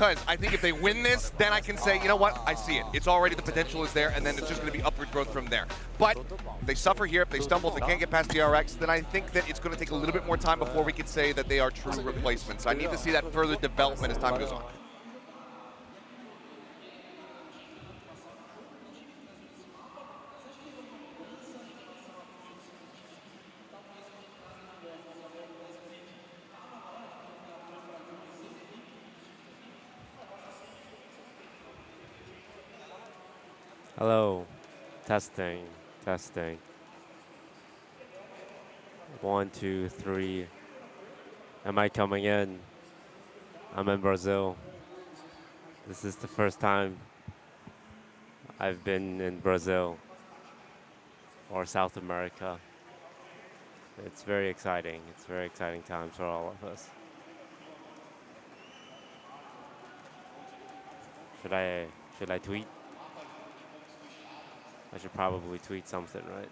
because I think if they win this, then I can say, you know what, I see it. It's already, the potential is there, and then it's just going to be upward growth from there. But if they suffer here, if they stumble, if they can't get past the RX, then I think that it's going to take a little bit more time before we can say that they are true replacements. I need to see that further development as time goes on. Hello. Testing. Testing. 1, 2, 3. Am I coming in? I'm in Brazil. This is the first time I've been in Brazil or South America. It's very exciting. It's very exciting times for all of us. Should I tweet? I should probably tweet something, right?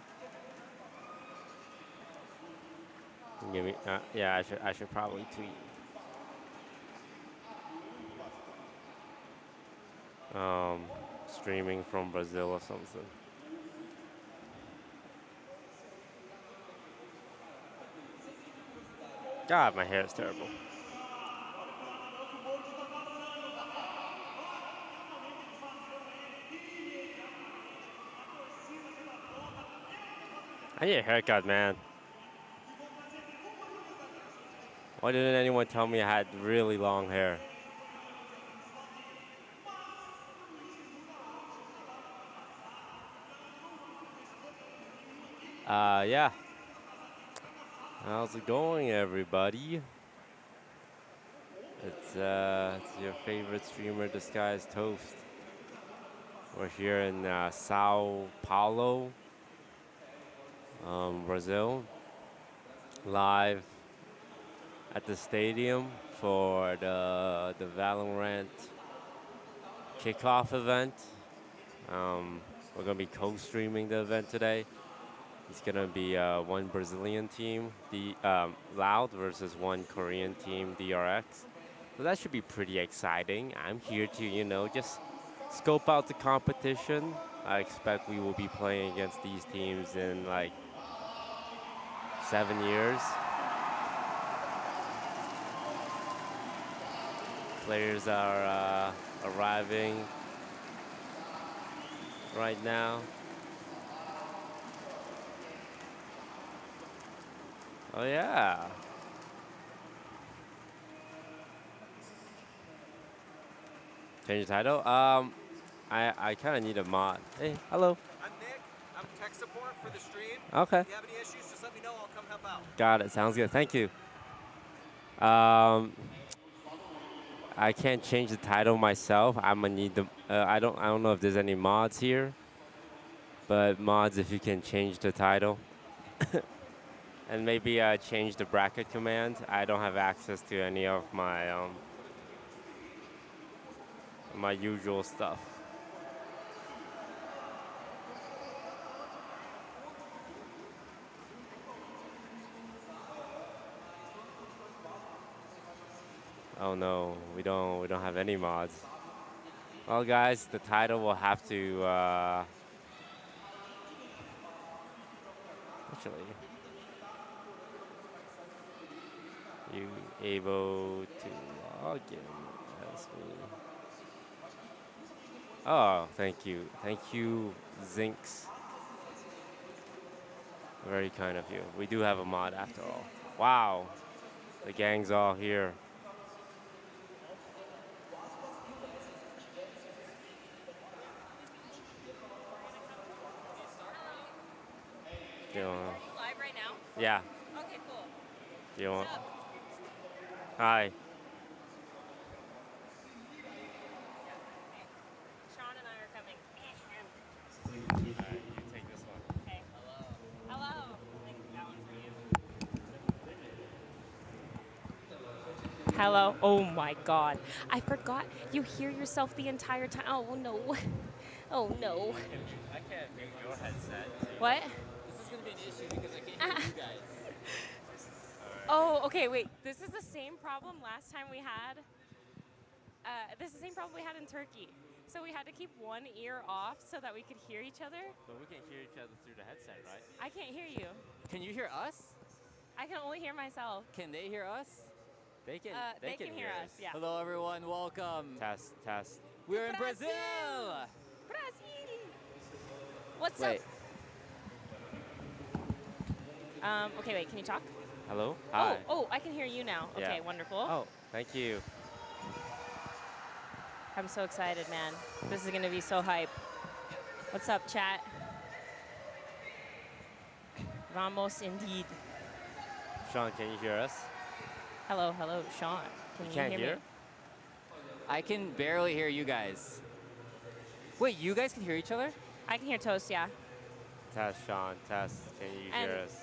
Give me, yeah, I should probably tweet. Streaming from Brazil or something. God, my hair is terrible. I need a haircut, man. Why didn't anyone tell me I had really long hair? Yeah. How's it going, everybody? It's your favorite streamer, Disguised Toast. We're here in Sao Paulo, Brazil, live at the stadium for the Valorant kickoff event. We're gonna be co-streaming the event today. It's gonna be one Brazilian team, the Loud, versus one Korean team, DRX. So that should be pretty exciting. I'm here to, you know, just scope out the competition. I expect we will be playing against these teams in like 7 years. Players are arriving right now. Oh yeah. Change the title? I kind of need a mod. Hey, hello. I'm Nick. I'm tech support for the stream. Okay. If you have any issues, just let me know. I'll come help out. Got it. Sounds good. Thank you. I can't change the title myself. I'm gonna need the. I don't know if there's any mods here, but mods, if you can change the title, and maybe change the bracket command. I don't have access to any of my my usual stuff. Oh no, we don't have any mods. Well, guys, the title will have to actually. You able to log in as me? Oh, thank you, Zinx. Very kind of you. We do have a mod after all. Wow, the gang's all here. Do you want? Are you live right now? Yeah. Okay, cool. Do you want? What's up? Hi. Sean and I are coming. Alright, you take this one. Okay. Hello. Hello. I think that one for you. Hello. Oh my God. I forgot. You hear yourself the entire time. Oh no. Oh no. I can't mute your headset. What? This is going to be an issue because I can't hear you guys. Oh, okay, wait. This is the same problem last time we had. This is the same problem we had in Turkey. So we had to keep one ear off so that we could hear each other. But we can hear each other through the headset, right? I can't hear you. Can you hear us? I can only hear myself. Can they hear us? They can. They can hear us. Yeah. Hello, everyone. Welcome. Test, test. We're in Brazil. Brazil. Brazil. What's Wait. up? Okay, wait. Can you talk? Hello. Hi. Oh, I can hear you now. Yeah. Okay, wonderful. Oh, thank you. I'm so excited, man. This is gonna be so hype. What's up, chat? Vamos indeed. Sean, can you hear us? Hello, Sean. Can you can't hear hear? me? I can barely hear you guys. Wait, you guys can hear each other? I can hear Toast, yeah. Test, Sean. Test. Can you And- hear us?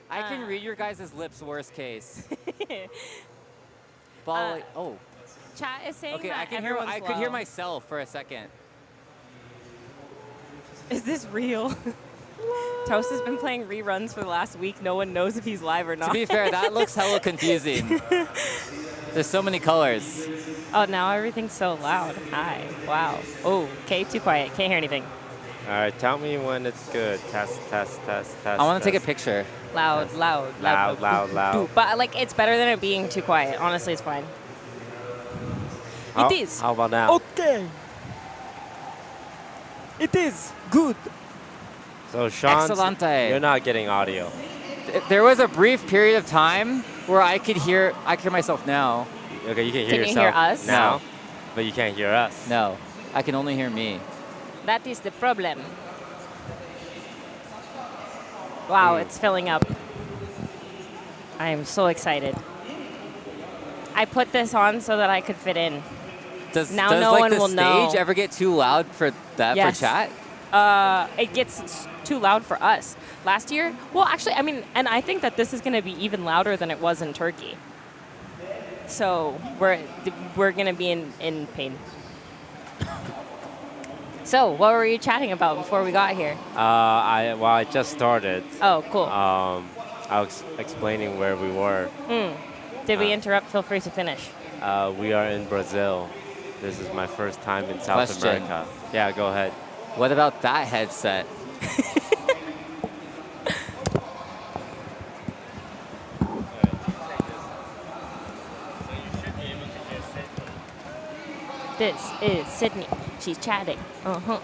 I can read your guys' lips, worst case. But Uh, like, oh, Chat is saying okay. that I can hear. everyone's I could hear low. myself for a second. Is this real? Toast has been playing reruns for the last week. No one knows if he's live or To not. be fair, that looks hella confusing. There's so many colors. Oh, now everything's so loud. Hi. Wow. Oh, okay, too quiet. Can't hear anything. All right. Tell me when it's good. Test, test, test, test. I want to take a test. picture. Loud, loud, Loud, loud, loud. But like, it's better than it being too quiet. Honestly, it's fine. How, It is. How about now? Okay. It is good. So Sean, Excellente. you're not getting audio. There was a brief period of time where I could hear myself now. Okay, you can hear Can you yourself hear us? now, No. but you can't hear us. No, I can only hear me. That is the problem. Wow, it's filling up. I am so excited. I put this on so that I could fit in. Does Now does no like one the will stage know. ever get too loud for that Yes. for chat? It gets too loud for us. Last year, well, actually, I mean, and I think that this is going to be even louder than it was in Turkey. So we're going to be in pain. So what were you chatting about before we got here? I just started. Oh, cool. I was explaining where we were. Did we interrupt? Feel free to finish. We are in Brazil. This is my first time in South Question. America. Yeah, go ahead. What about that headset? This is Sydney. She's chatting. Uh-huh.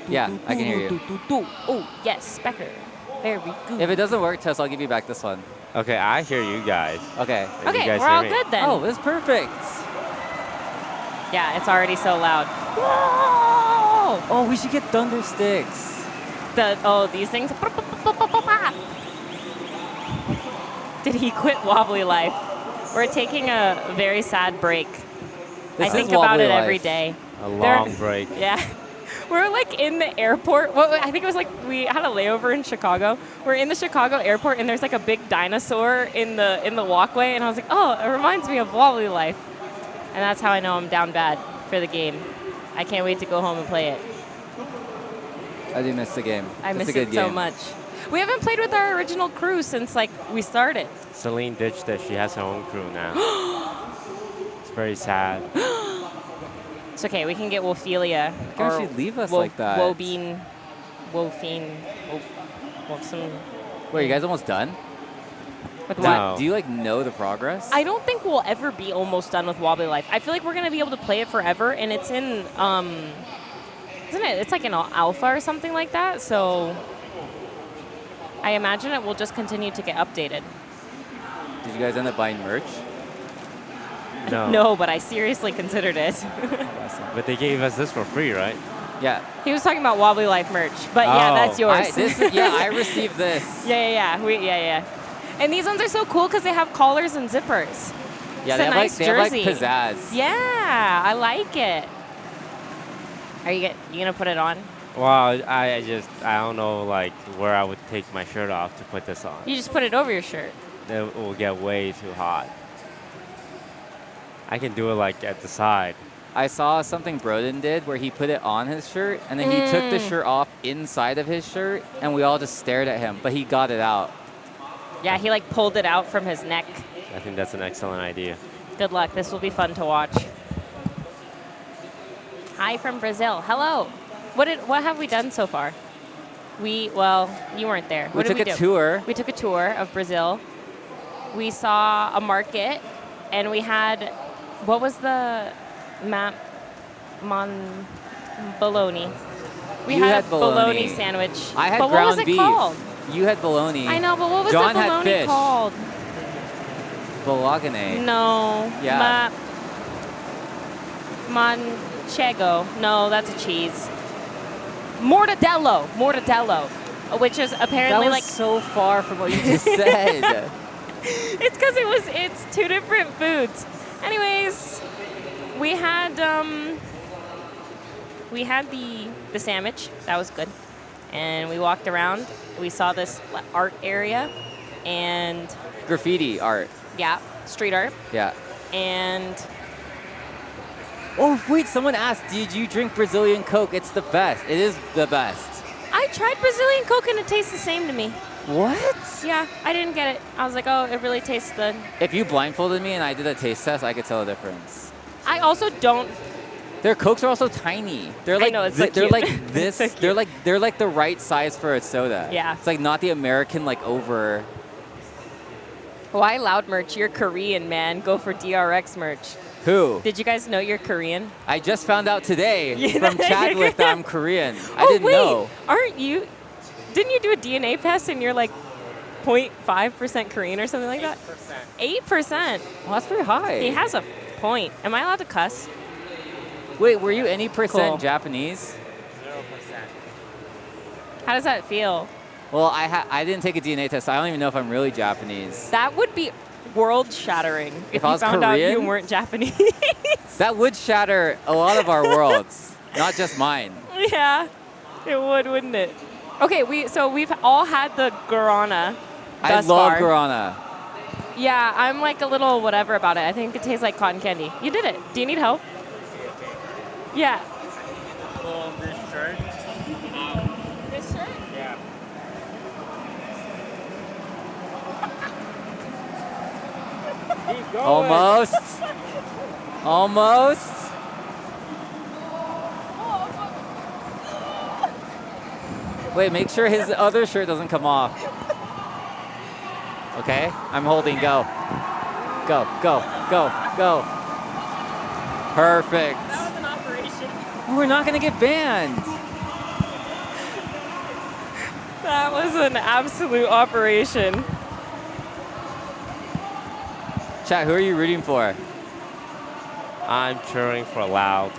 Yeah, I can hear you. Oh, yes, Becker. Very good. If it doesn't work, Tess, I'll give you back this one. Okay, I hear you guys. Okay. You Okay, guys we're hear all me? good then. Oh, this is perfect. Yeah, it's already so loud. Oh, we should get thunder sticks. These things. Did he quit Wobbly Life? We're taking a very sad break. I This think is about Wobbly it every Life. day. A long break. Yeah. We're like in the airport. Well, I think it was like we had a layover in Chicago. We're in the Chicago airport and there's like a big dinosaur in the walkway and I was like, oh, it reminds me of Wobbly Life. And that's how I know I'm down bad for the game. I can't wait to go home and play it. I do miss the game. I It's miss a good it so game. much. We haven't played with our original crew since like we started. Celine ditched it. She has her own crew now. It's very sad. It's okay, we can get Wolfelia. Why can't she leave us like that? Wolfine. Wolfson. Wait, you guys almost done? With No. what? Do you like know the progress? I don't think we'll ever be almost done with Wobbly Life. I feel like we're gonna be able to play it forever, and it's in isn't it? It's like an alpha or something like that. So I imagine it will just continue to get updated. Did you guys end up buying merch? No. No, but I seriously considered it. But they gave us this for free, right? Yeah. He was talking about Wobbly Life merch, but yeah, Oh. that's yours. I received this. Yeah. And these ones are so cool because they have collars and zippers. Yeah, It's they a have nice like jersey. pizzazz. Yeah, I like it. Are you gonna put it on? Well, I don't know like where I would take my shirt off to put this on. You just put it over your shirt. It will get way too hot. I can do it like at the side. I saw something Broden did where he put it on his shirt and then he took the shirt off inside of his shirt and we all just stared at him, but he got it out. Yeah, he like pulled it out from his neck. I think that's an excellent idea. Good luck. This will be fun to watch. Hi from Brazil. Hello. What have we done so far? Well, you weren't there. What We did took we a do? tour. We took a tour of Brazil. We saw a market, and we had, what was the map? Bologna. We You had had a bologna. sandwich. I had but ground what was it beef. called? You had bologna. I know, but what was John the had bologna fish. called? Bologna. No. Yeah. Manchego. No, that's a cheese. Mortadello, which is That apparently was like so far from what you just said. it's because it's two different foods. Anyways, we had the sandwich. That was good. And we walked around. We saw this art area and Graffiti art. yeah, street art. Yeah. And Oh, wait, someone asked, did you drink Brazilian Coke? It's the best. It is the best. I tried Brazilian Coke and it tastes the same to me. What? Yeah, I didn't get it. I was like, oh, it really tastes good. If you blindfolded me and I did a taste test, I could tell the difference. I also don't. Their Cokes are also tiny. They're like know, it's so they're cute. like this. So cute. they're like the right size for a soda. Yeah. It's like not the American like over. Why Loud merch? You're Korean, man. Go for DRX merch. Who? Did you guys know you're Korean? I just found out today Yeah. from Chadwick that I'm Korean. I oh, didn't wait. know. Aren't you? Didn't you do a DNA test and you're like 0.5% Korean or something like that? 8%. Well, that's pretty high. He has a point. Am I allowed to cuss? Wait, were you any percent Cool. Japanese? How does that feel? Well, I didn't take a DNA test. So I don't even know if I'm really Japanese. That would be world-shattering if I you was found out you Korean? weren't Japanese. That would shatter a lot of our worlds, not just mine. Yeah, it would, wouldn't it? Okay, we've all had the guarana. I thus love far. guarana. Yeah, I'm like a little whatever about it. I think it tastes like cotton candy. You did it. Do you need help? Yeah. This shirt? This shirt? Yeah. Keep going. Almost. Almost. Wait, make sure his other shirt doesn't come off. Okay, I'm holding, go. Go, go, go, go. Perfect. That was an operation. We're not gonna get banned. That was an absolute operation. Chat, who are you rooting for? I'm cheering for Loud,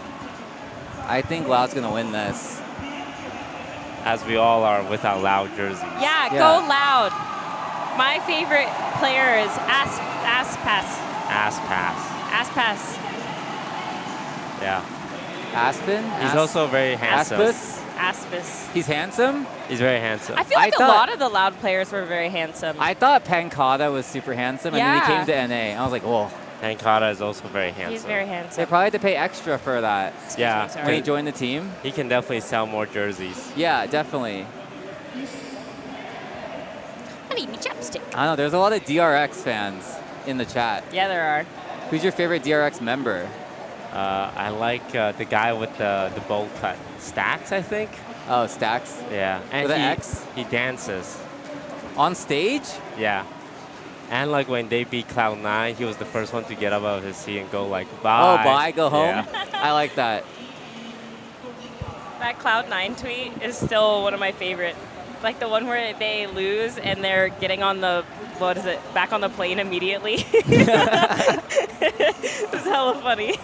I think Loud's gonna win this. as we all are with our Loud jerseys. Yeah, Yeah. go Loud. My favorite player is Aspas. Ass pass. Aspas. Yeah. Aspen? He's also very handsome. Aspis? Aspis. He's handsome? He's very handsome. I feel like I a thought- lot of the Loud players were very handsome. I thought Pancada was super handsome, and then he Yeah. came to NA. I was like, whoa. Tankata is also very handsome. He's very They handsome. probably had to pay extra for that Yeah. Sorry. when he joined the team. He can definitely sell more jerseys. Yeah, definitely. I need me chapstick. I don't know, there's a lot of DRX fans in the chat. Yeah, there are. Who's your favorite DRX member? I like the guy with the bowl cut. Stacks, I think? Oh, Stacks. Yeah. And With an he, X? he dances. On stage? Yeah. And like when they beat Cloud9, he was the first one to get up out of his seat and go like, bye. Oh, bye, go home? Yeah. I like that. That Cloud9 tweet is still one of my favorite. Like the one where they lose and they're getting on the, what is it, back on the plane immediately. It's hella funny.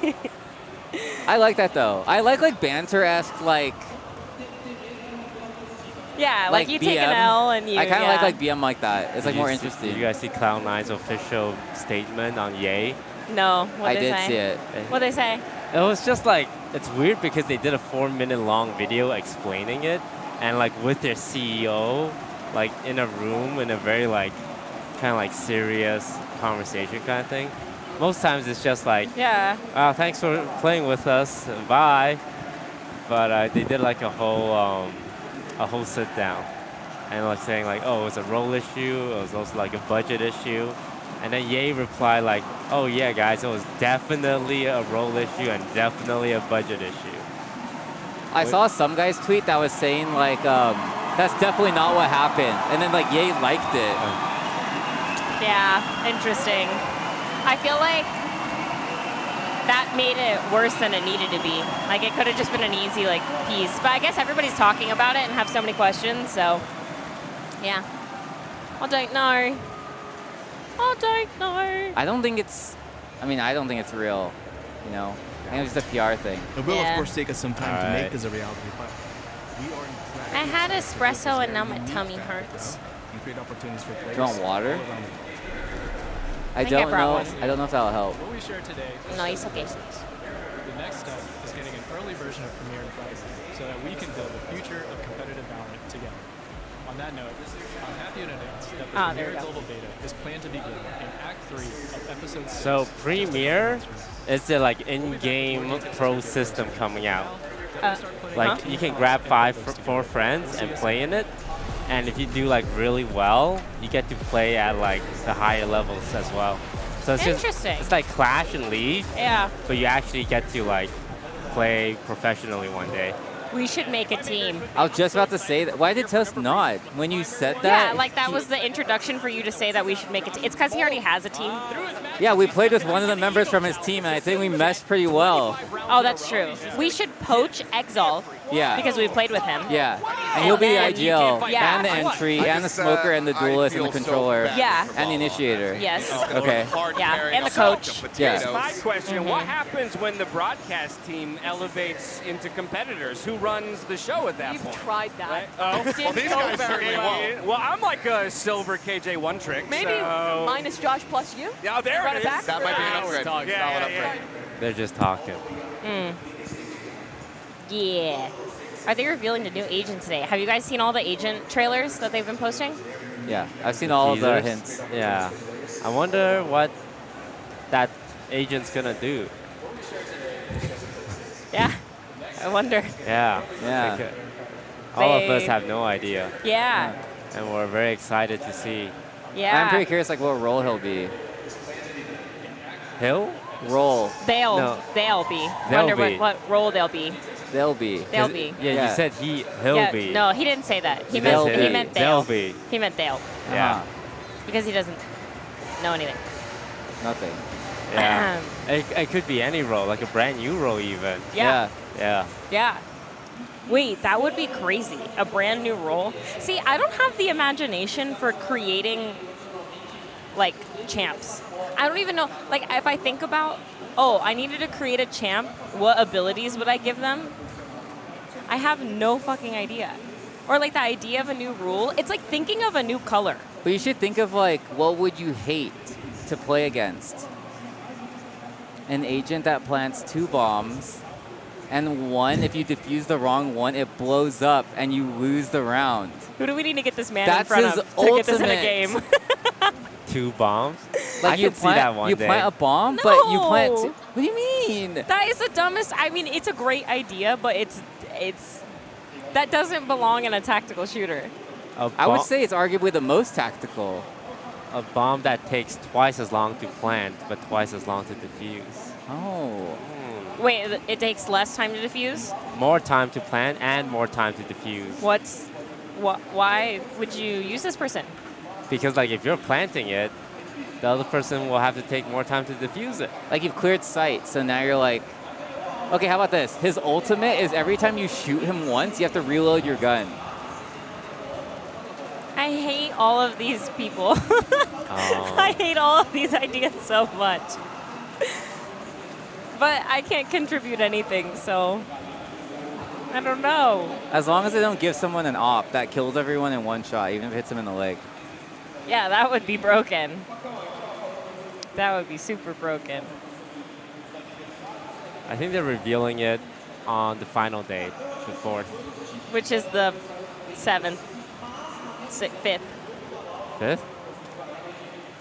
I like that though. I like banter-esque, like Yeah, like you take an BM. L and you. I kind of yeah. like BM like that. It's like more Did interesting. you guys see Cloud9's official statement on Yay? No, what I they did say? see it. What they say? It was just like, it's weird because they did a 4-minute long video explaining it, and like with their CEO, like in a room in a very like, kind of like serious conversation kind of thing. Most times it's just like, Yeah. thanks for playing with us, bye. But they did like a whole sit down, and like saying like, oh, it's a role issue. It was also like a budget issue. And then Ye replied like, oh yeah, guys, it was definitely a role issue and definitely a budget issue. I saw some guy's tweet that was saying like, that's definitely not what happened. And then like Ye liked it. Yeah, interesting. I feel like that made it worse than it needed to be. Like it could have just been an easy like piece. But I guess everybody's talking about it and have so many questions, so yeah. I don't know. I don't know. I don't think it's, I don't think it's real, you know? I think it's just a PR thing. It will, Yeah. of course, take us some time to make this a reality, but we are incredibly I had excited espresso because and now this my is tummy unique hurts. background and create opportunities for players Do you want water? all around the world. I think I don't brought know. one. I don't know if that'll help. What we share today is No, it's okay. the next step is getting an early version of Premiere in front of you so that we can build the future of competitive Valorant together. On that note, I'm happy to announce that the Ah, there Premiere we go. Global Beta is planned to begin in Act 3 of Episode 6. So Premiere is the like in-game pro system coming out. Like you can grab 4 friends and play in it. And if you do like really well, you get to play at like the higher levels as well. So it's Interesting. It's like Clash and League, Yeah, but you actually get to like play professionally one day. we should make a team. I was just about to say that. Why did Toast nod when you said that? Yeah, like that was the introduction for you to say that we should make a team. It's because he already has a team. Yeah, we played with one of the members from his team, and I think we meshed pretty well. Oh, that's true. We should poach Exalt Yeah. because we played with him. Yeah, and he'll be the then you IGL, Yeah. and the entry, and the smoker, and the I duelist, and the feel so controller, bad Yeah. for and the Valo. initiator. Yes. Okay. Yeah, and the coach. Yeah. My question, what happens when the broadcast team elevates into competitors? Who runs the show at that point? Tried that. Right? Oh, Well, these guys certainly won't. well, I'm like a silver KJ1 trick. Maybe so. minus Josh plus you. Yeah, there Run it it is. back? That might be an upgrade. Yeah, Solid yeah, upgrade. They're just talking. Yeah. Are they revealing the new agent today? Have you guys seen all the agent trailers that they've been posting? Yeah, I've seen all of the Teasers. hints. Yeah. I wonder what that agent's gonna do. Yeah. I wonder. Yeah. Yeah. Like, all of us They- have no idea, Yeah. and we're very excited to see. Yeah. I'm pretty curious, like, what role he'll be. Hill? Role. They'll No. be. They'll Wonder be. what role they'll be. They'll be. They'll be. Yeah, Yeah. you said he'll Yeah, be. no, he didn't say that. He They'll meant be. he meant They'll they'll. be. He meant they'll Yeah. because he doesn't know anything. Nothing. Yeah. It could be any role, like a brand new role even. Yeah. Yeah. Yeah. Wait, that would be crazy. A brand new role. See, I don't have the imagination for creating like champs. I don't even know. Like, if I think about, oh, I needed to create a champ, what abilities would I give them? I have no fucking idea. Or like the idea of a new rule. It's like thinking of a new color. But you should think of, like, what would you hate to play against? An agent that plants 2 bombs, and one, if you defuse the wrong one, it blows up and you lose the round. Who do we need to get this man That's in front his of to get this in a ultimate. game? 2 bombs. Like, I you can see plant, that one you day. plant a bomb, but you plant. No. What do you mean? That is the dumbest. I mean, it's a great idea, but it's that doesn't belong in a tactical shooter. I would say it's arguably the most tactical. a bomb that takes twice as long to plant, but twice as long to defuse. Oh. Wait, it takes less time to defuse? More time to plant and more time to defuse. Why would you use this person? Because like if you're planting it, the other person will have to take more time to defuse it. Like you've cleared sight, so now you're like, okay, how about this? His ultimate is every time you shoot him once, you have to reload your gun. I hate all of these people. I hate all of these ideas so much. But I can't contribute anything, so I don't know. As long as they don't give someone an op that kills everyone in one shot, even if it hits him in the leg. Yeah, that would be broken. That would be super broken. I think they're revealing it on the final day, the 4th. Which is the 7th, 5th, 5th?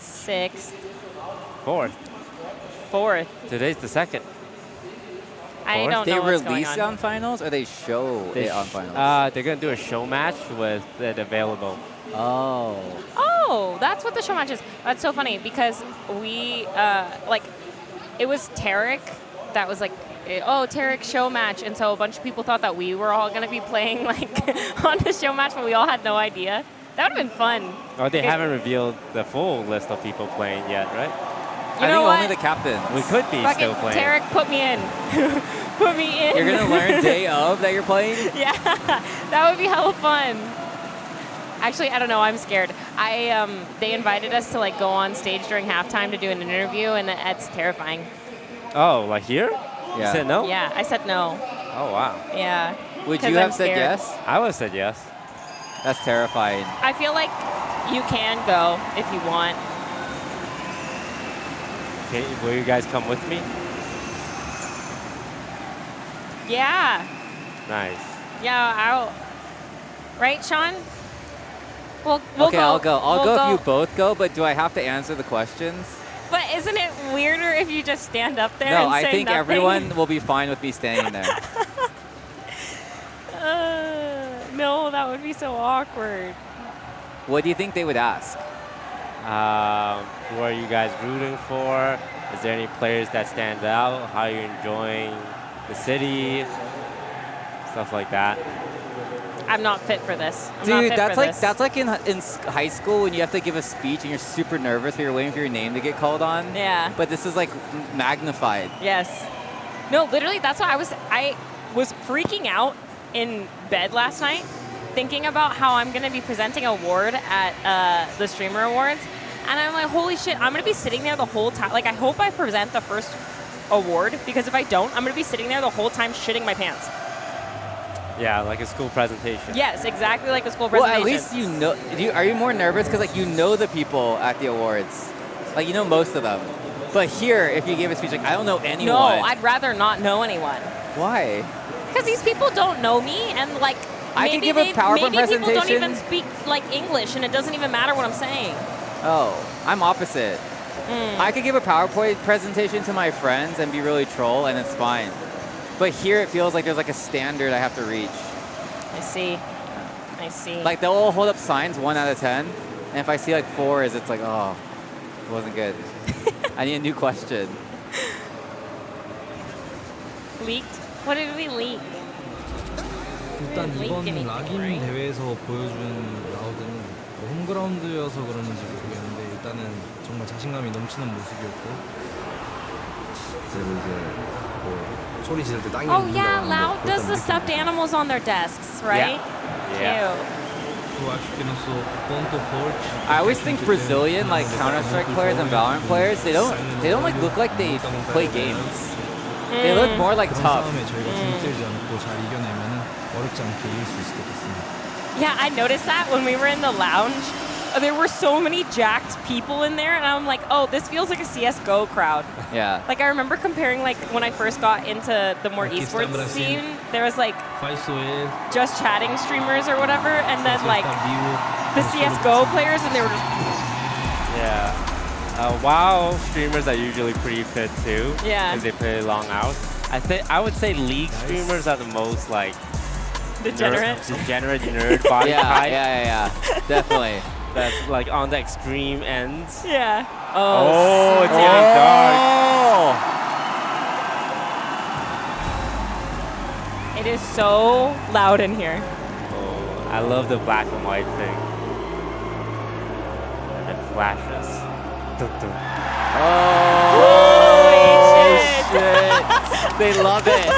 6th, 4th. 4th. Today's the 2nd. I don't They know what's going release it on finals or they show it on finals? They're going to do a show match with it available. Oh, that's what the show match is. That's so funny because we, it was Tarek that was like, oh, Tarek show match. And so a bunch of people thought that we were all going to be playing like on the show match, but we all had no idea. That would have been fun. Oh, they haven't revealed the full list of people playing yet, right? I think only the captain. We could be Fucking still playing. Tarek, put me in. Put me in. You're going to learn day of that you're playing? Yeah, that would be hella fun. Actually, I don't know. I'm scared. They invited us to like go on stage during halftime to do an interview, and it's terrifying. Oh, like here? Yeah. You said no? Yeah, I said no. Oh, wow. Yeah. Would 'cause you have I'm said scared. yes? I would have said yes. That's terrifying. I feel like you can go if you want. Okay, will you guys come with me? Yeah. Nice. Yeah, I'll. Right, Sean? We'll Okay, go. I'll go. I'll We'll go if you both go, but do I have to answer the questions? But isn't it weirder if you just stand up there No, and I say think nothing? everyone will be fine with me standing there. No, that would be so awkward. What do you think they would ask? Who are you guys rooting for? Is there any players that stand out? How are you enjoying the city? Stuff like that. I'm not fit for this. I'm not Dude, fit for this. that's like in high school when you have to give a speech and you're super nervous but you're waiting for your name to get called on. Yeah. But this is like magnified. Yes. No, literally, that's why I was freaking out in bed last night, thinking about how I'm going to be presenting an award at the Streamer Awards. And I'm like, holy shit, I'm going to be sitting there the whole time. Like, I hope I present the first award, because if I don't, I'm going to be sitting there the whole time shitting my pants. Yeah, like a school presentation. Yes, exactly like a school Well, presentation. at least you know. Are you more nervous because like you know the people at the awards, like you know most of them. But here, if you gave a speech, like I don't know anyone. No, I'd rather not know anyone. Why? Because these people don't know me, and like I could give a PowerPoint maybe people don't presentation. even speak like English, and it doesn't even matter what I'm saying. Oh, I'm opposite. I could give a PowerPoint presentation to my friends and be really troll, and it's fine. But here it feels like there's like a standard I have to reach. I see. I see. Like they'll all hold up signs 1 out of 10, and if I see like 4s, it's like, oh, it wasn't good. I need a new question. Leaked? What did we leak? 일단 이번 락인 대회에서 보여준 라우드는 홈그라운드여서 그러는지 모르겠는데 일단은 정말 자신감이 넘치는 모습이었고 그리고 이제 뭐 소리 지를 때 땅이 Oh yeah, Loud does the stuffed animals on their desks, right? Yeah. I always think Brazilian like Counter-Strike players and Valorant players, they don't like look like they play games. They look more like tough. Yeah, I noticed that when we were in the lounge. There were so many jacked people in there, and I'm like, oh, this feels like a CSGO crowd. Yeah. Like, I remember comparing, like, when I first got into the more esports scene, there was, like, just chatting streamers or whatever, and then, like, the CSGO players, and they were just... Yeah. WoW streamers are usually pretty fit, too. Yeah. Because they play long hours. I would say League streamers are the most, like... Degenerate nerd body type. Yeah. Definitely. That's like on the extreme ends. Yeah. Oh, it's getting dark. It is so loud in here. Oh, I love the black and white thing. And it flashes. Dun, dun. Oh, shit. They love it.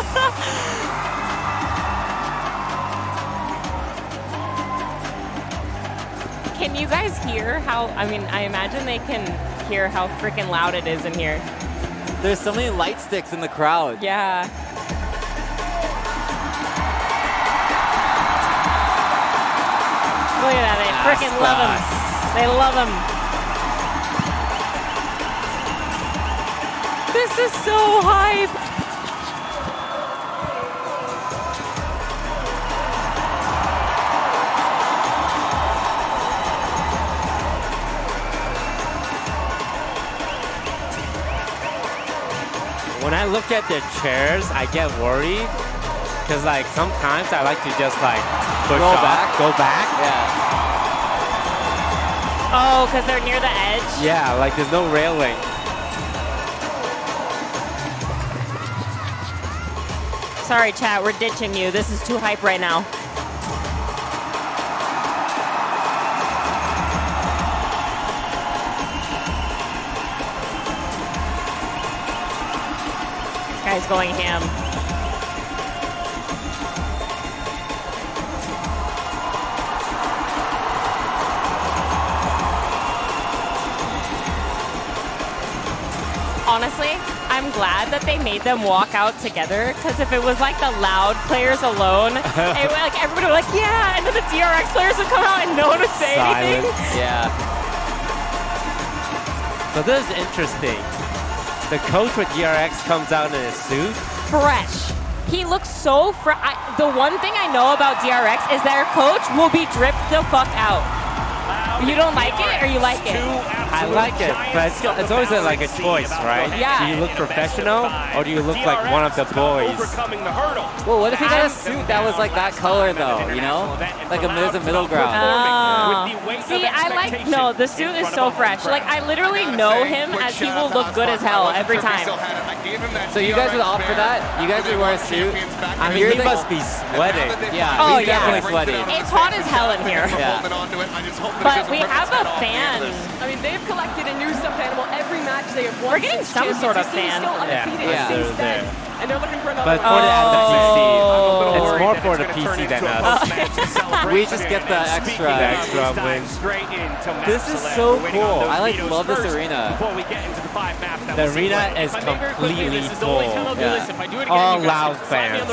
Can you guys hear how, I mean, I imagine they can hear how freaking loud it is in here. There's so many light sticks in the crowd. Yeah. Look at that, they freaking love him. They love him. This is so hype. When I look at their chairs, I get worried. Because like sometimes I like to just like push Go off, back? go back. Yeah. Oh, because they're near the edge? Yeah, like there's no railing. Sorry, chat, we're ditching you. This is too hype right now. Guy's going ham. Honestly, I'm glad that they made them walk out together, because if it was like the Loud players alone, like everybody would be like, yeah, and then the DRX players would come out and no one would say anything. Yeah. So this is interesting. The coach with DRX comes out in a suit. Fresh. He looks so fresh. The one thing I know about DRX is their coach will be dripped the fuck out. You don't like it, or you like it? I like it, but it's always like a choice, right? Yeah. Do you look professional, or do you look like one of the boys? Well, what if he got a suit that was like that color, though, you know? Like there's a middle ground. See, I like, no, the suit is so fresh. Like, I literally know him as he will look good as hell every time. So you guys would opt for that? You guys would wear a suit? I mean, he must be sweating. Yeah, Oh, he's yeah. definitely sweating. It's hot as hell in here. Yeah. But we have a fan. I mean, they've collected a new stuffed animal every match they have won. We're getting some sort of fan. Yeah, since then. And they're looking for another But for the PC, it's more for the PC than us. We just get the extra. The extra win. This is so cool. I love this arena. The arena is completely full. Yeah. All Loud fans.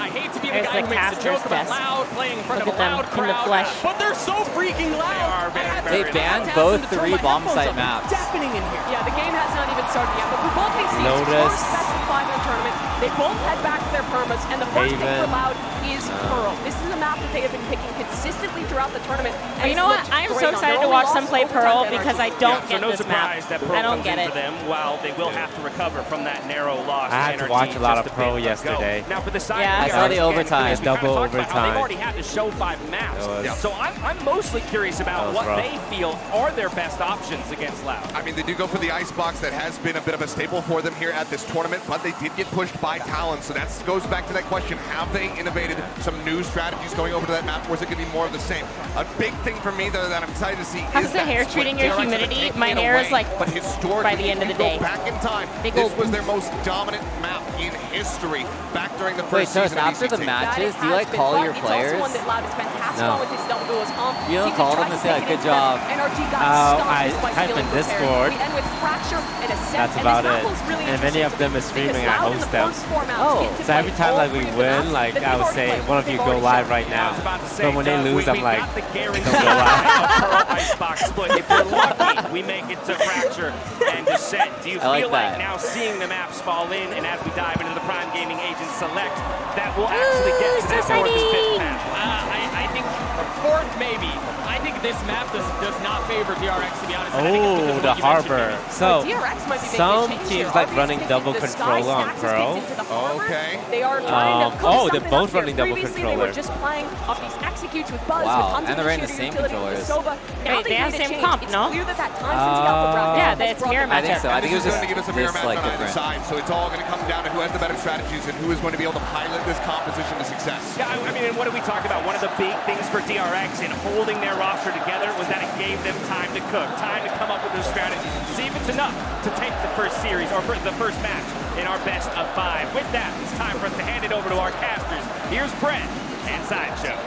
I hate to be the There's guy the who makes a joke caster's about desk. Loud playing in front Look of a at them loud in the crowd, flesh. but they're so freaking loud. They banned both 3 bomb site maps. Deafening in here. Yeah, the game has not even started yet, but for both these teams, Lotus. first best of 5 in the tournament, they both head back to their permas, and the first pick for Loud is Pearl. This is a map that they have been picking consistently throughout the tournament. Well, you know what? I am so excited to watch them play Pearl because I don't get this map. I don't get it. For them, while they will have to recover from that narrow loss. I had to watch a lot of Pro yesterday. Now for the side, Yeah. I saw the overtime. Double They've overtime. already had to show 5 maps. Yeah. So I'm mostly curious about what they feel are their best options against Loud. I mean, they do go for the icebox. That has been a bit of a staple for them here at this tournament, but they did get pushed by Talon. So that goes back to that question: have they innovated some new strategies going over to that map, or is it going to be more of the same? A big thing for me, though, that I'm excited to see How's is the that hair split. treating your DRX have been humidity? taking My it hair is away, like but historically, by the end of the day. Go back in time, They this go- was their most dominant map in history back during the Wait, first so season of after the VCT. matches, do you like call your players? It's also one that Loud is fantastic No. on with his double duels. You don't call them and say, like, good job. NRG got I stumped despite type feeling in prepared. Discord. We end with Fracture and a set, That's and about this it. battle's really And if any of them is interesting streaming, I because Loud in host the them. first 4 rounds Oh. get to So every play time all like we 3 of the win, maps like that I would they've say, already one of played. you They've go already live played. right now. I was about to say, But when they Doug, lose, I'm we like, got the guarantee don't go live. of Pearl Icebox split. If we're lucky, we make it to Fracture and Descent. Do you I like feel like that. now seeing the maps fall in, and as we dive into the Prime Gaming Agent Select, that will actually get to that so 4th and exciting. 5th map? I think 4th maybe. I think this map does not favor DRX, to be honest. And I think it's because Oh, of the what you mentioned, harbor. Manny. So DRX might be making a some change teams here. like RB's running picking double the controller Sky on Stacks Pro. is into the harbor. Okay. They are trying to cook oh, they're something both up here. running double Previously, controller. They were just playing off these executes with Buzz, Wow, with tons and of they're running the shooter same utility with controllers. Sova. Now Wait, they have made a same change. comp, It's no? clear that that time since the Alpha bracket Yeah, has that's brought mirror them I think matchup. so. I And think it this was is going to give us a just mirror this match like on either different. side, so it's all going to come down to who has the better strategies and who is going to be able to pilot this composition to success. Yeah, I mean, and what did we talk about? One of the big things for DRX in holding their roster together was that it gave them time to cook, time to come up with their strategy. See if it's enough to take the first series or for the first match in our best of 5. With that, it's time for us to hand it over to our casters. Here's Brett and Sideshow.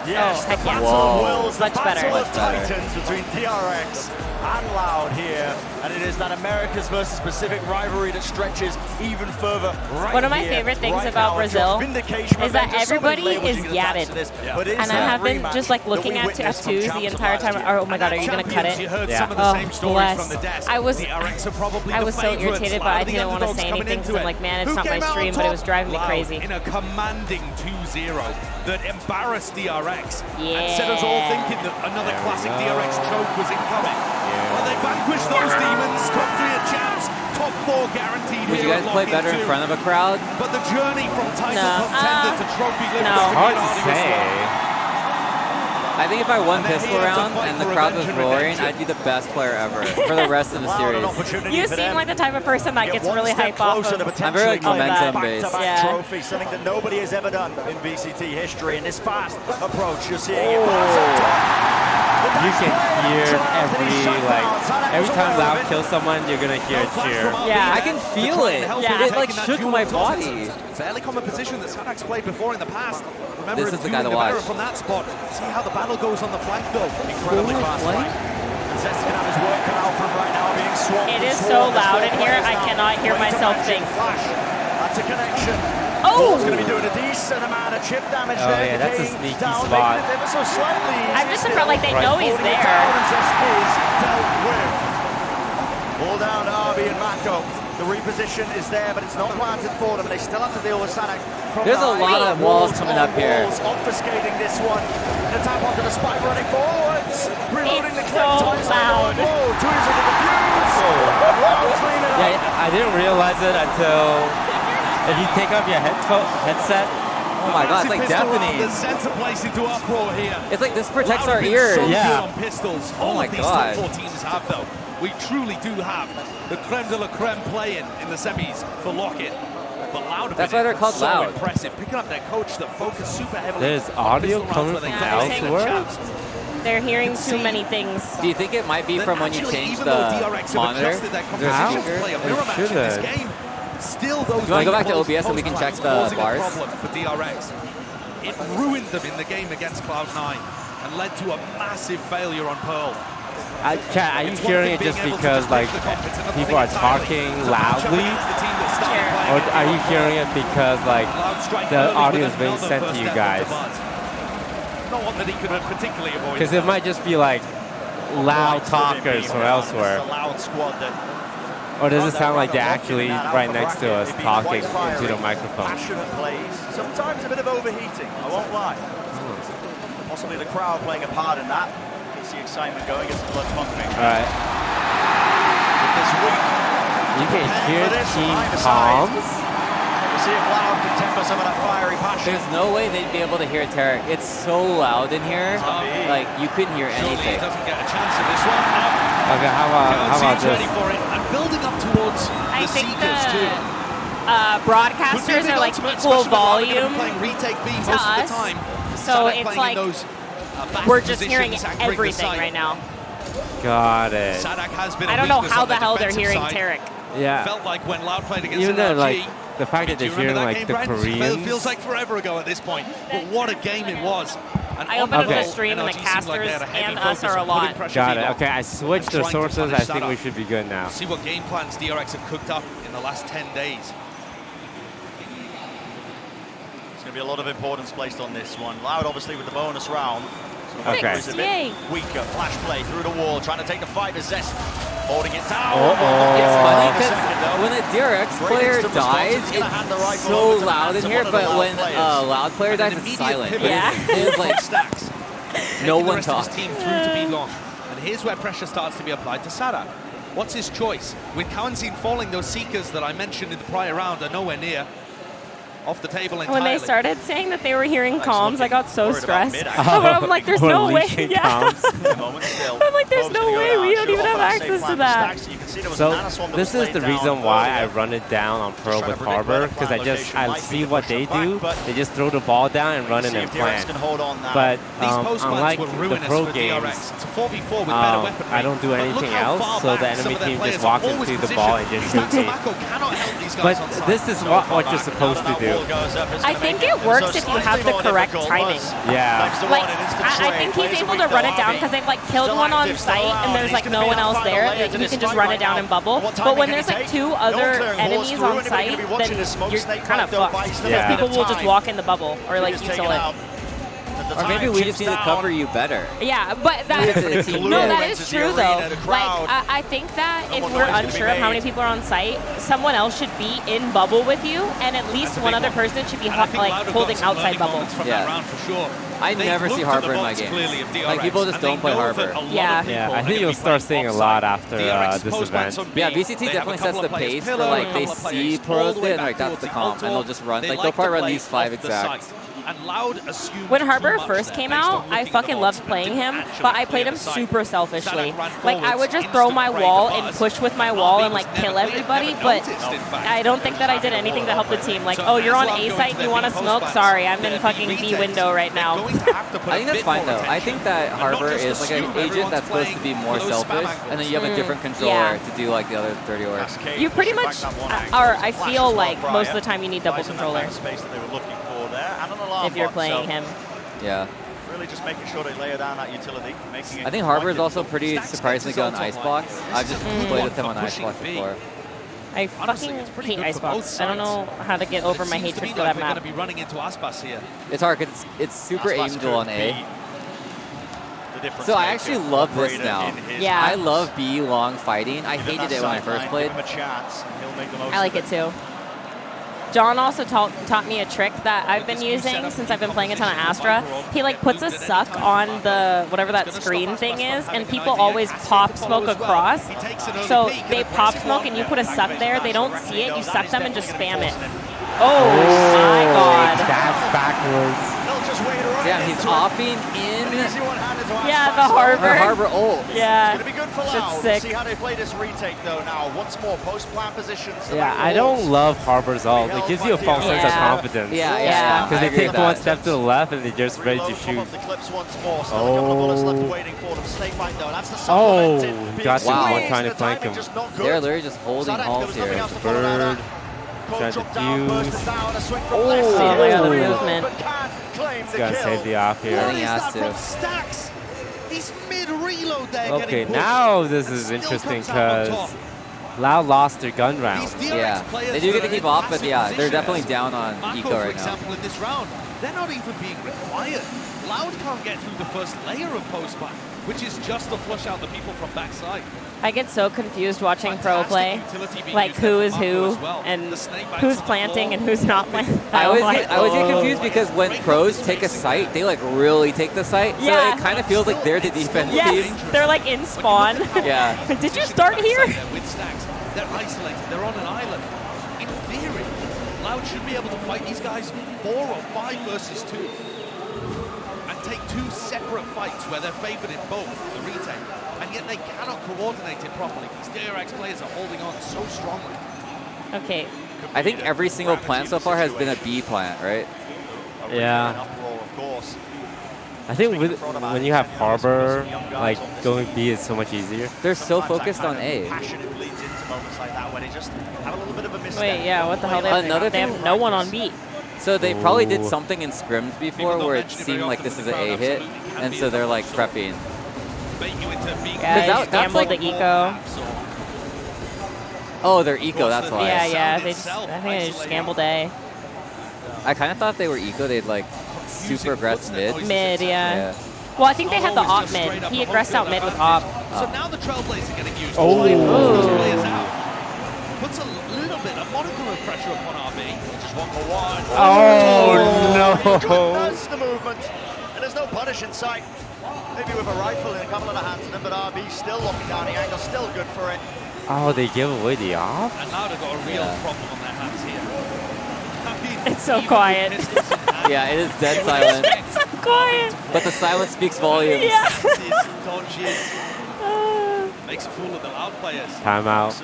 Yes, the heck yeah. battle of wills, the Much better. battle of Much better. titans between DRX and Loud here, and it is that Americas versus Pacific rivalry that stretches even further right One of my here, favorite things right about now. Brazil Vindication is that remains. There's so many everybody labels is you can attach yadded. to this, but it is And I that have been rematch just like that looking we at witnessed from tattoos the champs of entire last time. year. Oh my god, are you gonna cut Champions, it? You heard Yeah. some of the Oh, same stories bless. from the desk. I was DRX are probably I the was so favorites. irritated, but Loud I are the didn't want to underdogs say coming anything into because I'm it. like, man, it's Who not my came out on stream, but it was top? driving me Loud crazy. in a commanding 2-0 that embarrassed DRX Yeah. and set us all thinking that another classic DRX choke was incoming. Well, they vanquished those demons, top 3 at champs, top 4 guaranteed. Would you here guys at play Lock-in better in 2. front of a crowd? But the journey from title No. contender to trophy no. lift Hard to say. I think if I won pistol round and the crowd was roaring, I'd be the best player ever for the rest of the series. You seem like the type of person that gets really hyped off of. I'm very like, momentum based. Back-to-back trophy, something that nobody has ever done in VCT history. In this fast approach, you're seeing it pass up top. You can hear every time Loud kills someone, you're gonna hear a cheer. Yeah, I can feel it. Yeah. It like shook my body. Fairly common position that Sadak's played before in the past. Remember, This is the guy to watch. from that spot. See how the battle goes on the flank though. Incredibly fast flank. Zest's gonna have his work cut out from right now, being swamped. It is so loud in here, I cannot hear myself think. Flash. That's a connection. Oh! He's going to be doing a decent amount of chip damage Oh, there. yeah, that's a sneaky spot. Ever so slightly. I'm just surprised like they know he's there. Ball down to Arby and Mako. The reposition is there, but it's not planted for them, and they still have to deal with Sadak. There's a lot of walls coming up here. Obfuscating this one. An attack onto the spike, running forwards. Reloading the clip. So loud. Two into the defuse. Yeah, I didn't realize it until if you take off your headset. Oh my god, it's like deafening. The center place into uproar here. It's like this protects our Loud have been ears. So Yeah. good on pistols. Oh All my of these god. top 4 teams have though. We truly do have the creme de la creme playing in the semis for Lockett. But Loud have That's been why they're called so Loud. impressive. Picking up their coach that focused super heavily. There's on audio pistol coming rounds where from they can take elsewhere? a chance. They're hearing too many things. Do you think it might be from when you Actually, change even though the DRX have monitor? adjusted their Their composition to speaker? play a mirror match in this game, still those You wanna go back to weak OBS and we can check post the rounds causing a bars? problem for DRX. It ruined them in the game against Cloud9 and led to a massive failure on Pearl. Chat, are you hearing it just because like people are talking loudly, or are you hearing it because like the audio is being sent to you guys? Not one that he could have particularly avoided. Because it might just be like loud talkers from elsewhere. Loud squad that Or does it sound like they're actually right next to us talking into the microphone? passionate plays, sometimes a bit of overheating, I won't lie. Possibly the crowd playing a part in that. Gets the excitement going, gets the blood pumping. Alright. This week, You can hear for this, Team behind the side. Comms. We'll see if Loud can temper some of that fiery passion. There's no way they'd be able to hear Tarek. It's so loud in here, like you couldn't hear Surely he anything. doesn't get a chance in this one. Okay, how about He's this? ready for it and building up towards I the think Seekers too. broadcasters are like equal volume to us, so it's like we're just hearing everything right now. Got it. I don't know how the hell they're hearing Tarek. Yeah. Felt like when Loud played against Even though LRG, like the fact that do they're you remember hearing that like game, the Brent? Koreans. Feels like forever ago at this point, but what a game it was. I opened up Okay. the stream and the casters and us are a lot. Got it. Okay, I switched the sources. I think we should be good now. See what game plans DRX have cooked up in the last 10 days. There's going to be a lot of importance placed on this one. Loud, obviously, with the bonus round. So Okay. is a bit weaker. Flash play through the wall, trying to take the fight to Zest. Holding it down. It's funny because when a DRX player dies, it's so loud in here, but when a loud player dies, it's silent. Yeah. It's like Stacks. no Taking the one rest of talks. his team through to be long. And here's where pressure starts to be applied to Sadak. What's his choice? With Kawanzin falling, those Seekers that I mentioned in the prior round are nowhere near. Off the table entirely. When they started saying that they were hearing comms, I got so Worried about stressed. mid-action. I'm like, there's We're no way. leaking Yeah. Moment still. I'm like, there's Pope's no gonna go way down. we don't Should even have offer the same access to plan that. Stacks. You can see there was So a nanoswarm that this was is the laid reason down why I earlier. run it down on Pearl trying with to predict where Harbor, the because plan location I might see be what to they push them do. back, but They just throw the ball down and run in see and if DRX plan. can hold on now. But These post unlike plans were the ruinous pro for games, DRX. It's a 4v4 with better weaponry. I don't do But anything look how else, far so the back some enemy of their team players just are walks always into the ball and positioned. just shoots it. Mako cannot help these guys But on side. this is what you're supposed to do. I think it works if you have the correct timing. Yeah. Like, I think he's able to run it down because they've like killed one on site and there's like no one else there. Like, you can just run it down and bubble. But when there's like two other enemies on site, then you're kind of fucked. Because Yeah. people will just walk in the bubble or like you kill it. Or maybe we just need to cover you better. Yeah, but that, no, that is true though. Like, I think that if we're unsure of how many people are on site, someone else should be in bubble with you, and at least one other person should be like holding outside bubble. Yeah. I never see Harbor in my games. Like people just don't play Harbor. Yeah. Yeah, I think you'll start seeing a lot after this event. Yeah, VCT definitely sets the pace for like they see pros and like that's the comp, and they'll just run. Like they'll probably run these 5 exact. And Loud assumed When too Harbor much first there came based on out, I looking at the fucking box loved and playing didn't him, actually but I clear played the him site. super selfishly. Sadak ran Like, I would forwards, just throw my instant wall break and buzz. push with my wall and, like, kill everybody, but I don't think that I did anything to help the team. Like, oh, you're on A site and you want to smoke? Sorry, I'm in fucking B window right now. I think that's fine, though. I think that Harbor is like an agent that's supposed to be more selfish, and then you have a different controller to do, like, the other 30 orbs. You pretty much, or I feel like most of the time you need double controller if you're playing him. Yeah. Really just making sure they layer down that utility, making it I think Harbor is also pretty surprisingly good on Icebox. I've just played with him on Icebox before. I fucking hate Icebox. I don't know how to get over my hatred for that map. Going to be running into Aspas here. It's hard because it's super aimed on A. So I actually love this now. Yeah. I love B long fighting. I hated it when I first played. I like it too. John also taught me a trick that I've been using since I've been playing a ton of Astra. He like puts a suck on the whatever that screen thing is, and people always pop smoke across. So they pop smoke and you put a suck there, they don't see it, you suck them and just spam it. Oh my god. That's backwards. Damn, he's opping in. Yeah, the Harbor. Or Harbor ult. Yeah. It's gonna be good for Shit's Loud. sick. See how they play this retake though now. Once more post-plant positions. Yeah, I don't love Harbor's ult. It gives you a false sense of confidence. Yeah. Because I they agree take with one that. step to the left and they're just ready to shoot. Oh, got Wow. someone trying to flank him. They're literally just holding halls here. Bird trying to fuse. Oh my god, the movement. He's got to save the off here. I think he has to. Stacks. He's mid-reload there. Okay, now this is interesting because Loud lost their gun round. Yeah, they do get to keep off, but yeah, they're definitely down on Eco right now. For example, in this round, they're not even being required. Loud can't get through the first layer of post-back, which is just to flush out the people from backside. I get so confused watching pro play, like who is who, and who's planting and who's not planting. I always get confused because when pros take a site, they like really take the site. So Yeah. it kind of feels like they're the defense Yes, team. they're like in spawn. Yeah. Did you start here? With Stacks, they're isolated. They're on an island. In theory, Loud should be able to fight these guys 4 or 5 versus 2. And take 2 separate fights where they're favored in both the retake. And yet they cannot coordinate it properly. These DRX players are holding on so strongly. Okay. I think every single plant so far has been a B plant, right? Yeah. I think when you have Harbor, like going B is so much easier. They're so focused on A. Wait, yeah, what the hell? They have no one on B. So they probably did something in scrims before where it seemed like this is an A hit, and so they're like prepping. Yeah, they gambled the eco. Oh, they're eco, that's why. Yeah, I think they just gambled A. I kind of thought they were eco, they'd like super aggress mid. Mid, yeah. Well, I think they had the op mid. He aggressed out mid with op. So now the Trailblazer getting used to Oh. play those players out. Puts a little bit, a modicum of pressure upon RB. Just 1-for-1. Oh, no. That's the movement. And there's no punish in sight. Maybe with a rifle in a couple of the hands of them, but RB still locking down the angle, still good for it. Oh, they give away the off? And now they've got a real problem on their hands here. It's so quiet. Yeah, it is dead silent. It's so quiet. But the silence speaks volumes. Yeah. Makes a fool of the Loud players. Timeout.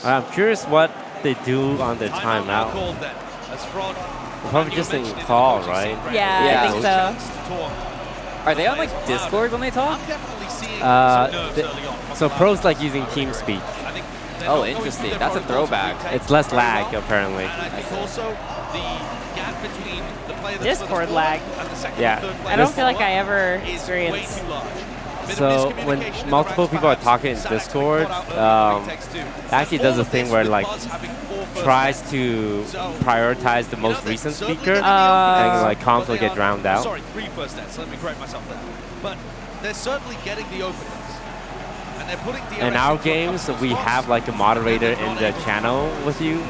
I'm curious what they do on their timeout. Called then, as Frog. Probably just in call, right? Yeah, I think so. Are they on like Discord when they talk? So pros like using TeamSpeak. Oh, interesting. That's a throwback. It's less lag, apparently. And I think also the gap between the player that's Discord lag. and the second Yeah. and third player I don't feel like I ever is way experienced. too large. Bit So of when miscommunication in the multiple right people are back. talking in Sadak Discord, got put out early takes two. actually All does a of thing this where with like Buzz having 4 first tries plays. to So, prioritize the you know, most they're recent certainly speaker, getting the and openings, like comms but will they get are- drowned out. Sorry, 3 first nets. Let me correct myself there. But they're certainly getting the openings. And they're putting DRX In our into a games, couple of we spots. have like a moderator in the channel with you,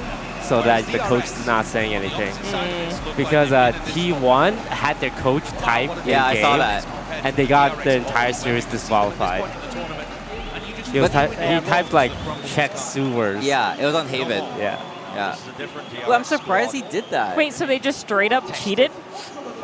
so that the coach is not saying anything. Because T1 had their coach type Yeah, in I saw game, that. and they got the entire series disqualified. He typed like check sewers. Yeah, it was on Haven. Yeah. Yeah. Well, I'm surprised he did that. Wait, so they just straight up cheated?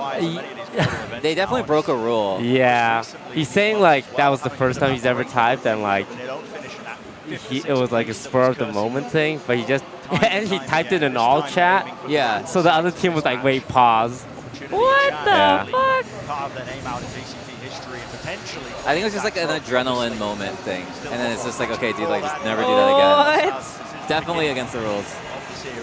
qualifiers in many of these global events. They definitely broke a rule. Yeah. He's saying like that was the first time he's ever typed, and like They don't finish in that fifth or it was sixth like a position spur of the because moment thing, but he just and he typed it in all chat. Yeah. So the other team was like, wait, pause. What the Yeah. fuck? carve their name out in VCT history and potentially. I think it was just like an adrenaline moment thing. And then it's just like, okay, dude, like, just never do that again. What? Definitely against the rules.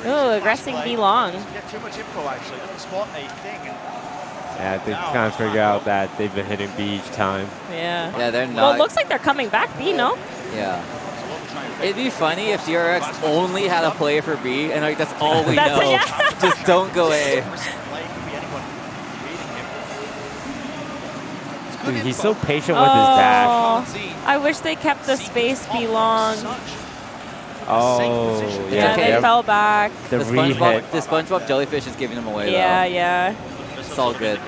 Ooh, aggressing B-long. Get too much info actually. Doesn't spot a thing. Yeah, they kind of figure out that they've been hitting B each time. Yeah. Yeah, they're Well, not. it looks like they're coming back B, no? Yeah. It'd be funny if DRX only had a play for B, and like that's all we That's know. it, yeah. Just don't go A. Dude, he's so patient with his dash. Oh, I wish they kept the space B-long. Oh, Yeah, they yeah. fell back. The re-hit. The SpongeBob jellyfish is giving them away. Yeah, though. yeah. It's all good.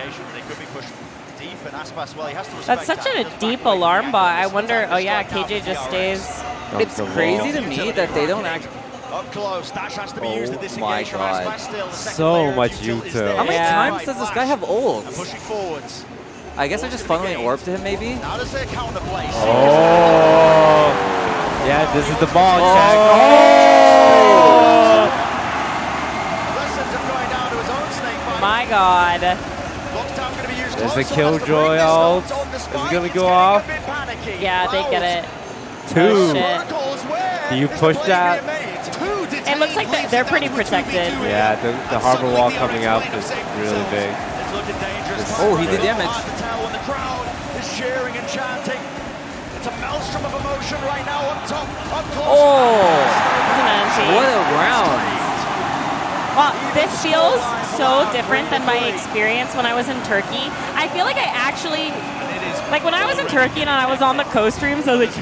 That's such a deep alarm bot. I wonder, oh yeah, KJ just stays. It's crazy to me that they don't actually. Up close, dash has to be used at this Oh my engagement. god. Aspas still the second So layer of much utilities util. there. How many Yeah. times does this guy have And ults? pushing forwards. I guess they're just funneling orb to him, maybe? Now does their counter play. Oh. Yeah, this is the ball check. Oh. Lessons of going down to his own snake bite. My God. Lockdown gonna be used There's close, a so killjoy that's the ult. break. This on the Is it spike. gonna It's go getting off? a bit panicky. Yeah, they get it. Two. Oh, shit. Protocols where Do you is the push play that? being made? It looks like they're pretty protected. Yeah, the harbor wall coming up is really big. It's looking dangerous. Oh, he did damage. Hard to tell when the crowd is cheering and chanting. It's a maelstrom of emotion right now up top, up close. Oh, what a round. Well, this feels so different than my experience when I was in Turkey. I feel like I actually, like when I was in Turkey and I was on the co-streams, I was like,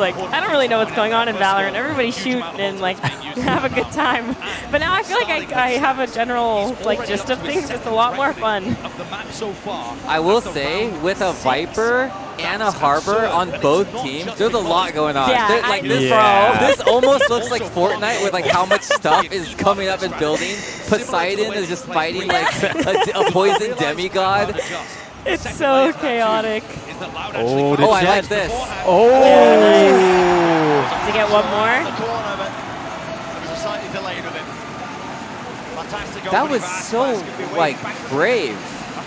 like, I don't really know what's going on in Valorant. Everybody's shooting and like have a good time. But now I feel like I have a general like gist of things. It's a lot more fun. I will say, with a Viper and a Harbor on both teams, there's a lot going on. Yeah, Like I- this, Yeah. this almost looks like Fortnite with like how much stuff is coming up and building. Poseidon is just fighting like a poison demigod. It's so chaotic. Oh, the Oh, I jet. like this. Oh. To get one more. That was so like brave.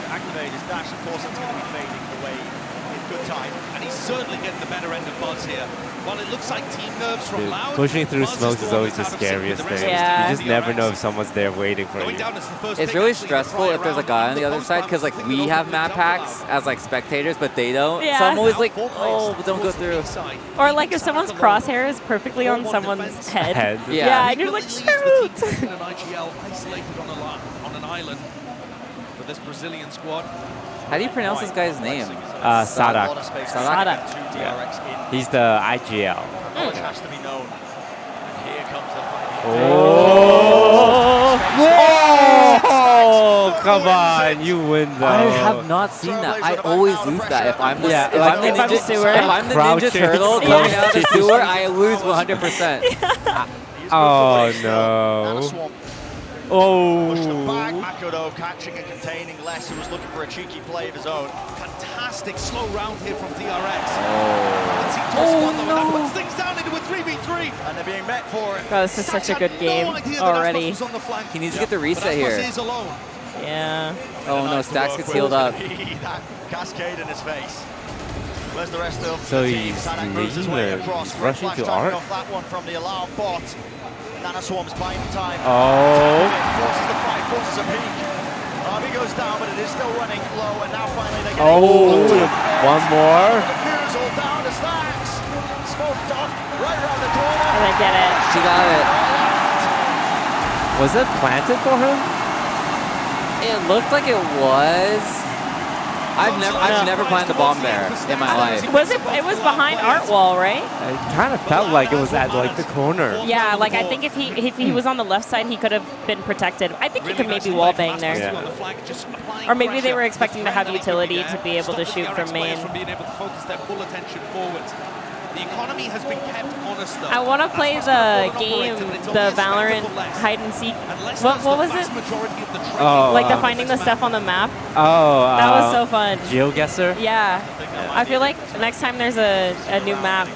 Activate his dash, of course, it's going to be fading away in good time. And he's certainly getting the better end of Buzz here. While it looks like team nerves from Dude, Loud, pushing through Buzz smokes is the one always the that's out of sync with scariest the rest thing. of his Yeah. You team. just never know if someone's there waiting for Going you. down as the first It's pick, really actually, stressful try if there's a around guy on the the other post side back. because like I think we it'll have open map the jump packs as like spectators, but they don't. Yeah. So I'm always like, Fourth oh, place, don't go towards the through. inside. Or like if someone's crosshair is perfectly on someone's head. Head. Yeah. Yeah, and you're like, Leaves shoot. the team in an IGL isolated on an island for this Brazilian squad. How do you pronounce this guy's name? Sadak. Sadak. Yeah. He's the IGL. Knowledge has to be known. And here comes the fight. Oh! Whoa! Come on, you win though. I have not seen that. I always lose that if I'm the Yeah, if like I'm the if I'm ninja, sewer. if I'm the Crouching. ninja turtle coming out of the sewer, I lose 100%. Oh no. Oh. Pushed them back. Makoto catching and containing less. Who was looking for a cheeky play of his own. Fantastic slow round here from DRX. Oh That puts things down into a 3v3. And they're being met for it. Oh, this is such a good game already. He needs to get the reset here. Yeah. Oh no, Stacks gets healed up. That cascade in his face. Where's the rest of So the team? he's Sadak moves his way leading, across. he's rushing Flash to timing Art. off that one from the alarm bot. Nanoswarm's buying time. Oh. Forces the fight, forces a peak. Arby goes down, but it is still running low, and now finally they're getting Oh, one more. The fuse all down to Stacks. Smoked off right around the corner. And I get it. She got it. Was it planted for him? It looked like it was. I've never planted a bomb there in my life. It was behind art wall, right? It kind of felt like it was at like the corner. Yeah, like I think if he was on the left side, he could have been protected. I think he could maybe wall bang there. Yeah. Or maybe they were expecting to have utility to be able to shoot from main. From being able to focus their full attention forwards. The economy has been kept honest, though. I want to play the game, the Valorant hide and seek. What was it? Like the finding the stuff on the map. Oh, that was so fun. GeoGuessr? Yeah. I feel like next time there's a new map.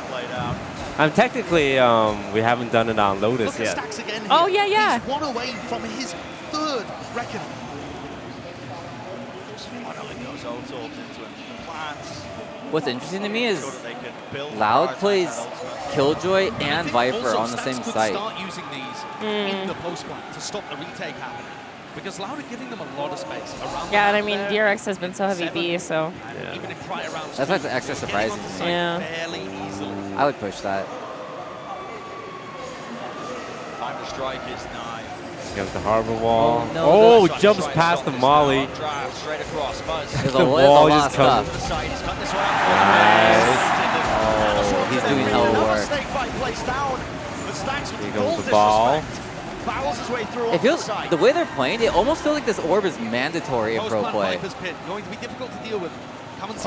Technically, we haven't done it on Lotus yet. Oh, yeah. He's one away from his third record. What's interesting to me is Loud plays Killjoy and Viper on the same site. Start using these in the post plant to stop the retake happening. Because Loud are giving them a lot of space around. Yeah, and I mean, DRX has been so heavy B, so. Yeah. That's what's extra surprising to me. Yeah. I would push that. Time to strike is 9. Goes the harbor wall. Oh, jumps past the molly. Straight across. The wall just comes. Nice. Oh, he's doing hell of work. Here goes the ball. It feels, the way they're playing, it almost feels like this orb is mandatory in pro play. Going to be difficult to deal with. That's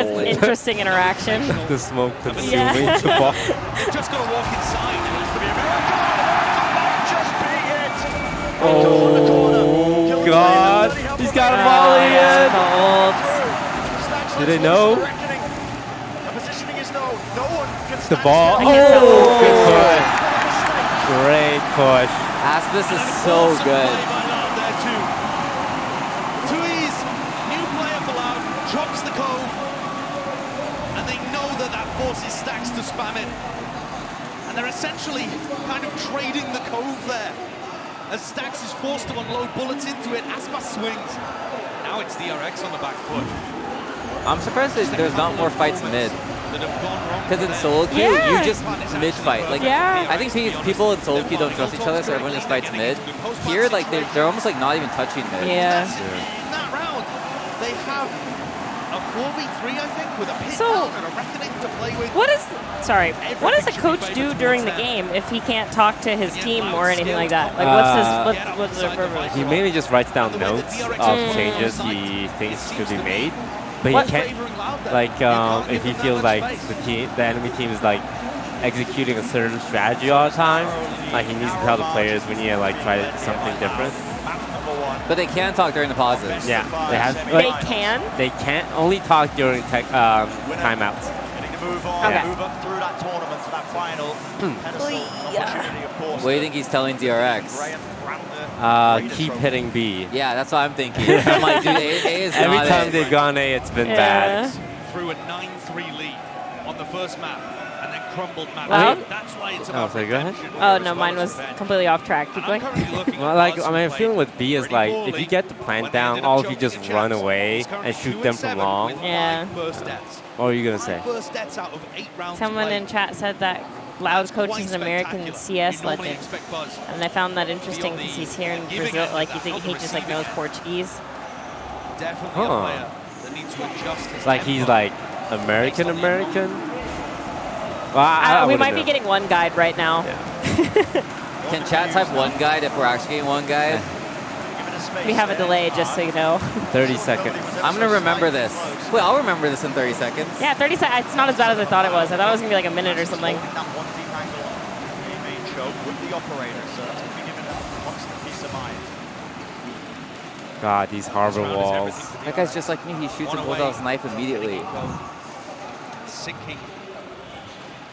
an interesting interaction. The smoke consuming the ball. Just got to walk inside. It needs to be a Oh, God. He's got a volley in. Did they know? The ball. Oh, good push. Great push. Aspis is so good. Tui's new player for Loud drops the cove, and they know that forces Stacks to spam it. And they're essentially kind of trading the cove there. As Stacks is forced to unload bullets into it, Aspas swings. Now it's DRX on the back foot. I'm surprised that there's not more fights mid. Because in solo queue, you just mid-fight. Like, I think people in solo queue don't trust each other, so everyone just fights mid. Here, like, they're almost like not even touching mid. Yeah. In that round, they have a 4v3, I think, with a pit So, and a reckoning to play with. what does a coach do during the game if he can't talk to his team or anything like that? Like, what's their purpose? He mainly just writes down notes of changes he thinks should be made. But he can't, like, if he feels like the enemy team is like executing a certain strategy all the time, like he needs to tell the players we need to like try something different. But they can talk during the pauses. Yeah, they have. They can. They can't only talk during timeouts. Move up through that tournament to that final. What do you think he's telling DRX? Keep hitting B. Yeah, that's what I'm thinking. I'm like, dude, A is Every not time it. they've gone A, it's been bad. Through a 9-3 lead on the first map, and then crumbled map. Well, That's why it's Oh, so go ahead. Oh, no, mine was completely off track. Keep going. Well, like, I mean, feeling with B is like, if you get the plant down, all of you just run away and shoot them from long. Yeah. What are you going to say? Someone in chat said that Loud coach is an American CS legend. And I found that interesting because he's here in Brazil. Like, you think he just like knows Portuguese? Huh. Like he's like American? Well, we might be getting one guide right now. Can chat type one guide if we're actually getting one guide? We have a delay, just so you know. 30 seconds. I'm going to remember this. Wait, I'll remember this in 30 seconds. Yeah, 30 seconds. It's not as bad as I thought it was. I thought it was going to be like a minute or something. God, these harbor walls. That guy's just like me. He shoots and pulls out his knife immediately. Sinking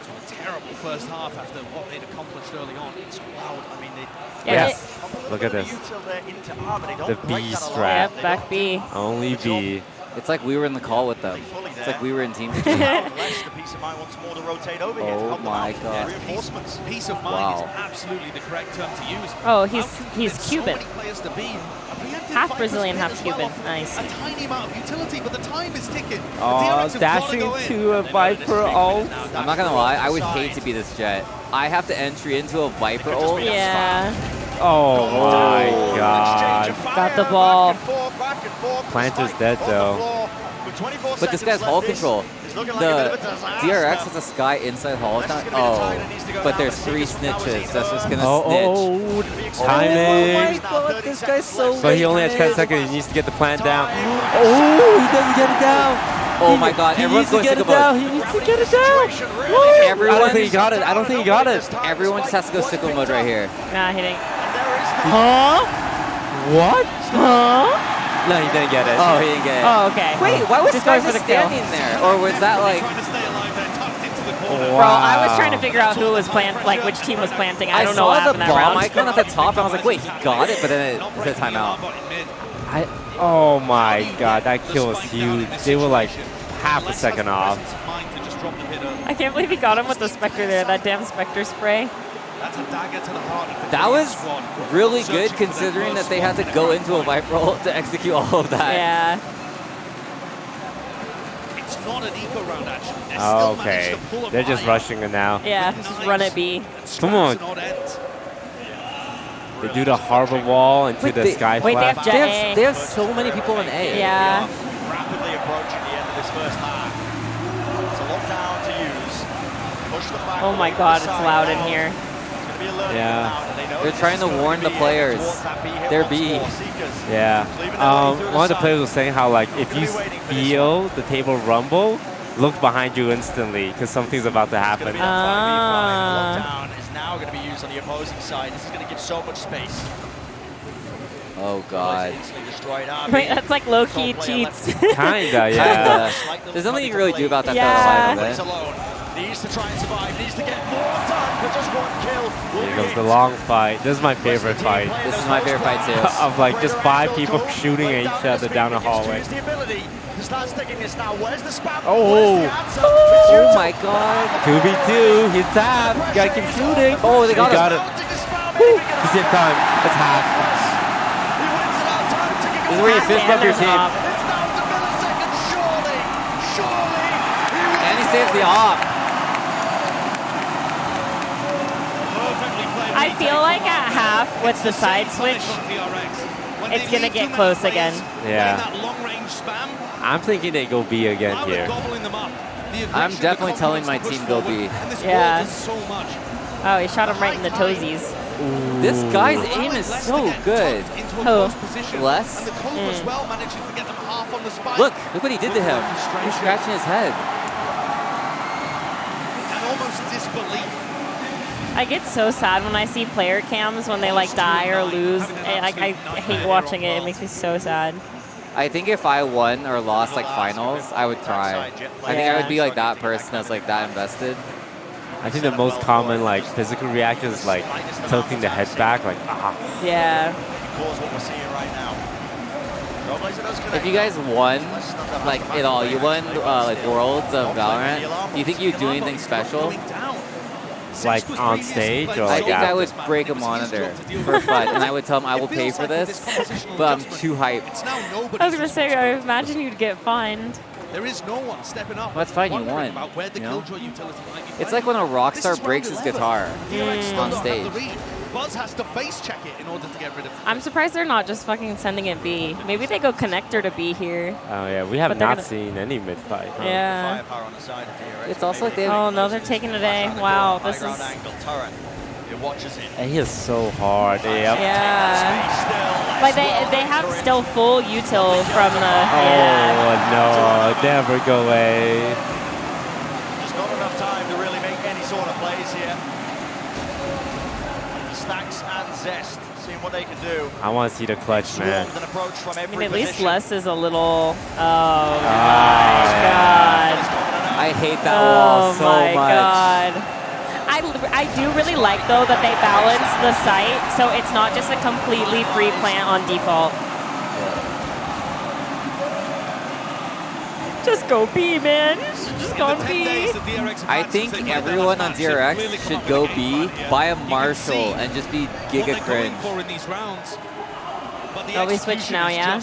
to a terrible first half after what they'd accomplished early on. It's Loud. I mean, they... Yes. Look at this. The B strat. Yep, back B. Only B. It's like we were in the call with them. It's like we were in team. Oh my god. Reinforcements. Peace of mind is absolutely the correct term to use. Oh, he's Cuban. Half Brazilian, half Cuban. Nice. A tiny amount of utility, but the time is ticking. Oh, dashing to a Viper ult. I'm not gonna lie, I would hate to be this Jet. I have to entry into a Viper ult. Yeah. Oh my god. Got the ball. Planter's dead though. But this guy's hull control. The DRX has a Sky inside hull. Oh, but there's 3 snitches. That's just gonna snitch. Timing. Oh my god, this guy's so But he only has 10 seconds. He needs to get the plant down. Oh, he doesn't get it down. Oh my god, everyone's going sicko mode. He needs to get it down. Everyone, I don't think he got it. I don't think he got it. Everyone just has to go sicko mode right here. Nah, he didn't. Huh? What? Huh? No, he didn't get it. Oh, he didn't get it. Oh, okay. Wait, why was Just Sky going for just the kill. standing there? Or was that like... Bro, I was trying to figure out who was like which team was planting. I don't know what saw happened the that bomb round. icon at the top, and I was like, wait, he got it? But then it said timeout. Oh my god, that kill was huge. They were like half a second off. I can't believe he got him with the Spectre there. That damn Spectre spray. That was really good considering that they had to go into a Viper roll to execute all of that. Yeah. It's not an eco round, actually. Oh, okay. They're just rushing it now. Yeah, just run it B. Come on. They do the harbor wall into the sky wait, flag. they have so many people in A. Yeah. Rapidly approaching the end of this first half. It's a lockdown to use. Push the back. Oh my god, it's loud in here. Yeah. They're trying to warn the players. They're B. Yeah. One of the players was saying how like if you feel the table rumble, look behind you instantly because something's about to happen. Lockdown is now going to be used on the opposing side. This is going to give so much space. Oh god. Wait, that's like low-key cheats. Kinda, yeah. There's nothing you can really do about that. Yeah. Needs to try and survive, needs to get more done, but just one kill. Here goes the long fight. This is my favorite fight. This is my favorite fight too. Of like just 5 people shooting at each other down a hallway. Oh my god. 2v2, he's tapped. Gotta keep shooting. Oh, they got it. Woo. Just in time. That's half. This is where you fist bump your team. And he saves the op. I feel like at half with the side switch, it's gonna get close again. Yeah. I'm thinking they go B again here. I'm definitely telling my team go B. Yeah. Oh, he shot him right in the toesies. Ooh. This guy's aim is so good. Who? Les? Look what he did to him. He's scratching his head. I get so sad when I see player cams when they like die or lose. And I hate watching it. It makes me so sad. I think if I won or lost like finals, I would cry. I think I would be like that person that's like that invested. I think the most common like physical reaction is like tilting the head back, like ah. Yeah. If you guys won like it all, you won like Worlds of Valorant, do you think you'd do anything special? Like on stage or like I think I would break a monitor for fun, and I would tell them I will pay for this, but I'm too hyped. I was gonna say, I imagine you'd get fined. There is no one stepping up. Well, that's fine, you won. You know? It's like when a rock star breaks his guitar on stage. Buzz has to face check it in order to get rid of. I'm surprised they're not just fucking sending it B. Maybe they go connector to B here. Oh yeah, we have not seen any mid fight. Huh? Yeah. It's also like they. Oh no, they're taking it A. Wow, this is. And he is so hard. Yep. Yeah. Like they have still full util from the. Oh no, never go away. Just not enough time to really make any sort of plays here. Snacks and Zest, seeing what they can do. I want to see the clutch, man. I mean, at least Les is a little. Oh my god. I hate that wall so much. Oh my god. I do really like though that they balance the site so it's not just a completely free plant on default. Just go B, man. You should just go B. I think everyone on DRX should go B, buy a Marshall, and just be giga cringe. Oh, we switch now, yeah? I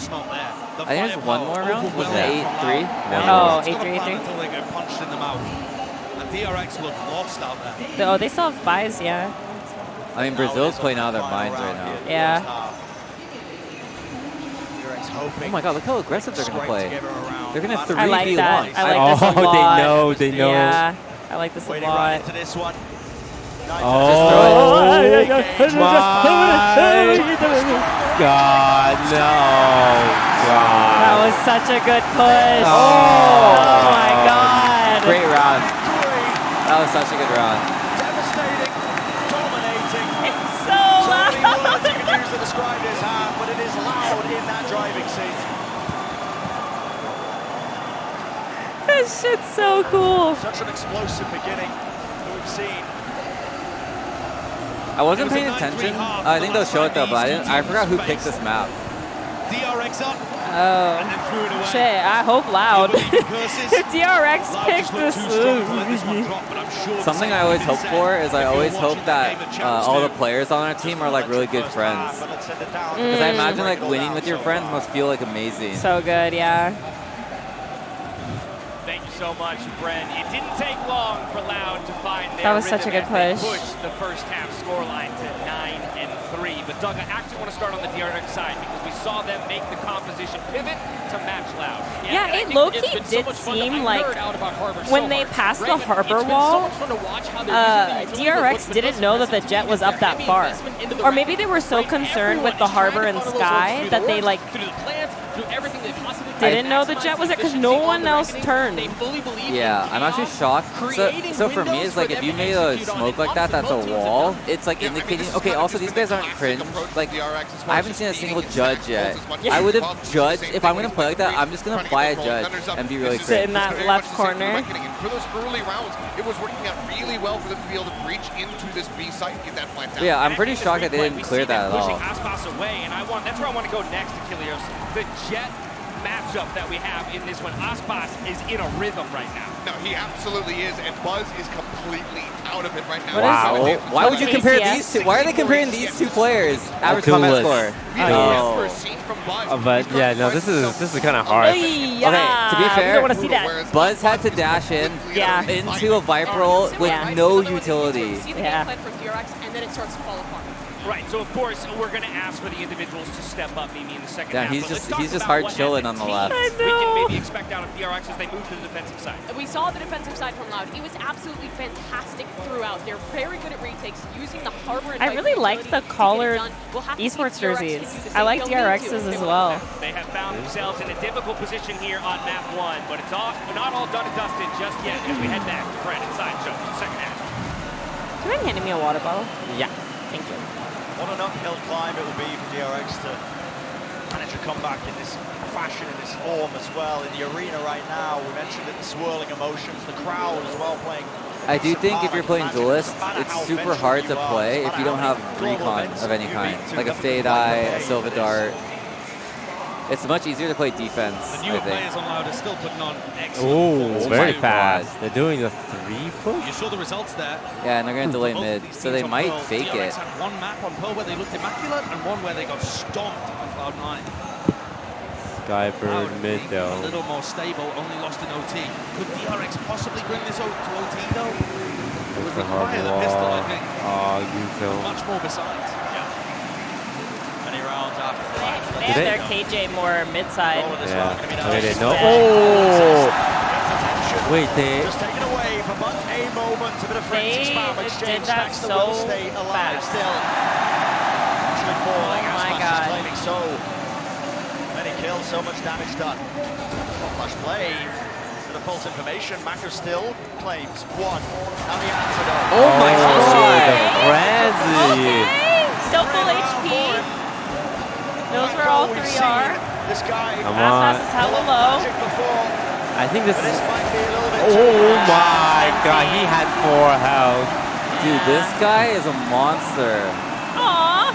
think there's one more round. Was it 8-3? Oh, 8-3-8-3. DRX look lost out there. Oh, they still have buys, yeah. I mean, Brazil's playing out of their minds right now. Yeah. Oh my god, look how aggressive they're going to play. They're going to 3v1. I like that. I like this a lot. They know. Yeah, I like this a lot. Oh my God, no. God. That was such a good push. Oh my God. Great round. That was such a good round. Devastating, dominating. It's so So many loud. words you can use to describe his hand, but it is loud in that driving seat. This shit's so cool. Such an explosive beginning that we've seen. I wasn't paying attention. I think they'll show it though, but I forgot who picked this map. DRX up. Oh, And then threw it away. shit, I hope loud. If DRX Loud picked just looked this too strong to let this one drop, but I'm sure the Something second I always half hope is for set. is I If you're always hope watching that the game, a chance all the to- players on our team are like really good friends. Because I imagine like winning with your friends must feel like amazing. So good, yeah. Thank you so much, Bren. It didn't take long for Loud to find their That was such a rhythm good as they push. pushed the first half scoreline to 9-3. But Doug, I actually want to start on the DRX side because we saw them make the composition pivot to match Loud. Yeah, and I it think low-key it's been so did much fun to- seem I like nerd out about Harbor when so they hard. passed the Raymond, harbor it's been so wall, much fun to watch how they're using the utility DRX with didn't know that the jet was up that far. Or maybe they were so concerned with the harbor and sky that they like didn't know the jet was there because no one else turned. Yeah, I'm actually shocked. So for me, it's like if you made a smoke like that, that's a wall. It's like indicating. Okay, also these guys aren't cringe. Like I haven't seen a single judge yet. I would have judged if I'm gonna play like that. I'm just gonna buy a judge and be really Sit cringe. in that left corner. For those early rounds, it was working out really well for them to be able to breach into this B site and get that plant down. Yeah, I'm pretty shocked that they didn't clear that at all. Pushing Aspas away, and that's where I want to go next, Achilleos. The jet matchup that we have in this one. Aspas is in a rhythm right now. No, he absolutely is, and Buzz is completely out of it right now. Wow. Why would you compare these two? Why are they comparing these two players? Average combat score. Oh. But yeah, no, this is kind of hard. Okay, to be fair, want to see that. Buzz had to dash in into a Viper roll with no utility. Yeah. From DRX, and then it starts to fall apart. Right, so of course we're going to ask for the individuals to step up maybe in the second half. Yeah, But he's just about hard what chilling as on a the team left. we can maybe expect out of DRX as they move to the defensive side. We saw the defensive side from Loud. It was absolutely fantastic throughout. They're very good at retakes, using the harbor. And I really like the collared esports jerseys. I like DRX's as well. They have found themselves in a difficult position here on map 1, but it's not all done and dusted just yet as we head back to Brandon Sideshow for the second half. Do you mind handing me a water bottle? Yeah. Thank you. What an uphill climb it will be for DRX to manage a comeback in this fashion, in this form as well. In the arena right now, we mentioned it, the swirling emotions, the crowd as well playing. I do think if you're playing Duelist, it's super hard to play if you don't have recon of any kind. Like a Fade Eye, a Silva Dart. It's much easier to play defense, The newer I think. players on Loud are still putting on excellent Oh, performances. very my fast. God. They're doing a 3 push? You saw the results there. Yeah, and they're going to delay Both mid, these so they teams on might Pearl. fake DRX it. had one map on Pearl where they looked immaculate and one where they got stomped on Cloud9. Skybird mid A though. little more stable, only lost in OT. Could DRX possibly bring this to OT though? It would That's a hard require the pistol, I wall. think. Oh, Yuno. Much more besides. Many rounds after the match. They have their KJ more mid-side. Yeah. Wait, they know. Oh! Wait, they. Just taken away for but a moment. A bit of frenzy spam They exchange. did that Next so will stay alive fast. still. Actually falling. Oh my Aspas is God. claiming so many kills, so much damage done. Flash play. Bit of false information. Maka still claims one. Now the antidote. Oh my God! The frenzy! Still full HP. Knows where all We've 3 seen are. this guy. Come Aspas on. is hella low. Magic before. I think this This is. might be a little bit Oh my god, he had 4 health. Dude, this guy is a monster. Aww.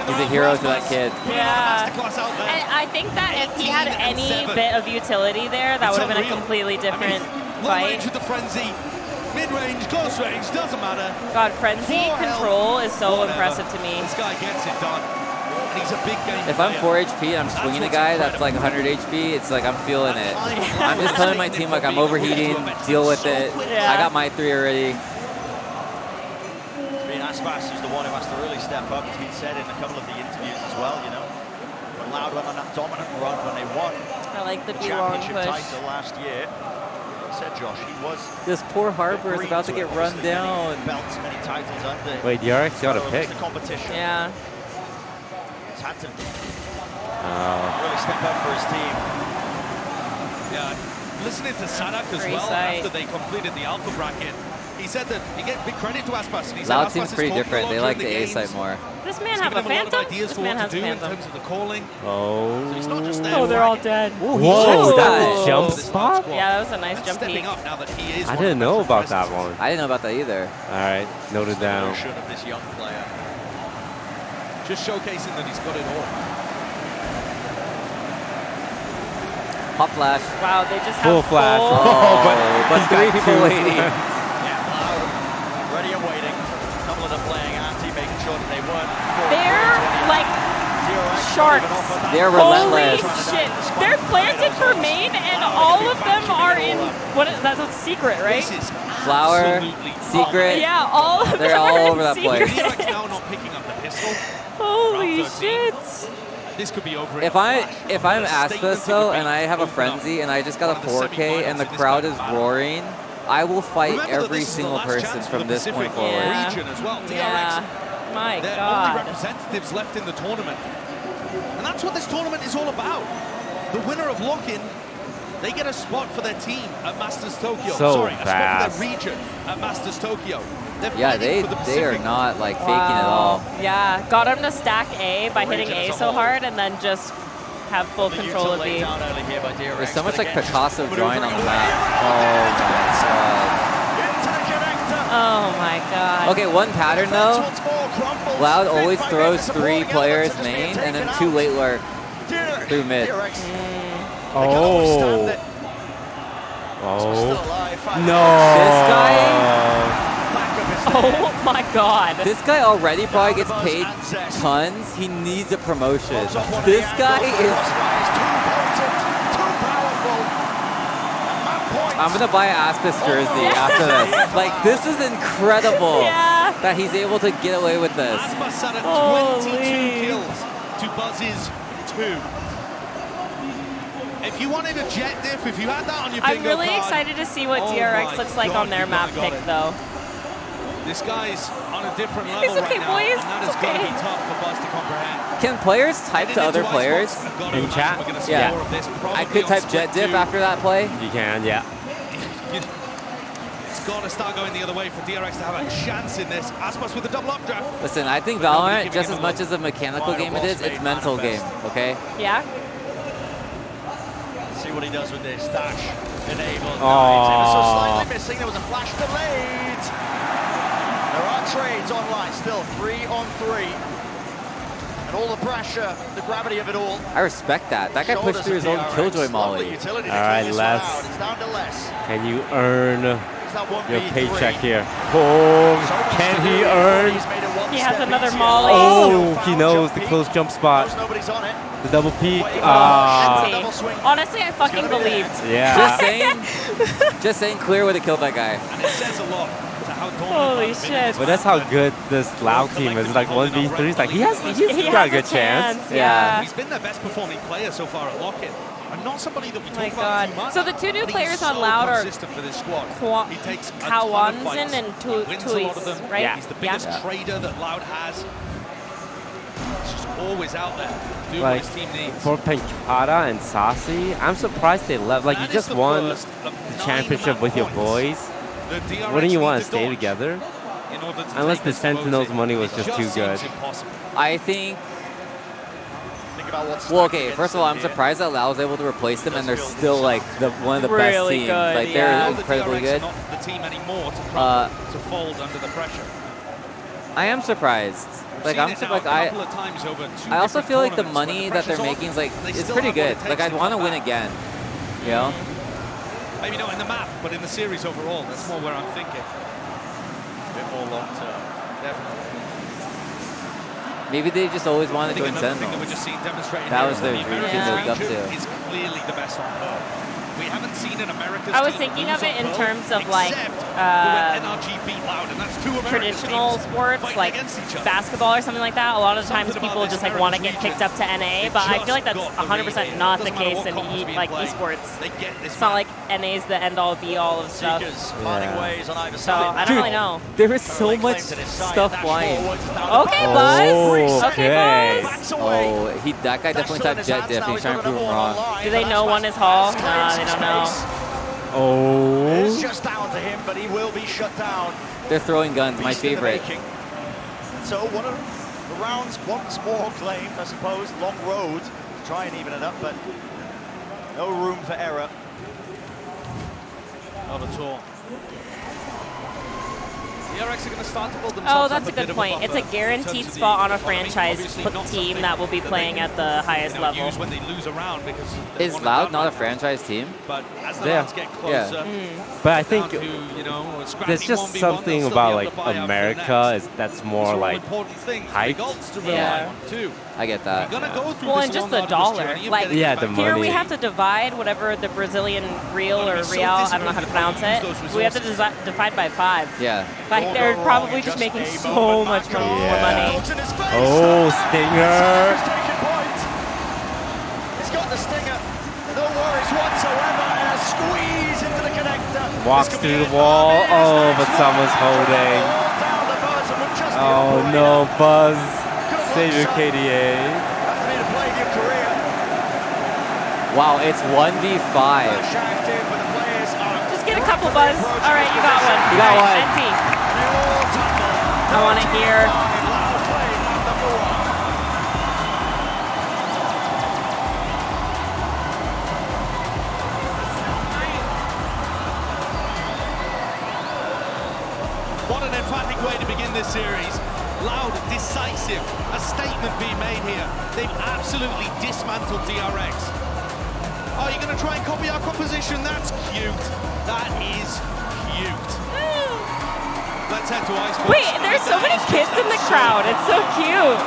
He's a hero to that kid. Yeah. And I think that if he had any bit of utility there, that would have been a completely different Long range fight. with the frenzy, mid-range, close range, doesn't matter. God, frenzy control is so impressive to me. This guy gets it done. And he's a big game If I'm player. 4 HP and I'm swinging a guy that's like 100 HP, it's like I'm feeling it. I'm just telling my team like I'm overheating, deal with it. Yeah. I got my 3 already. Aspas is the one who has to really step up. It's been said in a couple of the interviews as well, you know. When Loud went on that dominant run when they won I like the the B-long championship push. title last year. said, Josh, he was. This poor Harbor is about to get run down. Belts, many titles under. Wait, DRX got a pick. The competition. Yeah. He's had to really step up for his team. Yeah, listening to Sanak as well after they completed the alpha bracket, he said that he gets big credit to Aspas. And he Loud said team's pretty different. They like the A side more. This man have a phantom? This man has a in phantom. terms of the calling. Oh. So he's not just there. Oh, they're all dead. Whoa, that's a jump spot? Yeah, that was a nice jump peek. Stepping up now that he is I didn't know about that one. I didn't know about that either. All right, noted down. Of this young player. Just showcasing that he's got it all. Pop flash. Wow, they just Full have flash. full- but 3 people waiting. Yeah, Loud, ready and waiting. A couple of them playing anti, making sure that they weren't. They're like sharks. They're relentless. Holy shit. They're planted for main and all of them are in, that's a secret, right? Flower, secret. Yeah, all of They're them all are in over that place. secret. now not picking up the pistol. Holy shit. This could be over. If I'm Aspas though, and I have a frenzy, and I just got a 4K, and the crowd is roaring, I will fight every single person from this point forward. Region as well. Yeah. My They're God. only representatives left in the tournament. And that's what this tournament is all about. The winner of lock-in, they get a spot for their team at Masters Tokyo. So Sorry, a spot fast. for their region at Masters Tokyo. Yeah, they are not like faking at all. Yeah, got him to stack A by hitting A so hard and then just have full control of B. There's so much like Picasso drawing on the map. Oh my God. Okay, one pattern though. Loud always throws 3 players main and then 2 late lurk through mid. Oh. Oh. No. This guy. Oh my God. This guy already probably gets paid tons. He needs a promotion. This guy is. I'm gonna buy an Aspas jersey after this. Like, this is incredible that he's able to get away with this. Aspas sat at 22 kills to Buzz's 2. If you wanted a jet diff, if you had that on your bingo I'm really card, excited to see what oh DRX my looks like God, on their you map got pick it. though. This guy's on a different level It's okay, right now, boys. and that It's is going to okay. be tough for Buzz to comprehend. Can players type to other players? In chat? Yeah. I could type jet diff after that play. You can, yeah. It's got to start going the other way for DRX to have a chance in this. Aspas with a double updraft. Listen, I think Valorant, just as much as a mechanical game it is, it's mental game, okay? Yeah? See what he does with this. Dash enabled. Oh. So slightly missing. There was a flash delayed. There are trades online still. 3 on 3. And all the pressure, the gravity of it all. I respect that. That guy pushed through his own Killjoy molly. All right, Les. It's down to less. Can you earn your 1v3. paycheck here? Oh, can he earn? He has another molly. Oh, he knows the close jump spot. Nobody's on it. The double peek. Honestly, I fucking believed. Yeah. Just saying, Clear would have killed that guy. And it says a lot to how Holy shit. But that's how good this Loud team is. Like 1v3. It's like he's got a good chance. Yeah. He's been their best performing player so far at Lock-in. And not somebody that we talk My about God. too much. So the 2 new but he's players on so Loud are consistent for this squad. He takes a ton of Kawanzin fights. and He wins a lot of them. Tuis, right? He's the biggest trader that Loud has. He's just always out there doing Like, what his team needs. for Pencada and Sassy, I'm surprised they left. Like, you just won the championship with your boys. Wouldn't you want to stay together? Unless the Sentinels money was just too good. I think. Well, okay. First of all, I'm surprised that Lau was able to replace them, and they're still like one of the best Really teams. good, Like yeah. they're incredibly good. Not the team anymore to fold under the pressure. I am surprised. Like I'm I also feel like the money that they're making is like it's pretty good. Like I'd want to win again. You know? Maybe not in the map, but in the series overall. That's more where I'm thinking. A bit more long term, definitely. Maybe they just always wanted to win Another thing that Sentinels. we're just seeing demonstrated That here was is their the dream American team to look up region to. is clearly the best on Earth. we haven't seen an America's I was team thinking lose of it on in Pearl, terms of like except for when NRG beat Loud, and that's two American traditional teams sports fighting like against each other. basketball or something like that. A lot of times Something people about just this like want to get Heritage picked up to NA, but I feel like that's just got the 100% not the Doesn't matter case what in comps being like played. esports. They get this It's not like NA's the end all be all of stuff. Seekers parting ways on either So side. I don't really know. There is so much stuff flying. Okay, Buzz. Okay, Buzz. Oh, that guy definitely thought Jet Diff. He's trying to prove him wrong. Do they know one is Hall? Nah, they don't know. Oh. It's just down to him, but he will be shut down. They're throwing guns, my Beast in the favorite. making. So one of the rounds once more claimed, I suppose. Long road to try and even it up, but no room for error. Not at all. The RX are going to start to build Oh, themselves that's up a bit good of point. buffer It's a in guaranteed terms of the spot on a economy. franchise Obviously not team something that will be that playing they at the highest you know, level. use when they lose a round because they Is want Loud to not a franchise team? But as the Yeah. rounds get closer, But I think down to, you know, a scrappy there's just 1v1, something they'll still about be like able to buy out for America next. is that's These more are all like important things, hyped. results to rely Yeah. on too. I get that. We're gonna go through Well, this and just long, the arduous dollar. journey of Like, getting Yeah, it the back. here money. we have to divide whatever the Brazilian real We're or gonna be so real, I don't know how to disciplined pronounce how it. we use those We have to resources. divide by 5. Yeah. Like they're probably just making so much more money. Oh, Stinger. He's got the stinger. No worries whatsoever. And a squeeze into the connector. Walks through the wall. Oh, but someone's holding. Oh no, Buzz. Save your KDA. Wow, it's 1v5. Just get a couple, Buzz. All right, you got one. You got All one. right, NT. I want to hear. What an emphatic way to begin this series. Loud, decisive, a statement being made here. They've absolutely dismantled DRX. Oh, you're going to try and copy our composition? That's cute. That is cute. Let's head to OREsports. Wait, there's so many kids in the crowd. It's so cute.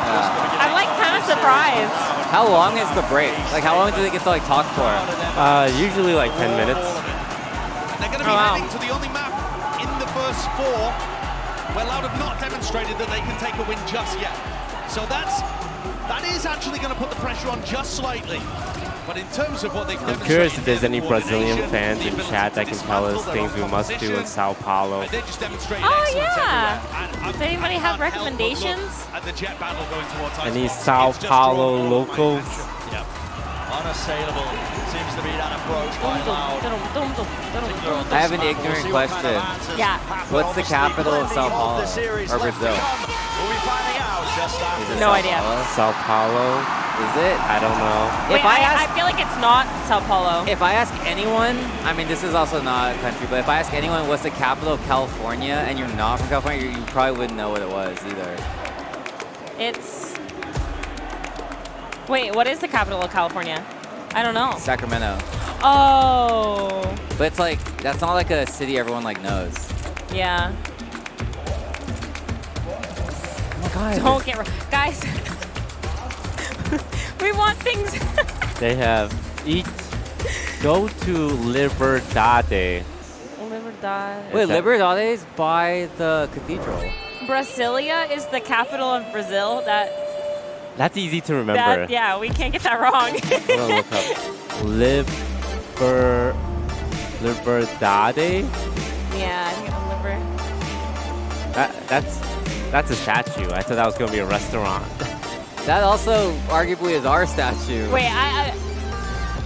I'm like kind of surprised. How long is the break? Like, how long do they get to like talk for? Usually like 10 minutes. They're going to be heading to the only map in the first 4 where Loud have not demonstrated that they can take a win just yet. So that is actually going to put the pressure on just slightly. But in terms of what they've I'm demonstrated, curious if there's any coordination, Brazilian fans in the ability chat that to can tell us dismantle things their we own must do in possession. Sao Paulo. They just demonstrated Oh, excellence yeah. everywhere. Does anybody have can't help but look recommendations? At the jet battle going towards Any Iceland. Sao It's just Paulo drawn locals? Yep. Unassailable seems to be that approach by Loud. I have an ignorant question. Yeah. What's the capital of Sao Paulo? Or Brazil? We'll be finding out just after. Is it No Sao idea. Paulo? Sao Paulo? Is it? I don't know. Wait, If I I ask, feel like it's not Sao Paulo. if I ask anyone, I mean, this is also not a country, but if I ask anyone what's the capital of California and you're not from California, you probably wouldn't know what it was either. It's. Wait, what is the capital of California? I don't know. Sacramento. Oh. But it's like, that's not like a city everyone like knows. Yeah. Oh my God. Don't get guys. We want things. They have go to Liberdade. Liberdade. Wait, Liberdade is by the cathedral. Brasilia is the capital of Brazil. That's easy to remember. Yeah, we can't get that wrong. I'm gonna look up Liberdade. Yeah, I think it's That's a statue. I thought that was gonna be a restaurant. That also arguably is our statue. Wait,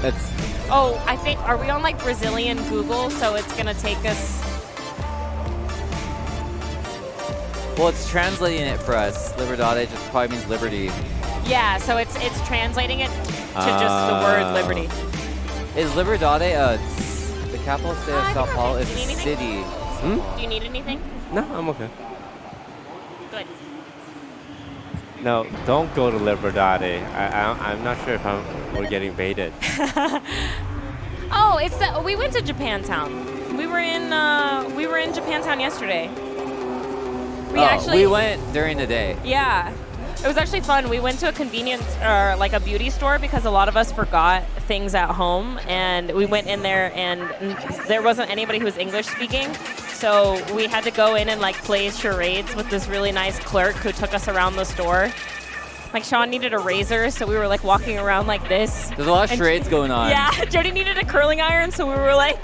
That's. Oh, I think, are we on like Brazilian Google? So it's gonna take us. Well, it's translating it for us. Liberdade just probably means liberty. Yeah, so it's translating it to just the word liberty. Is Liberdade the capital state of Sao Paulo? Is Do you a need city. Do you need anything? No, I'm okay. Good. No, don't go to Liberdade. I'm not sure if we're getting baited. Oh, it's that we went to Japantown. We were in Japantown yesterday. We We went during the day. Yeah. It was actually fun. We went to a convenience, like a beauty store, because a lot of us forgot things at home, and we went in there, and there wasn't anybody who was English speaking, so we had to go in and like play charades with this really nice clerk who took us around the store. Like Sean needed a razor, so we were like walking around like this. There's a lot of charades going on. Yeah, Jody needed a curling iron, so we were like,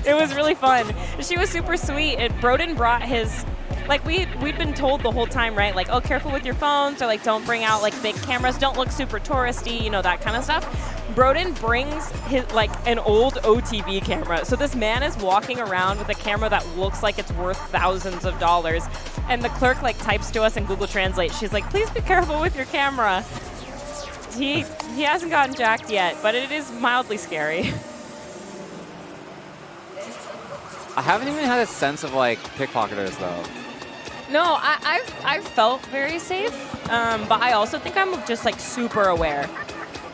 it was really fun. She was super sweet. And Broden brought his, like we'd been told the whole time, right? Like, oh, careful with your phones, or like don't bring out like big cameras, don't look super touristy, you know, that kind of stuff. Broden brings his like an old OTV camera. So this man is walking around with a camera that looks like it's worth thousands of dollars. And the clerk like types to us in Google Translate. She's like, please be careful with your camera. He hasn't gotten jacked yet, but it is mildly scary. I haven't even had a sense of like pickpocketers though. No, I've felt very safe, but I also think I'm just like super aware.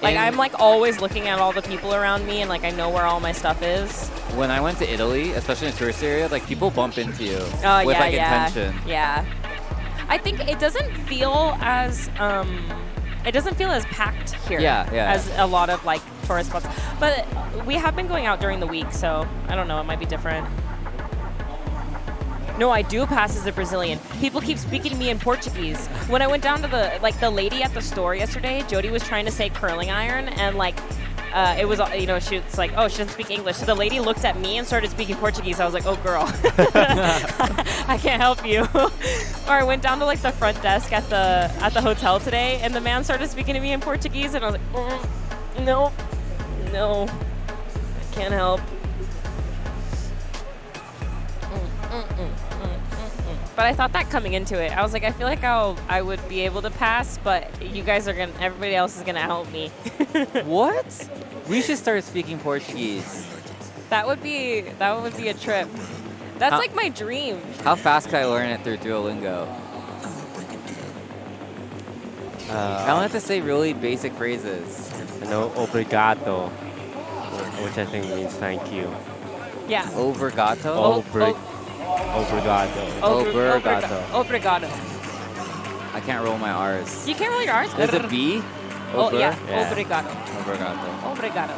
Like I'm like always looking at all the people around me, and like I know where all my stuff is. When I went to Italy, especially in a tourist area, like people bump into you with yeah, like intention. Yeah. I think it doesn't feel as packed here as a lot of like tourist spots. But we have been going out during the week, so I don't know, it might be different. No, I do pass as a Brazilian. People keep speaking to me in Portuguese. When I went down to the lady at the store yesterday, Jody was trying to say curling iron, and like it was, you know, she's like, oh, she doesn't speak English. So the lady looked at me and started speaking Portuguese. I was like, oh, girl, I can't help you. Or I went down to like the front desk at the hotel today, and the man started speaking to me in Portuguese, and I was like, no, I can't help. But I thought that coming into it, I was like, I feel like I would be able to pass, but you guys are everybody else is gonna help me. What? We should start speaking Portuguese. That would be a trip. That's like my dream. How fast can I learn it through Duolingo? I don't have to say really basic phrases. I know obrigado, which I think means thank you. Yeah. Obrigado? Obrigado. I can't roll my R's. You can't roll your R's? There's a B? Oh, yeah. Obrigado. Obrigado.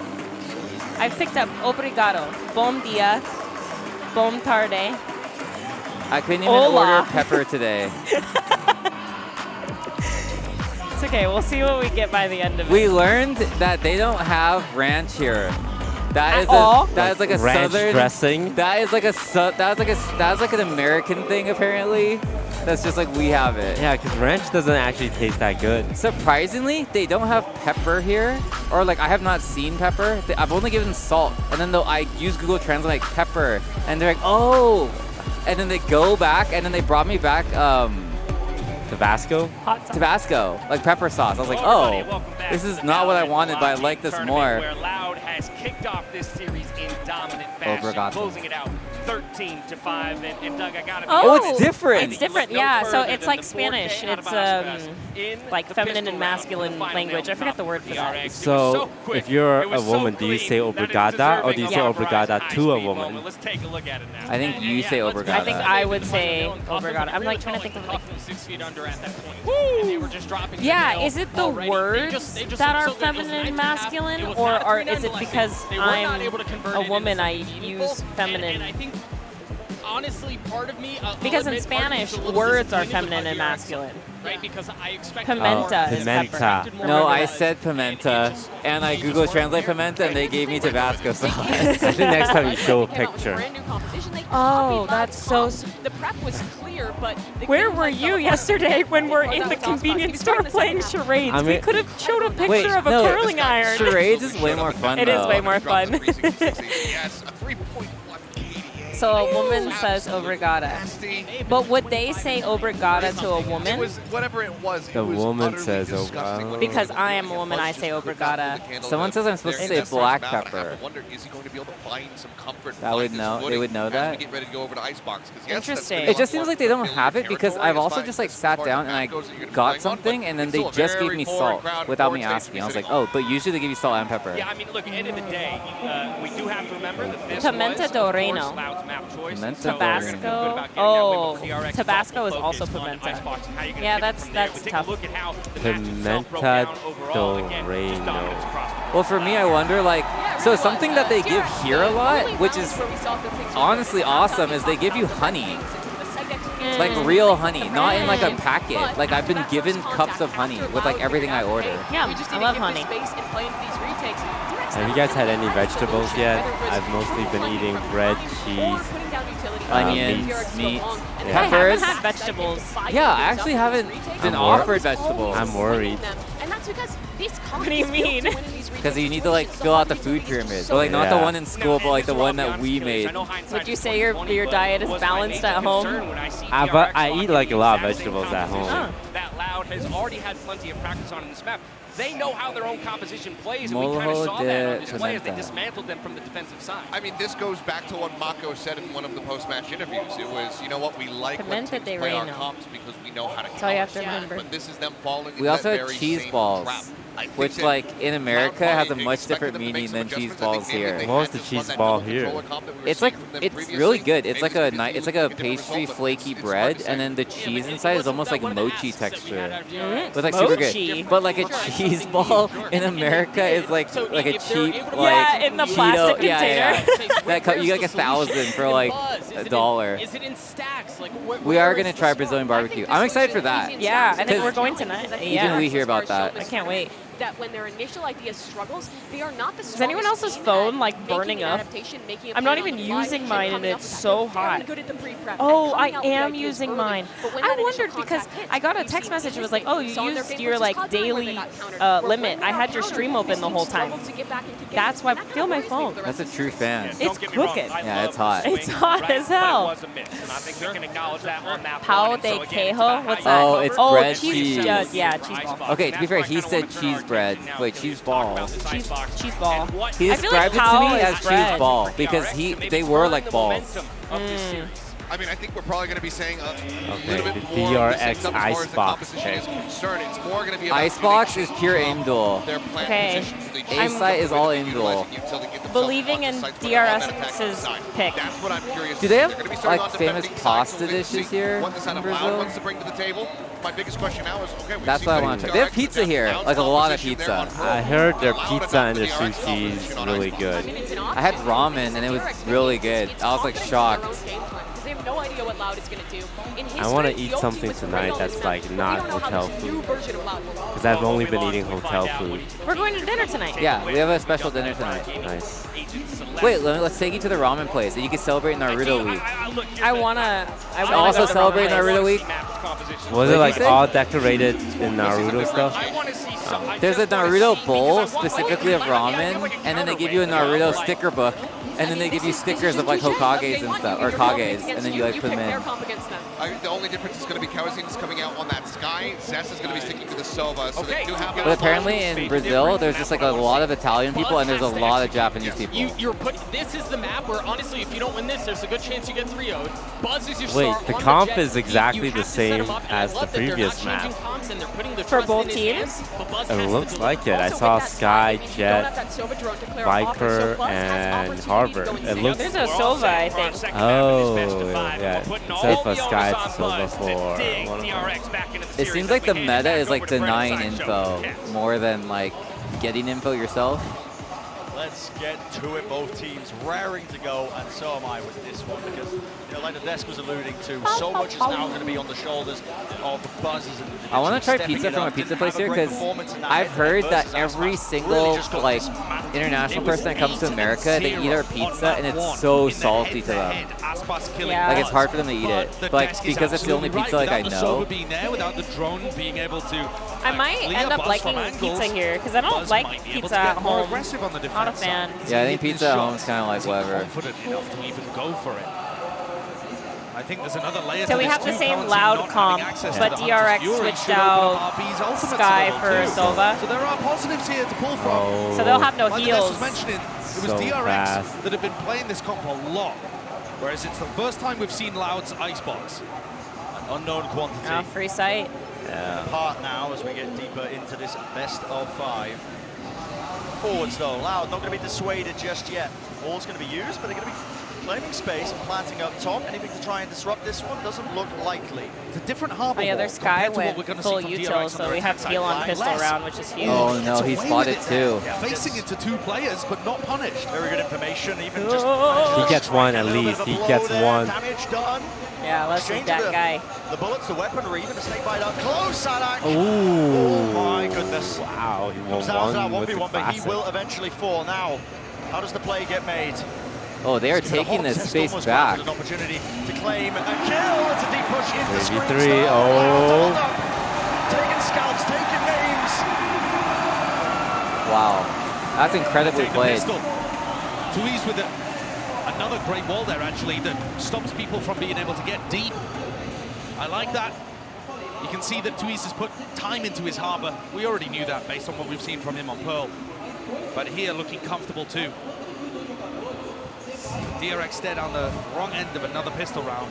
I've picked up obrigado. Bom dia. Bom tarde. I couldn't even order pepper today. It's okay. We'll see what we get by the end of it. We learned that they don't have ranch here. That is like a ranch southern dressing. That is like an American thing apparently. That's just like we have it. Yeah, because ranch doesn't actually taste that good. Surprisingly, they don't have pepper here, or like I have not seen pepper. I've only given salt, and then I use Google Translate like pepper, and they're like, oh, and then they go back, and then they brought me back Tabasco? Tabasco, like pepper sauce. I was like, oh, this is not what I wanted, but I like this more. Where Loud has kicked off this series in dominant fashion, closing it out 13-5. And Doug, I gotta be it's different. It's different, yeah. So it's like Spanish. It's like feminine and masculine language. I forget the word for that. So if you're a woman, do you say obrigada or do you say obrigada to a woman? Let's take a look at it now. I think you say obrigada. I think I would say obrigada. I'm like trying to think of like. 6 feet under at that point. And they were just dropping Yeah, is it the words that are feminine and masculine, or is it because I'm a woman I use feminine? And I think, honestly, part of me... because in Spanish, words are feminine and masculine. Right, because I expect... Pimenta is pepper. No, I said pimenta, and I Google Translate pimenta, and they gave me Tabasco sauce. I think next time you show a picture. Oh, that's so... The prep was clear, but... Where were you yesterday when we're in the convenience store playing charades? I mean, we could have showed a picture of a curling iron. Charades is way more fun, It is way more fun. Yes, a 3.1 So a woman says obrigada. But would they say obrigada to a woman? It was whatever it was. The woman says obrigada. Because I am a woman, I say obrigada. Someone says I'm supposed to say black pepper. I wonder, is he going to be able to find some comfort? That would know. They would know that. Get ready to go over to Icebox. Interesting. It just seems like they don't have it because I've also just like sat down and I got something and then they just gave me salt without me asking. I was like, oh, but usually they give you salt and pepper. Yeah, I mean, look, at the end of the day, we do have to remember that this Pimenta was, do of course, Reino. Loud's map choice. Tabasco. Oh, Tabasco is also Pimenta. Yeah, that's tough. Pimenta del Reino. Well, for me, I wonder, like, so something that they give here a lot, which is honestly awesome, is they give you honey. Like real honey, not in like a packet. Like I've been given cups of honey with like everything I order. Yeah, I love honey. Have you guys had any vegetables yet? I've mostly been eating bread, cheese, onions, meat, I peppers. haven't had vegetables. Yeah, I actually haven't been offered vegetables. I'm worried. And that's because this What do you mean? Because you need to like fill out the food pyramid. But like not the one in school, but like the one that we made. Would you say your diet is balanced at home? I eat like a lot of vegetables at home. That Loud has already had plenty of practice on in this map. They know how their own composition plays, and we kind of saw that on display as they dismantled them from the defensive side. I mean, this goes back to what Mako said in one of the post-match interviews. It was, you know what, we like when teams play our comps because we know how to That's all you have to counter. remember. But this is them falling We into also that had very cheese same balls, trap. which like in America has a much different meaning than cheese balls here. What was the cheese ball here? It's like it's really good. It's like a pastry flaky bread, and then the cheese inside is almost like mochi texture. It's like super good. But like a cheese ball in America is like a cheap like in the Cheeto. plastic container. That you get like 1,000 for like $1. Is it in stacks? Like We are gonna try Brazilian barbecue. I'm excited for that. Yeah, I think we're going tonight. Even we hear about that. I can't wait. That when their initial idea struggles, they are not the Is anyone else's phone like burning up? I'm not even using mine and it's so hot. Oh, I am using mine. I wondered because I got a text message. It was like, oh, you used your like daily limit. I had your stream open the whole time. That's why. Feel my phone. That's a true fan. It's cooking. Yeah, it's hot. It's hot as hell. Pao de quejo? What's that? Oh, it's bread cheese. cheese. Yeah, cheese ball. Okay, to be fair, he said cheese bread. Wait, cheese ball. Cheese ball. He described it to me as cheese ball because they were like balls. I mean, I think we're probably going to be saying a little bit the more of the same DRX stuff as far as the Icebox competition is concerned. It's more going to be about Icebox is pure aim duel. Okay. A-site is all aim duel. Believing in DRS's pick. That's what I'm curious. Do they have They're gonna be starting like on famous defending pasta side, so we'll dishes see here what this in Loud wants to Brazil? bring to the table. My biggest question now is, okay, That's what I want to try. They have pizza here, like a lot of pizza. I heard their pizza and their sushi is really good. I had ramen and it was really good. I was like shocked. They have no idea what Loud is going to do. I want to eat something tonight that's like not hotel food. Because I've only been eating hotel food. We're going to dinner tonight. Yeah, we have a special dinner tonight. Nice. Wait, let's take you to the ramen place and you can celebrate Naruto Week. I wanna also celebrate Naruto Week. Was it like all decorated in Naruto stuff? There's a Naruto bowl specifically of ramen, and then they give you a Naruto sticker book, and then they give you stickers of like Hokages and stuff, or Kages, and then you like put them in. The only difference is going to be Kawazin is coming out on that Sky. Zest is going to be sticking to the Sova. So they do have But apparently in Brazil, there's just like a lot of Italian people, and there's a lot of Japanese people. This is the map where honestly, if you don't win this, there's a good chance you get 3-0'd. Buzz is your Wait, star the on comp jet. is exactly You the have to set him same up, and I as the love that they're not previous changing map. comps and they're putting the For trust both in his teams? hands, but Buzz It has looks to like it. I also saw with that Sky, Sova, you don't Jet, have that Sova drone to clear Viper, off, so Buzz has and opportunity to Harbor. go It insane. looks. There's a Sova, I think. Oh, yeah. Instead of a Sky, it's a Sova for one of them. It seems like the meta is like denying info more than like getting info yourself. Let's get to it. Both teams raring to go, and so am I with this one because, you know, like the desk was alluding to, so much is now going to be on the shoulders of the Buzzes. And the I want to try pizza from a pizza place here because I've heard that every single like international person that comes to America, they eat our pizza and it's so salty to them. Yeah. Like it's hard for them to eat it. But like, because it's the only pizza like I know. Without the drone being able to I might end up liking pizza here because I don't like pizza at home. aggressive on the Not a fan. Yeah, I think pizza at home is kind of like whatever. Confident enough to even go for it. I think there's another layer So to we this have the too, same Colin, Loud not comp, having access to but the DRX Hunter's Fury switched should open up out RB's ultimate Sky level for too. Sova. So there are positives here to pull from. Oh. So they'll have no Like the Ness heals. was mentioning, it was So DRX fast. that have been playing this comp a lot, whereas it's the first time we've seen Loud's Icebox. An unknown quantity. Oh, free sight. Apart now as we get deeper into this best of 5. Forwards though, Loud not going to be dissuaded just yet. All's going to be used, but they're going to be Claiming space and planting up top. Anything to try and disrupt this one doesn't look likely. It's a different harbor. Oh yeah, their wall Sky compared to what went we're gonna full see from util, DRX so on we their have attack peel on side. pistol Less. round, which is huge. Oh Gets no, he away spotted with it two. there. Facing into 2 players, but not punished. Very good information. Even just He gets one at least. He gets one. Damage done. Yeah, let's see Exchange that guy. The bullets, the weaponry, even a snake bite up close. Sadak. Ooh. Oh my goodness. Wow, he won Comes down to that one with the 1v1, but he classic. will eventually fall. Now, how does the play get made? Oh, they are taking this space back. An opportunity to claim a kill. It's a deep push into screen. 3v3, oh. Taking scalps, taking names. Wow, that's incredibly Take the played. pistol. Tuiz with another great wall there, actually, that stops people from being able to get deep. I like that. You can see that Tuiz has put time into his harbor. We already knew that based on what we've seen from him on Pearl. But here, looking comfortable too. DRX dead on the wrong end of another pistol round.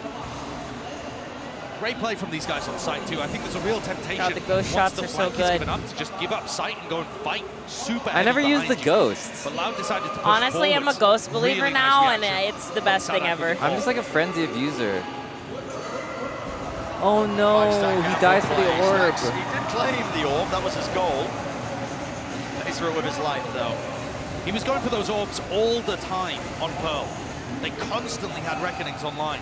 Great play from these guys on site too. I think there's a real temptation. God, the ghost once shots the are so flank is good. given up to just give up sight and go and fight super I never heavy used the behind you. ghosts. But Loud decided to push Honestly, I'm a forwards. ghost believer Really now, nice and reaction. it's the best thing ever. I'm just like a frenzy abuser. Oh no, he dies for the orb. He did claim the orb. That was his goal. He's through it with his life, though. He was going for those orbs all the time on Pearl. They constantly had reckonings online.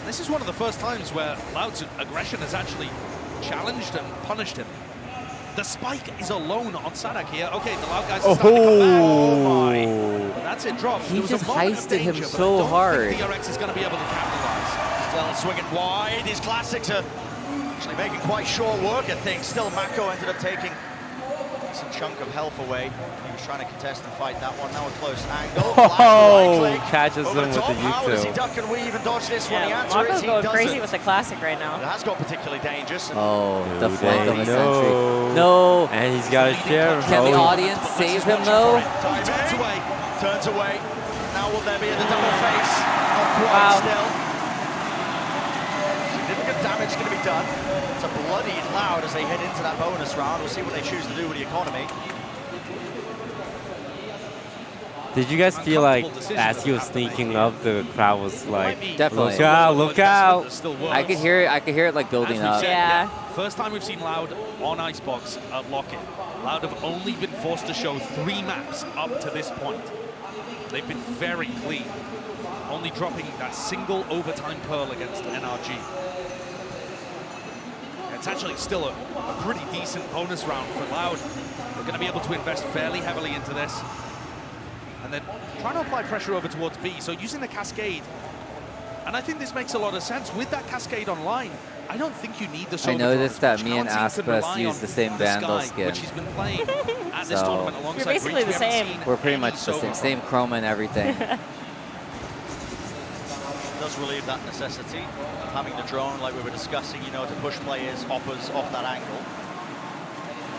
This is one of the first times where Loud's aggression has actually challenged and punished him. The spike is alone on Sadak here. Okay, the Loud guys are starting to come back. Oh my. But that's it, dropped. He There was a just moment of heisted him danger, but so I don't hard. think DRX is going to be able to capitalize. Still swinging wide. These classics are actually making quite short work of things. Still, Mako ended up taking some chunk of health away. He was trying to contest and fight that one. Now a close angle. Oh, catches him with the How does he util. duck and weave and dodge this one? The Yeah, answer is Mako's he going doesn't. crazy with the classic right now. It has got particularly dangerous. Oh, the No, flank of they a sentry. know. No. And he's got a share. Can the Oh, audience save him though? Turns away. Turns away. Now will there be the double face? Not quite Wow. still. Significant damage going to be done. It's a bloodied Loud as they head into that bonus round. We'll see what they choose to do with the economy. Did you guys feel like as he was sneaking up, the crowd was like, Definitely. look out, look out. I could hear it. I could hear it like building As we've up. said, Yeah. First time we've seen Loud on Icebox at Lock-In. Loud have only been forced to show 3 maps up to this point. They've been very clean, only dropping that single overtime Pearl against NRG. It's actually still a pretty decent bonus round for Loud. They're going to be able to invest fairly heavily into this. And then trying to apply pressure over towards B. So using the Cascade. And I think this makes a lot of sense. With that Cascade online, I don't think you need the I shoulder noticed drones, that which me and County can Aspas rely use on the same the Vandal Sky, skin. which he's been playing at this So- tournament alongside You're basically Breach. the We haven't same. seen We're pretty any much the solo. same chroma and everything. Does relieve that necessity of having the drone, like we were discussing, you know, to push players, oppers off that angle.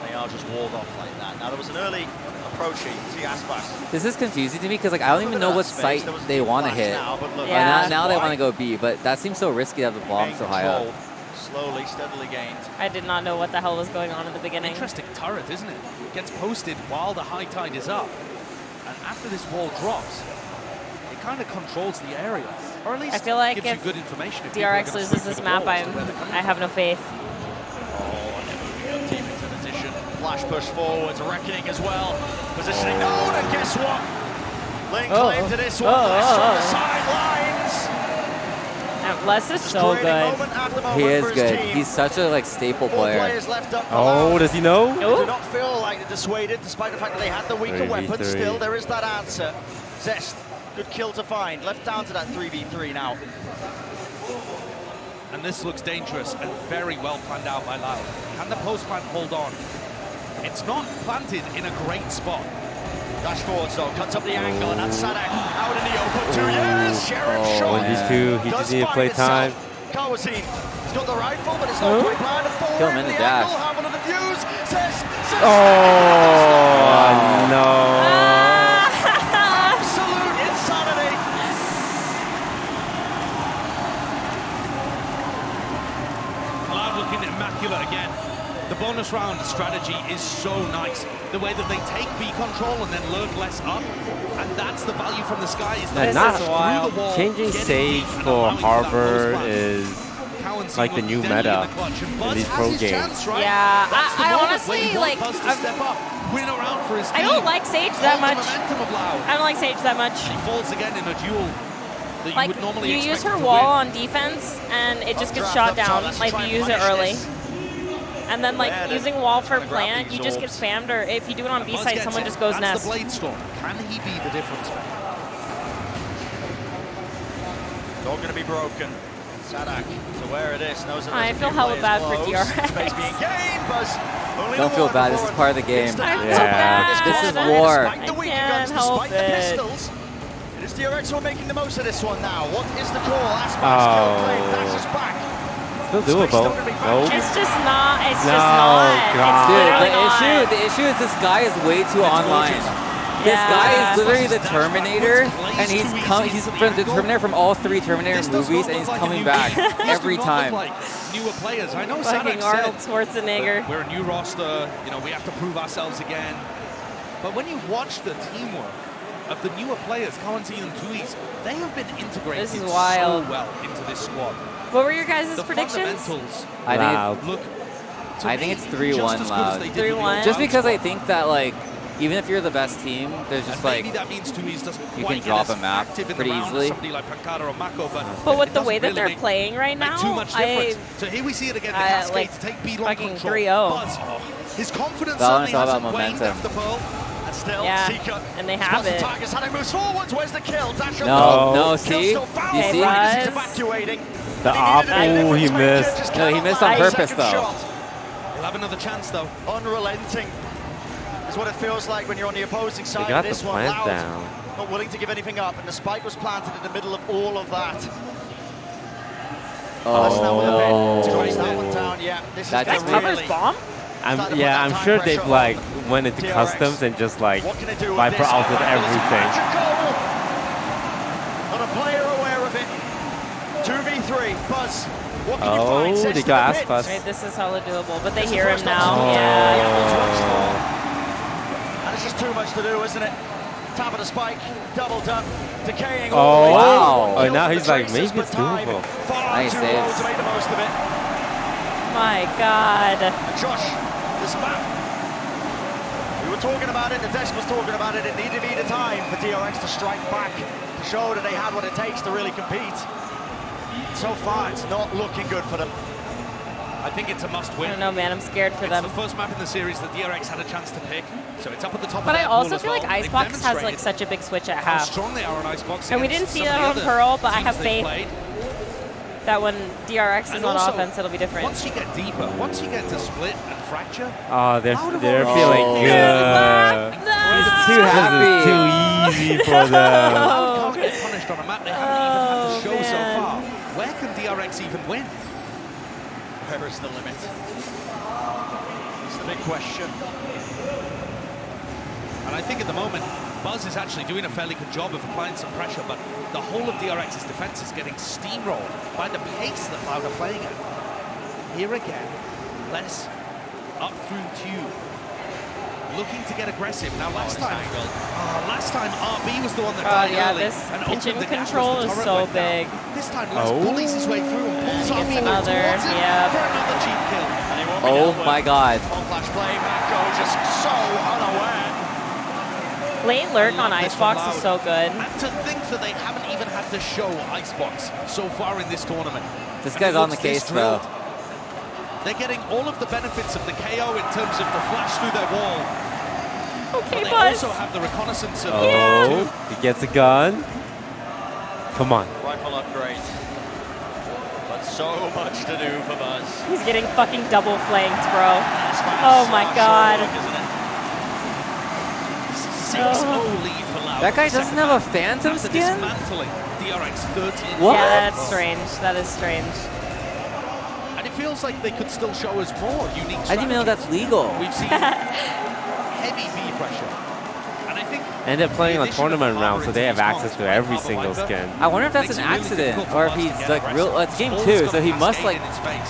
They are just walled off like that. Now there was an early approach here. You can see Aspas. This is confusing to me because like I don't even know what site they want to hit. Now, but look, Now they want to go B, but that seems so risky to have the bomb so high up. Slowly, steadily gained. I did not know what the hell was going on in the beginning. Interesting turret, isn't it? Gets posted while the high tide is up. And after this wall drops, it kind of controls the area. Or at least I feel like gives if you good information. If people are DRX gonna loses swing this for the map, wall as to where they're coming I have no faith. Team into position. Flash push forwards. Reckoning as well. Positioning. No, and guess what? Link claim to this one. Less on the sidelines. Now, Les is so Creating good. moment after moment He is for his good. team. He's such a like staple 4 player. players left up. Oh, does he know? They do not feel like they're dissuaded, despite the fact that they had the weaker 3v3. weapon. Still, there is that answer. Zest, good kill to find. Left down to that 3v3 now. And this looks dangerous and very well planned out by Loud. Can the post plant hold on? It's not planted in a great spot. Dash forwards though, cuts up the angle, and that's Sadak out in the open. 2 years, Sheriff shot. He's too, he just need to play time. Kawaseen, he's got the rifle, but it's not quite planned. Forward Kill him in the dash. angle, have one of the views. Oh, no. Absolute insanity. Loud looking immaculate again. The bonus round strategy is so nice. The way that they take B control and then lurk less up, and that's the value from the sky. Is And that not changing Sage for Harbor is like the new meta in these pro games. Yeah, I honestly like. I don't like Sage that much. I don't like Sage that much. She falls again in a duel. Like, you use her wall on defense, and it just gets shot down, like, if you use it early. And then, like, using wall for plant, you just get spammed, or if you do it on B side, someone just goes nest. The Blade Storm. Can he be the difference maker? It's all going to be broken. Sadak to where it is. Knows I feel hella bad for DRX. Don't feel bad, this is part of the game. Yeah. This is war. I can't help it. It is DRX who are making the most of this one now. What is the call? Aspects kill claim, dashes back. Still doable. No. It's just not. It's just not. God. Dude, the issue is this guy is way too online. This guy is literally the Terminator, and he's from the Terminator from all 3 Terminator movies, and he's coming back every time. Newer players. I know fucking Arnold Schwarzenegger. We're a new roster. You know, we have to prove ourselves again. But when you watch the teamwork of the newer players, Quarantine and Tuis, they have been integrated so well into this squad. What were your guys' predictions? I think it's 3-1 Loud. 3-1. Just because I think that, like, even if you're the best team, there's just like, you can drop a map pretty easily. But with the way that they're playing right now, so here we see it again. like, fucking 3-0. His confidence Valorant's all about momentum. Yeah, and they have it. No, see? You see? The op, oh, he missed. No, he missed on purpose, though. He'll have another chance, though. Unrelenting is what it feels like when you're on the opposing side. They got this the one, plant Loud, down. not willing to give anything up, and the spike was planted in the middle of all of that. Oh, to close that one down. Yeah, this that is covers bomb. I'm sure they've like went into customs and just like Viper outed everything. Not a player aware of it. 2v3, Buzz. What can you find? They got Aspas. Right, this is hella doable, but they hear him now. Yeah. And it's just too much to do, isn't it? Top of the spike, doubled up, decaying. Oh wow! Oh, now he's like, maybe it's doable. Nice saves. To make the most of it. My God. And Josh, this map. We were talking about it. The desk was talking about it. It needed to be the time for DRX to strike back, to show that they had what it takes to really compete. So far, it's not looking good for them. I think it's a must-win. I don't know, man. I'm scared for them. It's the first map in the series that DRX had a chance to pick, so it's up at the top. But of I also feel like Icebox has like such a big switch at half. How strong they are on Icebox. And we didn't see that on Pearl, but I have faith that when DRX is on offense, it'll be different. Once you get deeper, once you get to split and fracture. Oh, they're feeling good. He's too happy. Too easy for them. Can't get punished on a map they haven't even had to show so far. Where can DRX even win? Where is the limit? It's the big question. And I think at the moment, Buzz is actually doing a fairly good job of applying some pressure, but the whole of DRX's defense is getting steamrolled by the pace that Loud are playing at. Here again, less up through tube. Looking to get aggressive. Now last time RB was the one that died early. This and kitchen control is so big. This time Laz bullies his way through and pulls RB for another cheap kill. Oh my God. Flash play, Mako just so unaware. Late lurk on Icebox is so good. And to think that they haven't even had to show Icebox so far in this tournament. This guy's on the case though. They're getting all of the benefits of the KO in terms of the flash through their wall. Okay, but they Buzz. also have the reconnaissance of he gets a gun. Come on. Rifle upgrade. But so much to do for Buzz. He's getting fucking double flanked, bro. Oh my God. 6-0 lead for Loud. That guy doesn't have a phantom skin? DRX 13. What? Yeah, that's strange. That is strange. And it feels like they could still show us more unique strategies. I didn't know that's legal. We've seen heavy B pressure. And And I think And they're playing on tournament round, so they have access to every single skin. I wonder if that's an accident or if he's like real. It's game 2, so he must like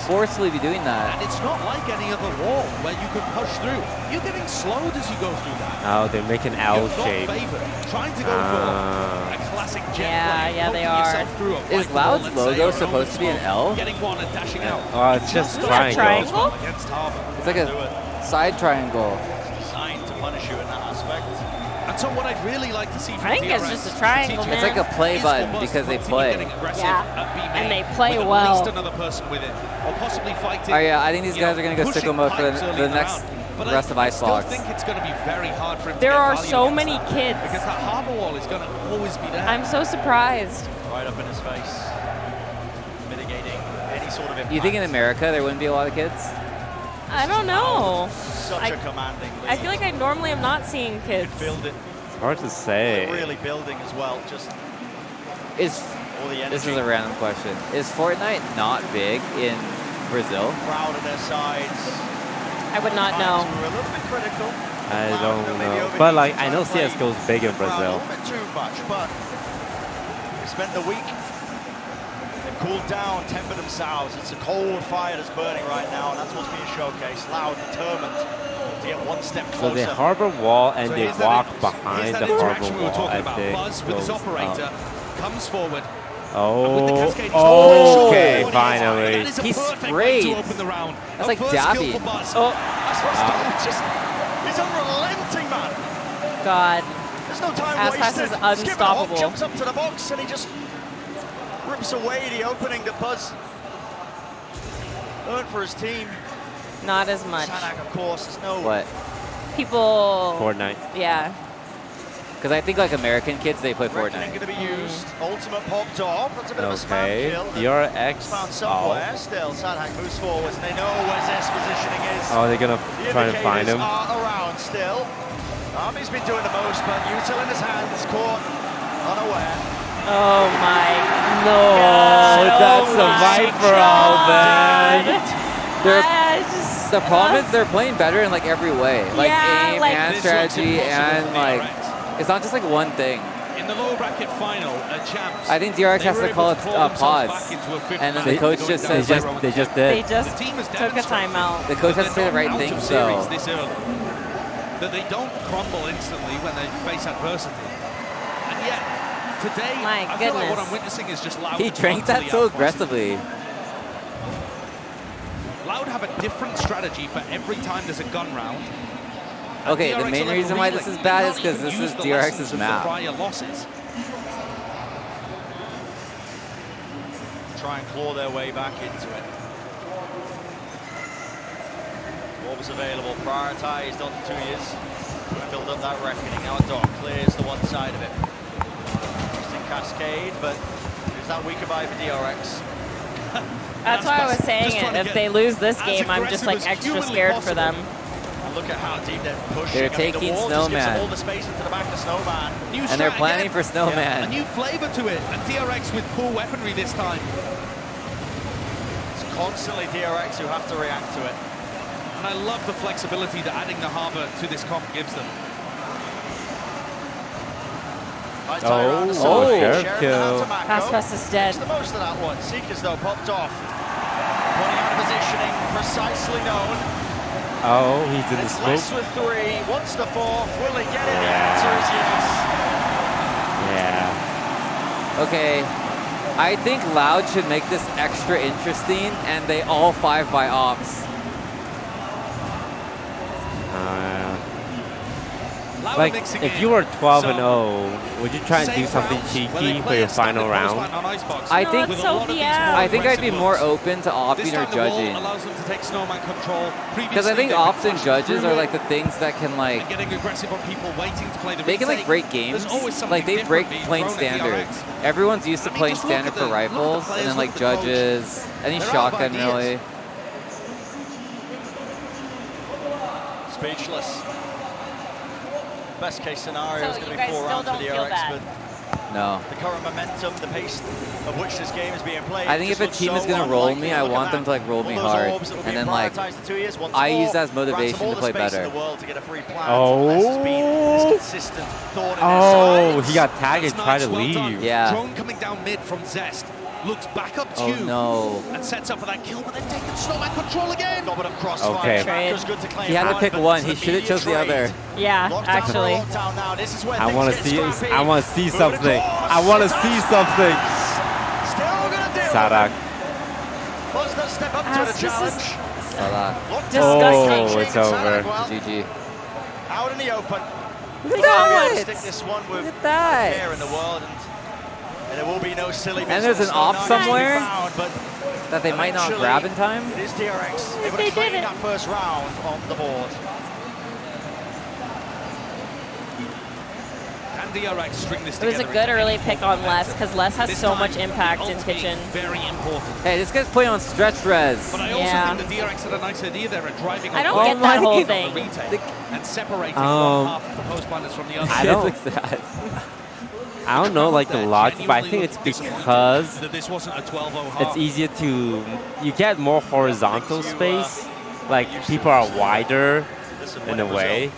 forcefully be doing that. And it's not like any other wall where you can push through. You're getting slowed as you go through that. Oh, they're making L shape. Trying to go for a classic jet Yeah, they are. Is Loud's logo supposed to be an L? Getting one and dashing out. Oh, it's just triangle. Triangle? It's like a side triangle. Designed to punish you in that aspect. And so what I'd really like to see from I think it's just a triangle, man. It's like a play button because they play. Yeah, and they play well. At least another person with it, or possibly fighting. Oh yeah, I think these guys are going to go sicko mode for the next rest of Icebox. I still think it's going to be very hard for him There to get are value so against many that, kids. because that harbor wall is going to always be there. I'm so surprised. Right up in his face. Mitigating any sort of impact. You think in America there wouldn't be a lot of kids? I don't know. Such a commanding lead. I feel like I normally am not seeing kids. Build it. It's hard to say. Really building as well. Just all the energy. This is a random question. Is Fortnite not big in Brazil? Crowd on their sides. I would not know. We're a little bit critical. I don't know. But like, I know CSGO is big in Brazil. A little bit too much, but they spent the week. They've cooled down, tempered themselves. It's a cold fire that's burning right now, and that's what's being showcased. Loud, determined to get one step closer. So they harbor wall and they walk behind the harbor interaction we were wall talking as about. they Buzz with his goes operator up. comes forward. Oh, okay, finally. He sprayed. That's like dabbing. Oh, he's unrelenting, man. God. There's no time Aspas wasted. is unstoppable. Jumps up to the box and he just rips away the opening that Buzz earned for his team. Not as much. Sanak, of course, there's no... What? People... Fortnite. Yeah. Because I think like American kids, they play Fortnite. Going to be used. Ultimate popped off. That's a bit of a spam Okay, kill. DRX. Found somewhere. Still, Sanak moves forwards. They know where Z's positioning is. Oh, they're gonna try to find him. Are around still. Army's been doing the most, but Util in his hands, caught unaware. Oh my No, that's a Viper, man. The problem is they're playing better in like every way, like Yeah, aim like- and This strategy looks impossible and for like DRX. it's not just like one thing. In the lower bracket final, champs. I think DRX has they were to call able it to pull themselves pause, back into a fifth and then match. the coach Going just down says by They just They did. just The team has took a demonstrated timeout. the coach has to say the that right they're thing. not out of So series this early. That they don't crumble instantly when they face adversity. And yet, today, My I feel like what goodness. I'm witnessing is just Loud. he drank that constantly so outpushing. aggressively. Loud have a different strategy for every time there's a gun round. And Okay, the DRX main are like reason why this reeling. is bad They is because can't this even is use the lessons DRX's of the map. prior losses. Try and claw their way back into it. What was available, prioritised on the 2 years. Trying to build up that reckoning. Now a dot clears the one side of it. Interesting cascade, but is that weaker by for DRX? That's why I was saying it. If they lose this game, I'm just like extra scared for them. And look at how deep they're pushing. They're I mean, taking the wall just gives them Snowman. all the space into the back of Snowman. New And they're strat planning again. for Snowman. A new flavor to it, and DRX with poor weaponry this time. It's constantly DRX who have to react to it. And I love the flexibility that adding the harbor to this comp gives them. Sheriff kill. Aspas is dead. Makes the most of that one. Seekers though popped off. Pointing out of positioning, precisely known. Oh, he's in the It's smoke. less with 3, wants the 4th, will he get it? The Yeah. answer is yes. Yeah. Okay, I think Loud should make this extra interesting, and they all 5 by ops. Like, if you were 12-0, would you try and do something cheeky for your final round? I think so I think I'd be more open to opting or judging. Because I think ops and judges are like the things that can like they can like break games. Like they break playing standard. Everyone's used to playing standard for rifles, and then like judges, any shotgun really. Speechless. Best case scenario So is going you to be guys 4 still rounds for don't feel DRX, that? but No. The current momentum, the pace of which this game is being played. I think if a team is going to roll me, I want them to like roll me hard, and then like I use that as motivation to play better. Oh, he got tagged and tried to leave. Yeah. Drone coming down mid from Zest. Looks back up to and sets up for that kill, but then taking snowman control again. Okay. He had to pick one. He should have chose the other. Yeah, actually. I want to see. I want to see something. I want to see something. Sarak. Step up to the challenge. Oh, it's over. GG. Out in the open. Look at that. Stick this one with Look at that. air in the world, and there will be no silly. And there's an op somewhere that they might not grab in time. It is DRX. Able to claim that first round on the board. Can DRX string this It was a good early pick on Les because Les has so much impact in kitchen. Very important. Hey, this guy's playing on stretch res. But I also think the DRX had a nice idea there at driving. I don't get that whole thing. And separating one half of the post-binders from the other. I don't know like the logic, but I think it's because this wasn't a 12-0 it's easier to, you get more horizontal space, like people are wider in a way,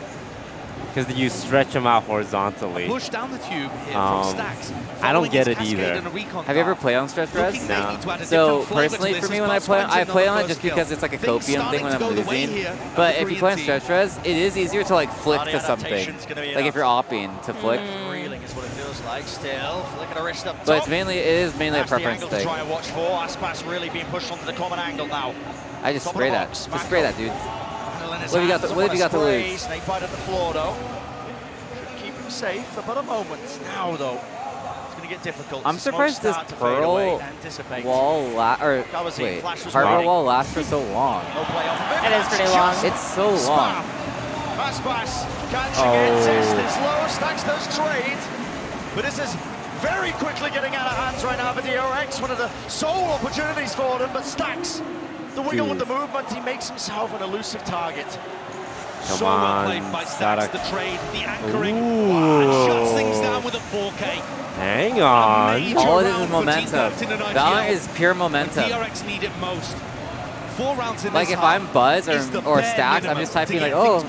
because you stretch them out horizontally. Push down the tube here from Stacks. I don't get it either. Have you ever played on stretch res? No. So personally for me when I play on it just because it's like a copium thing when I'm losing. But if you play on stretch res, it is easier to like flick to something. Like if you're opping to flick. Reeling is what it feels like still. Flicking a wrist up top. But it is mainly a preference thing. Try and watch for. Aspas really being pushed onto the common angle now. I just spray that. Just spray that, dude. What have you got to lose? Snake bite at the floor though. Should keep him safe for about a moment. Now though, it's going to get difficult. I'm surprised this Pearl wall hardware wall lasts for so long. It is pretty long. It's so long. Aspas catching it. It's low. Stacks does trade, but this is very quickly getting out of hands right now for DRX. One of the sole opportunities for them, but Stacks. The wiggle with the movement, he makes himself an elusive target. Come on, by Stacks, the trade, the anchoring, shuts things down with a 4K. Hang on. All it is momentum. Valorant is pure momentum. DRX need it most. 4 rounds in like if I'm Buzz or Stacks, I'm just typing like, oh,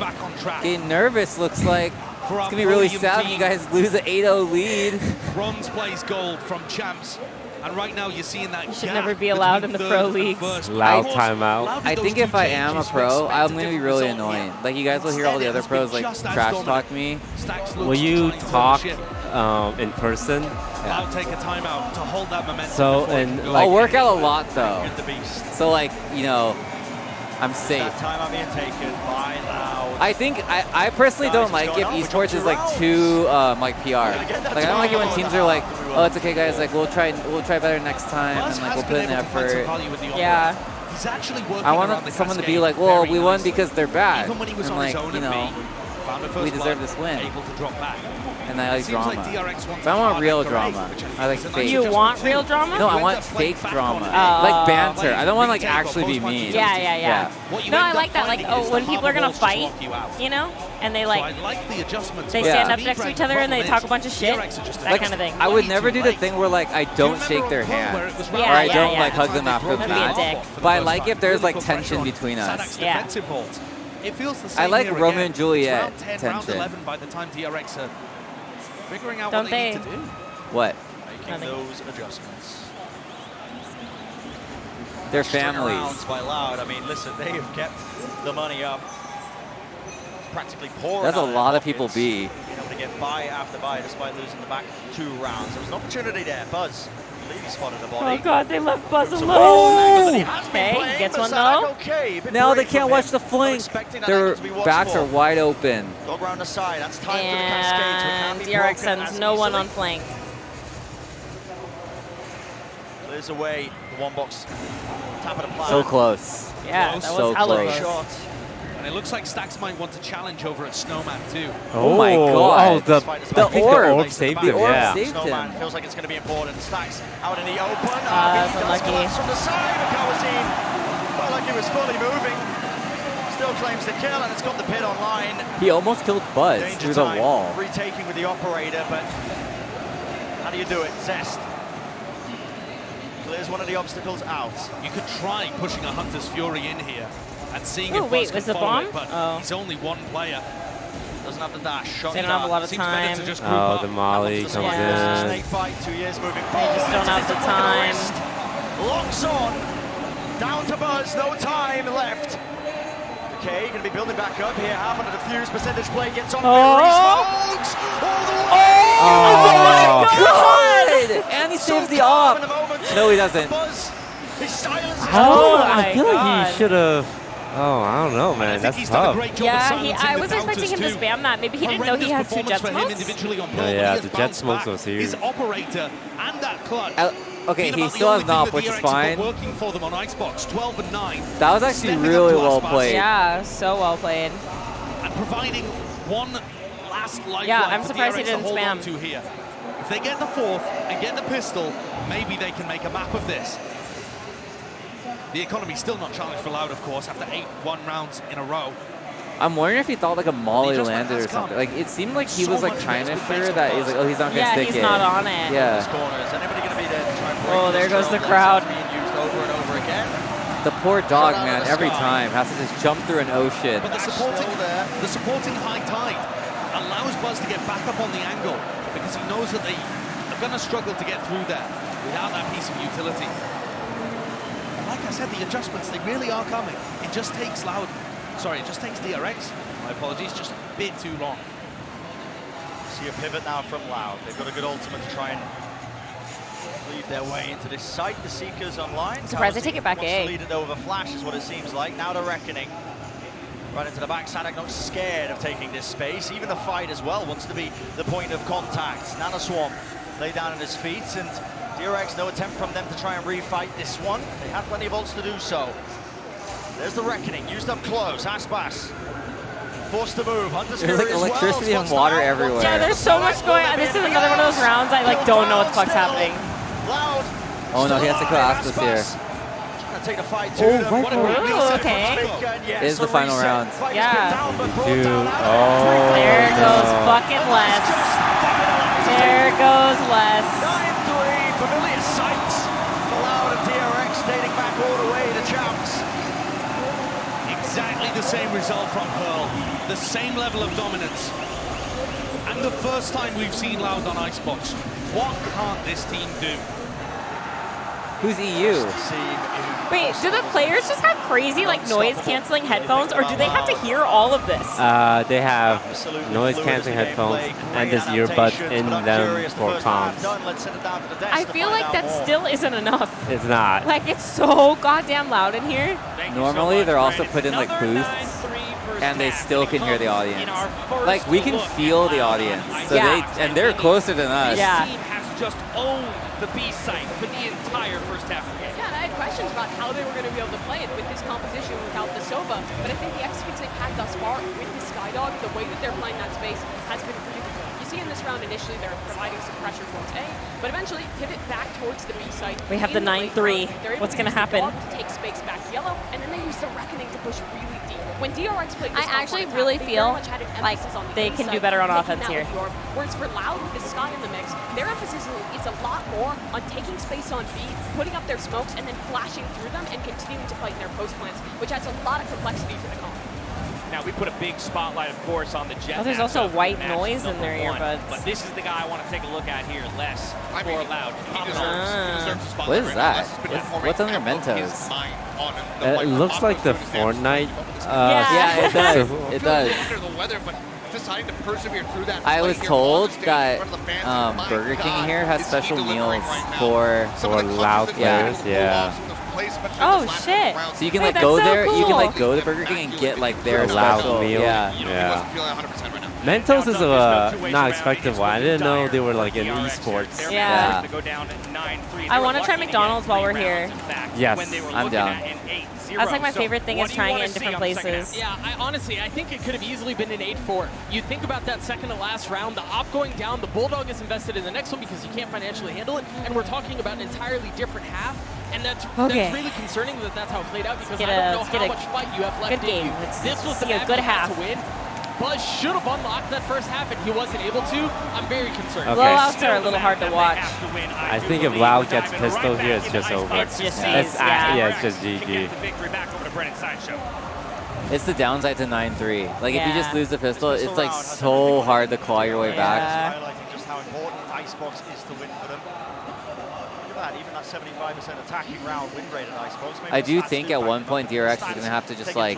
getting nervous looks like it's going to be really sad when you guys lose an 8-0 lead. Bronze plays gold from champs. And right now you're seeing that you should never be allowed in the pro leagues. Loud timeout. I think if I am a pro, I'm going to be really annoying. Like you guys will hear all the other pros like trash talk me. Will you talk in person? I'll take a timeout to hold that momentum. So and like, I'll work out a lot though. So like, you know, I'm safe. Timeout being taken by Loud. I think I personally don't like if esports is like too like PR. Like I don't like it when teams are like, oh, it's okay, guys. Like we'll try better next time, and like we'll put in the effort. Yeah. I want someone to be like, well, we won because they're bad, and like you know, we deserve this win. And I like drama. But I want real drama. I like fake. You want real drama? No, I want fake drama. Like banter. I don't want like actually be mean. Yeah. No, I like that. Like, oh, when people are gonna fight, you know, and they like, they stand up next to each other and they talk a bunch of shit. That kind of thing. I would never do the thing where like I don't shake their hand or I don't like hug them after the match. But I like if there's like tension between us. Yeah. It feels the same. I like here Romeo again. and Juliet Round 10, tension. round 11 by the time DRX are figuring out Don't what they need to do. What? Making those adjustments. Their String families. rounds by Loud. I mean, listen, they have kept the money up. Practically pouring. That's a out of lot their of people pockets. B. Being able to get buy after buy despite losing the back 2 rounds. There was an opportunity there. Buzz. I believe he spotted the body. Oh god, they left Buzz alone. Okay, he gets one though. Now they can't watch the flank. Their backs are wide open. Dog round the side. That's time And DRX sends no one on flank. Clears away the 1 box. Top of the plan. So close. Yeah, that so was hella close. close. And it looks like Stacks might want to challenge over at Snowman too. Oh my god. Oh, the orb saved him. The orb yeah. saved Snowman him. feels like it's going to be important. Stacks out in the open. That's He does unlucky. collapse from the side of Kawazine. Felt like he was fully moving. Still claims the kill, and it's got the pit online. He almost killed Buzz Danger through the time, wall. Retaking with the operator, but How do you do it? Zest. Clears one of the obstacles out. You could try pushing a Hunter's Fury in here and seeing Oh, if wait, Buzz was can the follow bomb? it, but Oh. he's only one player. Doesn't have the dash. They don't have a lot of Seems better time. to just group Oh, up. the Molly comes Yeah. in. Snake fight, 2 years moving They forward. just don't have the time. Locks on. Down to Buzz, no time left. Okay, going to be building back up here. Half on the defuse percentage play gets on. Smokes all the way. Oh, God! And he saves the off. No, he doesn't. Buzz, he silences. I feel like he should have. Oh, I don't know, man. That's tough. Yeah, I was expecting him to spam that. Maybe he didn't know he had 2 jet smokes. Yeah, the jet smokes was huge. His operator and that clutch. Okay, he still has knob, which is fine. Working for them on Icebox, 12 and 9. That was actually really well played. Yeah, so well played. And providing one last lifeline. Yeah, I'm for surprised he DRX to didn't hold spam. on to here. If they get the 4th and get the pistol, maybe they can make a map of this. The economy's still not challenged for Loud, of course, after 8 1-rounds in a row. I'm wondering if he thought like a Molly landed or something. Like it seemed like he was like kind of sure that he's like, oh, he's not gonna stick it. Yeah, he's not on it. Yeah. Oh, there goes the crowd. The poor dog, man, every time has to just jump through an ocean. But the supporting high tide allows Buzz to get back up on the angle because he knows that they are going to struggle to get through there without that piece of utility. Like I said, the adjustments, they really are coming. It just takes it just takes DRX, my apologies, just a bit too long. See a pivot now from Loud. They've got a good ultimate to try and lead their way into this site. The Seekers online. Surprised they take it back wants A. to lead it over Flash is what it seems like. Now the Reckoning. Right into the backside, not scared of taking this space. Even the fight as well wants to be the point of contact. Nanoswarm lay down on his feet, and DRX, no attempt from them to try and refight this one. They have plenty of ults to do so. There's the Reckoning, used up close. Aspas forced to move. Hunter's There's like Fury as electricity well. and water everywhere. Yeah, there's so much going on. This is another one of those rounds I like don't know what the fuck's happening. Loud. Oh no, he has to kill Aspas here. Take the fight to them. Right. Ooh, okay. It is the final round. Yeah. Dude, There goes fucking Les. There goes Les. 9-3, familiar sights for Loud and DRX dating back all the way to champs. Exactly the same result from Pearl, the same level of dominance. And the first time we've seen Loud on Icebox. What can't this team do? Who's EU? Wait, do the players just have crazy like noise-canceling headphones, or do they have to hear all of this? They have noise-canceling headphones and just earbuds in them for comms. I feel like that still isn't enough. It's not. Like, it's so goddamn loud in here. Normally, they're also put in like booths, and they still can hear the audience. Like we can feel the audience, so they're closer than us. Yeah. This team has just owned the B site for the entire first half of the game. Yeah, and I had questions about how they were going to be able to play it with this composition without the Sova, but I think the execution they've had thus far with the Skydog, the way that they're playing that space has been pretty good. You see in this round initially they're providing some pressure towards A, but eventually pivot back towards the B site. We have the 9-3. What's going to happen? To take space back yellow, and then they use the Reckoning to push really deep. When DRX played this I actually offline really attack, they feel very much had an like emphasis on the they A can do side, better on taking offense that here. with your- Whereas for Loud with the Sky in the mix, their emphasis is a lot more on taking space on B, putting up their smokes, and then flashing through them and continuing to fight in their post plants, which adds a lot of complexity to the comp. Now, we put a big spotlight, of course, on the Jet. Oh, there's also matchup, white match noise in their number 1. earbuds. But this is the guy I want to take a look at here, Les, for Loud. What is that? What's on their Mentos? It looks like the Fortnite. Yeah, it does. It does. Deciding to persevere through that. I was told that Burger King here has special meals for Loud players. Yeah. Oh shit! So you can Wait, like go that's so there. You can cool. like go to Burger King and get like their Loud special meal. Yeah. Mentos is a not expected one. I didn't know they were like in esports. Yeah. I I want to try McDonald's while we're here. Yes, I'm down. That's like my favorite thing is trying it in different places. Yeah, honestly, I think it could have easily been an 8-4. You think about that second to last round, the op going down, the Bulldog is invested in the next one because he can't financially handle it, and we're talking about an entirely different half, and that's really concerning that that's how it played out because I don't know how much fight you have left good game. in you. This was the a good half to win. Buzz should have unlocked that first half, and he wasn't able to. I'm very concerned. Okay. Blowouts are a little hard to watch. I think if Loud gets pistol here, it's just over. It's just yeah, it's just GG. It's the downside to 9-3. Like, if you just lose the pistol, it's like so hard to claw your way back. Highlighting just how important Icebox is to win for them. Look at that, even that 75% attacking round win rate at Icebox. I do think at one point DRX is going to have to just like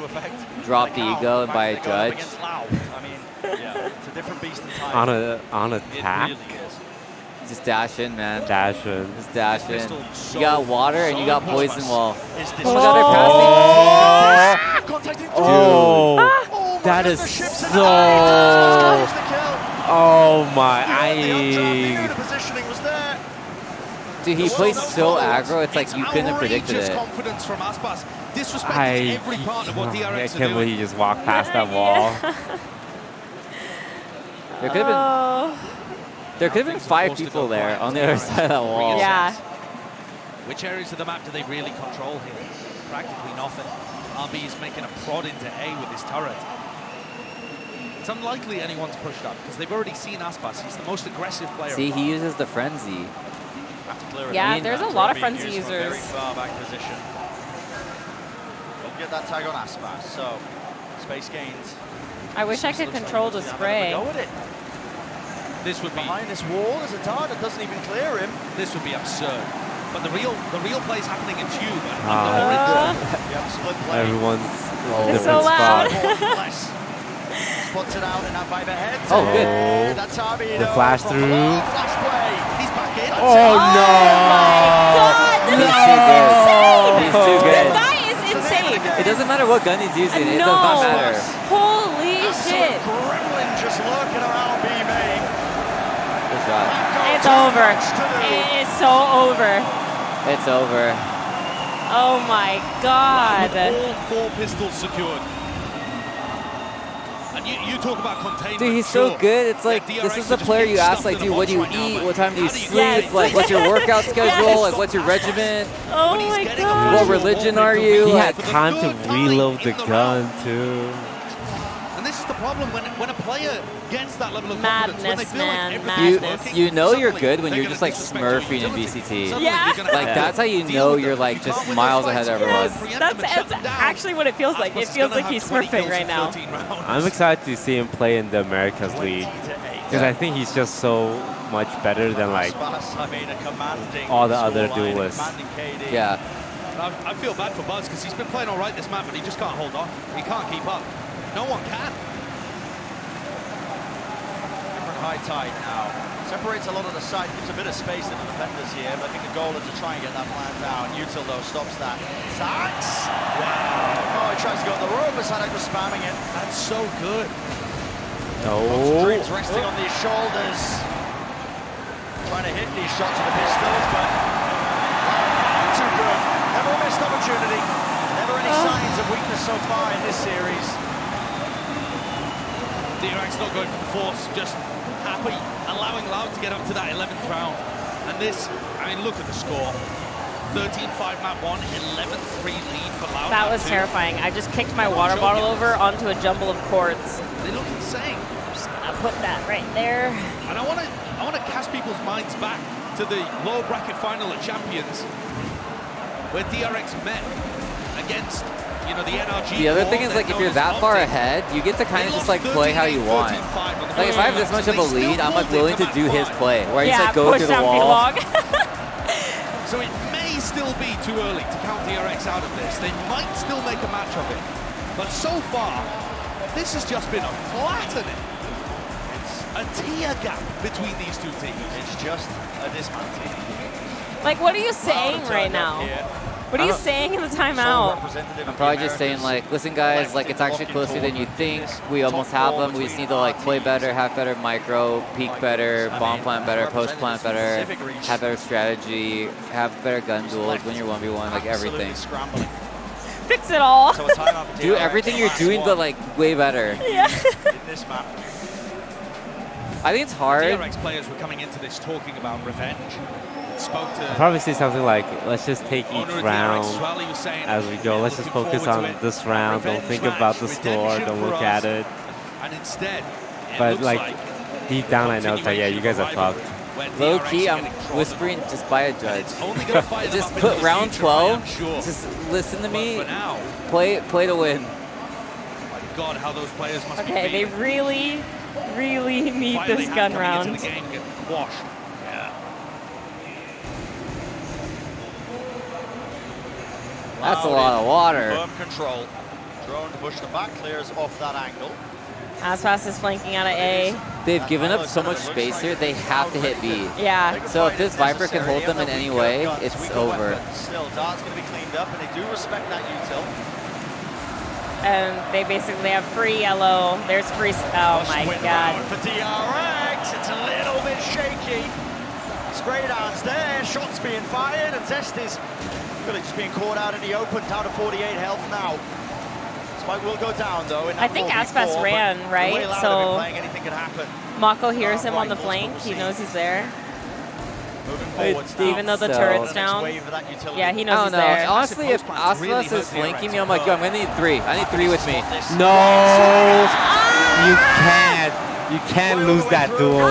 drop the ego and buy a judge. I mean, yeah, it's a different beast entirely. On attack. Just dash in, man. Dash in. Just dash in. You got water and you got poison wall. Oh my god, they're passing. Oh, that is so. Oh my. Dude, he plays so aggro, it's like you couldn't have predicted it. Confidence from Aspas. Disrespecting every part of what DRX I can't believe he just walked past that wall. There could have been 5 people there on the other side of that wall. Yeah. Which areas of the map do they really control here? Practically nothing. RB is making a prod into A with his turret. It's unlikely anyone's pushed up because they've already seen Aspas. He's the most aggressive player. See, he uses the frenzy. Yeah, there's a lot of frenzy users. Very far back position. Don't get that tag on Aspas. So, space gains. I wish I could control the spray. Go with it. This would be behind this wall. There's a tard that doesn't even clear him. This would be absurd. But the real play is happening in Tube. Split play. Everyone's it's so loud. Spots it out in that five ahead. Oh, good. That's Arby. The flash through. Flash play. He's back in. Oh no! He's too good. This guy is insane. It doesn't matter what gun he's using. It does not matter. Holy shit. Gremlin just lurking around B main. Good shot. It's over. It is so over. It's over. Oh my god. All 4 pistols secured. And you talk about containment. Dude, he's so good. It's like, this is the player you ask, like, dude, what do you eat? What time do you sleep? Like, what's your workout schedule? Like, what's your regimen? Oh my god. What religion are you? He had time to reload the gun, too. And this is the problem when a player gets that level of confidence, when they feel like everything's working, you know you're good when you're just like smurfing in VCT. Yeah. Like that's how you know you're like just miles ahead of everyone. That's actually what it feels like. It feels like he's smurfing right now. I'm excited to see him play in the Americas League because I think he's just so much better than like all the other duelists. Yeah. I feel bad for Buzz because he's been playing all right this map, but he just can't hold on. He can't keep up. No one can. Different high tide now. Separates a lot of the side, gives a bit of space to the defenders here, but I think the goal is to try and get that plan down. Util, though, stops that. Sax! Wow. Oh, he tries to go on the road, but Sadak was spamming it. That's so good. Oh. Dreams resting on these shoulders. Trying to hit these shots with the pistols, but wow, too good. Never a missed opportunity. Never any signs of weakness so far in this series. DRX not going for the force, just happy, allowing Loud to get up to that 11th round. And this, I mean, look at the score. 13-5 map 1, 11-3 lead for Loud. That was terrifying. I just kicked my water bottle over onto a jumble of cords. They look insane. Just gonna put that right there. And I want to cast people's minds back to the lower bracket final at Champions, where DRX met against, you know, the NRG. The other thing is, like, if you're that far ahead, you get to kind of just like play how you want. Like, if I have this much of a lead, I'm like willing to do his play, where I just like go through the wall. So it may still be too early to count DRX out of this. They might still make a match of it, but so far, this has just been a flattening. It's a tier gap between these two teams. It's just a dismantling. Like, what are you saying right now? What are you saying in the timeout? I'm probably just saying, like, listen, guys, like, it's actually closer than you think. We almost have them. We just need to, like, play better, have better micro, peek better, bomb plant better, post plant better, have better strategy, have better gun duels, win your 1v1, like, everything. Fix it all. Do everything you're doing, but, like, way better. Yeah. In this map. I think it's hard. DRX players were coming into this talking about revenge. I'll probably say something like, let's just take each round as we go. Let's just focus on this round. Don't think about the score. Don't look at it. And instead, it But looks like deep down, I know it's like, yeah, you guys are fucked. Low key, I'm whispering just by a judge. Just put round 12. Just listen to me. Play to win. God, how those players must Okay, they really, really need this gun round. That's a lot of water. Firm control. Drone to push them back, clears off that angle. Aspas is flanking out of A. They've given up so much space here, they have to hit B. Yeah. So if this Viper can hold them in any way, it's over. Still, Dart's going to be cleaned up, and they do respect that util. And they basically have free yellow. There's free. Oh my god. For DRX, it's a little bit shaky. Spray downs there, shots being fired, and Zest is really just being caught out in the open, down to 48 health now. Spike will go down though. In that I think Aspas ran, right? So anything can happen. Mako hears him on the flank. He knows he's there. Moving forwards now. Even though the turret's down. Yeah, he knows he's there. Honestly, if Aspas is flanking me, I'm like, yo, I'm gonna need 3. I need 3 with me. No! You can't. You can't lose that duel.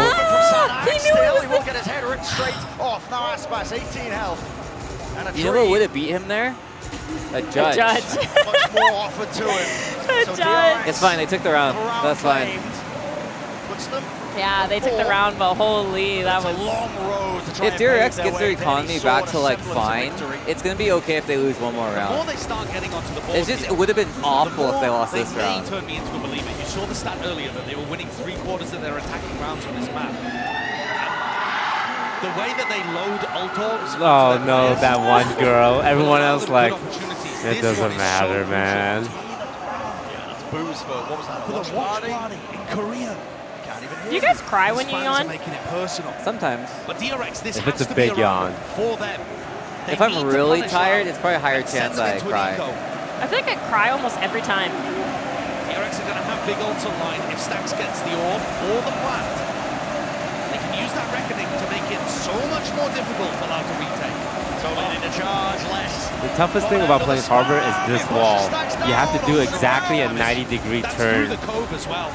He knew it was He will get his head ripped straight off. Now Aspas, 18 health. And a You know what would have beat him there? A judge. Much more offered to him. A judge. It's fine, they took the round. That's fine. Puts them. Yeah, they took the round, but holy, that was a long road to try If and DRX pave gets their way economy any back sort to of like semblance of fine, victory. it's gonna be okay if they lose one more The more round. they start getting onto the board, It's just, it would have been awful if they lost this They round. may turn me into a believer. You saw the stat earlier that they were winning 3/4 of their attacking rounds on this map. The way that they load ult orbs. Oh no, that one girl. Everyone else like, it doesn't matter, man. Booze for what was that? For the watch party in Korea. Do you guys cry when you yawn? Making it personal. Sometimes. But DRX, this If has it's a to big be a round yawn. for them. They If I'm need to really punish tired, Loud it's probably a higher and send chance them I into an cry. eco. I feel like I cry almost every time. DRX are going to have big ults online if Stax gets the orb or the plant. They can use that reckoning to make it so much more difficult for Loud to retake. So they need to charge less. The toughest thing about playing Harbor is this wall. You have to do exactly a 90-degree turn. Through the cove as well.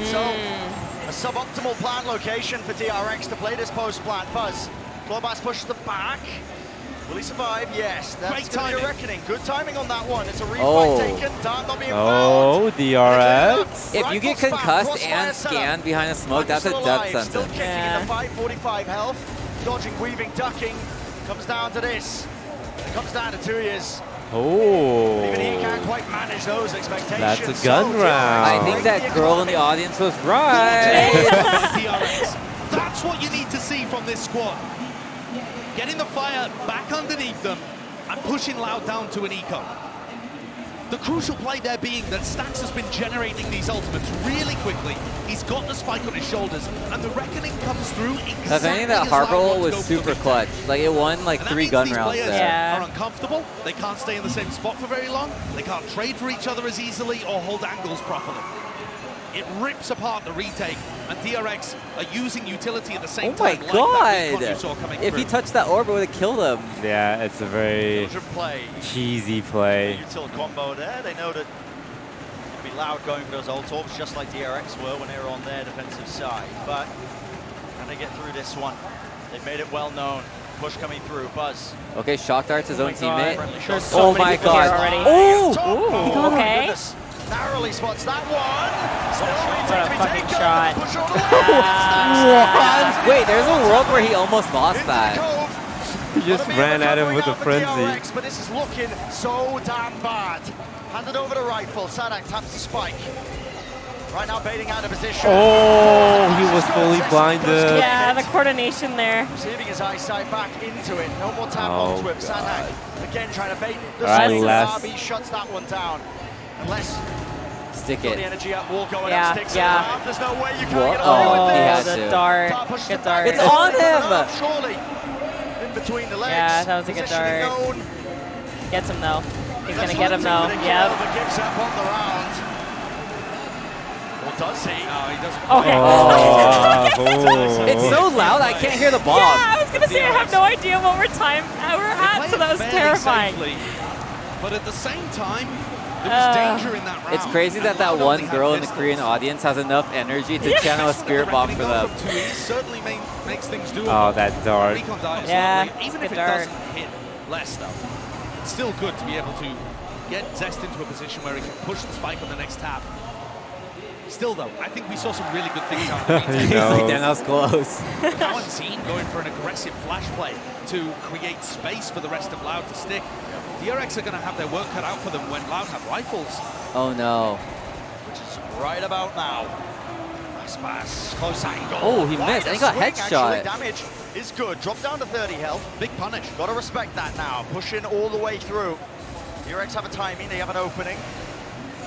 So a suboptimal plant location for DRX to play this post plant. Buzz. Clawbass pushes them back. Will he survive? Yes. That's going to be a reckoning. Good timing on that one. It's a refight taken. Dart not being Oh, DRX. If you get concussed and scanned behind a smoke, that's a death Still sentence. kicking in the fight. 45 health. Dodging, weaving, ducking. Comes down to this. It comes down to 2 years. Oh. Even he can't quite manage those expectations. That's a gun round. I think that girl in the audience was right. DRX. That's what you need to see from this squad. Getting the fire back underneath them and pushing Loud down to an eco. The crucial play there being that Stax has been generating these ultimates really quickly. He's got the spike on his shoulders, and the reckoning comes through exactly I think that as Harbor Loud was wants to go for super the clutch. Like it won like And that 3 means gun these rounds players there. are uncomfortable. They can't stay in the same spot for very long. They can't trade for each other as easily or hold angles properly. It rips apart the retake, and DRX are using utility at the same Oh my time. Like that recon you saw god! coming If he through. touched that orb, it would have killed him. Yeah, it's a very Play. cheesy play. Util combo there. They know that it'll be Loud going for those ult orbs, just like DRX were when they were on their defensive side. But can they get through this one? They've made it well known. Push coming through. Buzz. Okay, Shock Dart's his own teammate. There's so Oh many my people here god! already. Oh! Oh, Okay. goodness. Narrowly spots that one. Still What a retake to be fucking taken. shot. Push all the way. What? Wait, there's a world where he almost lost that. He just ran at him with a frenzy. DRX, but this is looking so damn bad. Handed over the rifle. Sadak taps the spike. Right now baiting out of position. Oh, he was fully blinded. Yeah, the coordination there. Receiving his eyesight back into it. No more tap Oh, onto him. Sadak again trying to bait. The All right, swing. Les. RB shuts that one down. Unless Stick got the it. energy up, wall going Yeah, up, sticks yeah. it around. There's no way you can What? get away Oh, with he this. had the to. dart. Dart pushes Good it dart. back. It's on him! Enough, surely. In between the legs. Yeah, that was a good Positioning dart. known. Gets him though. He's That's gonna get him though. hunting for the Yep. kill, but gives up on the round. Or does he? No, he doesn't. Okay. Oh. It's so loud, I can't hear the bomb. Yeah, I was gonna say I have no idea what we're at, so that was Play it terrifying. fairly safely, but at the same time, There was danger in that round. It's crazy that that one girl in the Korean audience has enough energy to channel a spirit bomb for them. Certainly makes things doable. Oh, that dart. Recon dart is Yeah, lovely. Even if good it dart. doesn't hit less though, it's still good to be able to get Zest into a position where he can push the spike on the next tap. Still though, I think we saw some really good things out of the retake. He's like, damn, that was close. Amouranth going for an aggressive flash play to create space for the rest of Loud to stick. DRX are going to have their work cut out for them when Loud have rifles. Oh no. Which is right about now. Pass, close angle. Oh, he missed. And he got headshot. Actually, damage is good. Drop down to 30 health. Big punish. Got to respect that now. Pushing all the way through. DRX have a timing. They have an opening.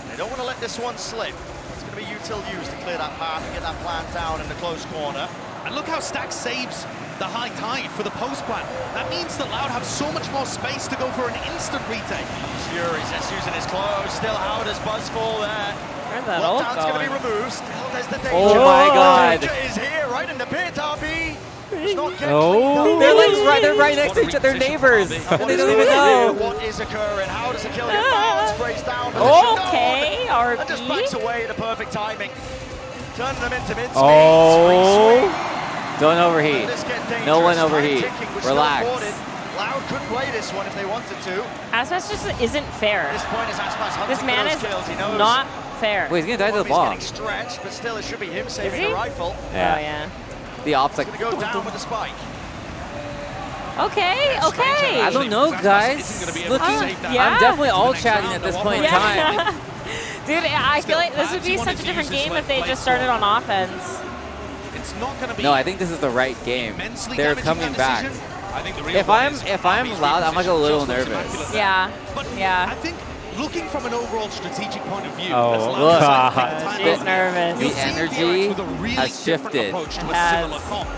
They don't want to let this one slip. It's going to be util used to clear that path and get that plant down in the close corner. And look how Stack saves the high tide for the post plant. That means that Loud have so much more space to go for an instant retake. Fury just using his clothes. Still out as Buzzfall there. Where's that ult Lockdown's going to be going? removed. Still, there's the danger. Oh my god. Danger is here, right in the pit, RB. It's not getting Oh, they're right next to each other, they're neighbors, and they don't even know. What is occurring? How does the kill get found? Sprays down. Okay, RB. And just backs away the perfect timing. Turning them into mid-speed. Oh. Don't overheat. No one overheat. Relax. Loud could play this one if they wanted to. Aspas just isn't fair. At this point is Aspas hunting This for man those is kills. He knows. not fair. Wait, he's gonna die to the He's bomb. getting stretched, but still it should be him saving he? the rifle. Yeah. Oh, yeah. The op's like, He's gonna go down with the spike. Okay, okay. I don't know, guys. Look, yeah. I'm definitely all chatting at this point in time. Yeah. Dude, I feel like this would be such a different game if they just started on offense. It's not going to be. No, I think this is the right game. They're coming back. I think the real If I'm Loud, I'm like a little nervous. Yeah. But Yeah. I think looking from an overall strategic point of view, Oh, as Loud look. has had the time He's off, nervous. you'll The see energy DRX with a really has different shifted. approach to It a has. similar comp.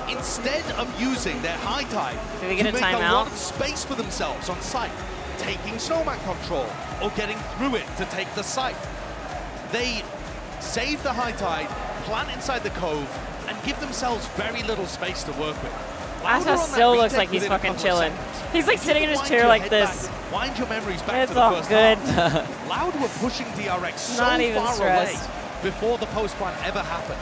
Instead of using their high tide Did they get to a make a timeout? lot of space for themselves on site, taking snowman control or getting through it to take the site, they save the high tide, plant inside the cove, and give themselves very little space to work with. Aspas still looks like he's fucking chilling. He's like sitting in his chair like this. Wind your memories back It's to the all first good. half. Loud were pushing DRX so Not even far stressed. away before the post plant ever happened.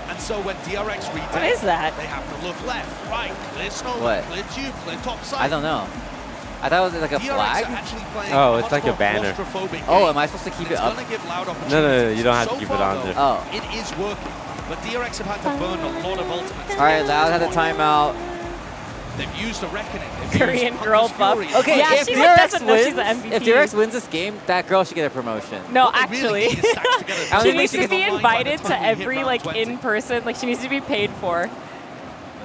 And so when DRX retake, What is that? they have to look left, right, clear snow, What? clear tube, clear top side. I don't know. I thought it was like a DRX flag. are actually playing Oh, a it's much like a more banner. claustrophobic Oh, game. am I supposed to keep And it it's up? gonna give Loud No, you don't have so to keep it far, on there. Oh. It is working, but DRX have had to burn a lot of ultimates. All right, Loud had a timeout. They've used a reckoning. They've Korean used girl Hunter's buff. Fury. Okay, Yeah, if she like doesn't know DRX she's the wins, MVP. if DRX wins this game, that girl should get a promotion. No, What they really actually. need is stacks together. I She don't think needs she to gets be online by the invited time to we hit every round like 20. in person. Like she needs to be paid for.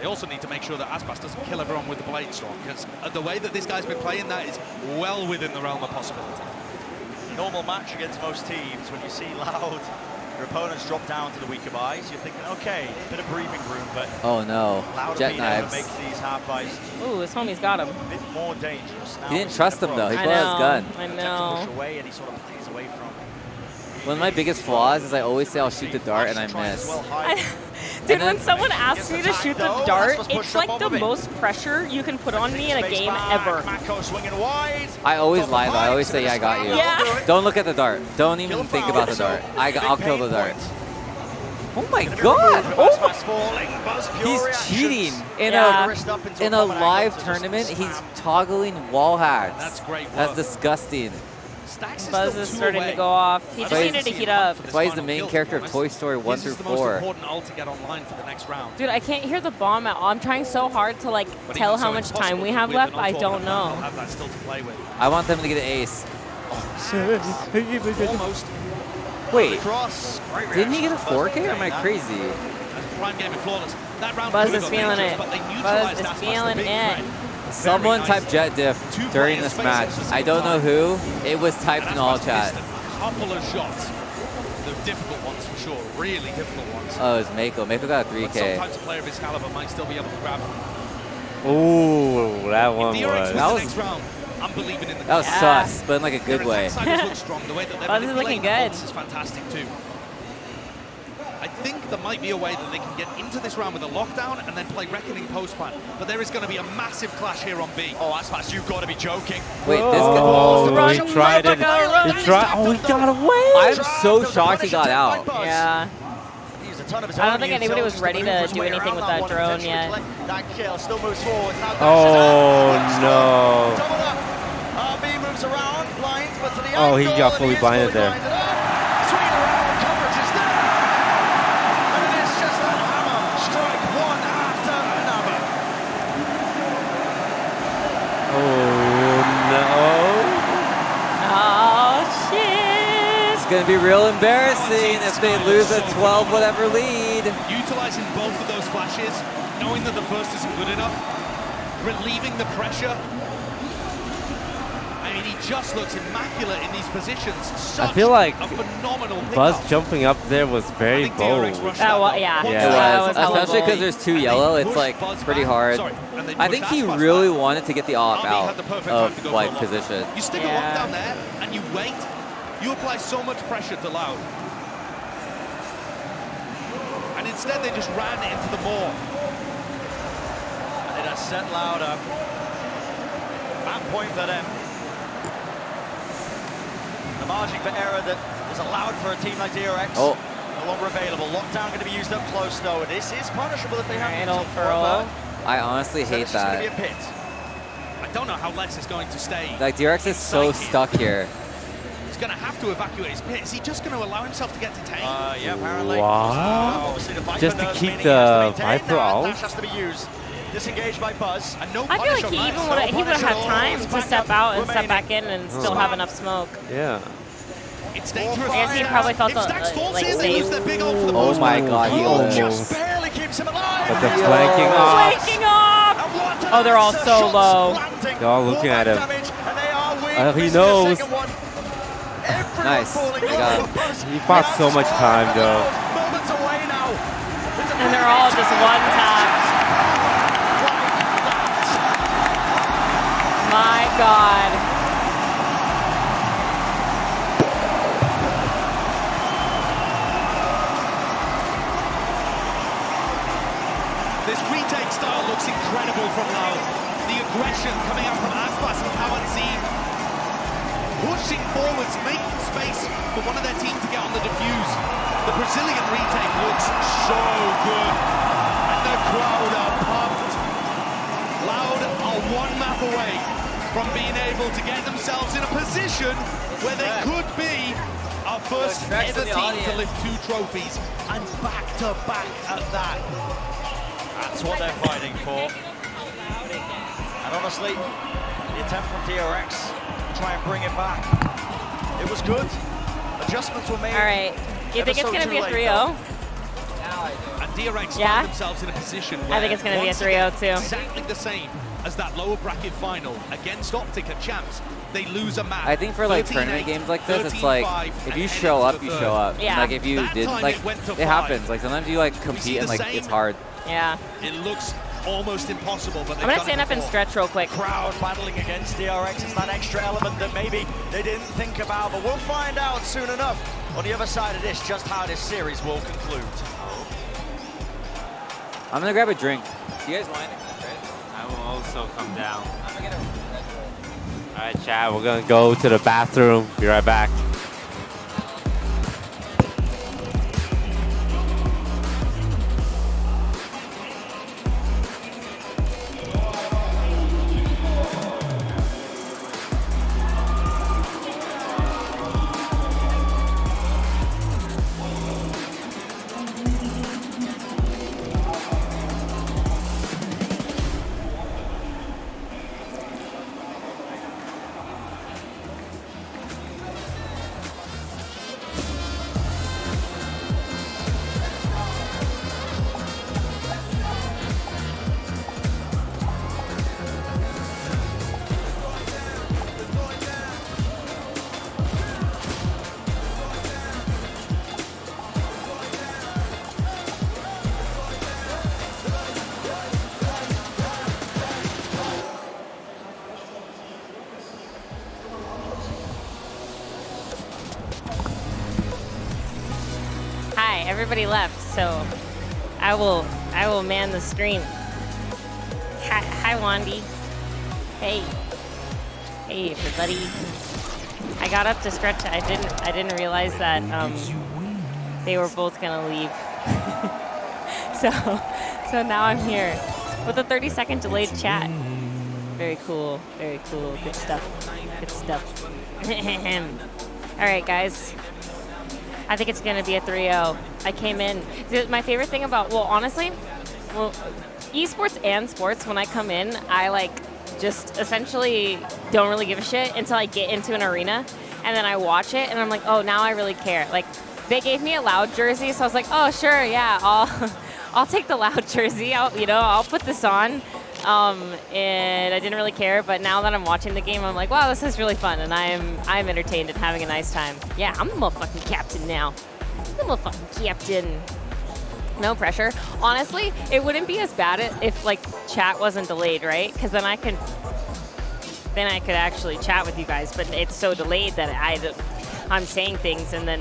They also need to make sure that Aspas doesn't kill everyone with the blade storm, because the way that this guy's been playing that is well within the realm of possibility. Normal match against most teams, when you see Loud, your opponents drop down to the weaker buys, you're thinking, okay, bit of breathing room, but Oh no, Loud jet being able to knives. make these half buys Ooh, his homie's got him. a bit more dangerous. Now He didn't he's trust gonna him though. He throw. pulled out his gun. I Attempt to know. push away, and he sort of plays away from. One of my biggest flaws is I always say I'll shoot the dart and I miss. Dude, then- when someone asks me to shoot the dart, it's like the most pressure you can put on me in a game ever. I always lie though. I always say, yeah, I got you. Yeah. Don't look at the dart. Don't even think about the dart. I'll kill the dart. Oh my god! Oh! He's cheating in a live tournament. He's toggling wall hacks. That's great work. That's disgusting. Buzz is starting to go off. He just needed to heat up. That's why he's the main character of Toy Story 1 through This is the most 4. important ult to get online for the next round. Dude, I can't hear the bomb at all. I'm trying so hard to like But tell even how so, much it's time possible we to have win left. an I ult don't tournament. They'll know. have that still to play with. I want them to get an ace. Almost. Wait, Cross. didn't he get a 4K or am I crazy? Prime game of flawless. That round Buzz could is have gone feeling dangerous, it. but they Buzz neutralized is Aspas, the feeling big it. threat. Someone Very typed nice. jet diff Two during players this face match. at the same I don't know time. who. It was typed in And all Aspas chat. missed a couple of shots. They're difficult ones for sure. Really difficult ones. Oh, it was Mako. Mako got a But 3K. sometimes a player of his caliber might still be able to grab him. Ooh, that one If DRX wins was. the next round, I'm believing in the That was Yeah. sus, but in like a Their good way. attack side looks strong. The way that they're Buzz is looking manipulating good. ults is fantastic too. I think there might be a way that they can get into this round with a lockdown and then play Reckoning post-plan. But there is going to be a massive clash here on B. Oh, Aspas, you've got to be joking. Wait, this Oh, he tried it. He tried. Oh, he got away. I'm so shocked he got out. Yeah. I don't think anybody was ready to do anything with that drone yet. That kill still moves forward. Oh, no. B moves around, blind, but to the Oh, he got fully blinded there. Swinging around, coverage is there. And it's just a hammer. Strike one after another. Oh, no. Oh, shit. It's going to be real embarrassing if they lose a 12 whatever lead. Utilizing both of those flashes, knowing that the first isn't good enough, relieving the pressure. I mean, he just looks immaculate in these positions. I feel like a phenomenal Buzz pickup. jumping up there was very bold. That was, yeah. It was, hella especially bold. because there's 2 yellow. It's like pretty hard. I think he really wanted to get the op out of like position. You stick a lockdown there and you wait. You apply so much pressure to Loud. And instead they just ran it into the maw. And it has set Loud up. That point for them. The margin for error that is allowed for a team like DRX. Oh. No longer available. Lockdown going to be used up close though. This is punishable if they have to. I honestly hate that. Be a pit. I don't know how Les is going to stay. Like DRX is so stuck here. He's going to have to evacuate his pit. Is he just going to allow himself to get detained? Yeah, apparently. What? Just to keep the Viper out? Dash has to be used. Disengaged by Buzz. And no I feel like he even would have had time to step out and step back in and still have enough smoke. Yeah. It's dangerous. I guess he probably felt like safe. Oh my god, he just barely keeps him alive. But the flanking off. Flanking off! Oh, they're all so low. They're all looking at him. He knows. Nice. He bought so much time, though. And they're all just one tap. My God. This retake style looks incredible from Loud. The aggression coming out from Aspas and Kawanzi. Pushing forwards, making space for one of their team to get on the defuse. The Brazilian retake looks so good. And the crowd are pumped. Loud are one map away from being able to get themselves in a position where they could be our first ever team to lift 2 trophies. And back to back at that. That's what they're fighting for. And honestly, the attempt from DRX to try and bring it back, it was good. Adjustments were made. All right. You think it's going to be a 3-0? And DRX Yeah? find themselves in a position where I think it's going to be a once again, 3-0 too. exactly the same as that lower bracket final against Optic at Champs. They lose a match. I think for like 13-8, tournament games like this, it's like 13-5, if you and show heading up, to you the show up. Yeah. Like if you That did, time like it went to it 5. happens. Like sometimes you like see compete and the like same? it's hard. Yeah. It looks almost impossible, but I'm going to stand up and stretch real quick. Crowd battling against DRX. It's that extra element that maybe they didn't think about, but we'll find out soon enough on the other side of this just how this series will conclude. I'm gonna grab a drink. Do you guys mind? I will also come down. All right, Chad, we're gonna go to the bathroom. Be right back. right, everybody left, so I will man the stream. Hi, Wandy. Hey. Hey, everybody. I got up to stretch. I didn't realize that they were both gonna leave. so now I'm here with a 30-second delayed chat. Very cool. Very cool. Good stuff. Good stuff. All right, guys. I think it's gonna be a 3-0. I came in. My favorite thing about, well, honestly, esports and sports, when I come in, I like just essentially don't really give a shit until I get into an arena, and then I watch it, and I'm like, oh, now I really care. Like, they gave me a Loud jersey, so I was like, oh, sure, yeah, I'll take the Loud jersey. I'll put this on, and I didn't really care. But now that I'm watching the game, I'm like, wow, this is really fun, and I'm entertained and having a nice time. Yeah, I'm the motherfucking captain now. I'm the motherfucking captain. No pressure. Honestly, it wouldn't be as bad if like chat wasn't delayed, right? Because then I could actually chat with you guys. But it's so delayed that I'm saying things and then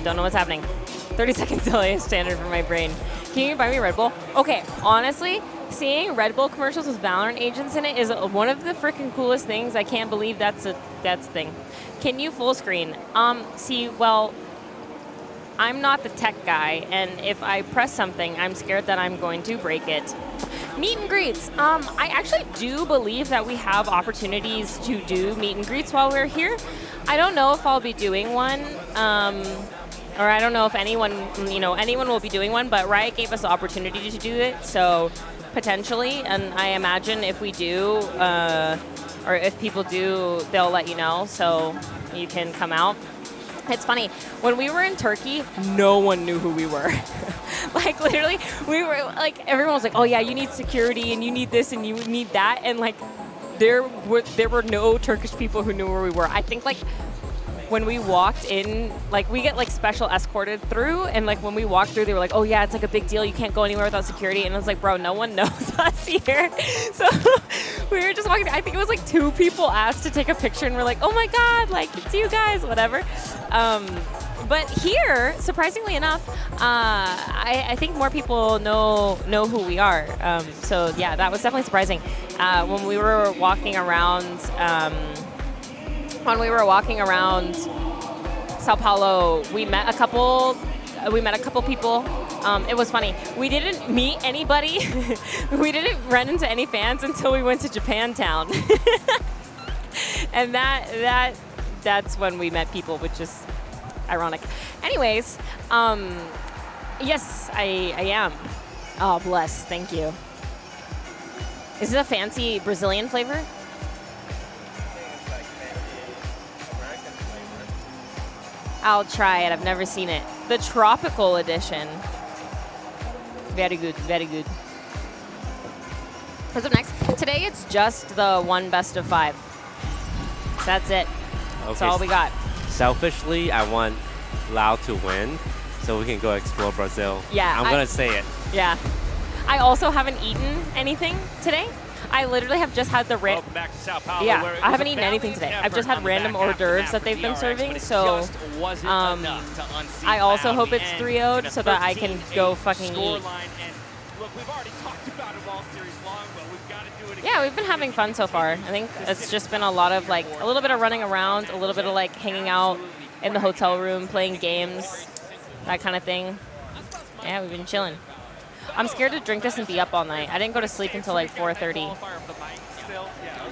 don't know what's happening. 30 seconds delay is standard for my brain. Can you buy me Red Bull? Okay, honestly, seeing Red Bull commercials with Valorant agents in it is one of the freaking coolest things. I can't believe that's a thing. Can you full screen? See, well, I'm not the tech guy, and if I press something, I'm scared that I'm going to break it. Meet and greets. I actually do believe that we have opportunities to do meet and greets while we're here. I don't know if I'll be doing one, or I don't know if anyone will be doing one, but Riot gave us the opportunity to do it, so potentially, and I imagine if we do, or if people do, they'll let you know, so you can come out. It's funny, when we were in Turkey, no one knew who we were. Like, literally, we were, like, everyone was like, oh yeah, you need security, and you need this, and you need that, and, like, there were no Turkish people who knew where we were. I think, like, when we walked in, like, we get, like, special escorted through, and, like, when we walked through, they were like, oh yeah, it's, like, a big deal, you can't go anywhere without security, and I was like, bro, no one knows us here. So we were just walking, I think it was, like, 2 people asked to take a picture, and we're like, oh my god, like, it's you guys, whatever. But here, surprisingly enough, I think more people know who we are. So yeah, that was definitely surprising. When we were walking around, Sao Paulo, we met a couple people. It was funny. We didn't meet anybody. We didn't run into any fans until we went to Japantown. And that's when we met people, which is ironic. Anyways, yes, I am. Oh, bless. Thank you. Is it a fancy Brazilian flavor? I'll try it. I've never seen it. The tropical edition. Very good. Very good. What's up next? Today it's just the 1 best of 5. That's it. That's all we got. Selfishly, I want Loud to win so we can go explore Brazil. Yeah. I'm going to say it. Yeah. I also haven't eaten anything today. I literally have just had the Welcome back to Sao Paulo, yeah, where it I was haven't a eaten anything today. valiant I've just effort had on the random back half hors of d'oeuvres that they've been DRX, serving, but it so just wasn't enough to unseat I also Loud hope in it's the end 3-0'd in a so that I can go 13-8 fucking eat. scoreline. And look, we've already talked about it all series long, but we've got to do it again. Yeah, we've been having fun so far. I think it's just been a lot of like a little bit of running around, a little bit of like hanging out in the hotel room, playing games, that kind of thing. Yeah, we've been chilling. I'm scared to drink this and be up all night. I didn't go to sleep until like 4:30.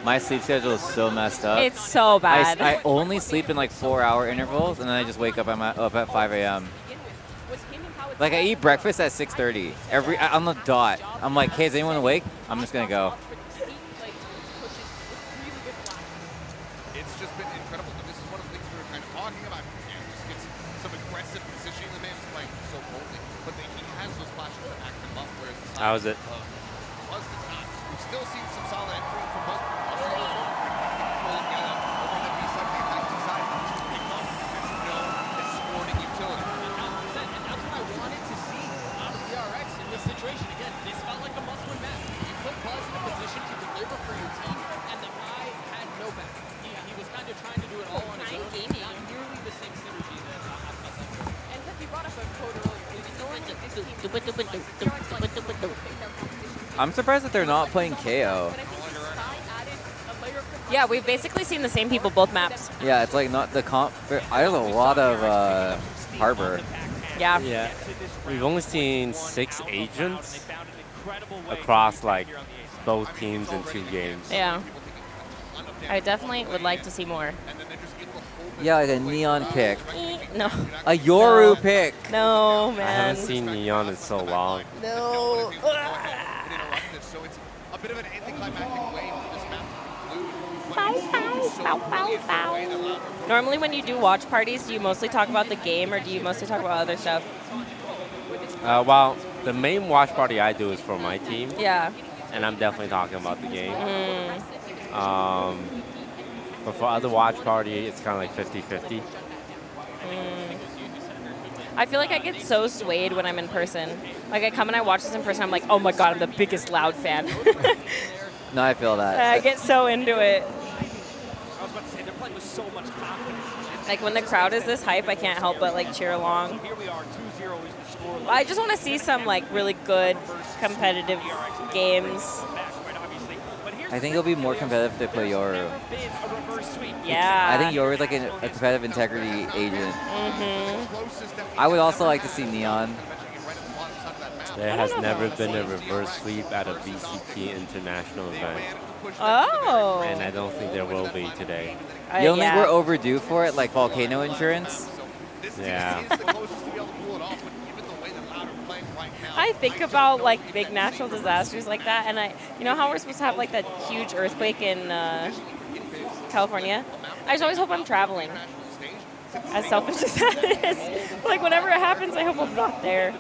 My sleep schedule is so messed up. It's so bad. I only sleep in like 4-hour intervals, and then I just wake up. I'm up at 5 a.m. Like, I eat breakfast at 6:30 on the dot. I'm like, hey, is anyone awake? I'm just gonna go. It's just been incredible. And this is one of the things we were kind of talking about. Yeah, just gets some aggressive positioning. The man is playing so boldly, but he has those flashes that act him up. Whereas the How is it? Buzz does not. We've still seen some solid entry from Buzz. Also, goes over the B side, the attacking side. Pick up this known as sporting utility. And that's what I wanted to see out of DRX in this situation. Again, this felt like a must-win match. You put Buzz in a position to deliver for your team, and the guy had no back. He was kind of trying to do it all on his own. Not nearly the same synergy that Buzz had. And look, you brought up I'm surprised that they're not playing KO. Yeah, we've basically seen the same people both maps. Yeah, it's like not the comp. There's a lot of Harbor. Yeah. Yeah. We've only seen 6 agents across like both teams in 2 games. Yeah. I definitely would like to see more. Yeah, like a Neon pick. No. A Yoru pick. No, I man. haven't seen Neon in so long. No. So it's a bit of an anticlimactic way for this map Normally when you do watch parties, do you mostly talk about the game or do you mostly talk about other stuff? Well, the main watch party I do is for my team. Yeah. And I'm definitely talking about the game. But for other watch party, it's kind of like 50-50. I feel like I get so swayed when I'm in person. Like I come and I watch this in person, I'm like, oh my god, I'm the biggest Loud fan. No, I feel that. I get so into it. Like when the crowd is this hype, I can't help but like cheer along. I just want to see some like really good competitive games. I think it'll be more competitive if they play Yoru. Yeah. I think Yoru is like a competitive integrity agent. I would also like to see Neon. There has never been a reverse sweep at a VCT international event. Oh. And I don't think there will be today. You don't think we're overdue for it, like volcano insurance? Yeah. I think about like big natural disasters like that, and you know how we're supposed to have like that huge earthquake in California? I just always hope I'm traveling. As selfish as that is. Like whenever it happens, I hope I'm not there.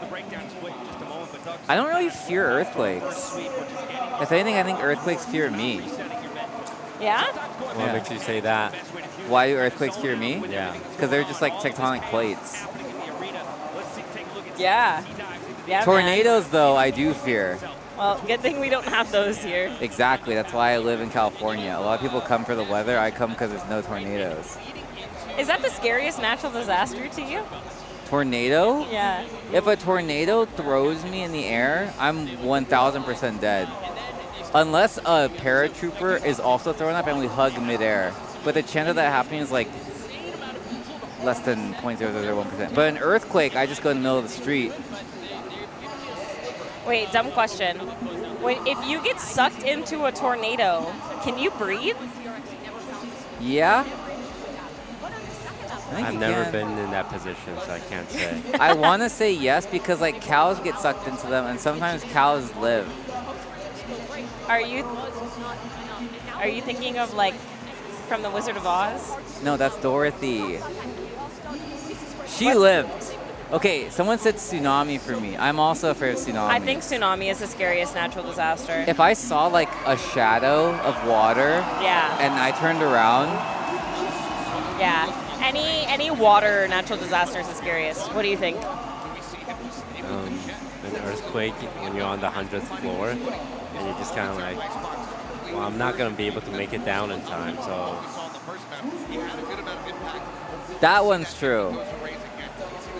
I don't really fear earthquakes. If anything, I think earthquakes fear me. Yeah? What makes you say that? Why do earthquakes fear me? Yeah. Because they're just like tectonic plates. Yeah. Yeah, Tornadoes, though, I do fear. Well, good thing we don't have those here. Exactly. That's why I live in California. A lot of people come for the weather. I come because there's no tornadoes. Is that the scariest natural disaster to you? Tornado? Yeah. If a tornado throws me in the air, I'm 1,000% dead. Unless a paratrooper is also thrown up and we hug midair. But the chance of that happening is like less than 0.0001%. But an earthquake, I just go in the middle of the street. Wait, dumb question. Wait, if you get sucked into a tornado, can you breathe? Yeah. I've never been in that position, so I can't say. I want to say yes because like cows get sucked into them, and sometimes cows live. Are you thinking of like from the Wizard of Oz? No, that's Dorothy. She lived. Okay, someone said tsunami for me. I'm also afraid of tsunami. I think tsunami is the scariest natural disaster. If I saw like a shadow of water, yeah, and I turned around, yeah. Any water natural disaster is the scariest. What do you think? An earthquake when you're on the 100th floor, and you're just kind of like, well, I'm not going to be able to make it down in time, so. That one's true.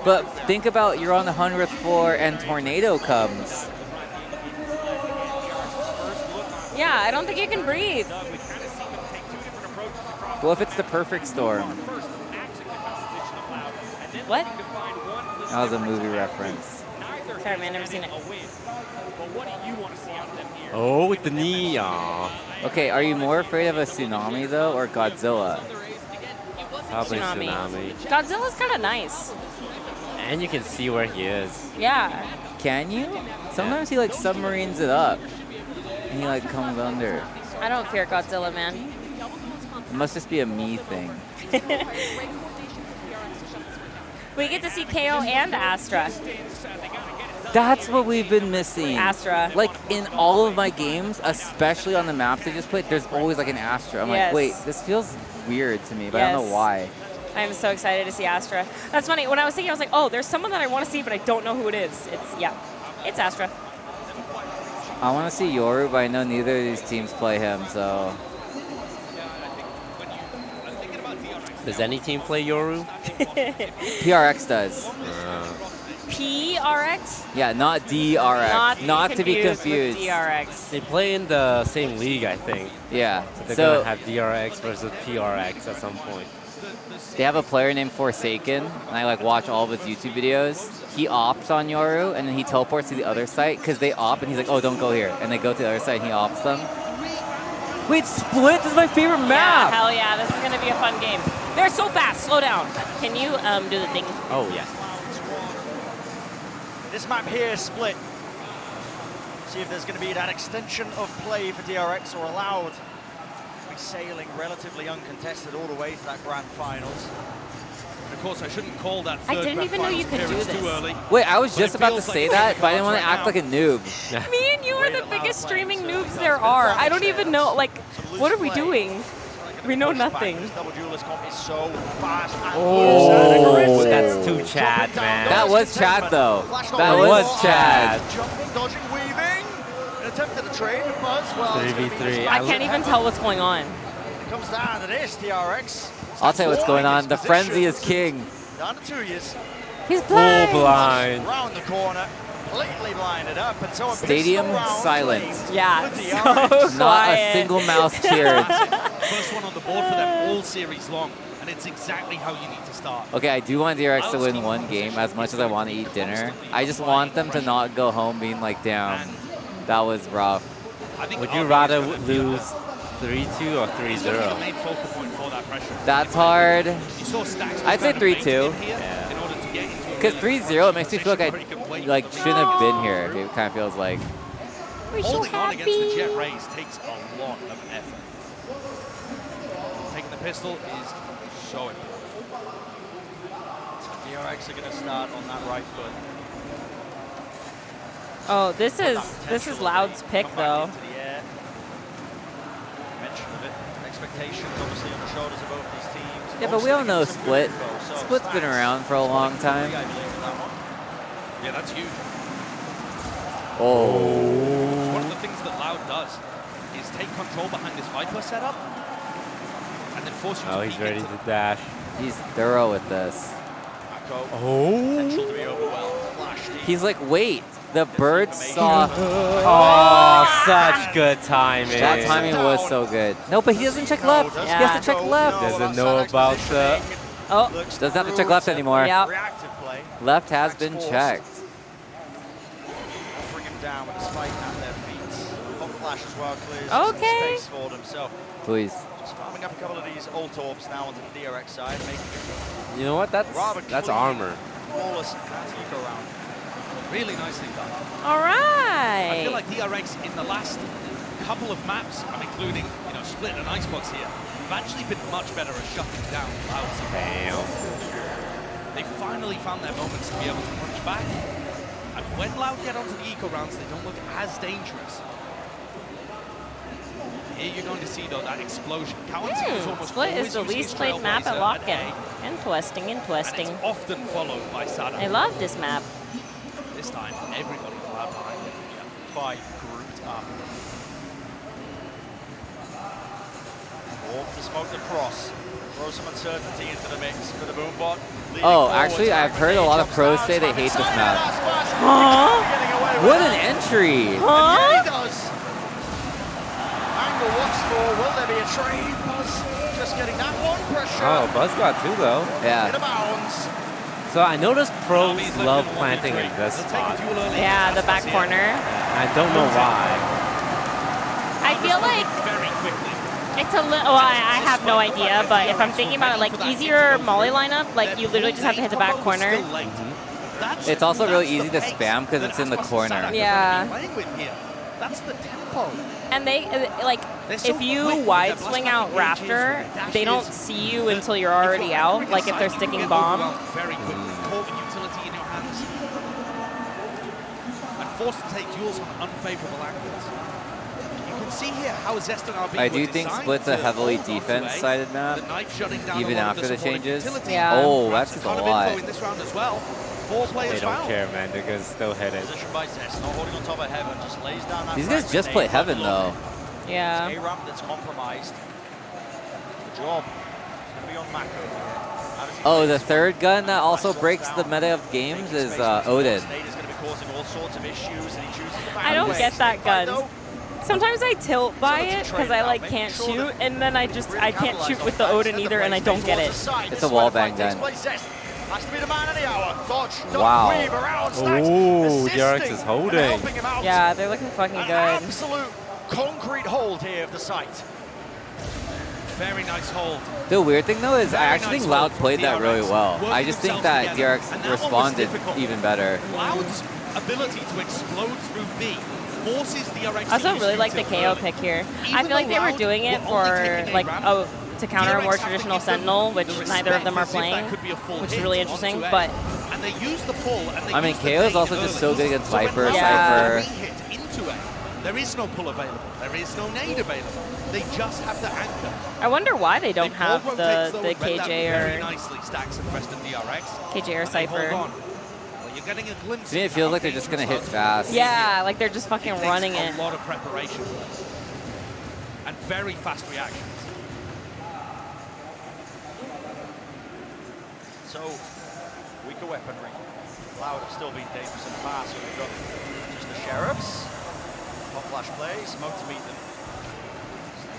But think about you're on the 100th floor and tornado comes. Yeah, I don't think you can breathe. Well, if it's the perfect storm. What? That was a movie reference. Sorry, man, never seen it. Oh, the neon. Okay, are you more afraid of a tsunami, though, or Godzilla? Probably tsunami. Godzilla's kind of nice. And you can see where he is. Yeah. Can you? Sometimes he, like, submarines it up. And he, like, comes under. I don't fear Godzilla, man. It must just be a me thing. We get to see KO and Astra. That's what we've been missing. Astra. Like, in all of my games, especially on the maps they just played, there's always, like, an Astra. I'm like, wait, this feels weird to me, but I don't know why. I'm so excited to see Astra. That's funny. When I was thinking, I was like, oh, there's someone that I want to see, but I don't know who it is. It's Astra. I want to see Yoru, but I know neither of these teams play him, so. Does any team play Yoru? PRX does. PRX? Yeah, not DRX. Not to be confused. With DRX. They play in the same league, I think. Yeah. So they're gonna have DRX versus PRX at some point. They have a player named Forsaken, and I like watch all of his YouTube videos. He opts on Yoru, and then he teleports to the other site because they opt, and he's like, "Oh, don't go here," and they go to the other site, and he opts them. Wait, Split? This is my favorite map. Yeah, hell yeah! This is gonna be a fun game. They're so fast. Slow down. Can you do the thing? Oh yeah. This map here, Split. See if there's going to be that extension of play for DRX or allowed to be sailing relatively uncontested all the way to that grand finals. And of course, I shouldn't call that I third didn't grand even know you finals could do appearance this. too early. Wait, I was But just it about to feels like say a that, but I didn't want to right act now. like a noob. Me and you are the biggest streaming noobs there are. I don't even know. Like, what are we doing? We know nothing. This double duelist comp is so fast and Oh, that's too Chad, man. That was Chad, though. That was Chad. Jumping, dodging, weaving. An attempt at the trade, but well, 3v3. I can't even tell what's going on. it comes down to this, DRX. I'll tell you what's going on. The frenzy is king. Down to 2 years. He's Full blind. blind. Round the corner, completely blinded up, and so a Stadium pistol round silent. played Yeah, for so DRX. Not a quiet. single mouse cheered. First one on the board for them all series long, and it's exactly how you need to start. Okay, I do want DRX to win one game as much as I want to eat dinner. I just want them to not go home being like, damn, that was rough. I think Would you RB is rather gonna feel lose that. 3-2 or He's gonna be the 3-0? main focal point for that pressure. That's hard. You saw Stacks I'd say kind of baiting 3-2. him here in order to get into a Because really 3-0, it makes me feel like position where he can wait like for the shouldn't have been here. It kind of feels like. We're so Holding on against the happy. jet rays takes a lot of effort. Taking the pistol is so important. DRX are going to start on that right foot. Oh, this is Loud's pick though. Into the air. Mention of it. Expectations obviously on the shoulders of both these teams. Yeah, but we all know Some Split. good info. So Split's been around for a long time. I believe in that one. Yeah, that's huge. Oh. One of the things that Loud does is take control behind this Viper setup and then force you Oh, to he's peek ready into to dash. He's thorough with this. Mako, Oh. potential to be overwhelmed. Flash deep. He's like, wait, the bird saw. Oh, such good timing. That timing was so good. No, but he doesn't check left. He has to check left. Doesn't know about the... Oh, Doesn't have to check left anymore. Yep. Reactive play. Left has been checked. Bring him down with a spike at their feet. Hot flash as well clears Okay. space for them. So Please. just farming up a couple of these ult orbs now onto the DRX side, making it You know what? That's rather armor. flawless anti-eco round. really nicely done. All right. I feel like DRX in the last couple of maps, I'm including Split and Icebox here, have actually been much better at shutting down Loud. They finally found their moments to be able to punch back. And when Loud get onto the eco rounds, they don't look as dangerous. Here you're going to see though that explosion. Cowan's is almost Split always is the using his least played map at Trailblazer Lock-In. A, Interesting, and interesting. it's often followed by Sada. I love this map. This time, everybody allowed behind him. Five grouped up. Warp to smoke the cross. Throw some uncertainty into the mix for the Boombot. Oh, actually, I've heard a lot of pros say they hate this map. What an entry! Huh? Yeah, he does. Angle what's for. Will there be a trade? Buzz just getting that one pressure. Oh, Buzz got two though. Yeah. In a bounds. So I noticed pros love planting in this spot. Yeah, the back corner. I don't know why. I feel like it's a little, well, I have no idea, but if I'm thinking about it, like easier molly lineup, like you literally just have to hit the back corner. It's also really easy to spam because it's in the corner. Yeah. That's the tempo. And they, like, if you wide swing out Raptor, they don't see you until you're already out, like if they're sticking bomb. Very quickly. Corvin utility in your hands. And forced to take duels on unfavorable angles. You can see here how Zest and RB I do were think designed Split's a to heavily hold on to defense-sided A, map, the knife shutting down even a lot of after the supporting changes. utility. Yeah. Oh, Perhaps that's a a ton of lot. info in this round as well. 4 players They don't fouled. care, man. They're gonna still hit it. Position by Zest, not holding on top of Heaven, just lays down that These guys frag just grenade. play Heaven, though. Yeah. A ramp that's compromised. Good job. It's going to be on Mako. How does he Oh, the third gun that also breaks the meta of games is Odin. I don't get that gun. Sometimes I tilt by it because I like can't shoot, and then I can't shoot with the Odin either, and I don't get it. It's a wallbang gun. Wow. Ooh, DRX is holding. Yeah, they're looking fucking good. Absolute concrete hold here of the site. Very nice hold. The weird thing though is I actually think Loud played that really well. I just think that DRX responded even better. Loud's ability to explode through B forces DRX. I also really like the KO pick here. I feel like they were doing it for like to counter a more traditional Sentinel, which neither of them are playing, which is really interesting. But and they use the pull. And I mean, KO is also just so good against Viper. Yeah. Cypher. There is no pull available. There is no nade available. They just have to anchor. I wonder why they don't have the KJ very or nicely stacks and Preston DRX. KJ or Cypher. Well, you're getting a glimpse. To me, it feels like they're just gonna hit fast. Yeah, like they're just fucking running it. A lot of preparation and very fast reactions. So, weaker weaponry. Loud have still been dangerous in the past, so we've got just the Sheriffs. Hot flash play, smoke to meet them.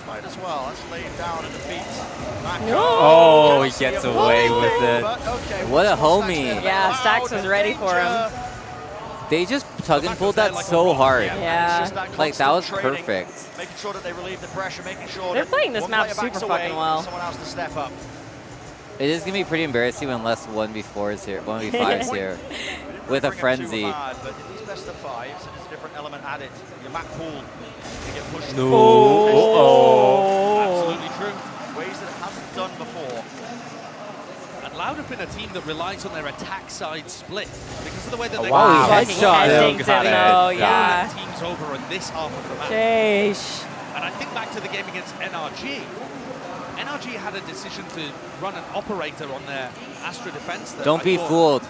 Might as well, that's laid down in the feet. Oh, he gets away with it. What a homie. Yeah, Stax was ready for him. They just tug and pulled that so hard. Yeah. Like, that was perfect. Making sure that they relieve the pressure, making sure They're playing this map super fucking well. Someone else to step up. It is gonna be pretty embarrassing when less 1v4s here, 1v5s here, with a frenzy. Hard, but in these best of fives, there's a different element added. Your map pool can get pushed. No. Absolutely true. Ways that it hasn't done before. And Loud have been a team that relies on their attack side split because of the way that they Wow, Fucking heading though, yeah. teams over in this half of the map. Sheesh. And I think back to the game against NRG. NRG had a decision to run an operator on their Astra defense. Don't be fooled.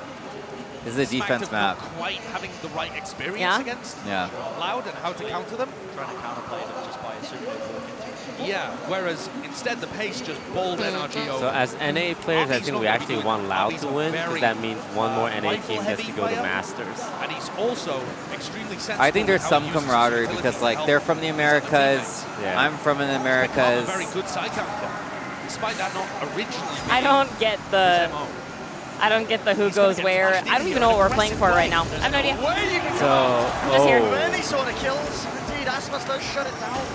This is a defense map. Not quite having the right experience Yeah? against Yeah. Loud and how to counter them. Trying to counterplay them just by assuming they walk into it. Yeah, whereas instead the pace just bowled NRG over. So as NA players, I think we actually want Loud to win, because that means one more NA team has to go to Masters. And he's also extremely sensible. I think there's how some he uses his camaraderie ability because, to like, help they're from the Americas. Yeah. I'm from the become a Americas. very good side counter, despite that not originally being I don't get the his MO. who goes where. I don't even know what we're playing for right now. I have no idea. So, I'm just here. Any sort of kills. Indeed, Aspas does shut it down.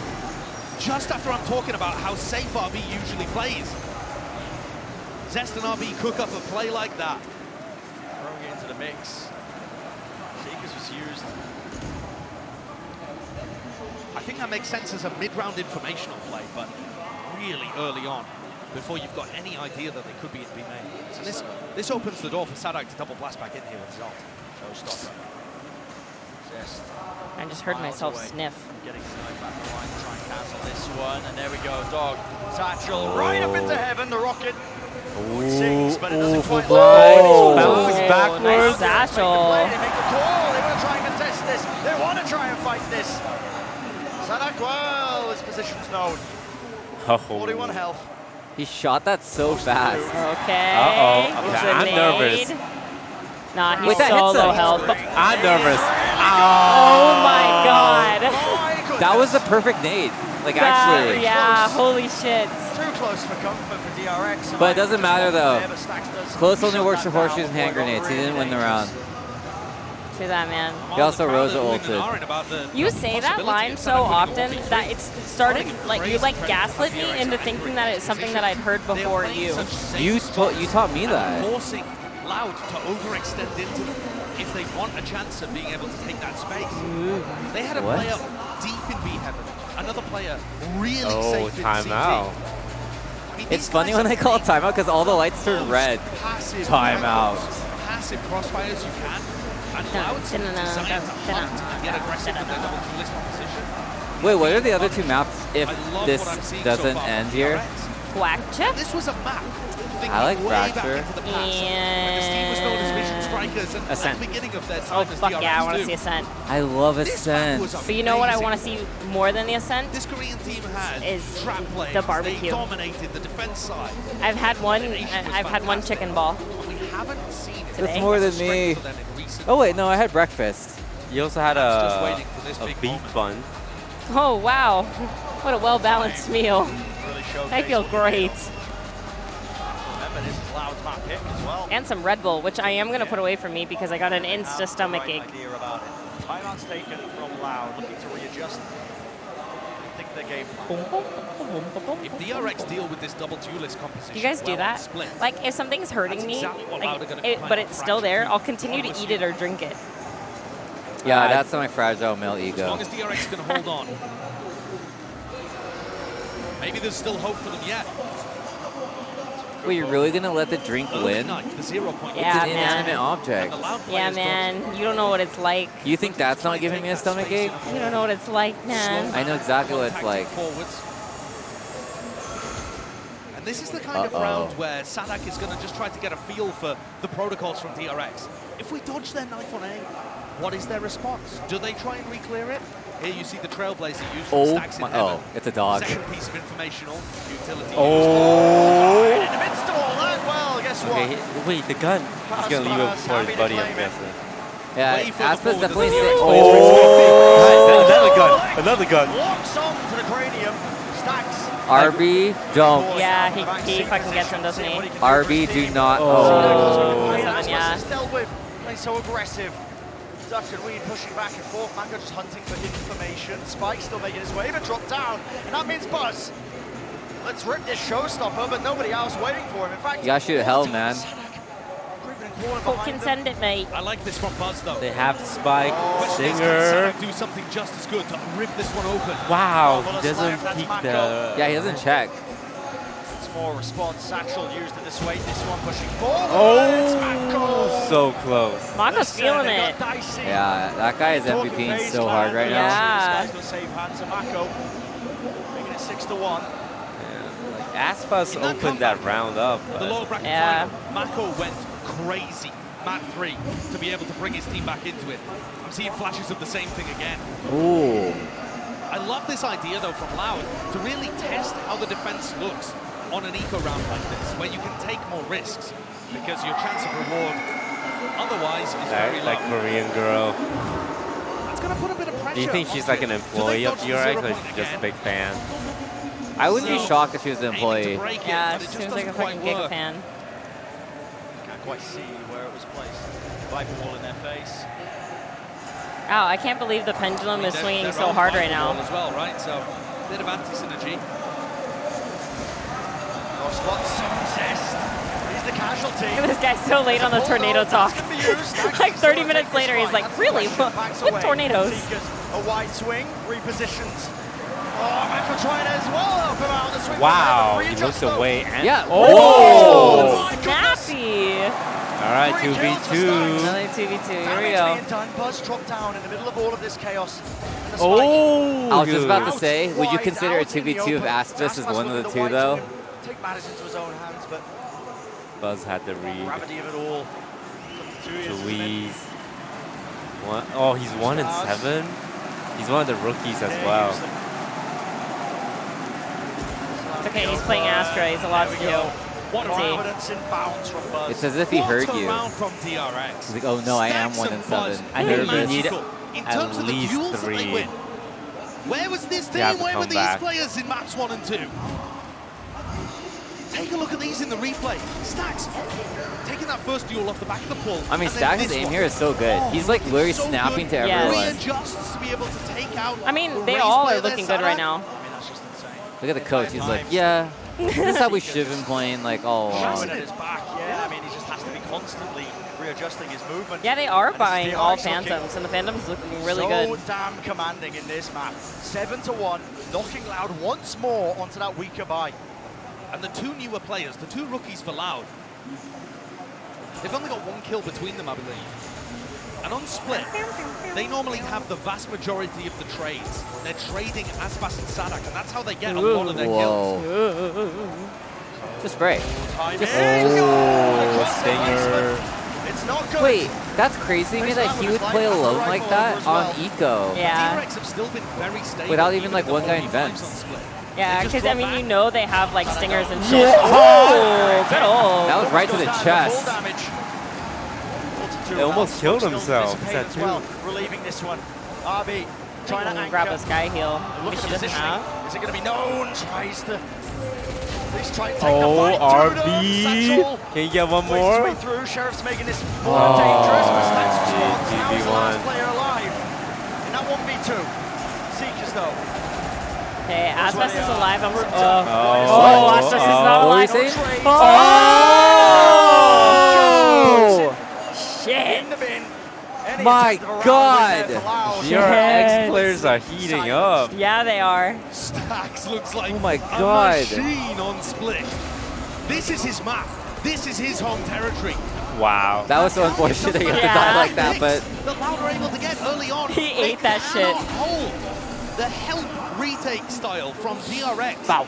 Just after I'm talking about how safe RB usually plays. Zest and RB cook up a play like that. Throwing it into the mix. Seekers was used. I think that makes sense as a mid-round informational play, but really early on, before you've got any idea that they could be in B main. So this opens the door for Sadak to double blast back in here with Zalt. Showstopper. Zest. I just heard myself sniff. Getting sniped back the line to try and cancel this one, and there we go, Dog. Satchel right up into heaven, the rocket. Sings, but it doesn't quite Bounces backwards. Nice satchel. They make the call, they want to try and contest this, they want to try and fight this. Sadak, well, his position's known. 41 health. he shot that so fast. Okay. Uh-oh. It's Okay, a I'm nade. nervous. Nah, he's Wait, that hits so low him. health. I'm nervous. Oh my god. That was the perfect nade. Like, actually. Yeah, holy shit. Too close for comfort for DRX. But it doesn't matter, though. Yeah, but Stax does Close only shut works that for horseshoes down and hand before it got grenades. He didn't really win the round. Do that, man. He also Rosa ulted. You say that line so often that it started, like, you, like, gaslit me into thinking that it's something that I'd heard before you. You taught me that. Forcing Loud to overextend into them if they want a chance of being able to take that space. They had a What? player deep in B heaven, another player really Oh, safe in timeout. CT. I mean, It's these funny guys when are they call playing timeout because all the lights turn red. passive Timeout. passive crossfires you can, and Loud's designed to hunt and get aggressive with their double duelist position. Wait, what are the other two maps if I love this what I'm seeing doesn't so far end from here? DRX. Quack chip. This was a map. I like way back Fracture. into the past, when this team was known as Vision strikers and Ascent. at the beginning of their time Oh, as fuck DRX yeah, I want to do. see Ascent. I love This map Ascent. was But you know what I amazing. want to see more than the Ascent? This Korean team had Is trap plays. the barbecue. They dominated the defense side. I've had one. Asian was I've had one fantastic. chicken ball. And we haven't seen it. Today. That's more as a than strength me. for them in recent Oh wait, no, I had breakfast. You also had Matt's just waiting for this a big beef moment. bun. Oh wow, what a well-balanced meal. Really showcased I feel what you great. Remember, this is Loud's map pick as well. And some Red Bull, which I am gonna put away from me because I got an insta stomach ache. Idea about it. Timeout's taken from Loud, looking to readjust. I think their game plan. If DRX deal with this double duelist composition, Do you guys do well that? split, Like if something's hurting That's me, exactly what like, Loud are gonna it, play but on it's still Fracture there, 2. I'll continue to Honestly. eat it or drink it. Yeah, that's my fragile male as ego. long as DRX can hold on, maybe there's still hope for them yet. Wait, you're really gonna let the drink Early win? night, the 0 point. Yeah, It's an man. inanimate object. And the Loud Yeah, players man, you don't know what it's like. You think that's not giving me a stomach ache? You don't know what it's like, don't man. slow I know exactly what it's contacting like. forwards. And this is the kind of round where Sadak is going to just try to get a feel for the protocols from DRX. If we dodge their knife on A, what is their response? Do they try and re-clear it? Here you see the Trailblazer use from Oh Stacks in my! Heaven. Oh, it's a dog. Second piece of informational utility. Oh. In the midst of all that, well, guess what? Okay, wait, the gun. He's gonna leave it for his buddy, I'm guessing. Yeah, Way further Aspa's forward definitely than sick. the Oh. Another gun. Another gun. Locks on to the cranium. Stacks. RB, don't. Yeah, he fucking gets him, doesn't he? RB, do not. Oh. Yeah. Yeah. Dealt with. Playing so aggressive. Dutch and Weed pushing back and forth. Mako just hunting for information. Spike still making his way, but dropped down. And that means Buzz. Let's rip this showstopper, but nobody else waiting for him. In fact, You gotta shoot hell, man. Fucking send it, mate. I like this from Buzz, though. They have Spike, Question is, can Stinger. Sadak do something just as good to rip this one open? Wow, Well, he a slam, doesn't that's peek Mako. the. Yeah, he doesn't check. It's more response. Satchel used in this way. This one pushing forward. It's Mako. Oh, so close. Mako's feeling They got it. dicey. Yeah, that guy is Talking MVPing phase so clan. hard right now. Yeah. This guy's gonna save hands to Mako. Making it 6-1. Aspas In that opened that round up. The lower bracket Yeah. final, Mako went crazy. Mat 3 to be able to bring his team back into it. I'm seeing flashes of the same thing again. Ooh. I love this idea, though, from Loud to really test how the defense looks on an eco round like this, where you can take more risks because your chance of reward otherwise is very low. That Korean girl. That's going to put a bit of pressure. Do you think she's onto like an it. employee Do of they dodge the DRX 0 or point she's just a again? big fan? I wouldn't be So, shocked if she was an aiming to employee. break it, Yeah, but she it just seems like a doesn't fucking quite Giga work. fan. Can't quite see where it was placed. Viper wall in their face. Wow, I can't believe the pendulum is swinging so hard right now. As well, right? So, a bit of anti-synergy. Spot zest. He's the casualty. Look at this guy so late on the tornado talk. Like 30 minutes later, he's like, really? What tornadoes? A wide swing, repositions. Oh, Mako trying as well. Help him out. The swing Wow, behind, he the looks readjust, away and. Yeah. Oh! Snappy. All right, Three kills for 2v2. Another 2v2. Here we Damage go. being done. Buzz dropped down in the middle of all of this chaos. And the spike. Oh! I was just about to Out say, would you wide, consider a out in the 2v2 if open. Aspas is Aspas one of looking the at two, wide though? swing. Take matters into his own hands, but Buzz had the read. gravity of it all. 2 years has been- Louise. Oh, he's 1 in 7. He's one of the rookies as Yeah, well. usually. It's okay, he's playing Astra. He's a lot to do. What a See. round. Confidence in bounds from Buzz. It's as if he heard What a you. round from DRX. He's like, oh no, I am Stacks 1 and in Buzz. 7. I think Nervous. you need In at terms of the least duels that they 3. win. Where was this You have team? to Where were come these back. players in maps 1 and 2? Take a look at these in the replay. Stacks taking that first duel off the back of the pull. I mean, and then Stacks' this aim one. here is so good. He's like literally so snapping good. to Yes. everyone. Readjusts to be able to take out. I mean, the they raised all player are there, looking good right Sadak. now. I mean, that's just insane. Look at the coach. He's like, yeah, this is how we should have been playing like all along. Showing at his back, yeah. I mean, he just has to be constantly readjusting his movement. Yeah, they are And it's buying DRX all looking Phantoms, and the Phantoms looking really so good. damn commanding in this map. 7-1, knocking Loud once more onto that weaker buy. And the 2 newer players, the 2 rookies for Loud, they've only got 1 kill between them, I believe. And on split, they normally have the vast majority of the trades. They're trading Aspas and Sadak, and that's how they get a lot of their kills. Whoa. Just spray. Time Just in. Oh, Across the Stinger. placement. It's not good. Wait, that's crazy to me that he would play alone like that on Eco. Yeah. DRX have still been very stable. Without even like one guy in vents. Yeah, because I mean, you know they have like stingers and shit. Yeah. Oh, good old. That was right to the chest. He almost killed himself. As well, relieving this one. RB trying to anchor. Grab a sky heel, Look which at he doesn't positioning. have. Is it going to be known? Tries to. He's trying to take the Oh, fight. RB. Can you get one more? Way through. Sheriff's making this more dangerous. But Stacks responds. Now he's the last GV1. player alive. In that 1v2. Seekers though. Okay, Aspas is alive. I'm Oh, Aspas is not What were you alive. saying? Oh! Shit. In the bin. My God! DRX players are heating up. Yeah, they are. Stacks looks like Oh my God. a machine on split. This is his map. This is his home territory. Wow. That was so unfortunate he had to die like that, but The Loud are able to get early on. He They ate that shit. cannot hold the help retake style from DRX. Wow.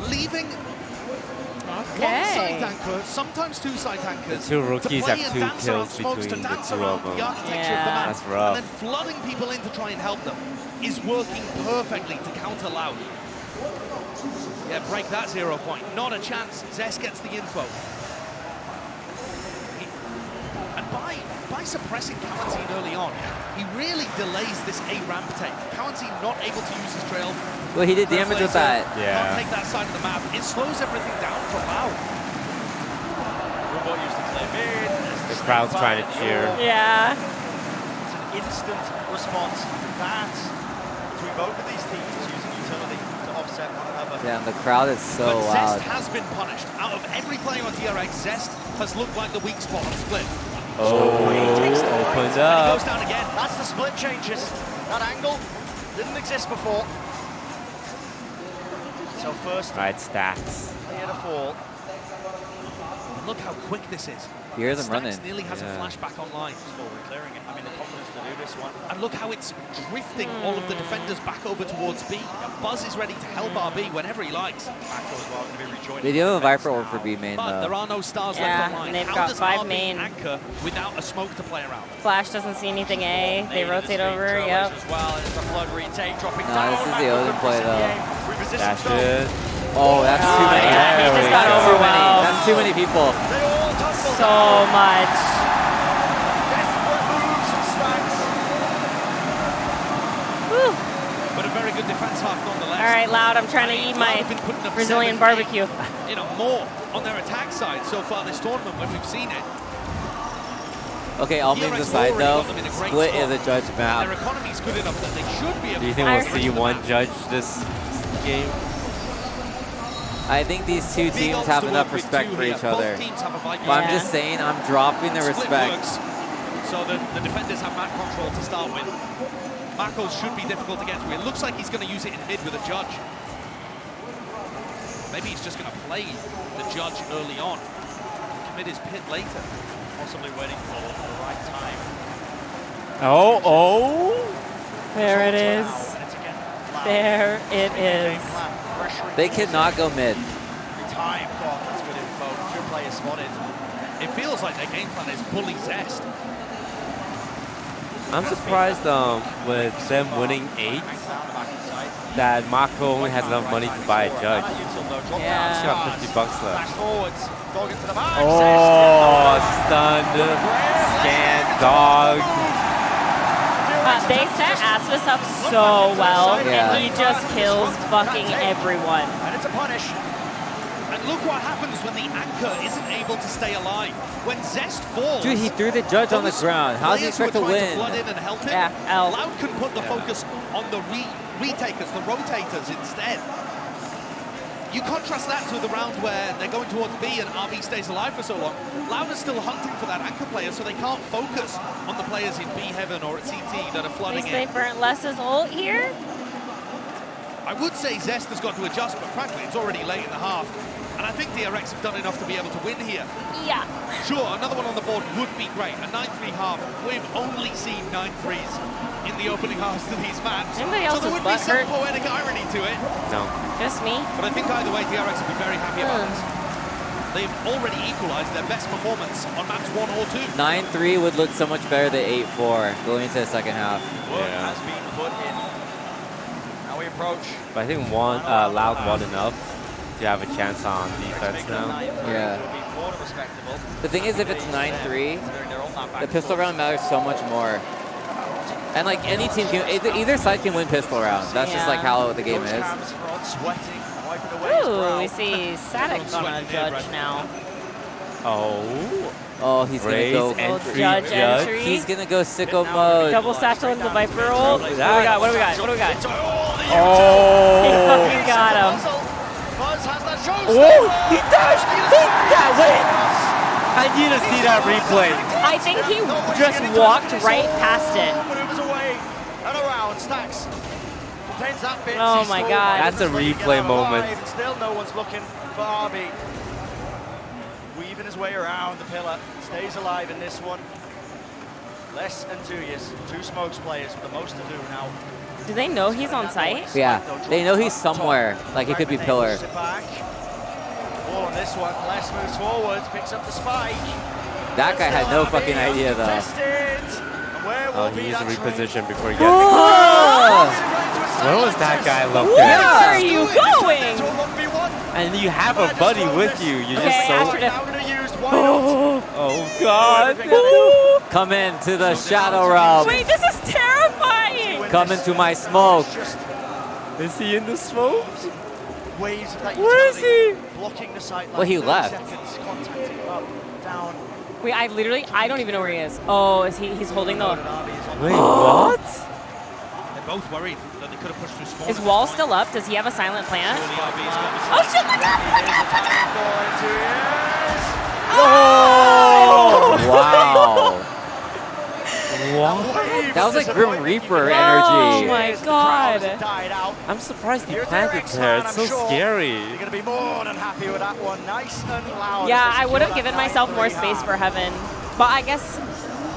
Leaving one Okay. side anchor, sometimes two side anchors. The two rookies to play have and two dance around kills smokes, between to the dance two around of them. the architecture of the Yeah. map. That's rough. And then flooding people in to try and help them is working perfectly to counter Loud. Yeah, break that 0 point. Not a chance. Zest gets the info. And by suppressing Kawanseen early on, he really delays this A ramp take. Kawanseen not able to use his trail. well, he did damage with that. Can't Yeah. take that side of the map. It slows everything down for Loud. Robot used to play mid. The crowd's trying to cheer. Yeah. It's an instant response. That between both of these teams using utility to offset one another. Damn, the crowd is so But loud. Zest has been punished. Out of every player on DRX, Zest has looked like the weak spot on split. Oh, He takes the opened And he up. goes down again. That's the split changes. That angle didn't exist before. So first Right, Stacks. player to fall. Look how quick this is. He hears him Stacks running. nearly has a Yeah. flashback online. Forward clearing it. I mean, the confidence to do this one. And look how it's drifting all of the defenders back over towards B. Buzz is ready to help RB whenever he likes. Macro as well going to be rejoining. They do have a Viper orb for B main But there though. are no stars Yeah, left online. and they've How got does 5 RB main. anchor without a smoke to play around? Flash doesn't see anything A. They rotate over. Yep. Yep. As well, and it's the flood retake dropping No, down. this is the Odin play though. Reposition That's stone. it. Oh, that's too Oh, many. yeah, he just got That's too many. overwhelmed. That's too many people. They all tumble So down. much. Desperate moves from Stacks. Whew. But a very good defense half nonetheless. All right, Loud. I'm trying to eat my Loud have been putting up Brazilian 7, barbecue. 8, more on their attack side so far this tournament when we've seen it. Okay, all memes DRX aside already though, got them in a great split spot. is a judge map. Their economy's good enough that they should be able Do you to think I we'll see one judge this game? I think these two Big teams odds have to enough work with respect two for here. each other. Both teams have a Viper. But I'm Yeah. just saying, I'm dropping the Split respect. works, so the defenders have map control to start with. Mako should be difficult to get through. It looks like he's going to use it in mid with a judge. Maybe he's just going to play the judge early on. Commit his pit later. Possibly waiting for the right time. Oh. There it is. And it's again Loud. There it is. Pressuring They towards cannot go mid. time. God, that's good info. Two players spotted. It feels like their game plan is bully Zest. I'm surprised with them winning 8 Down the back inside. that Mako only has enough money to buy a judge. Yeah. He's got 50 bucks Flash left. forwards. Dog into the back. Oh, stunned. Scan dog. They set Aspas up so well, Yeah. and he just kills fucking everyone. And it's a punish. And look what happens when the anchor isn't able to stay alive. When Zest falls... Dude, he threw the judge on the ground. How does he players expect to who are trying win? flood in and help him. Yeah, L. Loud can put the focus on the retakers, the rotators instead. You contrast that to the round where they're going towards B and RB stays alive for so long. Loud is still hunting for that anchor player, so they can't focus on the players in B Heaven or at CT that are At flooding least they in. burnt Les's ult here. I would say Zest has got to adjust, but frankly, it's already late in the half. And I think DRX have done enough to be able to win here. Yeah. Sure, another one on the board would be great. A 9-3 half. We've only seen 9-3s in the opening halves to these maps. Anybody So there else's would be butt some hurt? poetic irony to it. No. Just me. But I think either way, DRX would be very happy about this. they've already equalized their best performance on maps 1 or 2. 9-3 would look so much better than 8-4 going into the second half. Work has been put in. Now we approach. But I think Loud won enough to have a chance on defense now. Yeah. The thing is, if it's 9-3, the pistol round matters so much more. And like any team can, either side can win pistol round. That's just like how the game is. Ooh, we see Sadek gonna judge now. Oh, he's gonna go judge entry. He's gonna go sicko mode. Double satchel into the Viper roll. What do we got? What do we got? What do we got? Oh! He fucking got him. Oh! He dashed! Wait! I need to see that replay. I think he just walked right past it. Oh my god. That's a replay moment. Still no one's looking for Arby. Weaving his way around the pillar. Stays alive in this one. Less than 2 years. 2 smokes players with the most to do now. Do they know he's on site? Yeah, they know he's somewhere. Like, he could be pillar. Ball on this one. Les moves forwards, picks up the spike. That guy had no fucking idea, though. Oh, he needs to reposition before he gets Oh! Where was that guy looking? Where are you going? And you have a buddy with you. You just Oh, God. Come into the shadow realm. Wait, this is terrifying. Come into my smoke. Is he in the smoke? Waves of that Where is he? Blocking the sight line. Well, he 30 left. seconds, contacting up, down. Wait, I don't even know where he is. Oh, he's holding the... Wait, what? They're both worried that they could have pushed through spawn. Is Wall still up? Does he have a silent plant? Oh shit, look at Oh! Wow. That was like Grim Reaper energy. Oh my god. I'm surprised he planted there. It's so scary. You're going to be more than happy with that one. Nice and loud. Yeah, I would have given myself more space for Heaven. But I guess...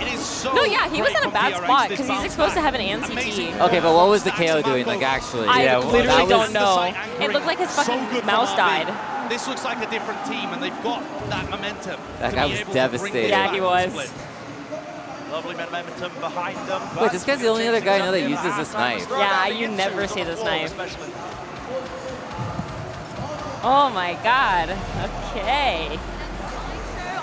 It is so no, yeah, he was in a bad spot because he's exposed to Heaven and CT. Okay, but what was the KO doing, like, actually? I literally don't know. It looked like his fucking mouse died. This looks like a different team, and they've got that momentum. That guy was devastated. Yeah, he was. Lovely momentum behind them. Wait, this guy's the only other guy I know that uses this knife. Yeah, you never see this knife. Oh my god. Okay.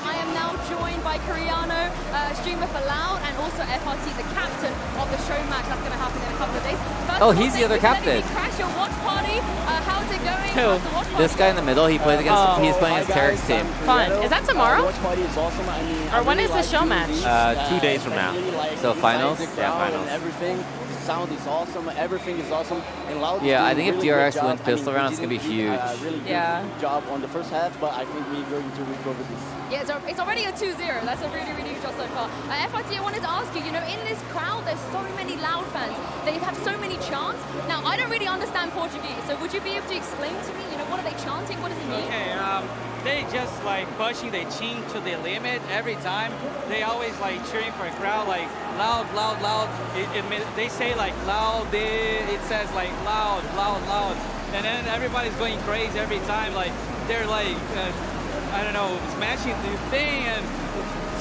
I am now joined by Coriano, streamer for Loud, and also FRT, the captain of the show match that's going to happen in a couple of days. Oh, he's the other captain. Crash your watch party. How's it going? Who? This guy in the middle. He plays against. He's playing against Tarek's team. Fun. Is that tomorrow? Or when is the show match? 2 days from now. So finals? Yeah, finals. Everything. Sound is awesome. Everything is awesome. And Loud Yeah, I think if really DRX great wins job. pistol round, it's gonna be huge. Really good job on the first half, but I think we're going to recover this. Yeah, it's already a 2-0. That's a really, really huge job so far. FRT, I wanted to ask you, in this crowd, there's so many Loud fans. They have so many chants. Now, I don't really understand Portuguese, so would you be able to explain to me, what are they chanting? What does it mean? Okay, they just like pushing the chin to the limit every time. They always like cheering for a crowd, like loud, loud, loud. They say like loud, it says like loud, loud, loud. And then everybody's going crazy every time. Like they're like, I don't know, smashing the thing and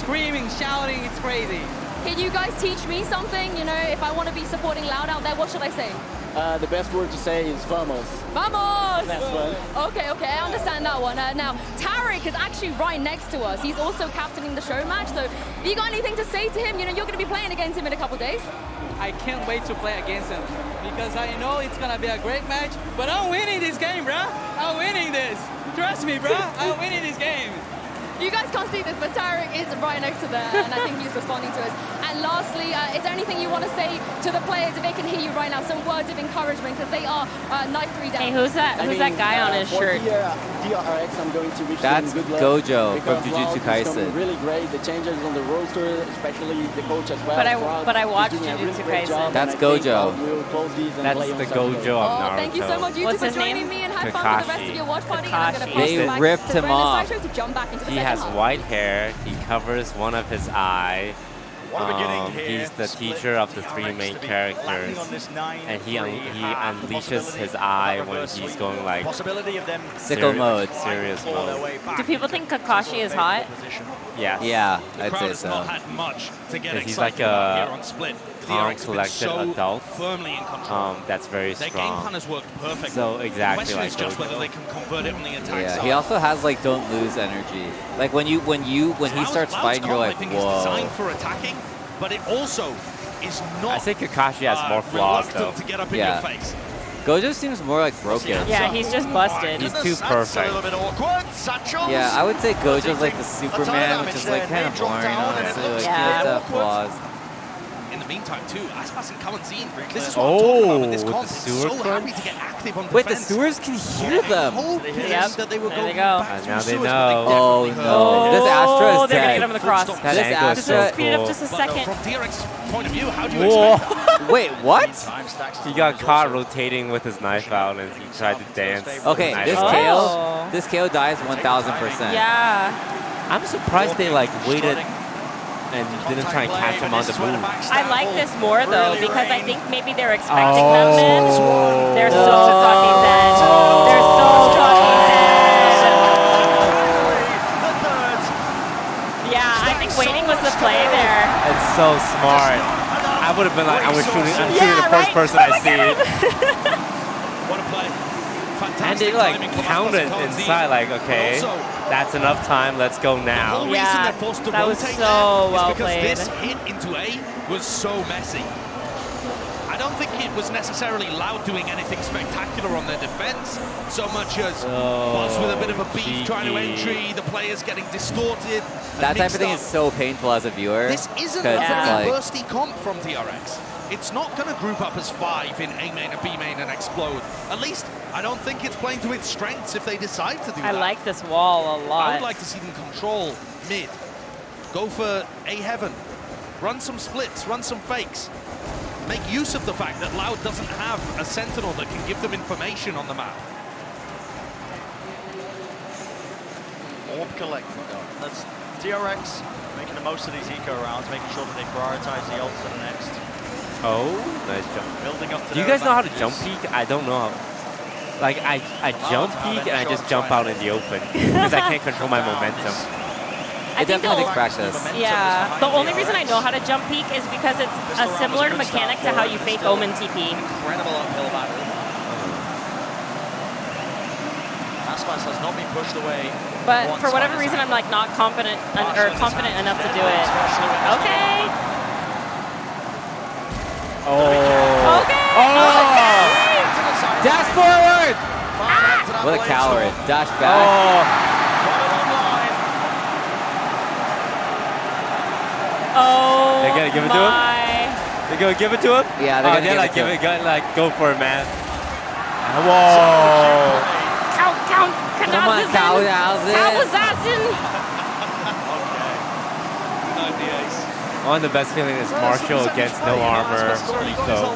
screaming, shouting. It's crazy. Can you guys teach me something? If I want to be supporting Loud out there, what should I say? The best word to say is vamos. Vamos! That's one. Okay, I understand that one. Now, Tarek is actually right next to us. He's also captaining the show match, so have you got anything to say to him? You're going to be playing against him in a couple days. I can't wait to play against him because I know it's going to be a great match, but I'm winning this game, bruh. I'm winning this. Trust me, bruh. I'm winning this game. You guys can't see this, but Tarek is right next to there, and I think he's responding to us. And lastly, is there anything you want to say to the players if they can hear you right now? Some words of encouragement, because they are knife 3 down. Hey, who's that guy on his shirt? DRX, I'm going to wish That's them good luck. Gojo from because Jujutsu Loud is Kaisen. really great. The changes on the roster, especially the coach as well. But I watched Jujutsu Kaisen. That's Gojo. That's the Gojo of Naruto. Thank you so much, you two, for joining me, and have fun with the rest of your watch party. And I'm going to pass They it back ripped to him Brendan off. Sideshow to jump back into the He second has half. white hair. He covers one of his eye. He's the teacher of the three main characters, and he unleashes his eye when he's going like Sicko mode, serious mode. Do people think Kakashi is hot? Yeah. Yeah, I'd say so. He's like a calm, collected adult. Firmly in control. That's very Their strong. game plan has worked perfect. So exactly Question like is just whether they can convert it on the attack Yeah, side. he also has like don't lose energy. Like when he starts fighting, you're like, I think is whoa. designed for attacking, but it also is not. I think Kakashi has more flaws though. To get up in your face. Gojo seems more like broken. Yeah, he's just busted. He's too perfect. Yeah, I would say Gojo's like the Superman, which is like kind of boring, honestly. Like, he does have flaws. In the meantime, too, Aspas and Kalanzine, this is what I'm talking about with this with the concept. sewer So crunch? happy to get active on Wait, the defense. sewers can hear them. Yep, That they were there going they go. back And through now they sewers, know. but they Oh definitely no, heard. this Astra is Oh, they're gonna dead. get him in the cross. That This angle is Just so speed it up cool. just a But second. from DRX's point of view, how do you Whoa. expect that? Wait, what? He got caught rotating with his knife out and he tried to dance. with Okay, the knife this out. KO, this KO dies 1000%. Yeah. I'm surprised they like waited and didn't try and catch him on the move. I like this more though because I think maybe they're expecting that mid. They're so fucking dead. They're so fucking dead. Yeah, I think waiting was the play there. It's so smart. I would have been like, I'm shooting the first person I see. What a play. And they like counted inside, like, okay, that's enough time, let's go now. Yeah, that was so well played. This hit into A was so messy. I don't think it was necessarily Loud doing anything spectacular on their defense, so much as Buzz with a bit of a beef trying to entry, the players getting distorted. That type of thing is so painful as a viewer. This isn't a very bursty comp from DRX. It's not going to group up as 5 in A main and B main and explode. At least, I don't think it's playing to its strengths if they decide to do that. I like this wall a lot. I would like to see them control mid. Go for A heaven. Run some splits, run some fakes. Make use of the fact that Loud doesn't have a sentinel that can give them information on the map. Orb collecting though. That's DRX making the most of these eco rounds, making sure that they prioritize the ults to the next. Oh, nice jump. Building up to Do you guys know how to jump peek? I don't know how. Like, I jump peek and I just jump out in the open because I can't control my momentum. It definitely takes practice. Yeah, the only reason I know how to jump peek is because it's a similar mechanic to how you fake Omen TP. Incredible uphill battle. Aspas has not been pushed away. But for whatever reason, I'm like not confident enough to do it. Okay. Oh. Okay. Oh. Dash forward! What a coward. Dash back. Oh. They're gonna give it to him? They're gonna give it to him? Yeah, they're gonna like give it to him. Like go for it, man. Whoa. Count. Come on, Kawazazin. One of the best feelings is Marshall against no armor. So.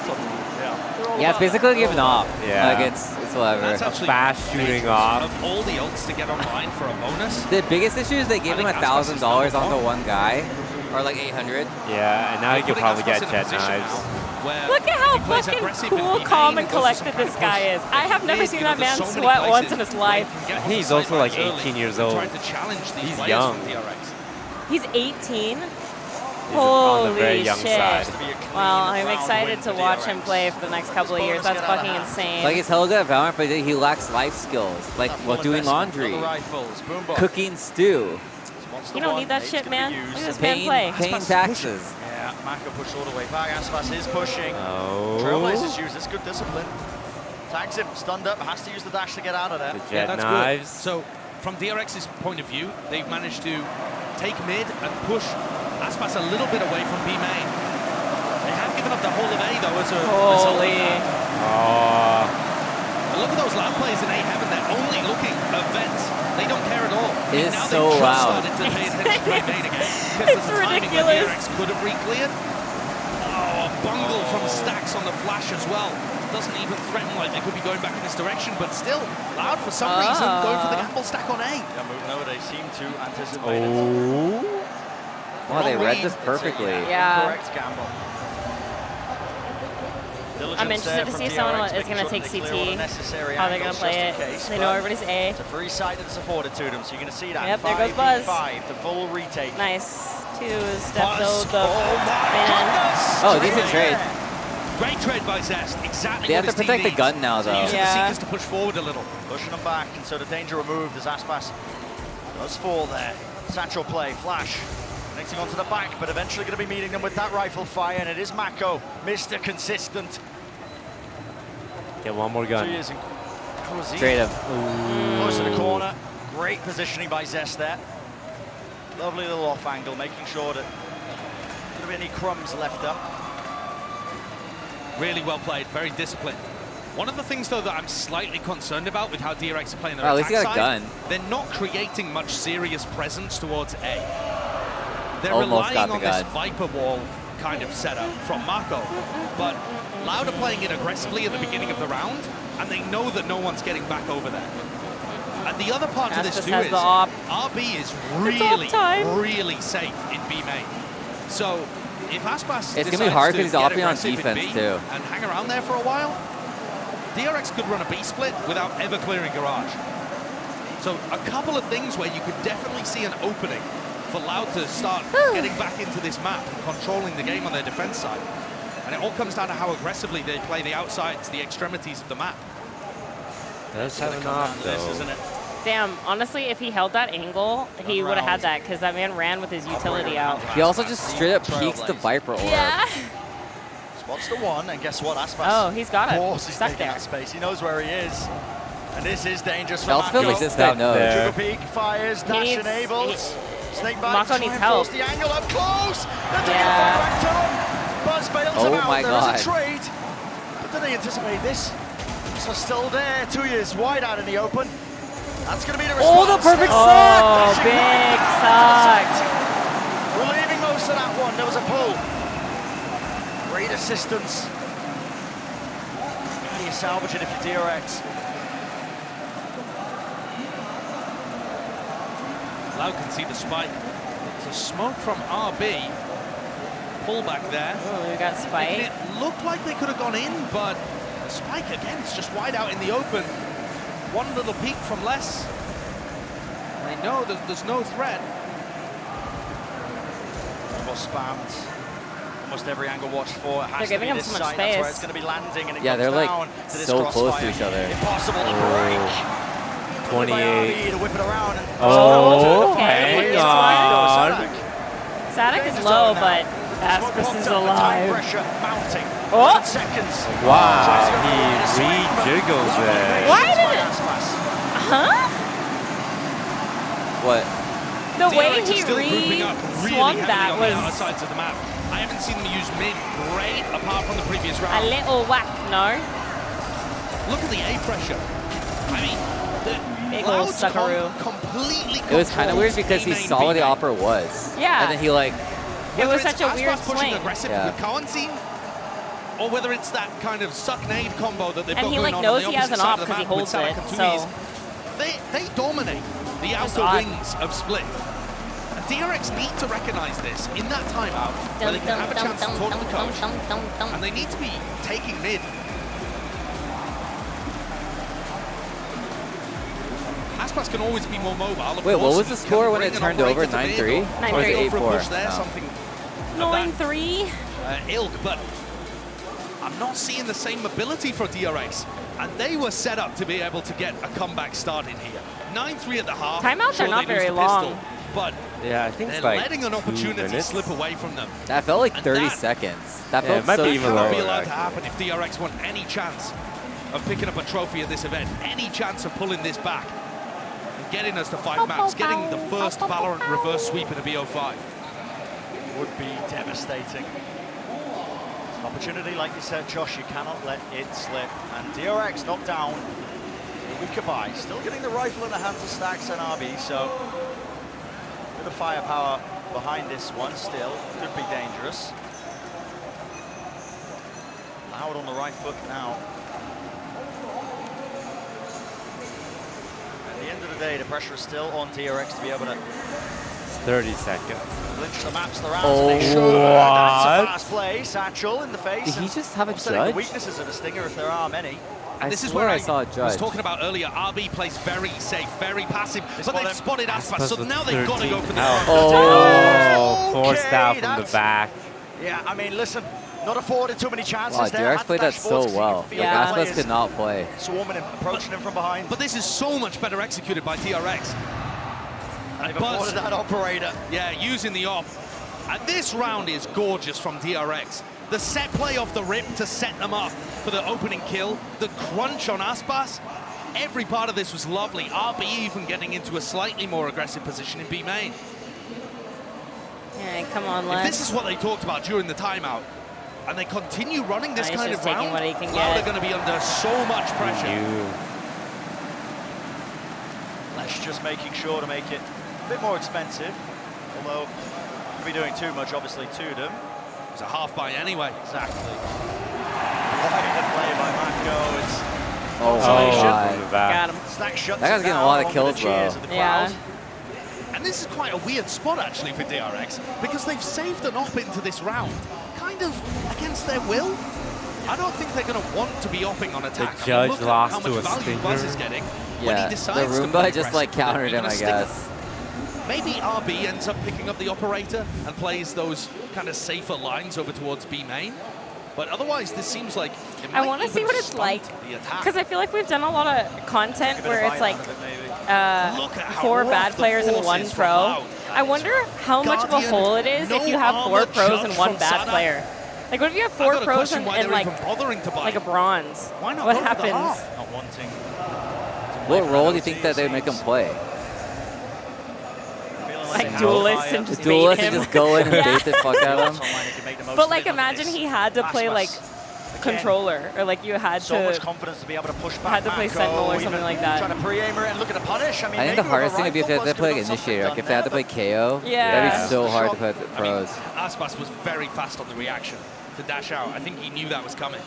Yeah, it's basically giving off. Yeah. Like it's whatever. That's actually fast shooting off. Of all the ults to get online for a bonus. The biggest issue is they gave him $1,000 onto one guy, or like 800. Yeah, and now he could probably get jet knives. Look at how fucking cool, calm, and collected this guy is. I have never seen that man sweat once in his life. He's also like 18 years old. He's young. He's 18? He's on the very Holy young shit. side. Well, I'm excited to watch him play for the next couple of years. That's fucking insane. Like, he's hella good at Valorant, but he lacks life skills. Like, doing laundry, cooking stew. You don't need that shit, man. Look at this man play. Paying taxes. Yeah, Maka pushed all the way back. Aspas is pushing. Oh. Trailblazers use this good discipline. Tags him, stunned up, has to use the dash to get out of there. The jet knives. So, from DRX's point of view, they've managed to take mid and push Aspas a little bit away from B main. They have given up the whole of A though as a result of that. Oh. And look at those Loud players in A heaven. They're only looking at vents. They don't care at all. It is Now so they've just loud. started to pay attention to main again. It's ridiculous. DRX could have re-cleared. Oh, a bungle from Stacks on the flash as well. Doesn't even threaten like they could be going back in this direction, but still, Loud for some reason going for the gamble stack on A. Yeah, no, they seem to anticipate it. Oh. Wow, they read this perfectly. Yeah. Correct gamble. I'm interested to see if someone is going to take CT, how they're going to play it. They know everybody's A. It's a free side that's afforded to them, so you're going to see that. Yep, there goes Buzz. 5v5, the full retake. Nice. Two-step though, the Oh, decent trade. Great trade by Zest. Exactly They what have to his team protect the needs. gun now, So though. using Yeah. the Seekers to push forward a little. Pushing them back, and so the danger removed as Aspas does fall there. Satchel play, flash. Connecting onto the back, but eventually going to be meeting them with that rifle fire, and it is Mako, Mr. Consistent. Get one more gun. Straight up. Close to the corner. Great positioning by Zest there. Lovely little off angle, making sure that there don't be any crumbs left up. Really well played, very disciplined. One of the things, though, that I'm slightly concerned about with how DRX are playing their Well, at least attack he got a side, gun. they're not creating much serious presence towards A. They're Almost relying got the on this gun. Viper wall kind of setup from Mako, but Loud are playing it aggressively at the beginning of the round, and they know that no one's getting back over there. And the other part to this too is RB is really safe in B main. So if Aspas It's gonna be hard because he's get opping on aggressive in defense B too. and hang around there for a while, DRX could run a B split without ever clearing garage. So a couple of things where you could definitely see an opening for Loud to start getting back into this map and controlling the game on their defense side. And it all comes down to how aggressively they play the outsides, the extremities of the map. That's have enough, though. Isn't it? Damn, honestly, if he held that angle, he would have had that because that man ran with his utility out. He also just straight up peeks the Viper orb. Yeah. Spots the one, and guess what? Aspas. Oh, he's got it. Of course he's Stuck taking there. that space. He knows where he is. And this is dangerous for Felt Mako. like this guy knows. Triple peek, fires, dash needs- enables. Snake bite, Mako try needs and help. force the angle up close. They're taking Yeah. the back to him. Buzz bails Oh him out. my There God. is a trade. But did they anticipate this? This was still there. 2 years wide out in the open. That's going to be the response. Oh, the perfect Oh, suck! big suck. Relieving most of that one. There was a pull. Great assistance. How do you salvage it if you're DRX? Loud can see the spike. It's a smoke from RB. Pull back there. Oh, we got Spike. It looked like they could have gone in, but the spike again is just wide out in the open. One little peek from less. They know that there's no threat. Almost spammed. Almost every angle watched for. It has They're to giving be him this so much site. That's where space. it's going to be landing, and it Yeah, comes they're like down to this so close crossfire. to each other. Impossible to break. 28. To whip it around and Oh, okay. hang on. Sadak is low, but Aspas is alive. Pressure mounting. Oh! Seconds. Wow, he re-jiggles there. Why did it? Huh? What? The way DRX is he still grouping up really swung heavily that on was the outsides of the map. I haven't seen them use mid great apart from the previous a round. little whack, no? Look at the A pressure. I mean, Big the old Loud's suckaroo. completely It was kind of weird because he controls saw where the A-main opera was. Yeah. And then he like, It was Whether such a it's weird Aspas pushing swing. aggressive Yeah. with Cohenstein, or whether it's that kind of suck-nade combo that they've And got he, going like, on knows the he has opposite an side op of the 'cause he map with holds it, Salakatumis. so- They dominate the outer odd. wings of Split. And DRX need to recognize this in that timeout where they can have a chance to talk to the coach, and they need to be taking mid. Aspas can always be more mobile. Of wait, what course. was the He score can when bring it an turned operator over? to mid 9-3? or 9-3. go for a 8-4? push there, No. something of that 9-3. ilk, but I'm not seeing the same mobility for DRX, and they were set up to be able to get a comeback started here. 9-3 at the half. Timeouts sure are not they lose very the pistol, long. but Yeah, I think they're it's like letting an 2 opportunity minutes. slip away from them. that felt like And 30 that- seconds. That Yeah, felt it might so be even Cannot lower, be allowed to actually. happen if DRX want any chance of picking up a trophy at this event, any chance of pulling this back and getting us to 5 maps, getting the first Valorant reverse sweep in a BO5. Would be devastating. It's an opportunity, like you said, Josh, you cannot let it slip. And DRX knocked down. A weaker buy. Still getting the rifle in the hands of Stacks and RB, so a bit of firepower behind this one still. Could be dangerous. Loud on the right foot now. At the end of the day, the pressure is still on DRX to be able to 30 seconds. Lynch the maps the rounds and they should. That's a fast play. Satchel in the face. Did he just have a offsetting judge? the weaknesses of the Stinger if there are many. And this is swear where I saw a was judge. talking about earlier. RB plays very safe, very passive, but they've spotted Aspas, Aspas so with now they've got to go for the Oh, forced out from the that's- back. Yeah, I mean, listen, not afforded too many chances Wow, there. DRX played that so well. Like, Aspas could not play. Swarming him, approaching him from behind. But this is so much better executed by DRX. And they've afforded that operator. Yeah, using the op. And this round is gorgeous from DRX. The set play off the rip to set them up for the opening kill. The crunch on Aspas. Every part of this was lovely. RB even getting into a slightly more aggressive position in B main. Yeah, come on, If Les. this is what they talked about during the timeout, and they continue running this He's kind just of taking round, what he can now they're get. going to be under so much pressure. Lesh just making sure to make it a bit more expensive, although could be doing too much, obviously, to them. It's a half buy anyway. Exactly. Quite a play by Mako. It's From the back. Got him. Stack shuts That guy's it getting a down lot of under kills, the cheers of the Yeah. crowd. And this is quite a weird spot, actually, for DRX, because they've saved an op into this round, kind of against their will. I don't think they're going to want to be opping on attack. The judge look at lost how to much a value stinger. Buzz is getting when Yeah, he the decides to Roomba play just like aggressive, countered even him, a I stinger. guess. Maybe RB ends up picking up the operator and plays those kind of safer lines over towards B main. But otherwise, this seems like it I might want to even see what it's stunt like, the attack. because I feel like we've done a lot of content where it's like Look at how 4 rough bad the players and force 1 is from pro. Loud. I wonder how much of a Guardian, hole it is if no you have 4 armor pros and judge 1 from bad Sada. player. Like, what if you have I've 4 got a pros question and, why and they're like even bothering to buy. like a bronze? Why not What go for the happens? half? Not wanting. What role do you think that they make him play? Like duelist and just bait Duelist him. and just go in and bait the fuck out of him? But like, imagine he had to play like controller, or like you had So much to confidence to be able to push back. had to play Mako, Sentinel or even something like that. Trying to pre-aimer it and looking to punish. I mean, I think maybe the hardest with a thing would be if they rifle, had to play like Buzz could've Initiator. got Like if they had to play KO, Yeah. that'd be so hard to put the I mean, pros. Aspas was very fast on the reaction to dash out. I think he knew that was coming.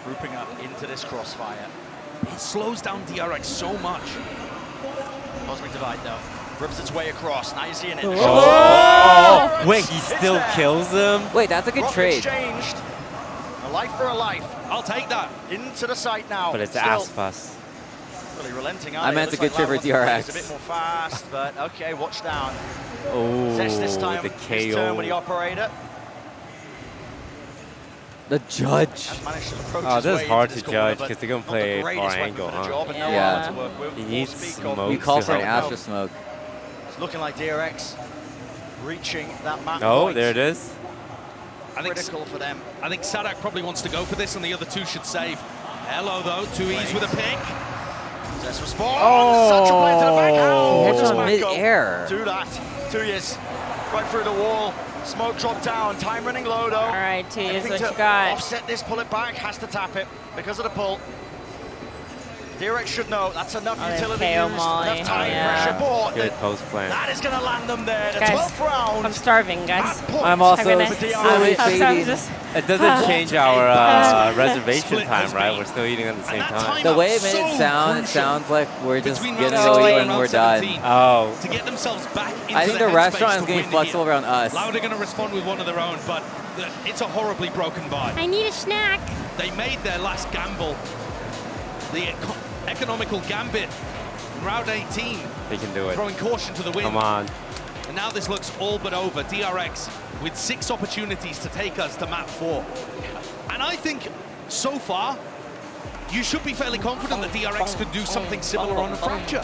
Grouping up into this crossfire. It slows down DRX so much. Cosmic Divide though. Rips its way across. Now you're seeing it. Oh, wait, he still kills him? Wait, that's a good Rock trade. exchanged. A life for a life. I'll take that. Into the site now. But it's Still Aspas. really relenting. I meant Looks a good trade for Loud wants to play DRX. a bit more fast, but okay, watch down. Oh, Zest this time. the His turn with the KO. operator. The judge. Has managed to approach Oh, his this way is hard into to this corner, judge but because they're going to not the play greatest far weapon angle, for the huh? job, and no Yeah. armor to work with. He Full needs speak of- smoke. You call to for an help Astra out. smoke. It's looking like DRX reaching that map Oh, point. there it is. I think Critical for them. I think Sadak probably wants to go for this, and the other two should save. Hello though, 2Es with a pick. Zest response. Oh. Such a play to the back. How Hits does on Mako mid-air. do that? 2Es right through the wall. Smoke drop down. Time running low though. All right, T is Anything what to you got. offset this, pull it back, has to tap it because of the pull. DRX should know that's enough Oh, they utility KO used, Molly, enough time yeah. pressure bought. Good post plan. That is going to land them there. The Guys, 12th round. I'm starving, guys. I'm also gonna slowly have some fading. just- It doesn't change our reservation time, right? We're still eating at the same time. The way it made it sounds like we're just Between gonna round go 16 eat and when we're round done. 17. Oh. To get themselves back into I think the headspace restaurant is to getting win flexible here. around us. Loud are going to respond with one of their own, but it's a horribly broken buy. I need a snack. They made their last gamble, the economical gambit, in round 18, They can do it. throwing caution to the wind. Come on. And now this looks all but over. DRX with 6 opportunities to take us to map 4. And I think, so far, you should be fairly confident that DRX could do something similar on a Fracture.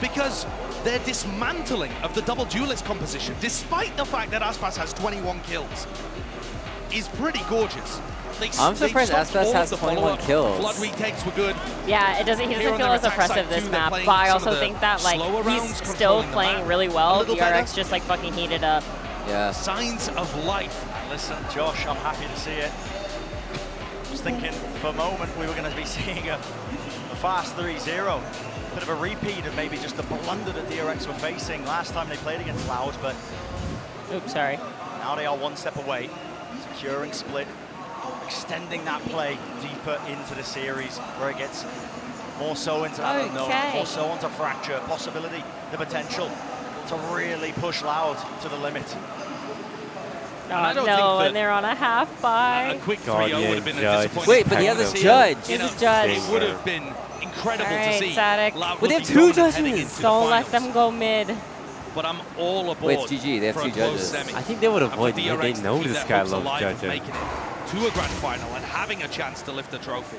Because their dismantling of the double duelist composition, despite the fact that Aspas has 21 kills, is pretty gorgeous. I'm surprised Aspas has 21 kills. Blood retakes were good. Yeah, he doesn't Here feel on their as attack oppressive side this too, they're map, playing but I some also of the think that like slower rounds, he's still controlling the playing map really a well. little DRX better. just like fucking heated up. Yeah. Signs of life. Listen, Josh, I'm happy to see it. Just thinking for a moment we were going to be seeing a fast 3-0. Bit of a repeat of maybe just the blunder that DRX were facing last time they played against Loud, but Oops, sorry. now they are one step away. Securing split, extending that play deeper into the series where it gets more so into that unknown, Okay. more so onto Fracture, possibility, the potential to really push Loud to the limit. Oh, no, and they're on a half buy. A quick 3-0 would have been a disappointing. Wait, but he has a judge. He has a judge. It would have been incredible to see. Sadik. Loud But they have looking two dominant heading judges. into the Don't let finals. them go mid. But I'm all aboard. Wait, it's GG. They have for a two close judges. semi. I think they would avoid it. They DRX to know keep this their guy hopes loves alive of judging. making it to a grand final and having a chance to lift the trophy.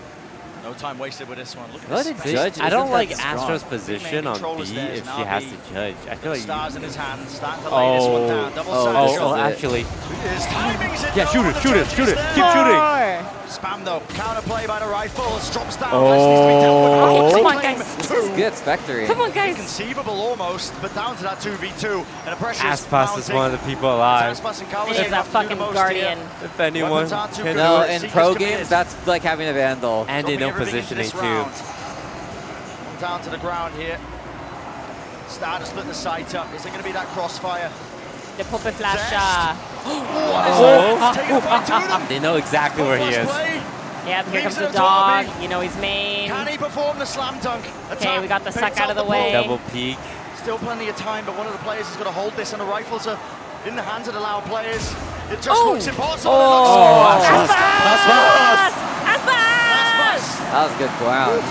No time wasted with this one. Look Well, at the this. judge I don't isn't like that strong. Astra's position on control B is theirs, if now she has B. to judge. I feel like Stars in his hand, starting to lay this one down. Double actually. His timing's in. Yeah, shoot it, shoot it, shoot it. Keep shooting. Spam though, counterplay by the rifles, drops down. Oh. Come on, guys. This is good Spectre. Come on, guys. Inconceivable almost, but down to that 2v2. And the pressure is Aspas is one of the people alive. Aspas and Kawas He is have that to do fucking the most guardian. here. If anyone Weapons aren't too can good. No, Seeker's in pro committed. games, that's like having a Vandal. and they Dropping know everything into positioning this too. round. Down to the ground here. Start to split the sight up. Is it going to be that crossfire? The puppet flasher. They know exactly where he is. Yeah, here comes Leaves the it dog. to You know he's main. Can he perform the slam dunk? Okay, we got the Picks suck out of the pull. way. Double peek. Still plenty of time, but one of the players is going to hold this, and the rifles are in the hands of the Loud players. It just Oh. looks impossible. Oh. It looks Aspas! Aspas! That was good ground.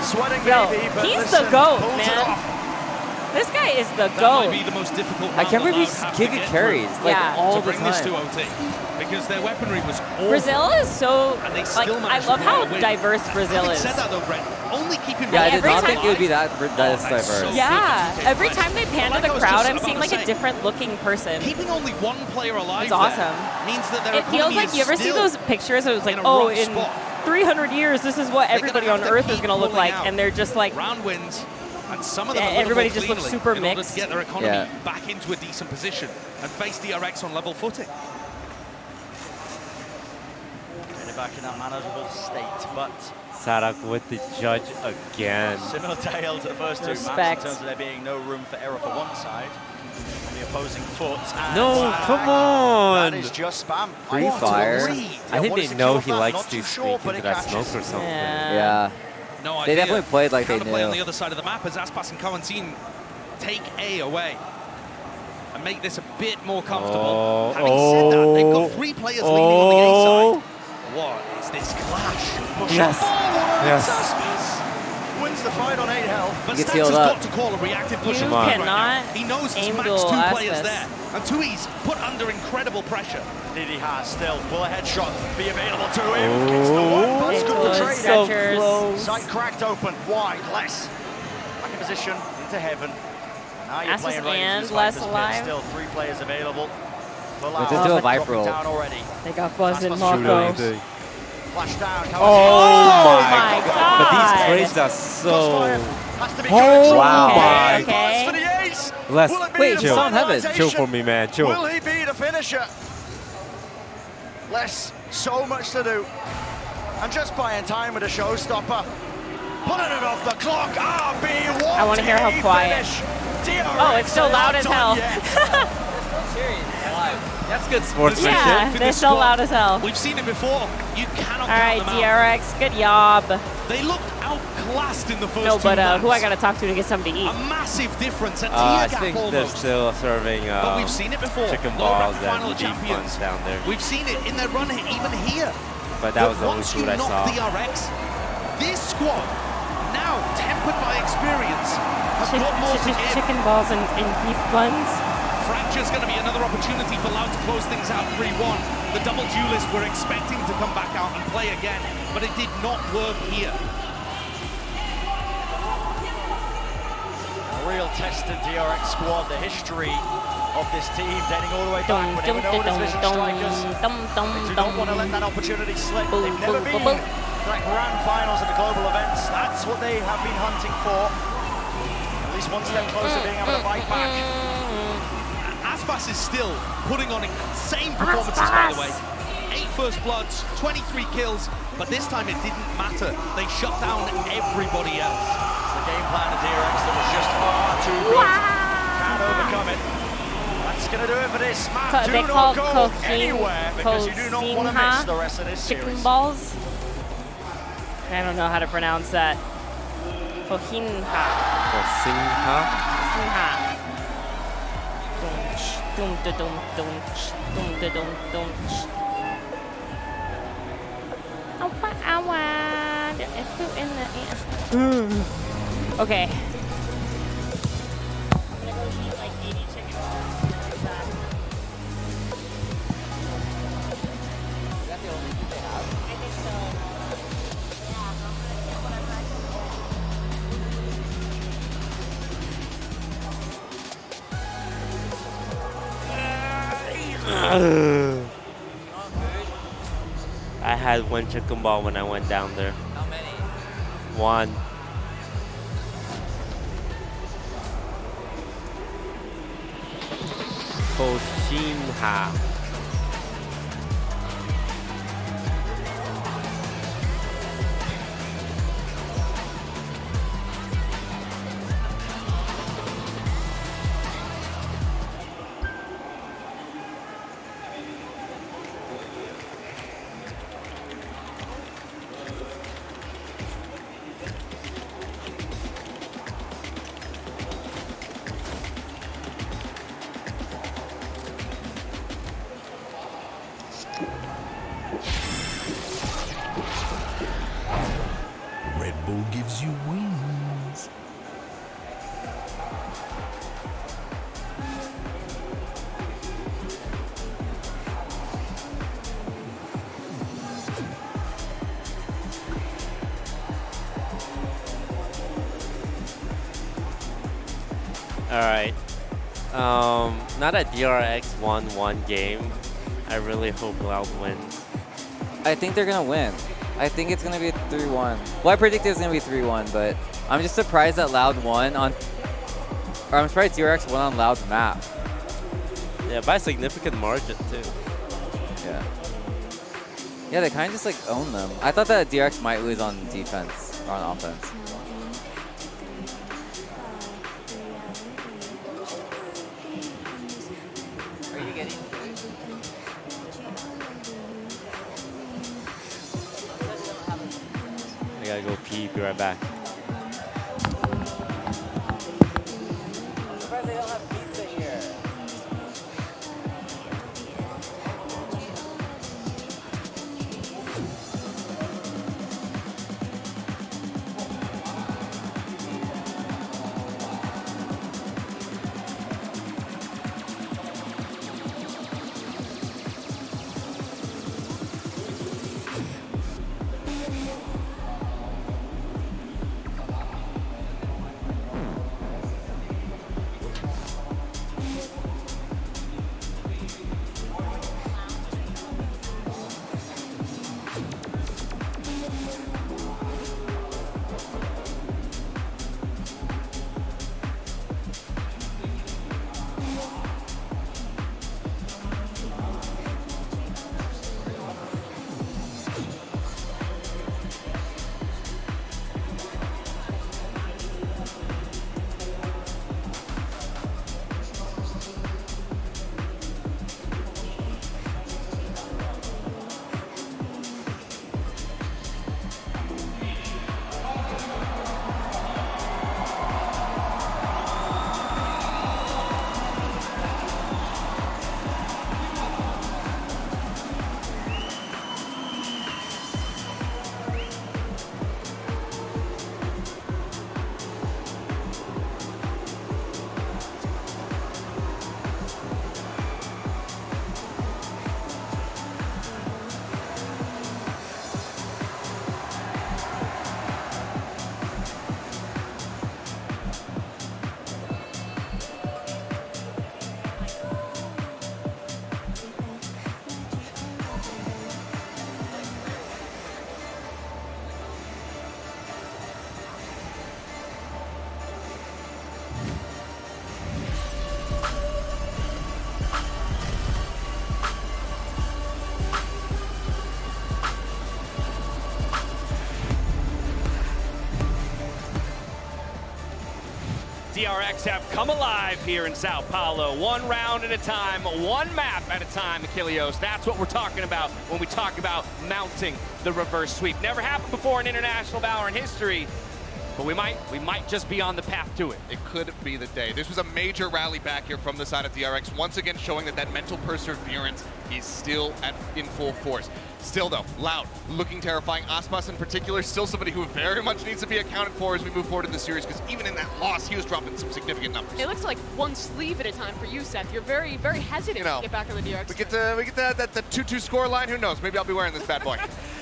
Sweating Yo, maybe, but he's listen, the GOAT, pulls it man. off. This guy is the That GOAT. might be the most difficult I round can't that believe Loud he's have to kicking get carries through like Yeah. all to the bring this to time. OT because their weaponry was awful. Brazil is so, And they like, still I managed love to how pull a win. diverse Brazil Having is. said that though, Brett, only keeping Yeah, I did every not time- think it would be that that's diverse. so Yeah, good. every time they pan to Like the I was crowd, just I'm about seeing to like say, a different looking person. Keeping only one player alive It's awesome. there means that their It feels economy like is you ever see still those pictures? It was like, in a oh, rough in spot. 300 years, this is what They're everybody gonna on have to Earth is keep going to look pulling like, out. and they're just like, round wins, and some of them Yeah, a little everybody more just looks cleanly super in order mixed. to get their economy Yeah. back into a decent position and face DRX on level footing. Getting back in that manageable state, but Sadak with the judge again. similar tale to the first two maps in Respect. terms of there being no room for error for one side. On the opposing foot. And No, come on. That is just spam. Free I want to fire. read. I think What they is the know cure he for that? likes Not to too sneak sure, but into it that catches. smoke or something. Yeah. No They idea. definitely played like they Counterplay on knew. the other side of the map as Aspas and Kawantin take A away and make this a bit more comfortable. Having said that, they've got three players leaning on the A side. What is this clash? Push Yes. forward. Yes. Aspas wins the fight on 8 health. But He gets Stacks has healed up. got to call a reactive push You and pull right now. cannot He knows he's aim max duel two players Aspas. there. And Tui's put under incredible pressure. Diddy has still. Will a headshot be available to him? Gets the one, but It good to was trade. so close. Sight cracked open, wide, less. Back in position, into heaven. Now you're Aspas playing right and into this less Viper's pit. alive. Still 3 players available. For Let's Loud. do a Dropping Viper ult. down already. They got Buzz and Aspas Marco. shooting. Flash down. Oh my God. But these trades are so. Has to be Oh good. wow. Okay, Buzz okay. for the ace. Let's Will it be Wait, the he's on heaven. finalisation? Chill for me, man. Chill. Will he be the finisher? Les, so much to do. And just buying time with a showstopper. Pulling it off the clock. RB, what I wanna hear how a quiet. finish. DRX Oh, it's still loud as not hell. done yet. That's good sportsmanship. Yeah, they're this so squad. loud as hell. We've seen it before. You cannot All right, count them out. DRX, good job. They looked outclassed in the first No, two but who I rounds. got to talk to get something to eat? A massive difference, a I tear gap think they're almost. still serving But we've seen it before. chicken Lower balls bracket final and beef champions. buns down there. We've seen it in their run even here. But that was the only once you food I knock saw. DRX, this squad, now tempered by experience, has got more to give. Chicken balls and beef buns. Fracture's going to be another opportunity for Loud to close things out 3-1. The double duelists were expecting to come back out and play again, but it did not work here. A real tested DRX squad. The history of this team dating all the way back when they were known as Vision Strikers. They do not want to let that opportunity slip. They've never been to that grand finals at the global events. That's what they have been hunting for. At least one step closer being able to fight back. Aspas is still putting on insane performances, by the way. 8 first bloods, 23 kills, but this time it didn't matter. They shut down everybody else. It's the game plan of DRX that was just far too good. Can't overcome it. That's going to do it for this map. They Do call not go coquine- anywhere because you do not want to miss the rest of this chicken series. balls. I don't know how to pronounce that. Coquinha. Coquinha? Coquinha. Dum da dum dum dum da dum dum. In the okay. I had one chicken ball when I went down there. How many? One. Koshinha. Red Bull gives you wings. All right. Now that DRX won one game, I really hope Loud wins. I think they're going to win. I think it's going to be 3-1. Well, I predict it's going to be 3-1, but I'm just surprised that Loud won on... Or I'm surprised DRX won on Loud's map. Yeah, by a significant margin, too. Yeah. Yeah, they kind of just, like, own them. I thought that DRX might lose on defense, or on offense. Are you getting food? I gotta go pee, be right back. I'm surprised they don't have pizza here. DRX have come alive here in Sao Paulo. One round at a time, one map at a time, Achilleos. That's what we're talking about when we talk about mounting the reverse sweep. Never happened before in international Valorant history. but we might just be on the path to it. It could be the day. This was a major rally back here from the side of DRX, once again showing that mental perseverance is still in full force. Still though, Loud, looking terrifying. Aspas in particular, still somebody who very much needs to be accounted for as we move forward in the series, because even in that loss, he was dropping some significant numbers. It looks like one sleeve at a time for you, Seth. You're very, very hesitant to get back on the DRX. We get the 2-2 score line, who knows? Maybe I'll be wearing this bad boy.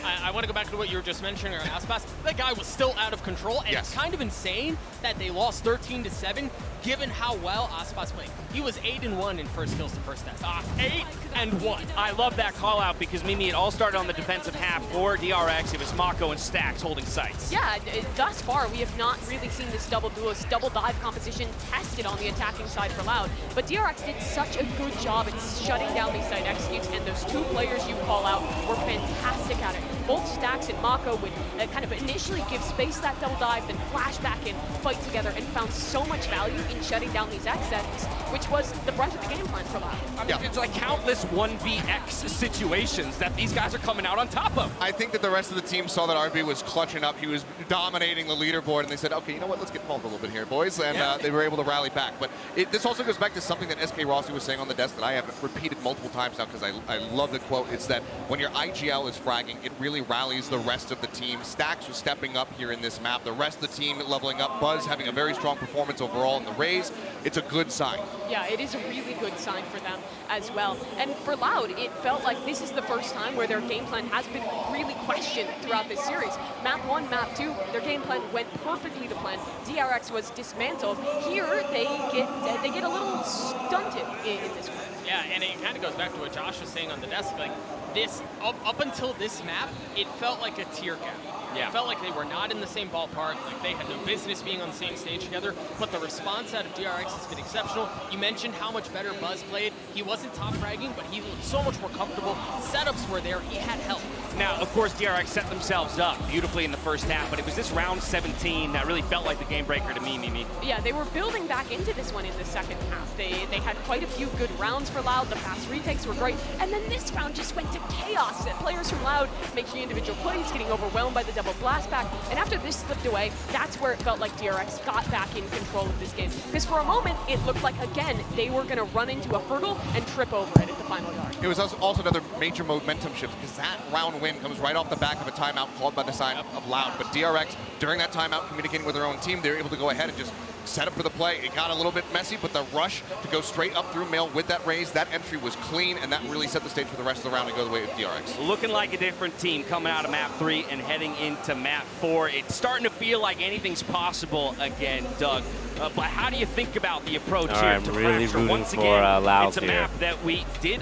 I want to go back to what you were just mentioning on Aspas. That guy was still out of control, and it's kind of insane that they lost 13-7, given how well Aspas played. He was 8-1 in first kills to first test. 8-1. I love that call out because Mimi, it all started on the defensive half for DRX. It was Mako and Stacks holding sights. Yeah, thus far we have not really seen this double duelist, double dive composition tested on the attacking side for Loud. But DRX did such a good job at shutting down these side executes, and those two players you call out were fantastic at it. Both Stacks and Mako would kind of initially give space that double dive, then flash back in, fight together, and found so much value in shutting down these X-sets, which was the brunt of the game plan for Loud. I mean, it's like countless 1vX situations that these guys are coming out on top of. I think that the rest of the team saw that RB was clutching up. He was dominating the leaderboard, and they said, okay, you know what, let's get involved a little bit here, boys. And they were able to rally back. But this also goes back to something that SK Rossi was saying on the desk that I have repeated multiple times now, because I love the quote. It's that when your IGL is fragging, it really rallies the rest of the team. Stacks was stepping up here in this map. The rest of the team leveling up. Buzz having a very strong performance overall in the Rays. It's a good sign. Yeah, it is a really good sign for them as well. And for Loud, it felt like this is the first time where their game plan has been really questioned throughout this series. Map 1, Map 2, their game plan went perfectly to plan. DRX was dismantled. Here, they get a little stunted in this one. Yeah, and it kind of goes back to what Josh was saying on the desk. Like this, up until this map, it felt like a tier gap. Yeah. It felt like they were not in the same ballpark, like they had no business being on the same stage together, but the response out of DRX has been exceptional. You mentioned how much better Buzz played. He wasn't top fragging, but he looked so much more comfortable. Setups were there, he had help. Now, of course, DRX set themselves up beautifully in the first half, but it was this round 17 that really felt like the game breaker to me, Mimi. Yeah, they were building back into this one in the second half. They had quite a few good rounds for Loud. The fast retakes were great, and then this round just went to chaos. Players from Loud making individual plays, getting overwhelmed by the double blast back, and after this slipped away, that's where it felt like DRX got back in control of this game. Because for a moment, it looked like, again, they were going to run into a hurdle and trip over it at the final yard. It was also another major momentum shift, because that round win comes right off the back of a timeout called by the side of Loud. But DRX, during that timeout, communicating with their own team, they were able to go ahead and just set up for the play. It got a little bit messy, but the rush to go straight up through Mail with that raise, that entry was clean, and that really set the stage for the rest of the round to go the way of DRX. Looking like a different team coming out of map 3 and heading into map 4. It's starting to feel like anything's possible again, Doug. But how do you think about the approach here to really Fracture? Once again, Loud it's a here, map that we've seen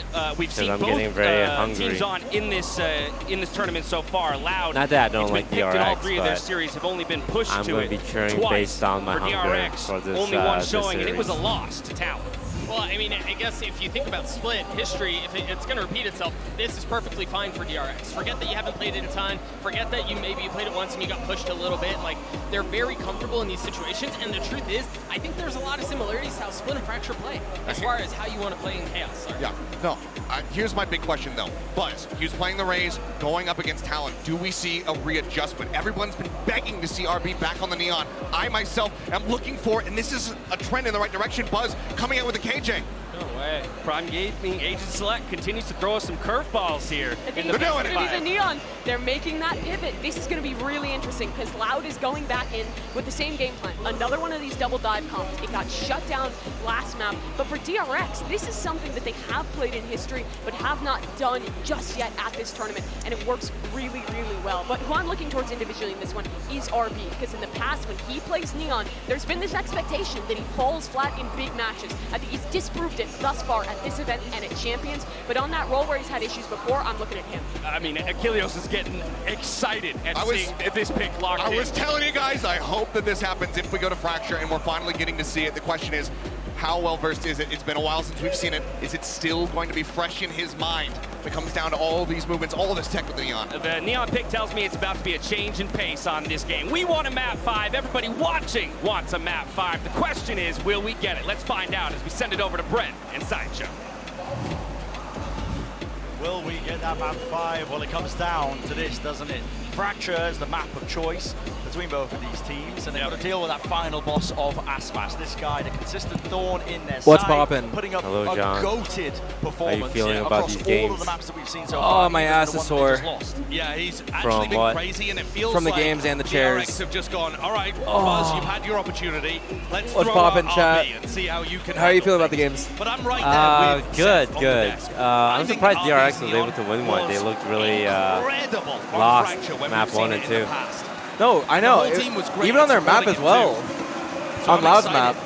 both teams on in this tournament so far. Loud, not that I don't like picked DRX, in all 3 of their series, have only been pushed I'm to going it to be cheering twice based on my for hunger DRX. for this, Only one showing, this and it was a series. loss to Talon. Well, I mean, I guess if you think about Split history, if it's going to repeat itself, this is perfectly fine for DRX. Forget that you haven't played it a ton. Forget that you played it once and you got pushed a little bit. Like, they're very comfortable in these situations, and the truth is, I think there's a lot of similarities to how Split and Fracture play as far as how you want to play in Chaos. Sorry. Yeah, no. Here's my big question, though. Buzz, he was playing the Rays, going up against Talon. Do we see a readjustment? Everyone's been begging to see RB back on the Neon. I myself am looking for, and this is a trend in the right direction, Buzz coming out with a KJ. No way. Prime Gaming Agent Select continues to throw us some curveballs here. I think it's going to be the Neon. They're making that pivot. This is going to be really interesting because Loud is going back in with the same game plan. Another one of these double dive comps. It got shut down last map. But for DRX, this is something that they have played in history but have not done just yet at this tournament. And it works really, really well. But who I'm looking towards individually in this one is RB, because in the past when he plays Neon, there's been this expectation that he falls flat in big matches. I think he's disproved it thus far at this event and at Champions, but on that role where he's had issues before, I'm looking at him. I mean, Achilleos is getting excited at seeing this pick locked in. I was telling you guys, I hope that this happens if we go to Fracture and we're finally getting to see it. The question is, how well versed is it? It's been a while since we've seen it. Is it still going to be fresh in his mind? It comes down to all these movements, all this tech with the Neon. The Neon pick tells me it's about to be a change in pace on this game. We want a map 5. Everybody watching wants a map 5. The question is, will we get it? Let's find out as we send it over to Brent and Sideshow. Will we get that map 5? Well, it comes down to this, doesn't it? Fracture is the map of choice between both of these teams, and they've got to deal with that final boss of Aspas. This guy, the consistent thorn in their What's side, poppin'? putting up Hello, a John. goated performance How you feeling about across these all games? of the maps that we've seen so Oh, far. my even ass the is one that they sore. just lost. Yeah, he's actually From been what? crazy, and it feels From the like games and the DRX chairs. have just gone, all right, Oh. Buzz, you've had your opportunity. Let's What's throw poppin', out chat? RB and see how you can How are you handle feeling about the things. games? But I'm right there with Good, Seth on good. the desk. I'm think surprised RB's DRX was Neon able to win one. They was looked really incredible on lost Fracture when map we've seen 1 it and in the 2. past. No, I know. The whole team was great Even on their at map as supporting well. it too. So On I'm Loud's excited. map.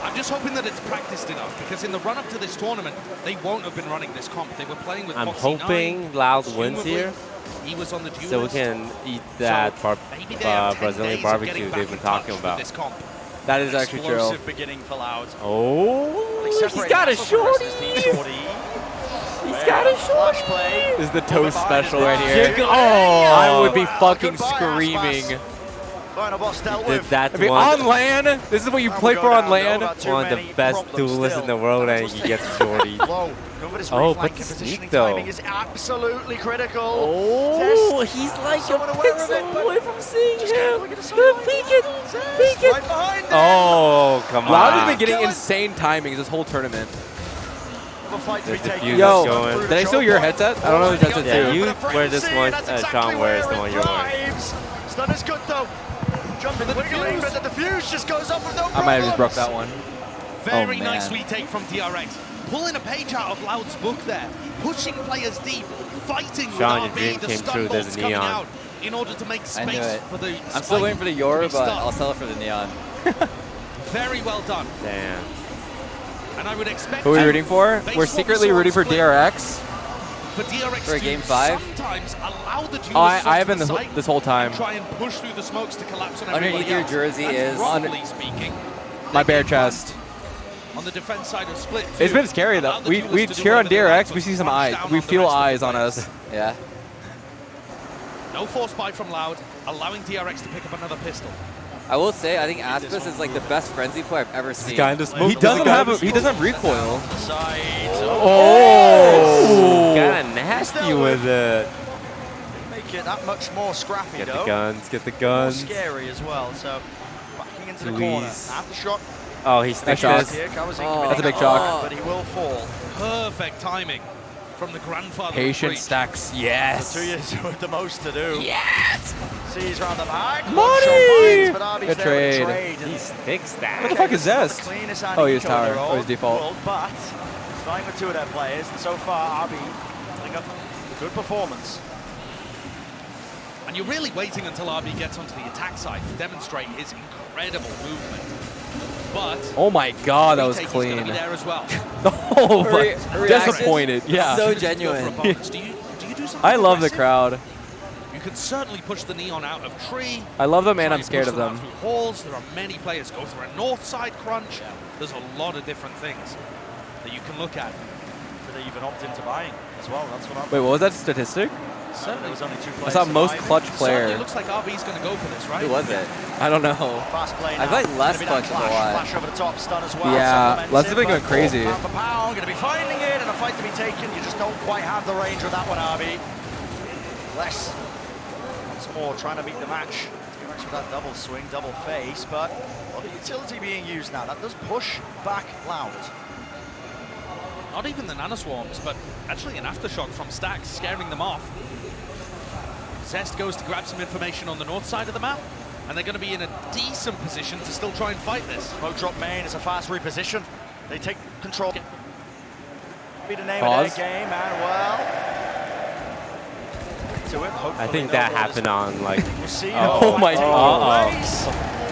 I'm just hoping that it's practiced enough, because in the run-up to this tournament, they won't have been running this comp. They were playing with I'm Foxy hoping 9, Loud wins presumably. here, He was on the so we can eat that maybe they have 10 Brazilian days of barbecue getting they've back been in talking touch about. with this comp. That is actually true. Explosive beginning for Loud. Oh, he's Separated got a Aspas from the rest of shorty. his team. Shorty. He's got a Flash shorty. play. This is the toast special right here. Oh, I would be Wow, fucking goodbye, screaming. Aspas. Final boss dealt Did with. that I mean, one, on land, this is what you And play we'll for go on down, land. though, not too one of the many best problems duelists in still. the world, and Let's he take gets it. shorty. Low. Over his Oh, reflank but and sneak positioning though. timing is absolutely critical. Oh, Test. he's like Someone a aware of pixel it, but away from seeing just can't him. look at the Good sideline. peeking. Right behind him. Oh, come Loud has on. been getting insane timings this whole tournament. A fight to be There's the taken. fuse Yo, going. did I steal your headset? I don't know whose headset Yeah, too. you wear this one, Sean wears the one you're wearing. Stun is good though. Jumping, wiggling, but the diffuse just goes up with no I might have just broke problems. that one. Very Oh, nice man. retake from DRX. Pulling a page out of Loud's book there. Pushing players deep. Fighting Sean, with your dream RB. The came stun true. There's bolts a coming neon. out in order to make I knew space it. for the I'm still spike waiting for the to Yor, be but stunned. I'll sell it for the Neon. Very well done. Damn. And I would expect Who are we rooting for? based We're off the secretly sword rooting for split, DRX. For DRX For a to game 5? sometimes allow the Oh, I duelists have onto been the this, site this whole time. and try and push through the smokes to collapse on Underneath everybody your else. jersey That's is- roughly speaking. My bare chest. On the defense side of split. It's too. been scary though. Allow the We duelists to do cheer on whatever they like, DRX. but We see some crunch eyes. down We on the feel rest of the eyes on players. us. Yeah. No force buy from Loud, allowing DRX to pick up another pistol. I will say, I think Aspas is like the best frenzy play I've ever seen. guy in the smoke. He doesn't have recoil. Side. Oh, kind of nasty with it. Make it that much more scrappy Get though. the guns. Get the More guns. scary as well. So backing into the Louise. corner. Aftershock. Oh, he sticks shock. this. Here comes That's a big shock. but he will fall. Perfect timing from the grandfather. Patient of stacks. The Yes. 2 years with the most to do. Yes. Sees round the back. Money! But Arby's Good there with the trade. trade. He sticks that. What the fuck is Zest? Cleanest Oh, he was anti-eco in tower. the Oh, his default. world, but starting with 2 of their players, and so far Arby putting up a good performance. And you're really waiting until RB gets onto the attack side to demonstrate his incredible movement. But Oh my god, that was retake is gonna clean. be there as well. Oh, Re- but disappointed. Yeah. So Go for genuine. opponents. Do you do something I love the aggressive? crowd. You could certainly push the Neon out of tree. I love them and try I'm scared push of them. out through halls. There are many players go through a north side crunch. There's a lot of different things that you can look at. Could they even opt into buying as well? That's what I'm. Wait, what was that statistic? There was only 2 I players. saw most surviving. clutch Certainly player. looks like RB's going to go for this, right? Who was it? I don't know. Fast play I now. feel like less Gonna be that clutch is a clash, lot. Clash over the top, stun as well. Yeah, supplements Les has it, been going but crazy. Pound for pound, going to be finding it, and a fight to be taken. You just don't quite have the range with that one, RB. Les, once more, trying to beat the match. With that double swing, double face, but well, the utility being used now. That does push back Loud. Not even the nanoswarms, but actually an aftershock from Stacks scaring them off. Zest goes to grab some information on the north side of the map, and they're going to be in a decent position to still try and fight this. Smoke drop main is a fast reposition. They take control. Be the name Pause. of their game, and well, to it. I think that happened on like. We'll see. Oh my god.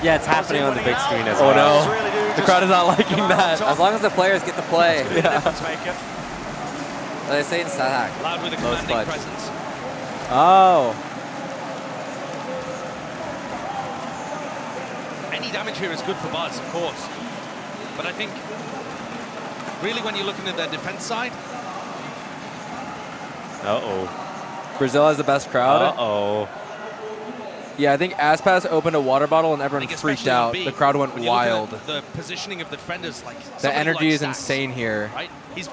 Yeah, it's happening on the big screen as Oh well. no. The crowd is not liking that. As long as the players get to play. Yeah. What they say in Stat Hack. Loud with a Low commanding clutch. presence. Oh. Any damage here is good for Buzz, of course. But I think, really, when you're looking at their defense side, Uh-oh. Brazil has the best crowd. Uh-oh. Yeah, I think Aspas opened a water bottle and I everyone think freaked especially on out. B, The crowd went when you're looking wild. at the positioning of the defenders, like The somebody energy like is Stacks, insane here. right? He's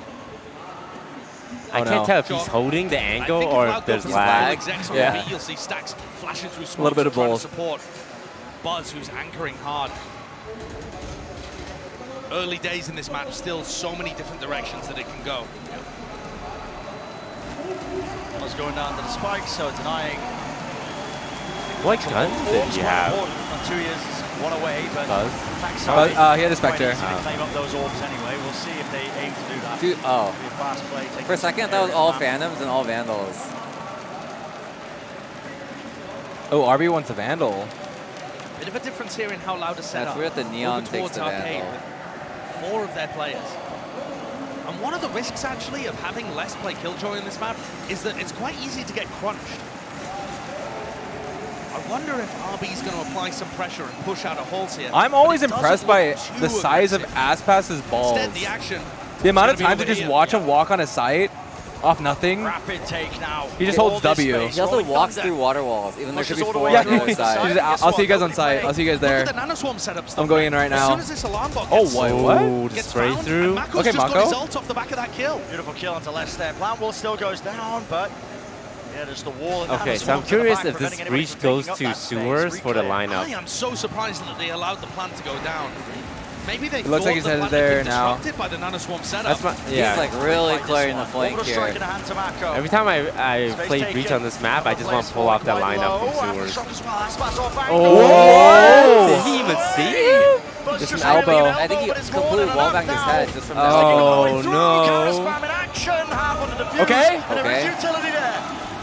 I can't tell if he's holding the angle or if there's lag. Yeah. You'll see Stacks flashing through smoke. A little bit of both. Support Buzz, who's anchoring hard. Early days in this match, still so many different directions that it can go. Buzz going down to the spike, so denying. What guns did he have? On 2 years, one away, but Buzz? He had a Spectre. Claim up those orbs anyway. We'll see if they aim to do that. Dude, oh. Be a fast play, For a second, that was all Phantoms and all Vandals. Oh, RB wants a Vandal. Bit of a difference here in how Loud is set That's up. weird the Neon Over takes towards the Arcade, Vandal. but more of their players. And one of the risks, actually, of having less play Killjoy in this map is that it's quite easy to get crunched. I wonder if RB's going to apply some pressure and push out a Halls here. I'm always impressed by the size of Aspass's balls. Instead, the action. The amount of times to just watch him walk on a site off nothing. Rapid take now. He just holds W. He also walks through water walls, even though there could be 4 Yeah, on the other side. I'll see you guys on site. I'll see you guys there. Look at the nanoswarm setup stuff. I'm going in right now. As soon as this alarm bot Oh, gets what? gets Straight found, through. and Mako's Okay, just got Mako. his ult off the back of that kill. Beautiful kill onto left step. Plant wall still goes down, but yeah, there's the wall. And Okay, so I'm curious if this breach goes to sewers for the lineup. I am so surprised that they allowed the plant to go down. Maybe they It looks thought like he's the headed plant had there been now. disrupted by the nanoswarm setup. That's my, yeah. He's like really clearing the flank here. Every time I play Breach on this map, I just want to pull off that lineup from sewers. Oh! Did he even see it? Just an elbow. I think he completely wallbanged his head just from that. Oh no. Okay. Okay.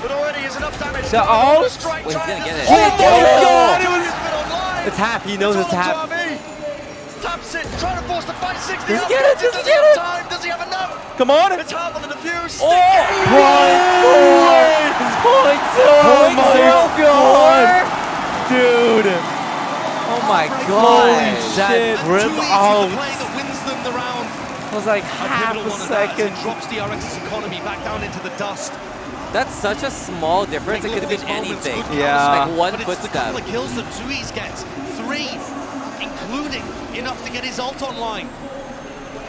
But already is enough damage. So, oh! Wait, he's gonna get it. Oh my God! It's half. He knows it's half. Taps it, trying to force the fight. 60. Does he get it? Does he have time? Does he have enough? Come on! It's half on the defuse. Oh my God! Dude! Oh my God! That grim play out. that wins them the round. Was like A half pivotal a one of that as second. it drops DRX's economy back down into the dust. That's such a small difference. It could have been anything. Yeah. Like one But it's the footstep. couple of kills that Zuiz gets. 3, including enough to get his ult online.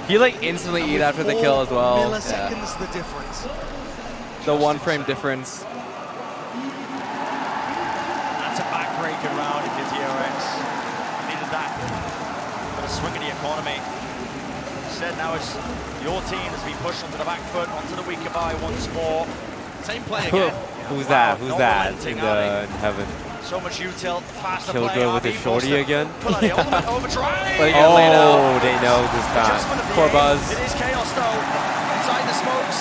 He like instantly eat after the kill as well. Milliseconds the difference. The 1 frame difference. That's a backbreaker round if you're DRX. Needed that. But a swing of the economy. Said now it's your team has been pushed onto the back foot, onto the weaker by once more. Same play again. Who's Wow, that? Who's no that relenting, in the heaven? So much util, faster play. Killjoy with the RB shorty forced to again? Pull out the ultimate overdrive. But he got laid out. Oh, they know this time. Adjustment of the Poor aim. Buzz. It is chaos though. Inside the smokes.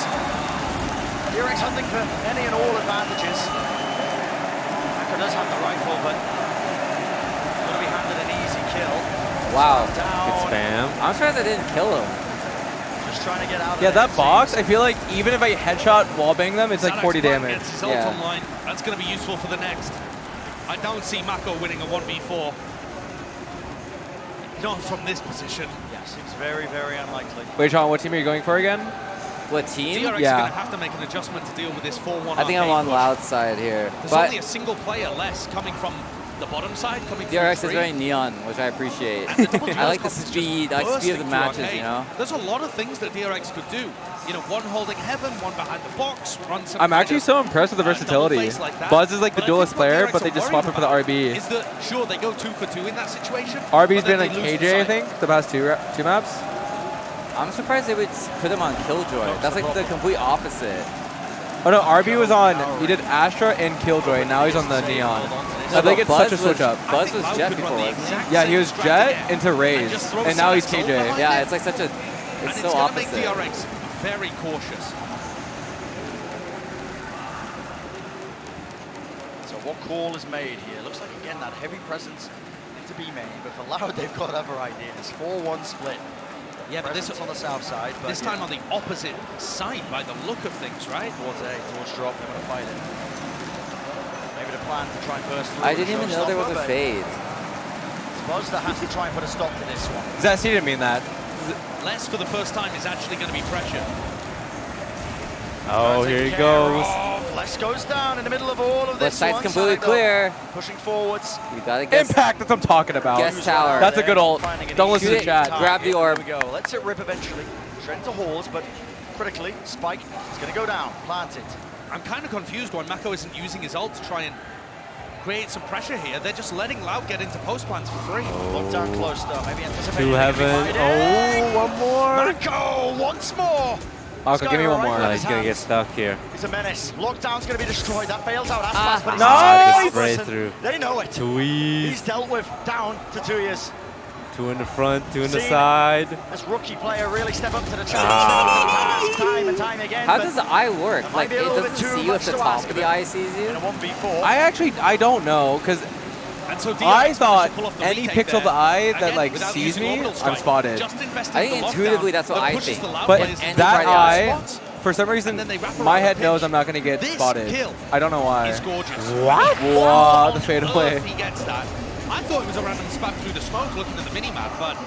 DRX hunting for any and all advantages. Mako does have the rifle, but going to be handed an easy kill. Wow. Down. Good spam. I'm surprised I didn't kill him. Just trying to get out of Yeah, there, that it box, seems. I feel like even if I headshot wallbang them, it's like 40 damage. Gets his ult Yeah. online. That's going to be useful for the next. I don't see Mako winning a 1v4. Not from this position. Yeah, seems very, very unlikely. Wait, Sean, what team are you going for again? What team? DRX Yeah. are going to have to make an adjustment to deal with this 4-1 I think I'm arcade on push. Loud side here. There's But only a single player less coming from the bottom side, coming DRX through is very neon, which I appreciate. And the double I like the juice speed. I like the speed of the bursting through matches, arcade. you know? There's a lot of things that DRX could do. You know, one holding heaven, one behind the box, run some I'm kind actually of, so impressed with the double versatility. face like that. Buzz is like the But I duelist think what player, DRX but they are just worried swap it for the about RB. Is that, sure, they go 2 for 2 in that situation. RB's but then been like they lose the KJ, I side. think, the past two maps. I'm surprised they would put him on Killjoy. That's like the complete opposite. Oh no, RB was on, he did Astra and Killjoy, and now he's on the Neon. I think it's such a switch up. Buzz was Jet before, wasn't he? Yeah, he was Jet into Raze, and now he's KJ. Yeah, it's like such a, it's so going to make opposite. DRX very cautious. So what call is made here? Looks like, again, that heavy presence to be made, but for Loud, they've got other ideas. 4-1 split. Yeah, but this Presence on the south side. But this time on the opposite side by the look of things, right? Towards A, towards drop, they're going to fight it. Maybe the plan to try and burst through. I didn't even know there was a fade. It's Buzz that has to try and put a stop to this one. Zest, he didn't mean that. Les for the first time is actually going to be pressure. Oh, here he goes. Les goes down in the middle of all of this. Left side's one completely side, clear. Pushing forwards. You gotta guess. Impact, that's what I'm talking about. Guest tower. That's a good ult. Don't listen to chat. Grab the orb. Here we go. Let's it rip eventually. Straight into halls, but critically. Spike is going to go down, plant it. I'm kind of confused why Mako isn't using his ult to try and create some pressure here. They're just letting Loud get into post plants for free. Look down close though, maybe anticipating. To heaven. Oh, one more. Mako once more. Okay, give me one more. He's going to get stuck here. He's a menace. Lockdown's going to be destroyed. That bails out Aspas, but he's Nice! Spray through. They know it. Tweez. He's dealt with. Down to 2 years. 2 in the front, 2 in the side. This rookie player really step up to the challenge, time and time again. How does the eye work? Like, it doesn't see you if the top of the eye sees you? In a 1v4. I don't know, because I thought any pixel of the eye that like sees me, I'm spotted. I think intuitively that's what I think. But that eye, for some reason, my head knows I'm not going to get spotted. I don't know why. What? Wow, the fadeaway. He gets that. I thought it was a random spam through the smoke looking at the mini-map, but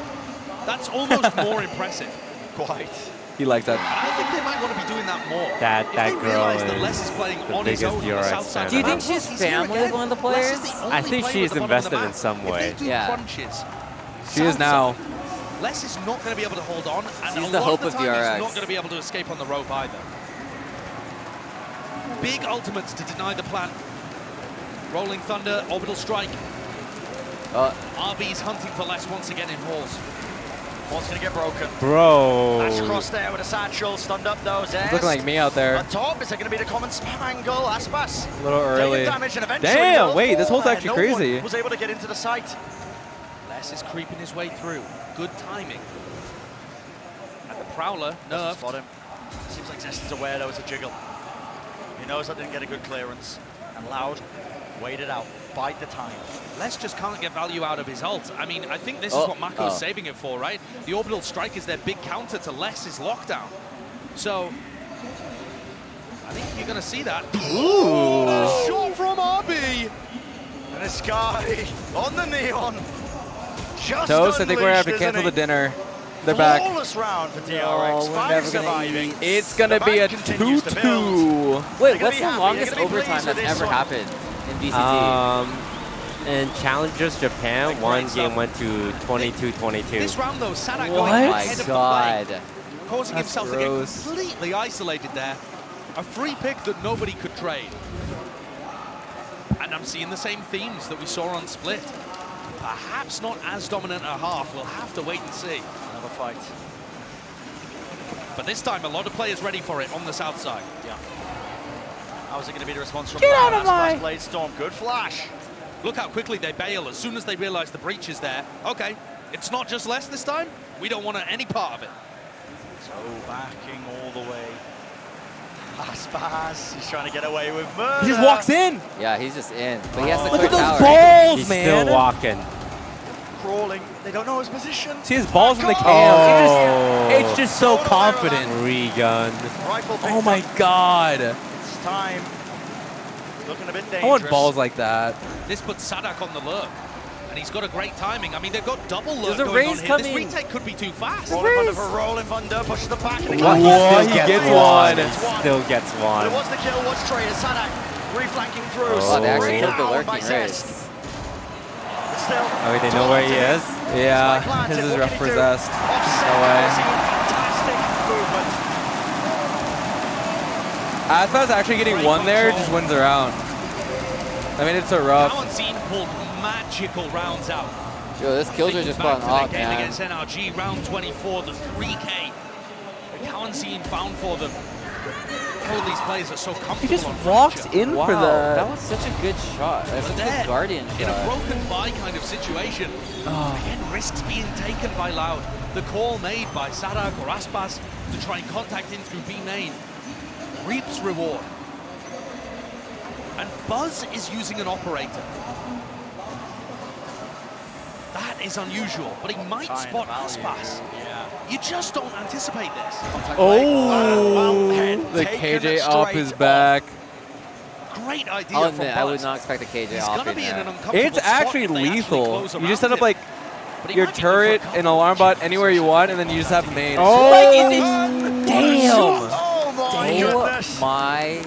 that's almost more impressive. Quite. He likes that. And I think they might want to be doing that more. That girl is that Les is playing the on his biggest own on the south DRX side. fan. Do you think she's family with one of the players? I think she's invested in some way. Yeah. Crunches, She is now. Les is not going to be able to hold on, and She's a the lot hope of of the time DRX. he's not going to be able to escape on the rope either. Big ultimates to deny the plan. Rolling Thunder, Orbital Strike. RB's hunting for Les once again in halls. One's going to get broken. Bro. Dash across there with a satchel, stunned up though. He's looking like me out there. On top, is it going to be the common spam angle? Aspas. A little early. Taking damage and eventually Damn, will wait, this fall hole's there. actually No crazy. one was able to get into the site. Les is creeping his way through. Good timing. And the Prowler, Doesn't nerfed. spot him. Seems like Zest is aware there was a jiggle. He knows that didn't get a good clearance. And Loud waited out, bide the time. Les just can't get value out of his ult. I mean, I think this is what Mako's saving it for, right? The Orbital Strike is their big counter to Les's lockdown. So, I think you're going to see that. Ooh! A shot from RB! And a Sky on the Neon. Just Toast, I think we're going to have to unleashed, cancel the isn't he? dinner. They're back. Flawless round for DRX. No, we're Five never surviving. gonna It's going to be a 2-2. Wait, what's the longest overtime that's ever happened in VCT? In Challengers Japan, one game went to 22-22. This round, though, Sadak Oh going my ahead of the God. play, causing That's himself gross. to get completely isolated there. A free pick that nobody could trade. And I'm seeing the same themes that we saw on Split. Perhaps not as dominant a half. We'll have to wait and see. Another fight. But this time, a lot of players ready for it on the south side. Yeah. How's it going to be the response from Get Loud? out of my- Aspas Blade Storm. Good flash. Look how quickly they bail as soon as they realize the breach is there. Okay, it's not just Les this time. We don't want any part of it. So backing all the way. Aspas, he's trying to get away with murder. He just walks in. Yeah, he's just in. But he has to Look clear at tower. those balls, He's man. still walking. Crawling. They don't know his position. See his balls in the cam. Oh. It's just so confident. Re-gun. Rifle Oh my God. It's time. Looking a bit dangerous. I want balls like that. This puts Sadak on the lurk. And he's got a great timing. I mean, they've got double lurk There's a going on raise here. This coming. retake could be too fast. Rolling Thunder for Rolling Thunder. Pushes the back. And What? Whoa, He he gets one. one. He still gets But one. it was the kill, was traded. Sadak reflanking through. Oh, they actually Sprayed took the down lurking by raise. Zest. But still. Oh, wait, they know where he is? Yeah, this is rough for Zest. No way. Fantastic movement. Aspas actually getting one there just wins the round. I mean, it's so rough. Amouranth pulled magical rounds out. Yo, this Killjoy just Back brought to their up, game man. against NRG, round 24, the 3K. The Cowan found for them. All these players are so comfortable. He just on walks Fracture. in Wow, for the. that was such a good shot. That's such a There, good Guardian in a shot. broken by kind of situation. Again, risks being taken by Loud. The call made by Sadak or Aspas to try and contact in through B main reaps reward. And Buzz is using an operator. That is unusual, but he might spot Aspas. Yeah. You just don't anticipate this. Oh, the KJ up is back. Great idea I'll from admit, Buzz. I would not expect a KJ He's off gonna in be in there. an uncomfortable It's spot actually if they actually lethal. close You around just set up him. like But he your might be good for a turret couple and alarm bot anywhere you want, and then you just have main. Oh, Damn! Oh Oh my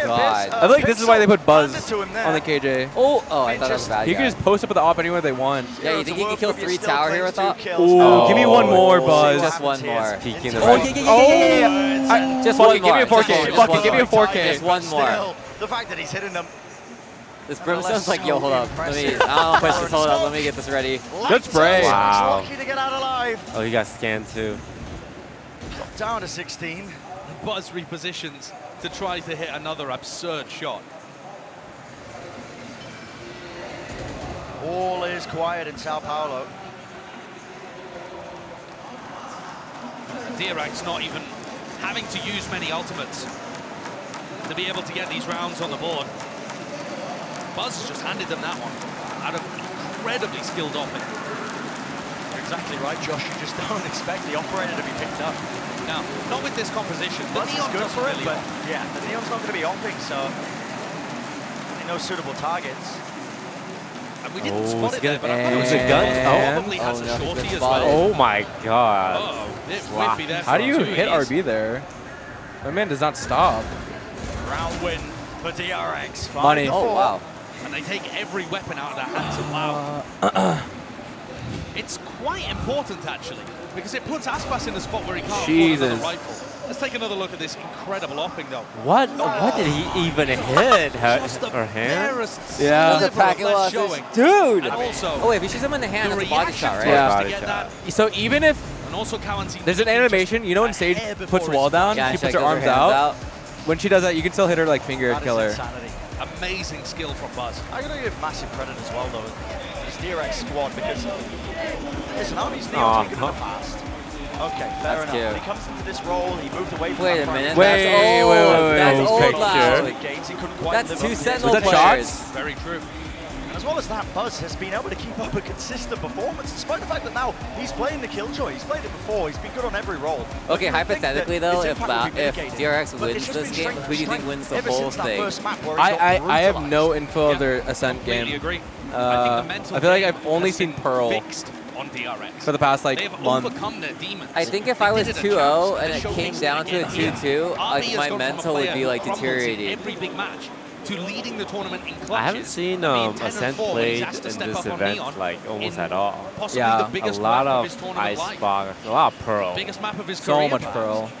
god. I feel like this is why they put Buzz on the KJ. Oh, I thought that was bad. He can just post up with the op anywhere they want. Yeah, you think he can kill 3 tower here with op? Ooh, give me one more, Buzz. Just one more. Peeking the Oh, right. yeah. Just Fuck one it, more. give me a 4K. Fuck it, give me a 4K. Just one more. The fact that he's hitting them. This Brimstone's like, yo, hold up. Let me, I don't push this, hold up. Let me get this ready. Good spray. Wow. Lucky to get out alive. Oh, he got scanned too. Got down to 16. Buzz repositions to try to hit another absurd shot. All is quiet in Sao Paulo. DRX not even having to use many ultimates to be able to get these rounds on the board. Buzz has just handed them that one out of incredibly skilled offing. You're exactly right, Josh. You just don't expect the operator to be picked up. No, not with this composition. The Buzz is Neon good doesn't for it, really but off. yeah, the Neon's not going to be offing, so no suitable targets. And we didn't spot it good. there, but I thought it was a gun. Probably has a shorty as spotted. well. Oh my god. Uh-oh, it would be there How do for you 2 hit years. RB there? My man does not stop. Round win for DRX. Money. 5-4. Oh, wow. And they take every weapon out of their hands and Loud. It's quite important, actually, because it puts Aspas in a spot where he can't afford another rifle. Let's take another look at this incredible opping, though. What? What did he even hit? Her hand? Yeah. The packet loss. Dude! And also, Oh, wait, if you shoot him in the hand, the it's a body reaction shot, right? to Yeah. us to get that. So even if And also Kawan's there's an animation, you know when Sage puts wall down, Yeah, she she puts her goes arms hands out. When she does that, you can still hit her like finger and That kill is her. insanity. Amazing skill from Buzz. I'm going to give massive credit as well, though, this DRX squad, because listen, Army's Neon's been good in the past. Okay, fair enough. cute. When he comes into this role, he moved away from Wait that a minute. Wait, That's old. wait, That's okay, old Loud. The games he couldn't quite That's live 2 up to. Sentinel Was that players. shots? Very true. And as well as that, Buzz has been able to keep up a consistent performance, despite the fact that now he's playing the Killjoy. He's played it before. He's been good on every role. Okay, You would think hypothetically that though, his if impact would be mitigated. DRX But wins it's just this been game, strength who do you think strength wins the ever whole since that thing? first map where he got I have brutalized. no info of their Ascent Completely game. agree. I think the mental I feel like game I've only has seen been Pearl fixed on DRX. for the past like They've month. overcome their demons. I think if They I was did it at 2-0 champs, and it they came showcased down to a it again 2-2, here. like RB has my gone from a mental would player be who like crumbles in deteriorating. every big match to leading the tournament in clutches. I haven't seen and being 10 and Ascent 4 when he's played asked to in step this up on event Neon like almost in at all. Possibly Yeah, the A biggest lot map of his of tournament Ice life. Box, a lot of Pearl. Biggest map of his So career, much perhaps. Pearl.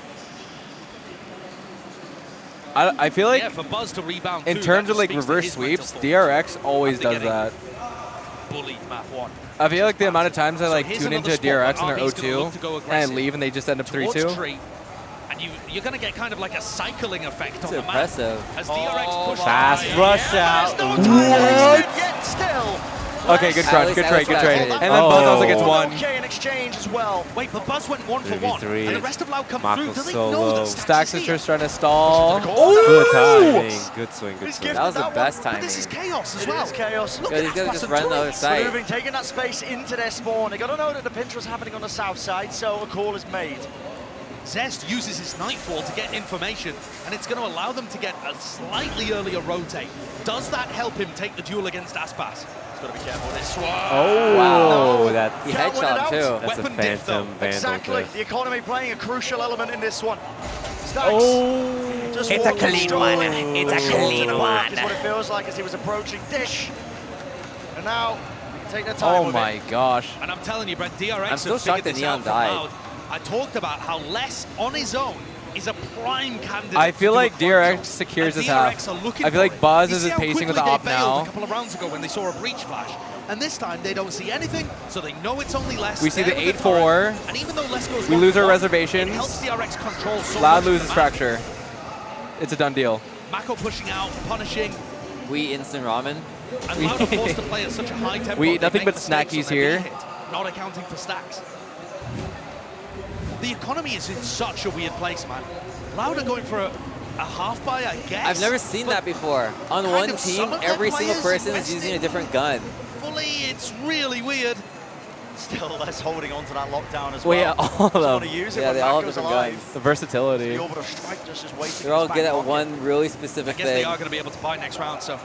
I feel like Yeah, for Buzz to rebound in too, terms that of like just speaks to reverse his mental sweeps, force. DRX always After does getting that. Bullied map 1. I feel like the amount of times I So like here's tune into another a spot DRX where and they're RB's gonna look to go 0-2 and I aggressive leave and they just end up towards 3-2. Tree, and you're going to get kind of like a cycling effect It's on the impressive. map. As DRX pushes Fast by. rush out. There's no time wasted yet still. Okay, good crunch, least good I trade, was good trade. fast. And then Buzz also gets Oh. one. Okay, in exchange as well. Wait, but Buzz went 1 for 1, 3v3. and the rest of Loud come Marco through. Do they solo. know that Stack Stacks is Sisters here? trying to stall. Good timing. Good swing, good He's swing. gifted That was the one, best But timing. this is chaos as It well. is chaos. Look Yeah, at these guys Aspas just and run the Troy. other side. Moving, taking that space into their spawn. They got to know that the pinch was happening on the south side, so a call is made. Zest uses his Nightfall to get information, and it's going to allow them to get a slightly earlier rotate. Does that help him take the duel against Aspas? He's got to be careful with this one. Oh, Wow. that, He Can't win it headshot out. too. that's a Weapon diff, though. phantom vandal Exactly. diff. The economy playing a crucial element in this one. Stacks. Oh, Just It's a walking clean strong. one. It's a Short clean enough one. is what it feels like as he was approaching Dish. And now, take their time Oh with my it. gosh. And I'm telling you, Brett, DRX I'm still have shocked figured that this out Neon from died. Loud. I talked about how Les on his own is a prime candidate. I feel to do like a front DRX jump. secures And this half. DRX are looking I feel like for it. Buzz You is see his how pacing with quickly the op they bailed now. a couple of rounds ago when they saw a breach flash. And this time they don't see anything, so they know it's only Les. We see there the with 8-4. turret. And even though Les goes We 1 lose for our 1, reservations. It helps DRX control so Loud much of the loses map. fracture. It's a done deal. Mako pushing out, punishing, We instant ramen. and Loud are forced to play at such a high tempo. We eat they nothing make but mistakes snackies on their here. hit, not accounting for stacks. The economy is in such a weird place, man. Loud are going for a half buy, I guess. I've never seen that before. On kind one of team, some of their every single players person is using a invested different gun. fully. It's really weird. Still Les holding on to that lockdown as Well, well. yeah, all of Just them. want to use it Yeah, when they all have Mako's different alive. guns. The versatility. The orbital strike just is waiting. They're all in his good back at pocket. one really I specific guess they thing. are going to be able to buy next round, so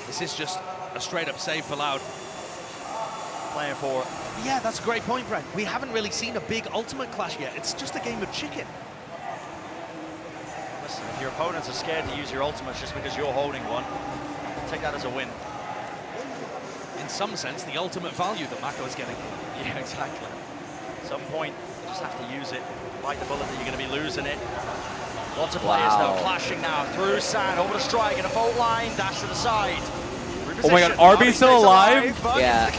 this is just a straight up save for Loud. Playing for it. Yeah, that's a great point, Brent. We haven't really seen a big ultimate clash yet. It's just a game of chicken. Listen, if your opponents are scared to use your ultimates just because you're holding one, take that as a win. In some sense, the ultimate value that Mako is getting. Yeah, exactly. At some point, you just have to use it. Bite the bullet that you're going to be losing it. Lots of players, though, clashing now. Through sand, over the strike, and a fault line, dash to the side. Oh my god, RB's still alive? Yeah.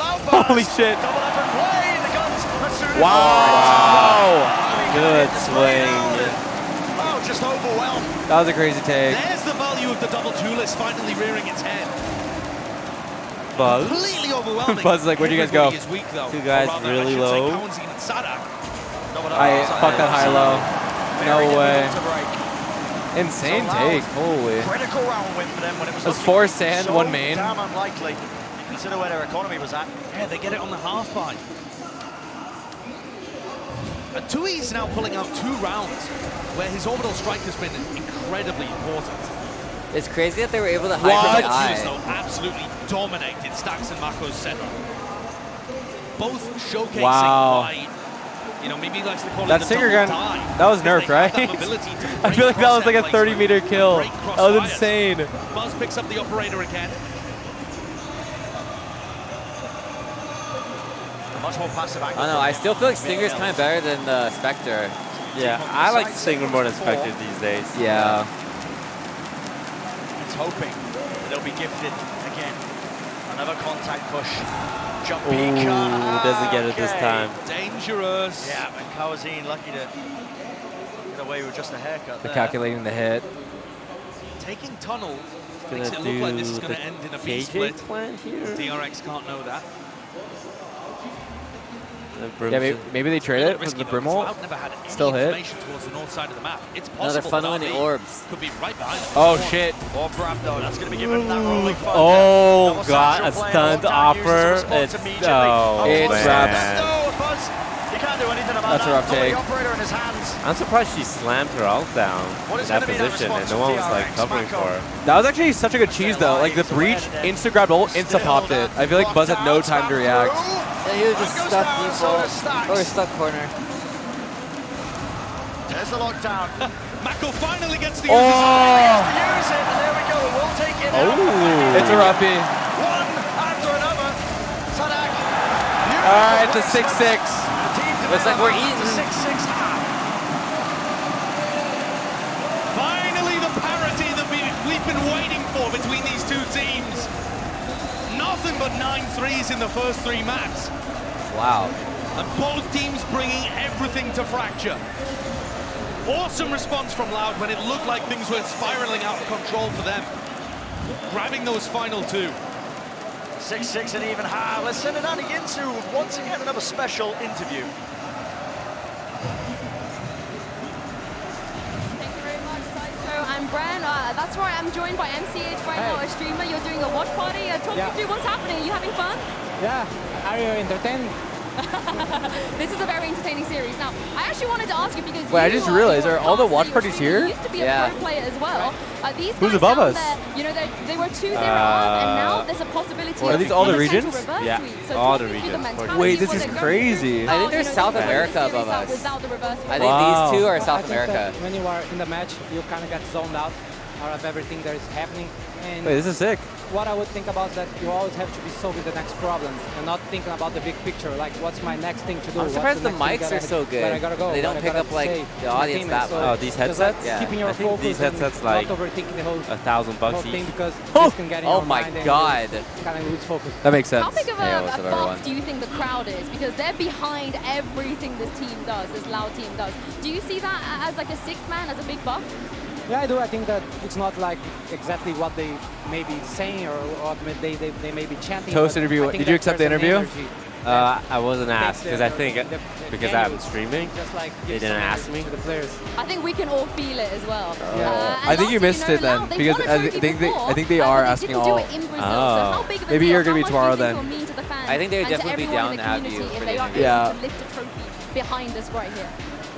Holy shit. Double effort play, the guns. Wow. Good swing. Oh, just overwhelmed. That was a crazy take. There's the value of the double duelist finally rearing its head. Buzz. Completely overwhelming. Buzz is like, where'd you guys go? Everybody is weak, though. Two guys Or rather, really I should say low. Kaunzi and Sadak. I fucked that high low. Very No way. difficult to break. Insane So take. Loud, Holy. critical round win for them when it was That's looking 4 sand, so 1 main. damn unlikely. Consider where their economy was at. Yeah, they get it on the half buy. Tui's now pulling out 2 rounds where his orbital strike has been incredibly important. It's crazy that they were able to What? hide from the Tui's, eye. though, absolutely dominated Stacks and Mako's setup. Both showcasing Wow. why, you know, maybe he likes to call That it the stinger double gun, dive, that was because nerfed, they have right? that ability to I break feel like that was like a cross-set 30-meter placement, kill. break That was crossfires. insane. Buzz picks up the operator again. Much more passive I don't know, I still feel like Stinger's kind of better than the Spectre. Yeah, I like Stinger more than Spectre these days. Yeah. It's hoping that they'll be gifted again. Another contact push. Jump Ooh, peek. doesn't get it this time. Dangerous. Yeah, but Kawazine lucky to get away with just a haircut They're there. calculating the hit. Taking tunnel Gonna makes it look like this is do going to the end in a KJ B-split. plan here? DRX can't know that. Yeah, maybe they trade it for the Brimble. Still hit. Towards the north side of the map. It's Another possible funnel in that the RB orbs. could be right behind them. Oh shit. Or Brabdo, that's going to be given that rolling fun. Oh Double god, satchel a play, stunned lockdown uses the offer. response It's immediately. oh It's man. Brabdo, Buzz, he can't do anything about That's a that. rough Got take. the operator in his hands. I'm surprised she slammed her ult down What in is that gonna be that position and response no one from was like DRX? covering Mako. for her. That was actually such a good cheese though. Like the breach, insta grabbed ult, insta popped it. I feel like Buzz had no time to react. Yeah, he was just stuck default or stuck corner. There's the lockdown. Mako finally gets to use Oh. He has to use it, and there we go. We'll take it now. Oh. It's a roughie. One after another. Sadak. Alright, it's a 6-6. Looks like we're eating. 6-6 half. Finally, the parity that we've been waiting for between these two teams. Nothing but 9 threes in the first 3 maps. Wow. And both teams bringing everything to fracture. Awesome response from Loud when it looked like things were spiraling out of control for them. Grabbing those final 2. 6-6 and even half. Let's send it on into once again another special interview. Thank you very much, Sideshow. I'm Bran. That's right, I'm joined by MCH right now, a streamer. You're doing a watch party. Talk me through what's happening. Are you having fun? Yeah. Are you entertained? This is a very entertaining series. Now, I actually wanted to ask you because Wait, I just realized, are all the watch parties here? You used to be a pro player as well. These Who's guys above down us? There, you know, they were 2-0 up, and now there's a possibility Are of these all the potential regions? reverse Yeah, sweep. So all talk the me through regions. mentality, Wait, this what is they're going crazy. through. I think there's You know, South they can America series above out us. without the reverse sweep. I think these 2 are I South think that America. when you are in the match, you kind of get zoned out of everything that is happening. And Wait, this is sick. what I would think about is that you always have to be solving the next problem and not thinking about the big picture. Like, what's my next thing to do? I'm surprised the mics are so good. Where I gotta go, They don't what I pick gotta up like say the to my audience teammates. that So much. Oh, these just, like, headsets? Yeah. keeping your I think focus these and headsets not like overthinking the whole $1,000 thing each. because this can get in Oh your my mind and god. kind of lose focus. That makes sense. How big of Hey, what's a up, everyone? buff do you think the crowd is? Because they're behind everything this team does, this Loud team does. Do you see that as like a 6th man, as a big buff? Yeah, I do. I think that it's not like exactly what they may be saying or what they may be chanting. Toast but interview. I think Did you that accept the there's an interview? energy I wasn't asked because I think because I'm streaming, just like they give didn't some ask energy me. to the players. I think we can all feel it as well. I think you missed it then because I think they are asking all. Oh. Maybe you're gonna be tomorrow then. I think they would definitely be down to have you for the interview. Yeah. To lift a trophy behind us right here.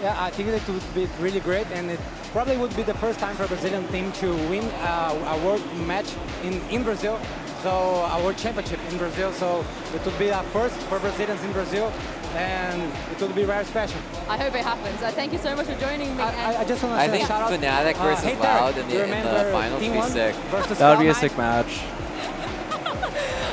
Yeah, I think it would be really great, and it probably would be the first time for a Brazilian team to win a world match in Brazil, so a world championship in Brazil. So it would be a first for Brazilians in Brazil, and it would be very special. I hope it happens. Thank you so much for joining me. I just want to I say think a shout out. Fnatic versus hey, Loud Derek, in the finals would be sick. That would be a sick match.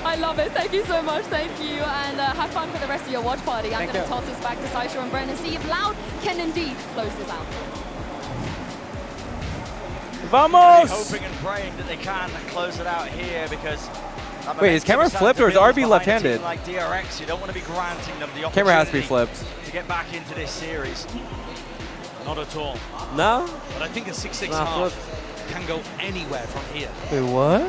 I love it. Thank you so much. Thank you. And have fun for the rest of your watch party. I'm going to toss this back to Saisha and Brennan, see if Loud can indeed close this out. Vamos! Hoping and praying that they can close it out here because. Wait, is camera flipped or is RB left-handed? Like DRX, you don't want to be granting them the opportunity. Camera has to be flipped. To get back into this series. Not at all. No? But I think a 6-6 half can go anywhere from here. Wait, what?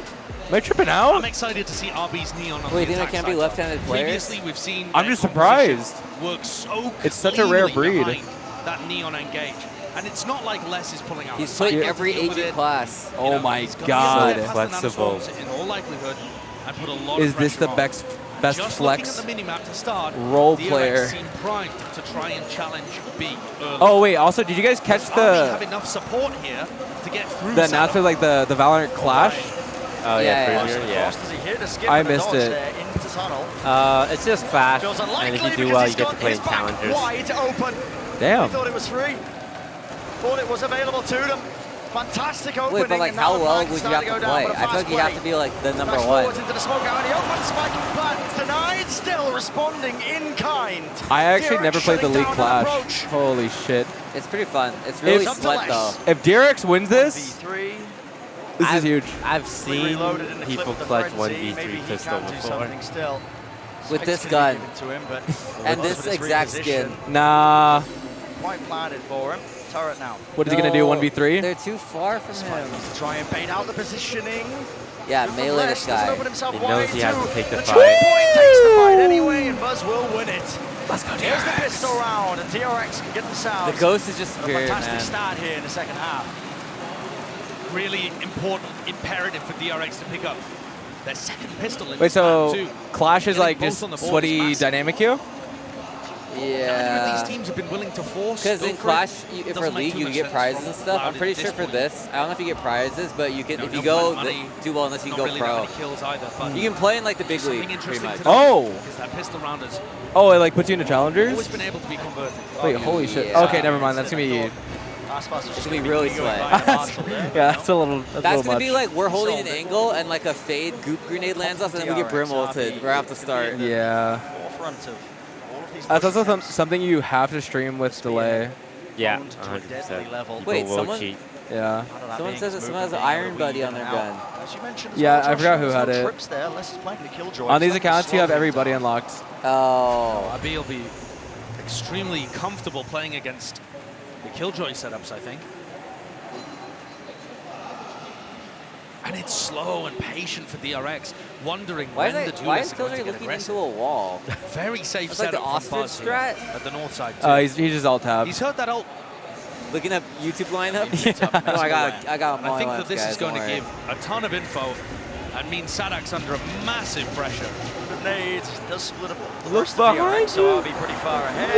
Am I tripping out? I'm excited to see RB's Neon on Wait, the think there attack can't be side. left-handed players? Previously, we've seen I'm just surprised. Work so It's such a rare cleanly breed. behind that Neon engage. And it's not like Les is pulling out. He's played every agent class. Oh my god. Flexible. In all likelihood, and put a lot Is of this the pressure on. best Just flex looking at the minimap to start, role DRX player? seem primed to try and challenge B early. Oh wait, also did you guys catch RB have enough support here to get through the announcement, like the Valorant Clash? Oh yeah, I missed it. It's just fast, and if you do well, you get to play in challengers. Wide open. Damn. They thought it was free. Thought it was available to them. Fantastic opening. Wait, but like and how now the well flags would you start have to go down, play? but a I feel fast like you have play. to be like the number Flash one. forwards into the smoke out, and the open spike, but denied. Still responding in kind. I actually DRX never played the shutting League down an Clash. approach. Holy shit. It's pretty fun. It's really sweat though. If DRX wins this, this is huge. I've seen people clutch 1v3 pistol before. Still. With this Spike's gun. gonna give it to him, but And this exact skin. Nah. Quite planted for him. Turret now. What is he gonna do? 1v3? They're too far from him. To try and bait out the positioning. Yeah, melee this guy. He knows he has to take the The fight. choke point takes the fight anyway, and Buzz will win it. Let's go, Here's the pistol round, and DRX can get themselves The Ghost is just a superior, fantastic man. start here in the second half. Really important, imperative for DRX to pick up their second pistol in Wait, this so map too. Clash is Getting like both just on the board is sweaty massive. dynamic queue? Yeah. These teams have been willing to force. Because in go for Clash, it. if for Doesn't make League, too you much get sense prizes from and stuff. I'm Loud pretty at sure this for point. this, I don't know if you get prizes, but you can, if you no go money, do well unless you not go really pro. that many kills either, but You can play in like the big something league, pretty interesting much. to note Oh! is that pistol rounders Oh, it like puts you into challengers? always been able to be converted. Wait, holy shit. yeah. Okay, never mind. That's gonna be. It's gonna be really sweat. Yeah, that's a little. That's a That's little gonna much. be like we're holding an angle and like a fade goop grenade lands us and then we get brim ulted right off the start. Yeah. Forefront of all of these That's also pushes. something you have to stream with delay. Yeah, Owned to a deadly 100%. level. People Wait, will someone- cheat. Yeah. Someone says that someone has an Iron Buddy on their gun. As you mentioned as Yeah, well, I Josh, forgot who there's had no it. trips there. Les is playing the Killjoy. On these It's like accounts, you have slow everybody down. unlocked. Oh. RB will be extremely comfortable playing against the Killjoy setups, I think. And it's slow and patient for DRX, wondering Why when is, the that, why is duelists are going to Killjoy get looking aggressive. into a wall? Very safe It's like the setup from ostrich Buzz here strat. at the north side too. He's just alt tab. He's heard that ult. Looking up YouTube lineup? Yeah. No, I got I think Molly that this guys, is going don't to worry. give a ton of info and mean Sadak's under a massive pressure. Grenade does split up. Look First behind DRX, so you. I'll be pretty far ahead.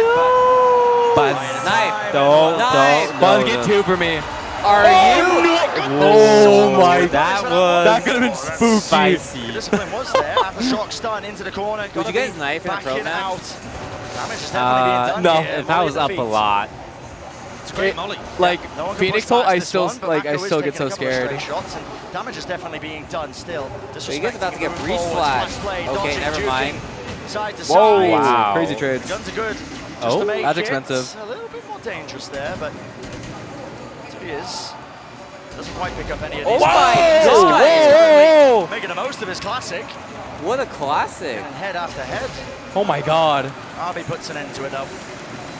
Buzz. Knife. Don't. Knife. Buzz, get two for me. Are you? Oh my. That was That could have been spooky. spicy. The discipline was there after shock stun into the corner. Would you guys knife in a pro Backing match? out. Damage is definitely being done no. here. If I Molly was the up a feet. lot, It's a great molly. Like No one can Phoenix push ult, past I this still one, but like I Mako is still get taking a so couple of scared. stray shots, and damage is definitely being done still. So you guys about to get Disrespecting, breach moving flash. forward, play, Okay, dodging, never juking, mind. Side to Whoa, side. Wow. crazy trades. Guns are good. Just Oh, to make that's it expensive. A little bit more dangerous there, but he is. Doesn't quite pick up any of Oh these. my Whoa, God. whoa, whoa. Making the most of his classic. What a classic. And head after head. Oh my god. RB puts an end to it though.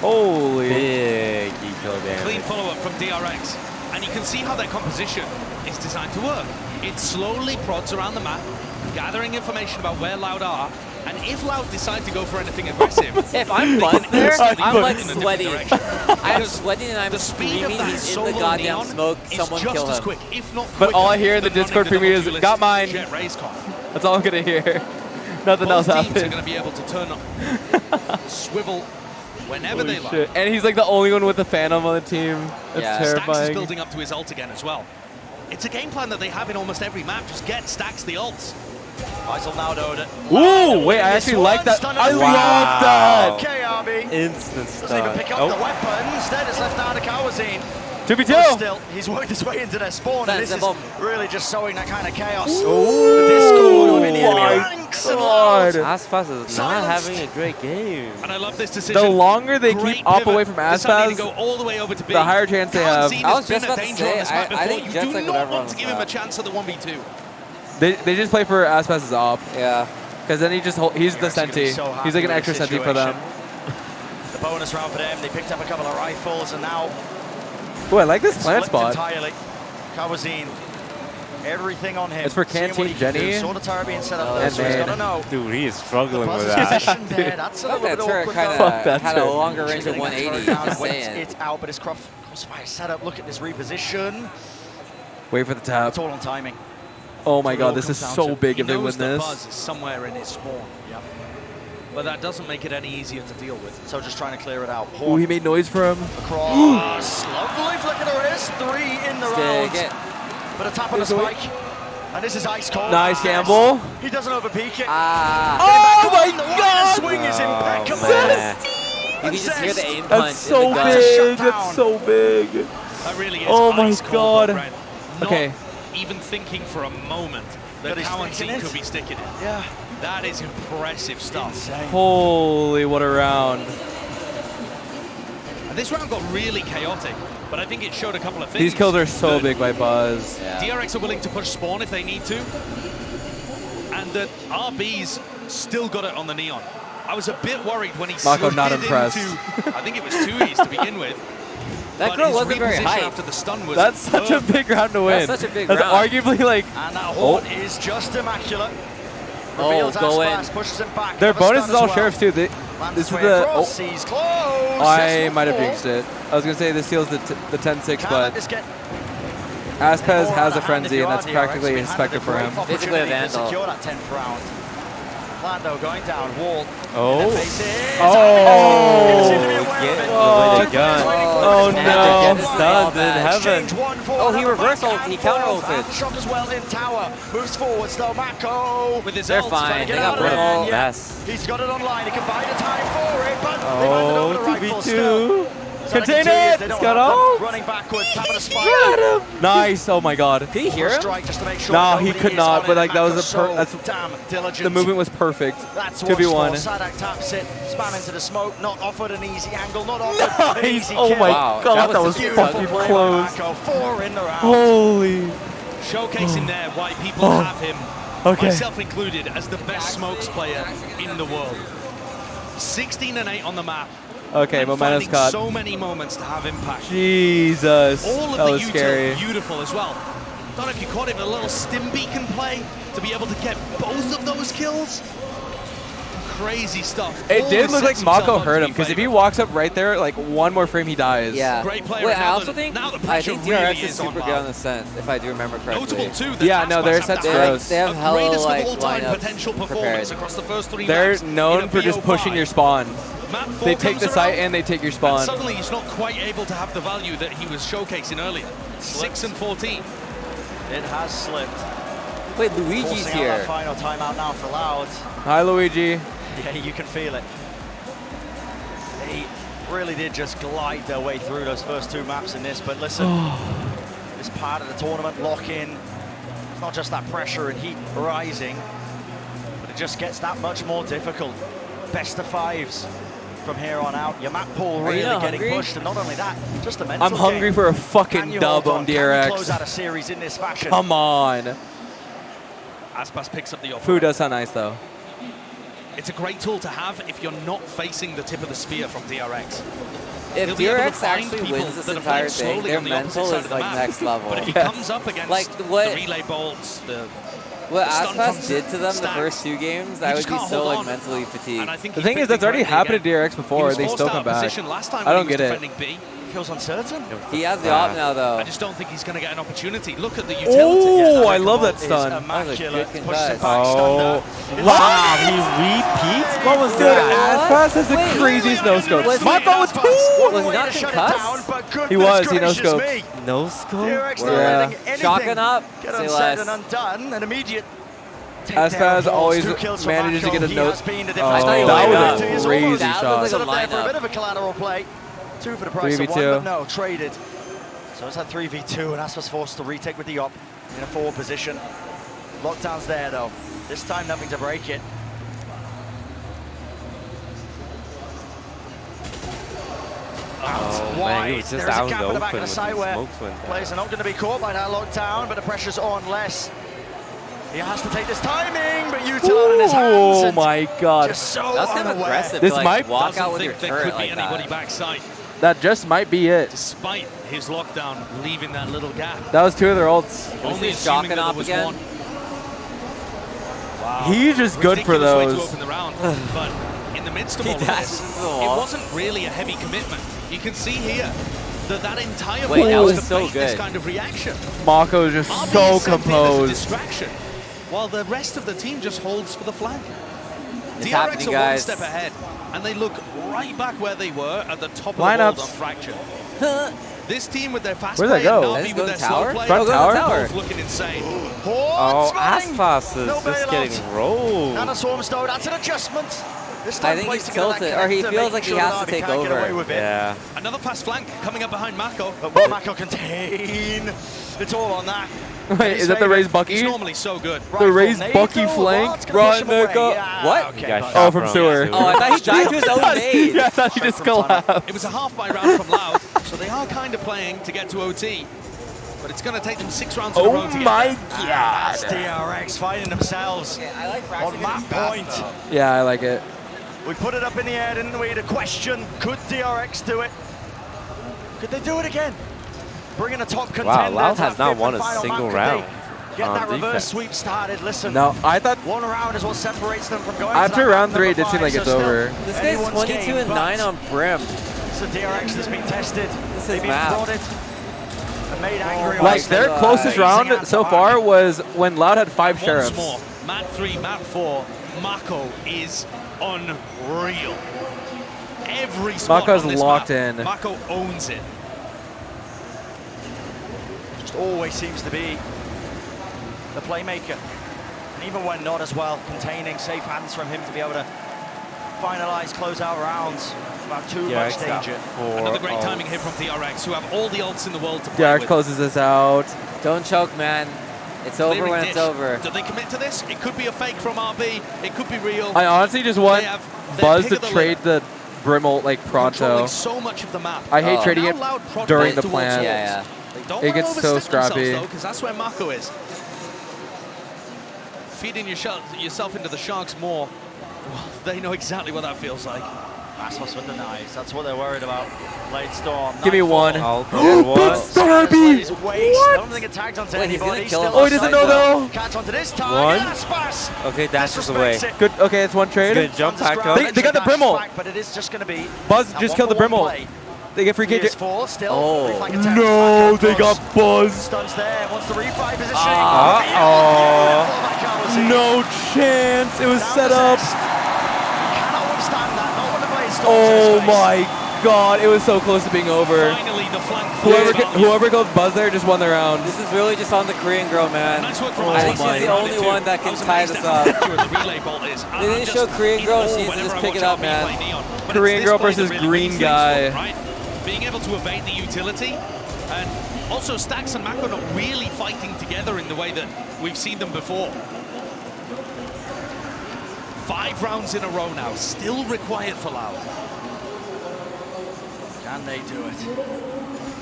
Holy. big eco damage. Clean follow-up from DRX. And you can see how their composition is designed to work. It slowly prods around the map, gathering information about where Loud are, and if Loud decide to go for anything aggressive, If I'm they Buzz can there, instantly I'm put like it in a different sweating. direction. I'm Because sweating and I'm the speed of screaming. that He's in solo the goddamn neon smoke. is Someone just kill as him. quick, if not But all I quicker hear in the than running Discord the preview is, double "Got mine." Jet race car. That's all I'm gonna hear. Nothing else Both teams are happens. going to be able to turn up, swivel whenever they like. Shit. And he's like the only one with the Phantom on the team. That's Stax terrifying. is building up to his ult again as well. It's a game plan that they have in almost every map. Just get Stax the ults. Faisal now doed it. Ooh, wait, I actually like that. I love that. KRB Instant doesn't even pick up the weapon. Instead, it's left down to Kawazine. 2v2. Still, he's worked his way into their spawn, and this is really just showing that kind of chaos. Ooh. The Discord in the enemy ranks. God. Aspas is not having a great game. And I love this decision. The longer they keep up away from Deciding to Aspas, go all the way over to B. the higher chance they have. I was just about to say, I think you Jets do like not whatever want on to this give him a map. chance at the 1v2. They just play for Aspas' op. Yeah. Because then he's the Senti. So He's like an extra Senti for them. The bonus round for them. They picked up a couple of rifles, and now Ooh, I like this plant flipped spot. entirely. Kawazine, everything on him. It's for Seeing what Canteen he can do. Jenny. Saw the tower being set up there, so he's got to know. Dude, he is struggling The with position that. there, that's a little That bit turret awkward. kind though. of had a longer range of 180. Just Waits saying. it out, but his crossfire setup. Look at this reposition. Wait for the tap. It's all on timing. Oh my It all god, this is comes down so to- big he if they win knows the this. Buzz is somewhere in his spawn. Yep. But that doesn't make it any easier to deal with. So just trying to clear it out. Ooh, he made noise for him. Across. Lovely flick of the wrist. 3 in the round. Stick it. But a tap on the spike. And this is ice cold. Nice gamble. He doesn't overpeak it. Oh my god! The swing is impeccable. man. You can just hear the aim punch. That's so in the gun. big. That's so big. That really is Oh my ice cold, god. Brent. Not Okay. even thinking for a moment that That he's Cowan sticking it? could be sticking it. Yeah. That is impressive stuff. Insane. Holy, what a round. And this round got really chaotic, but I think it showed a couple of things. These kills are so that big by Buzz. DRX are willing to push spawn if they need to, and that RB's still got it on the Neon. I was a bit worried when he Mako slid not impressed. into, I think it was 2Es to begin with. That but girl his wasn't very reposition hype. after the stun was That's such a perfect. big round to win. That's such a big That's round. arguably like. And that Oh. horn is just immaculate. Oh, Reveals go Aspas, in. pushes him back. Their Have a bonus stun is all as well. sheriffs too. This Lands is his way the. across, Oh, he's close. I That's might have the jinxed it. I was gonna say this seals the 10-6, Can't let but this get Aspez more has out a of hand if frenzy, you and are that's DRX. practically We a had specter a for great him. Basically a opportunity to Vandal. secure that 10th round. Lando going down, wall. Oh. Oh, Oh. get Oh, with the gun. Oh Magic no. gets Stunned in heaven. Exchange 1-4. Oh, he Another reverse backhand ulted. He forward. counter ulted. And shot as well in tower. Moves forward, still Mako. With his They're ult, fine. trying to They get got out of it. Brittle. Yeah. Yes. He's got it online. He can buy the time for it, but they Oh, landed over the rifle still. 2v2. So they Contain continue, it. they It's don't got have them. ult. Running backwards, tapping a spike. Got him. Nice. Oh my god. Did he hear him? Strike just to make sure No, he nobody could is not, on but it. like that was Mako's a so that's damn diligent. the movement was perfect. That's 2v1. Sadak taps it, spam into the smoke, not offered an easy angle, not offered an Nice. easy Oh kill. my Wow, god, that that was was such a fucking play by close. Mako, 4 in the round. Holy. Showcasing there why people Oh. have him, Okay. myself included, as the best smokes player in the world. 16-8 on the map. Okay, and momentum's finding caught. so many moments to have impact. Jesus. All of That the was util scary. beautiful as well. Don't know if you caught him a little stim beacon play to be able to get both of those kills. Crazy stuff. It Always did look like sets himself Mako up to hurt be him, because if he favored. walks up right there, like one more frame, he dies. Yeah. Great player. Wait, and I now also the- think now the I pressure think really DRX is is super on good on Loud. the scent, if I do remember correctly. Notable too. That Yeah, no, Aspas their have set's that gross. They have a hella, greatest like, of all time lineups potential performance prepared. across the first 3 They're maps. known in a for just pushing VO5. your spawn. Map 4 They take comes the site around, and they take your and spawn. suddenly he's not quite able to have the value that he was showcasing earlier. 6 and 14. It has slipped. Wait, Luigi's Forcing out here. that final timeout now for Loud. Hi, Luigi. Yeah, you can feel it. They really did just glide their way through those first 2 maps in this, but listen, this part of the tournament lock-in, it's not just that pressure and heat rising, but it just gets that much more difficult. Best of 5s from here on out. Your map pool really not getting hungry? pushed, and not only that, just a mental I'm hungry game. for a Can fucking you dub hold on Can you close DRX. out a series in this fashion? Come on. Aspas picks up the offer. Food does sound nice, though. It's a great tool to have if you're not facing the tip of the spear from DRX. If He'll be able to DRX find actually people wins this that are entire playing thing, slowly their on the opposite mental side is of the like map. next level. But if he Yeah. comes up against Like, the what- relay bolts, What the stun Aspas from did to them the Stacks, first 2 games, you I just would be can't so hold like on. mentally fatigued. And I think The he's thing is, picked that's it already correctly happened again. to DRX He before. was They forced still out come of back. position last time I when don't he was get it. defending B. feels uncertain. He has the op now, though. I just don't think he's going to get an opportunity. Look at the utility. Oh, I love that stun. Immaculate. That was a good Pushes him contest. back, stunned Wow, he repeats? What was Dude, that? Aspas has the craziest no-scope. Mako with 2! Was he not concussed? He was, he no-scoped. No scope? Yeah. Shotgun up. Get Say unsaid less. and undone. An immediate Aspas always manages to get a note. That was a crazy shot. Set up there for a bit of a collateral play. 2 for the price of 1, 3v2. but no, traded. So it's at 3v2, and Aspas forced to retake with the op in a forward position. Lockdown's there, though. This time, nothing to break it. Oh, man, he was just There's a out in gap the at the back open of the with site the where smokes went down. players are not going to be caught by that lockdown, but the pressure's on less. He has to take this timing, but Util in his hands. Oh my god. Just so That's kind of unaware. aggressive This to like, might- walk Doesn't out with think your there turret could like be anybody that. backside, That just might be it. despite his lockdown leaving that little gap. That was 2 of their ults. Only see assuming shotgun that there up was again? one. Wow. He's just good for Ridiculous way those. to open the round, but in the midst of He all of dashes this, into the it wall. wasn't really a heavy commitment. You can see here that entire Wait, play that was was to so bait this good. kind of reaction. Mako is just RB so is sent in as a composed. distraction, while the rest of the team just holds for the flank. It's DRX happening, are guys. 1 step ahead, and they look right back where they were at the top Lineups. of the world on Fracture. This team with their fast Where'd play they go? and Let's Navi go with their tower. slow play, Front tower? both looking insane. Oh, Aspas is No just bailout. getting rolled. And a Swarm Stone, that's an adjustment. This I time think placed he's together that tilted, or he connector, feels making like he sure has that to Navi take can't get away over. with it. Yeah. Another fast flank coming up behind Mako. But will Mako contain? It's all on that. Wait, is that the raised He's Bucky? normally so good. The raised Bucky flank? Run, Mako. What? Okay, got Oh, from sewer. Oh, I thought he died to his own nade. Yeah, I thought he just collapsed. It was a half by round from Loud, so they are kind of playing to get to OT. But it's going to take them 6 rounds in a row to get my there. That's DRX finding themselves I like on that point. Yeah, I like it. We put it up in the air, didn't we? The question, could DRX do it? Could they do it again? Bringing a top contender. Loud to has that not fifth won and a final single map. Could round they get on that reverse defense. sweep started? Listen. No, I thought 1 round is what separates them from going after to that round map 3, number it did seem 5, like so it's still over. This guy's anyone's 22 game, and but 9 on Brim. It's a DRX that's been tested. This They've is been map. prodded and made angry. Like, their closest round so far was when Loud had 5 Once sheriffs. more, map 3, map 4, Mako is unreal. Every spot Mako's on this locked map, in. Mako owns it. Just always seems to be the playmaker. And even when not as well, containing safe hands from him to be able to finalize, close out rounds without too much danger. Another great timing here from DRX, who have all the ults in the world to play DRX with. closes this out. Don't choke, man. It's over Clearing when dish. it's over. Do they commit to this? It could be a fake from RB. It could be real. I honestly just want They have their Buzz pick to of the trade the Brimble like pronto. Controlling so much of the map. I hate trading Now it Loud prod during both the towards plan. Yeah, They don't It wanna gets so overstep themselves, scrappy. though, because that's where Mako is. Feeding yourself into the sharks more. Well, they know exactly what that feels like. Aspas with the knives. That's what they're worried about. Blade Storm. Give me one. That's Darby! What? I don't think it tagged onto Wait, he's anybody. gonna kill Still him. Oh, he doesn't know though. Catch onto this One. target. Aspas Okay, dashes away. disrespects it. Good. Okay, it's one trade. He's gonna jump back up. They got the Dash Brimble. back, but it is just going to be Buzz a just killed the 1-for-1 Brimble. play. They get free KJ. PS4 still. Oh. free flank attack. No, they Mako got Buzz. Stuns there. Wants the replay positioning. Uh-oh. No chance. It was set up. Cannot withstand that. Not when the blade storms Oh in his face. my god. It was so close to being over. Finally, the flank. Whoever goes Buzz there just won the round. This is really just on the Korean girl, man. Nice work from I think Aspas. she's the only one that can tie this up. The relay bolt is. They didn't show Korean girl, she needs to just pick it up, man. Korean girl versus green guy. Right? Being able to evade the utility, and also Stax and Mako not really fighting together in the way that we've seen them before. 5 rounds in a row now, still required for Loud. Can they do it?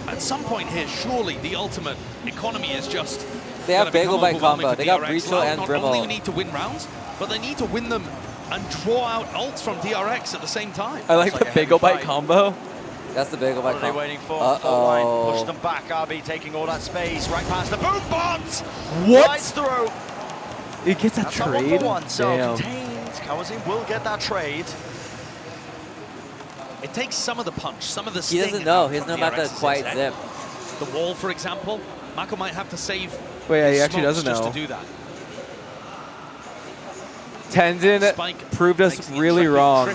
At some point here, surely the ultimate economy is just. They have gonna become Bagel Bite overwhelming combo. for They got DRX. Breachel Loud and not Brimble. only need to win rounds, but they need to win them and draw out ults from DRX at the same time. I like the Bagel Bite combo. That's the Bagel Bite What are they combo. waiting for? Full line. Push them back. RB taking all that space. Right past the boom bombs. What? Right through. He gets a That's a trade. 1-for-1. So Damn. contained. Kawazin will get that trade. It takes some of the punch, some of the He sting doesn't know. out He doesn't from know about the DRX's quiet exit. zip. The wall, for example, Mako might have to save Wait, yeah, he his actually smokes doesn't just know. to do that. Tenzin proved us really wrong.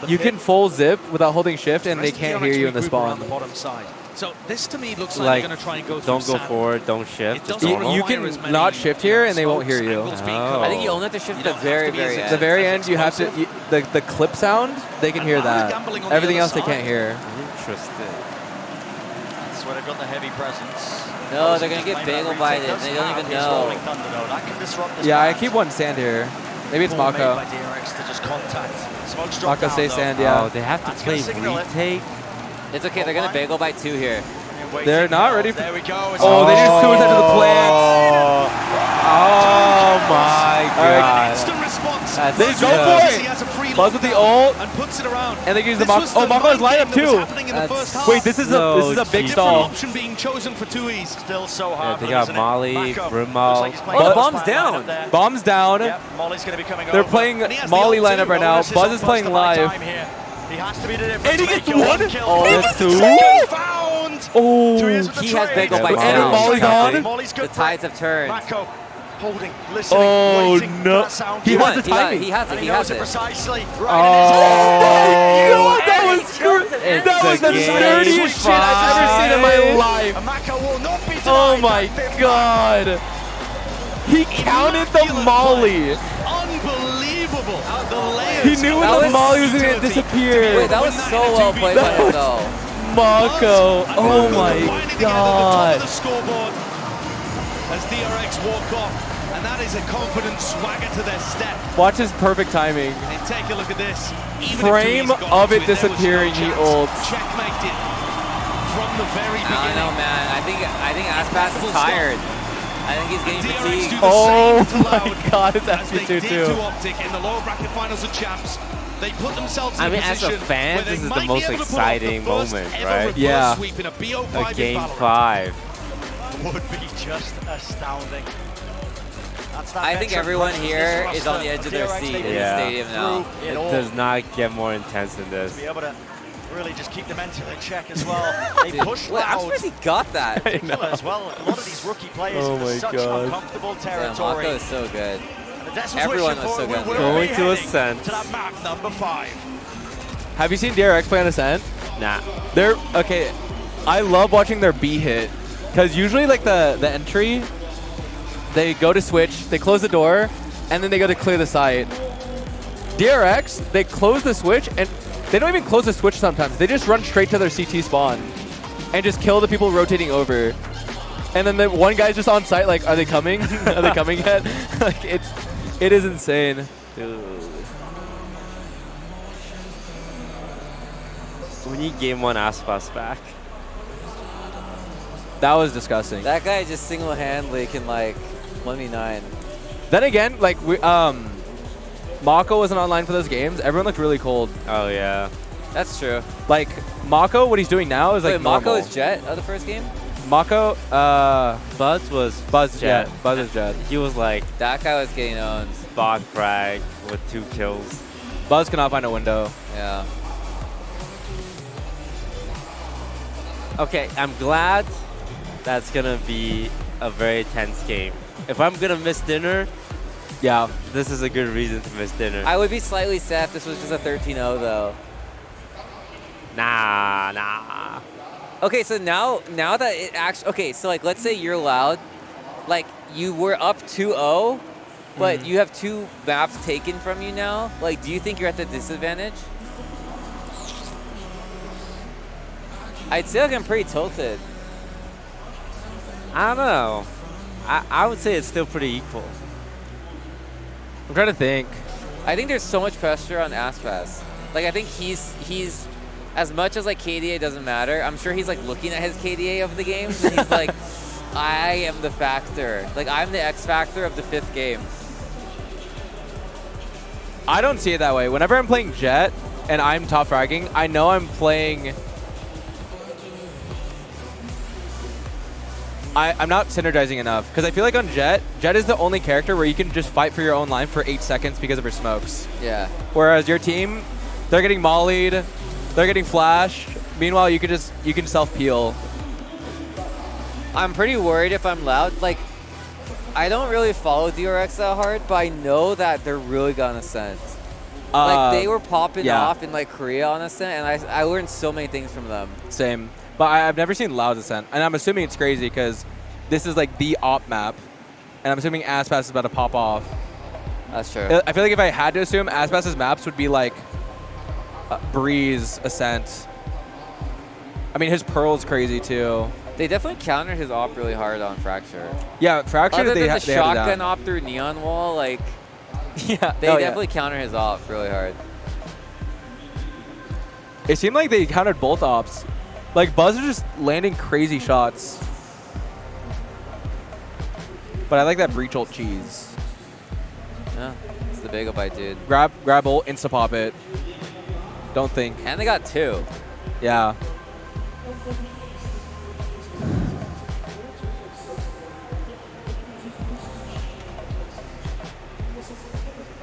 You can full zip without holding shift, and they can't hear you in the spawn. The bottom side. So this to me looks like, they're going to try and go don't through go forward, don't shift. just You, normal. you can not shift here, and they won't hear you. I think you only have to shift at the very, very end. The very end, you have to. The clip sound, they can hear that. Everything else, they can't hear. Interesting. That's where they've got the heavy presence. No, they're going to get bagel by it. They don't even know. That can disrupt this Yeah, I match. keep one sand here. Maybe it's Mako. By DRX to just contact. Smoke's dropped Mako down, stay though. sand, yeah. Oh, they have to That's play gonna signal it. retake. It's okay. They're going to bagel by 2 here. They're not ready for. There we go. Oh, they just suicide to the plant. Oh my god. Instant response. That's They just go good. for He has a free it. Buzz with the ult, and puts it around. and they use the This Mako. was Oh, the Mako has mind lineup game that was too. happening in the first half. Wait, this is a big Different stall. option being chosen for 2Es. Still so Yeah, hard. they got Molly, Brimmo. Oh, the bomb's down. Bomb's down. Yep, Molly's going to be coming They're over. playing And he has the Molly ult lineup too. right now. This is Buzz is almost playing the right live. time here. He has to be the difference. And he gets maker. one. Kill. Oh, that's two. Found. Oh, He has bagel by Yeah, 2. Molly's on. Molly's The good. tides have turned. Mako holding, listening, Oh waiting for no! that sound. He has the He got- timing. He has And it. he He knows has it it. precisely. Oh, Right God, that was that was the game nerdiest shit I've ever seen in my life. And Mako will not be denied Oh my that fifth god! He counted the molly. Unbelievable. The layers. He knew when the molly was gonna disappear. Wait, that was so well played by him, though. Mako. Oh my god. The scoreboard as DRX walk off. And that is a confident swagger to their step. Watch his perfect timing. And take a look at this. Even Frame if Tui's got of to it there was no disappearing, he chance. ults. Checkmated from the very I beginning. don't know, man. I think Aspas is tired. I think he's getting DRX fatigued. do the Oh same to my Loud god, it's as they actually did 2-2. to Optic in the lower bracket finals of champs. They put themselves in I mean, a as a position fan, where they this is the might be most able to pull off the exciting first moment, ever right? reverse Yeah. sweep in a BO5 A in game Valorant. 5. would be just astounding. That's that I think veteran everyone presence, here this is on the roster edge of of their DRX. seat They in the Yeah. stadium now. threw It it all. does not get more intense than this. To be able to really just keep the mental in check as well. They Dude, push wait, I'm Loud. surprised he got that. As well. A lot of these rookie players Oh in my such God. uncomfortable Yeah, territory. Mako is so good. And the Des was Everyone wishing was for so it. good. We will Going be to heading Ascent. to that map number 5. Have you seen DRX play on Ascent? Nah. They're okay. I love watching their B hit because usually like the entry, they go to switch, they close the door, and then they go to clear the site. DRX, they close the switch and they don't even close the switch sometimes. They just run straight to their CT spawn and just kill the people rotating over. And then the one guy's just on site like, are they coming? Are they coming yet? Like it is insane. Dude. We need game 1 Aspas back. That was disgusting. That guy just single-handedly can like 1v9. Then again, like Mako wasn't online for those games. Everyone looked really cold. Oh yeah. That's true. Like Mako, what he's doing now is like Wait, Mako normal. is Jet of the first game? Mako, Buzz was Buzz, Jet. yeah, Buzz is Jet. He was like That guy was getting owned. bot frag with 2 kills. Buzz cannot find a window. Yeah. Okay, I'm glad that's gonna be a very tense game. If I'm gonna miss dinner, yeah, this is a good reason to miss dinner. I would be slightly sad if this was just a 13-0 though. Nah. Okay, so now that it actually, okay, so like let's say you're Loud, like you were up 2-0, but you have 2 maps taken from you now. Like, do you think you're at the disadvantage? I'd say like I'm pretty tilted. I don't know. I would say it's still pretty equal. I'm trying to think. I think there's so much pressure on Aspas. Like I think he's as much as like KDA doesn't matter. I'm sure he's like looking at his KDA of the games and he's like, I am the factor. Like I'm the X factor of the 5th game. I don't see it that way. Whenever I'm playing Jet and I'm top fragging, I know I'm playing. I'm not synergizing enough because I feel like on Jet is the only character where you can just fight for your own line for 8 seconds because of her smokes. Yeah. Whereas your team, they're getting mollied, They're getting flash. Meanwhile, you can self peel. I'm pretty worried if I'm Loud. Like, I don't really follow DRX that hard, but I know that they're really gonna Ascent. Like, they were popping off in like Korea on Ascent, and I learned so many things from them. Same. But I've never seen Loud's Ascent, and I'm assuming it's crazy because this is like the op map, and I'm assuming Aspas is about to pop off. That's true. I feel like if I had to assume, Aspas's maps would be like Breeze, Ascent. I mean, his Pearl's crazy too. They definitely countered his op really hard on Fracture. Yeah, Fracture. Other than they the shotgun op through Neon Wall, like, yeah, they definitely countered his op really hard. It seemed like they countered both ops. Like, Buzz is just landing crazy shots. But I like that breach ult cheese. Yeah, it's the big bite, dude. Grab ult, insta pop it. Don't think. And they got 2. Yeah.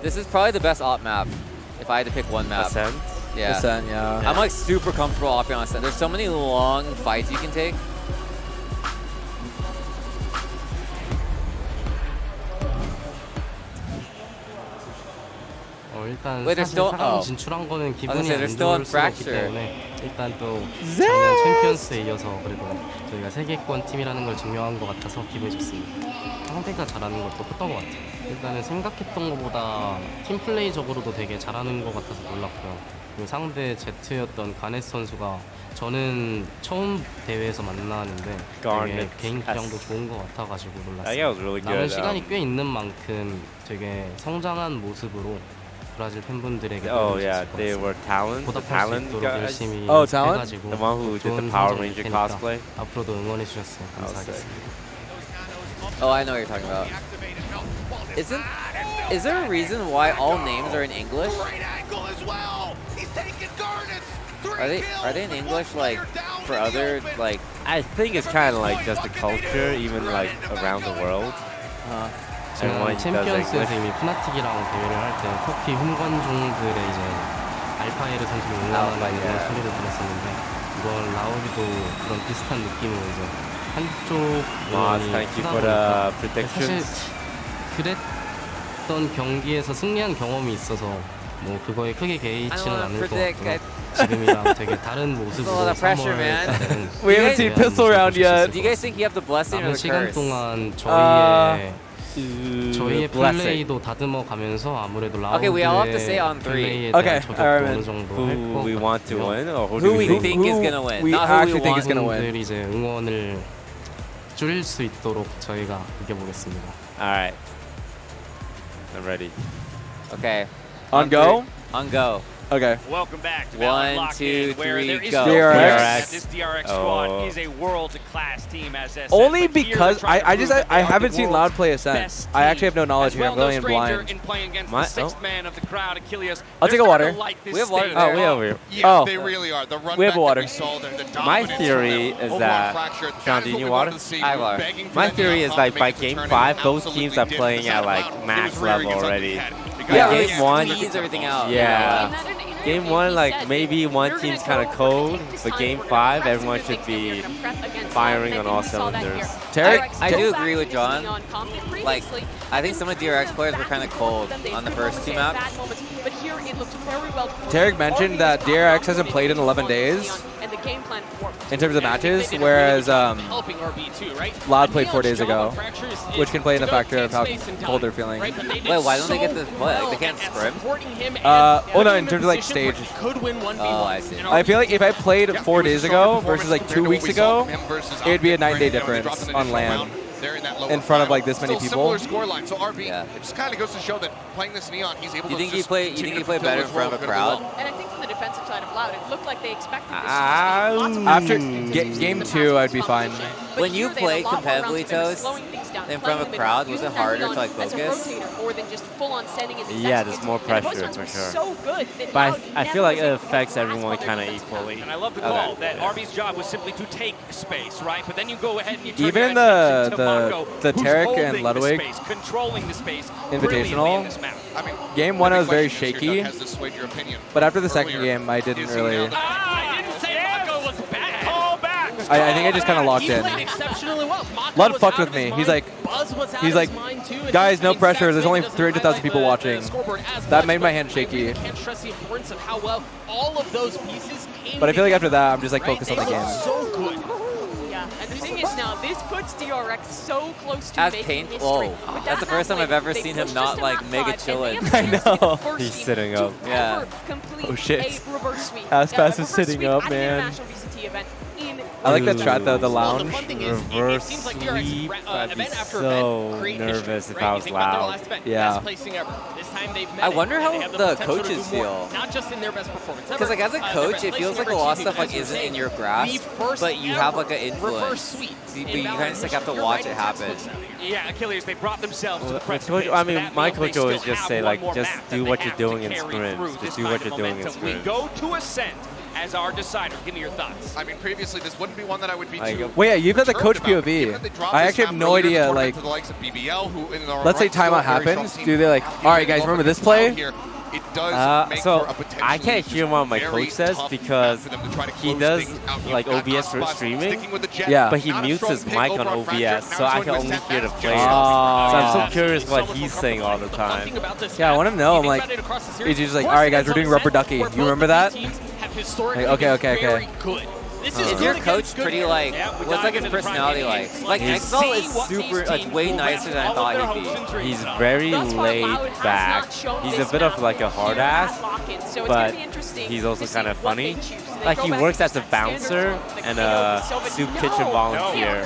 This is probably the best op map, if I had to pick one map. Ascent? Yeah. Ascent, yeah. I'm like super comfortable opping on Ascent. There's so many long fights you can take. 일단 Wait, they're 사실 still- 4강 oh. 진출한 거는 I was 기분이 gonna say, they're 안 still on 좋을 수가 없기 Fracture. 때문에 일단 또 작년 챔피언스에 이어서 그래도 저희가 세계권 팀이라는 걸 증명한 것 같아서 기분이 좋습니다. 상대가 잘하는 것도 컸던 것 같아요. 일단은 생각했던 것보다 팀 플레이적으로도 되게 잘하는 것 같아서 놀랐고요. 그리고 상대 제트였던 가넷 선수가 저는 처음 대회에서 만나는데 되게 Garnet 개인 기량도 좋은 것 같아가지고 I think it was really 놀랐어요. 남은 good. 시간이 꽤 있는 만큼 되게 성장한 모습으로 브라질 팬분들에게 Oh 보여줄 수 yeah, 있을 것 they 같습니다. were Talon, the 보답할 수 Talon 있도록 guys. 열심히 Oh, Talon? 해가지고 The one who did the 좋은 Power 성적일 Ranger 테니까 cosplay. 앞으로도 응원해 주셨으면 감사하겠습니다. Oh, I know what you're talking about. Is there a reason why all names are in English? Are they in English like for other like? I think it's kind of like just the culture, even like around the world. Everyone does 챔피언스에서 English. 이미 푸나틱이랑 대회를 할 때 터키 흠관종들의 이제 알파에르 선수를 응원하는 이런 소리를 들었었는데 이번 라우리도 그런 비슷한 느낌으로 이제 한쪽 Moss, 응원이 thank you 크다 for 보니까 the predictions. 사실 그랬던 경기에서 승리한 경험이 있어서 뭐 그거에 크게 개의치는 않을 것 같고요. 지금이랑 되게 다른 모습으로 3월 달은 We haven't seen pistol round yet. Do you guys think you have the blessing or 남은 the 시간 curse? 동안 저희의 플레이도 다듬어 가면서 아무래도 Okay, we all have to say 라운드의 on 3. 플레이에 대한 저도 어느 정도 Who 했고 we want to win or Who we think is gonna win, we not who actually we think want. is gonna win. 분들이 이제 응원을 줄일 수 있도록 저희가 이겨보겠습니다. Alright. I'm ready. Okay. On go? On go. Okay. Welcome back to 1, Locked 2, In, where 3, there is go. no DRX. question that this DRX squad Oh. is a world-class team, as SS Only said, but here because they're trying to I prove that they are haven't the seen world's Loud play Ascent. best I actually have no team. knowledge As here. well, I'm no really in stranger blind. in playing against My- the sixth man of the crowd, Achilles. I'll They're take a water. starting to like this We have water. stage. Oh, we have here. Yeah, Oh. they really are. The run We have back water. that we saw there, the My dominance theory from them is over on that Fracture, Sean, that is do you what we need wanted water? to see. I We were water. begging for My that theory Neon is Pop like to by make it to game turn, and 5, it both absolutely teams are did. playing Because at that like Loud, it max was rearing level its ugly already. head. Yeah, Because, game one- tees everything out. Yeah. In an interview, Game he 1, said like that maybe one we're team's gonna kind go, of we're gonna cold, take this but time, game we're gonna 5, press everyone against should them, be we're gonna press against firing them, on and all we saw that cylinders. here. Tarek, DRX I go do back agree to with this John. Neon comp Like, previously, I think some of DRX players were kind of cold on the first two maps. but here it looked very well. Tarek mentioned that DRX hasn't played in 11 days And the game plan in terms of matches, whereas helping RB2, right? Loud played 4 days ago, Fracture is which can play in the to go factor of how take space and cold die, they're feeling. right? But they did Wait, why don't they so get this play? Like, they can't well at scrim? supporting him and Oh no, putting in him terms of like positions where stage. he could win 1v1. Oh, I see. And I feel like if I played Yeah, 4 it was a days stronger ago performance versus like compared 2 to what weeks we saw ago, from him versus it'd be a Optic, night and day right? You know, they difference dropped in the on initial land round. They're in that lower in front of final. like this many Still people. similar scoreline. So RB, Yeah. it just kind of goes to show that playing this Neon, he's able You to think he just play? You continue think he to play fulfill better in his front role of a incredibly crowd? well. And I think from the defensive side of Loud, it looked like they expected this After game 2, I'd be fine. When you play competitively, Toast, in front of a crowd, was it harder to like focus? Yeah, there's more pressure for sure. But I feel like it affects everyone kind of equally. And I love the call that RB's job was simply to take space, right? But then you go ahead and you turn Even your attention to the Mongo, who's Tarek holding and the Ludwig space, controlling the space brilliantly in Invitational, this map. I mean, game 1 I was very the big question shaky, is here, Doug, has this swayed your opinion? but after the second Earlier, game I didn't is he really. now the I think I just kind of locked in. Exceptionally well. Lud fucked with me. He's like, guys, no pressure. There's only 300,000 people watching. That made my hand shaky. Can't stress the importance of how well all of those pieces came. But I feel like after that, I'm just like focused on the game. So good. Yeah, and the thing is now, this puts DRX so close to As making Paint, history. whoa, With that's the that first time map I've ever lane, seen they him pushed not us to like map mega 5, chilling. and they have I know. first He's team sitting to up. Yeah. ever complete Oh, shit. a reverse sweep. Aspas is reverse sitting sweep up, at an man. international VCT event in I like that strat though, the Well, lounge. the fun thing is, Reverse it seems like DRX sweep. I'd be event after so event create nervous history, if right? I You was think about their loud. last event, Yeah. best placing ever. This time they've met I it, wonder and how they have the potential to coaches do more, feel. not just in their best performance ever. Because like as a their coach, best it feels placing like a ever lot of achieving, stuff like as you're isn't in saying, your the grasp, first but you have like an ever reverse influence. sweep But in you kind Valorant of just like have to history. watch You're it right, happen. Yeah, Achilles, they brought themselves to the precipice. Coach, I mean, That my means they coach always still just have say, one like, more just map do that what they you're have to doing in carry scrims. through Just this do kind what of you're doing in momentum. We scrims. go to Ascent as our decider. Give me your thoughts. I mean, previously this wouldn't be one that I would be Like, too. Wait, yeah, you've had the coach perturbed about. POV. Given that they dropped I this actually have map no earlier in the idea, tournament like, to the likes of BBL, who in their let's say right still a timeout very strong happens. team. Do they like, Even all right, guys, though remember the this play? out Here, it does make So for a potentially I can't hear what my very coach says tough because map for them to try to he close does things out. like You've got OBS for Aspas streaming, sticking with the Jet. Yeah. but he Not a mutes strong his pick mic over on on Fracture. OBS, Now so he's I going can with only Aspas. hear the Just players. Oh. So I'm so curious what he's saying all the time. Yeah, I want to know. I'm like, he's just like, all right, guys, we're doing rubber ducky. You remember that? Like, okay. Is your coach pretty like, what's like his personality like? Like Exalt is super, like way nicer than I thought he'd be. He's very laid back. He's a bit of like a hard ass, but he's also kind of funny. Like he works as a bouncer and a soup kitchen volunteer.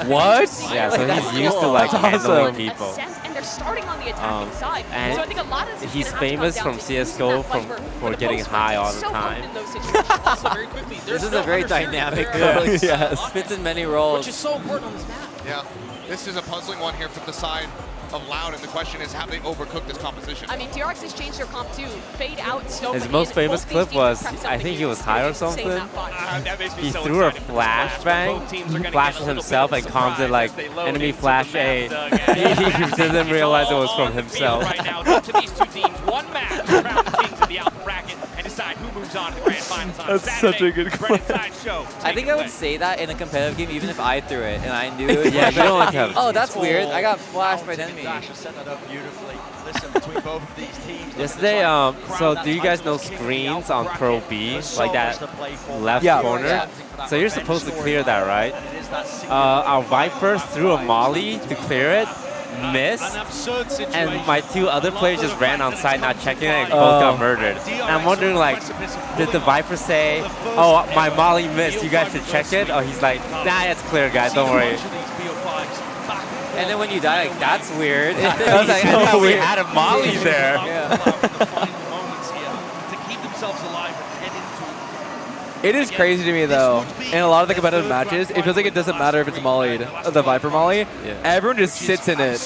What? Yeah, so he's used to like handling awesome. people. And they're starting on the attacking side. And So I think a lot of this is he's gonna have to come famous down from to who's CSGO that viper for the getting most high all the so time. in those situations. Also, very quickly, This is a very dynamic coach. Yes. Fits in many roles. which is so important on this map. Yeah, this is a puzzling one here from the side of Loud, and the question is, have they overcooked this composition? I mean, DRX has changed their comp too. Fade out, Snow. His most famous clip was, I think he was high or something. He threw a flashbang, flashes himself and calms it like enemy flash A. He doesn't realize it was from himself. Right now, up to these two teams, one match around the kings of the Alpha bracket and decide who moves on to the grand finals on That's Saturday. such a good Brennan clip. Sideshow. I think I would say that in a competitive game, even if I threw it and I knew. Yeah, you don't have to have Oh, that's weird. I got flashed by an enemy. Dash has set that up beautifully. Listen, between both of these teams. Yesterday, so do you guys know screens on Pro B, like that left Yeah. corner? So you're supposed to clear that, right? Our Viper threw a molly to clear it, missed, and my two other players just ran on side not checking it and both got murdered. And I'm wondering, like, did the Viper say, oh, my molly missed, you guys should check it? Oh, he's like, nah, it's clear, guys, don't worry. And then when you die, like, that's weird. I was like, I thought we had a molly there. It is crazy to me though. In a lot of the competitive matches, it feels like it doesn't matter if it's mollied, the Viper molly. Everyone just sits in it.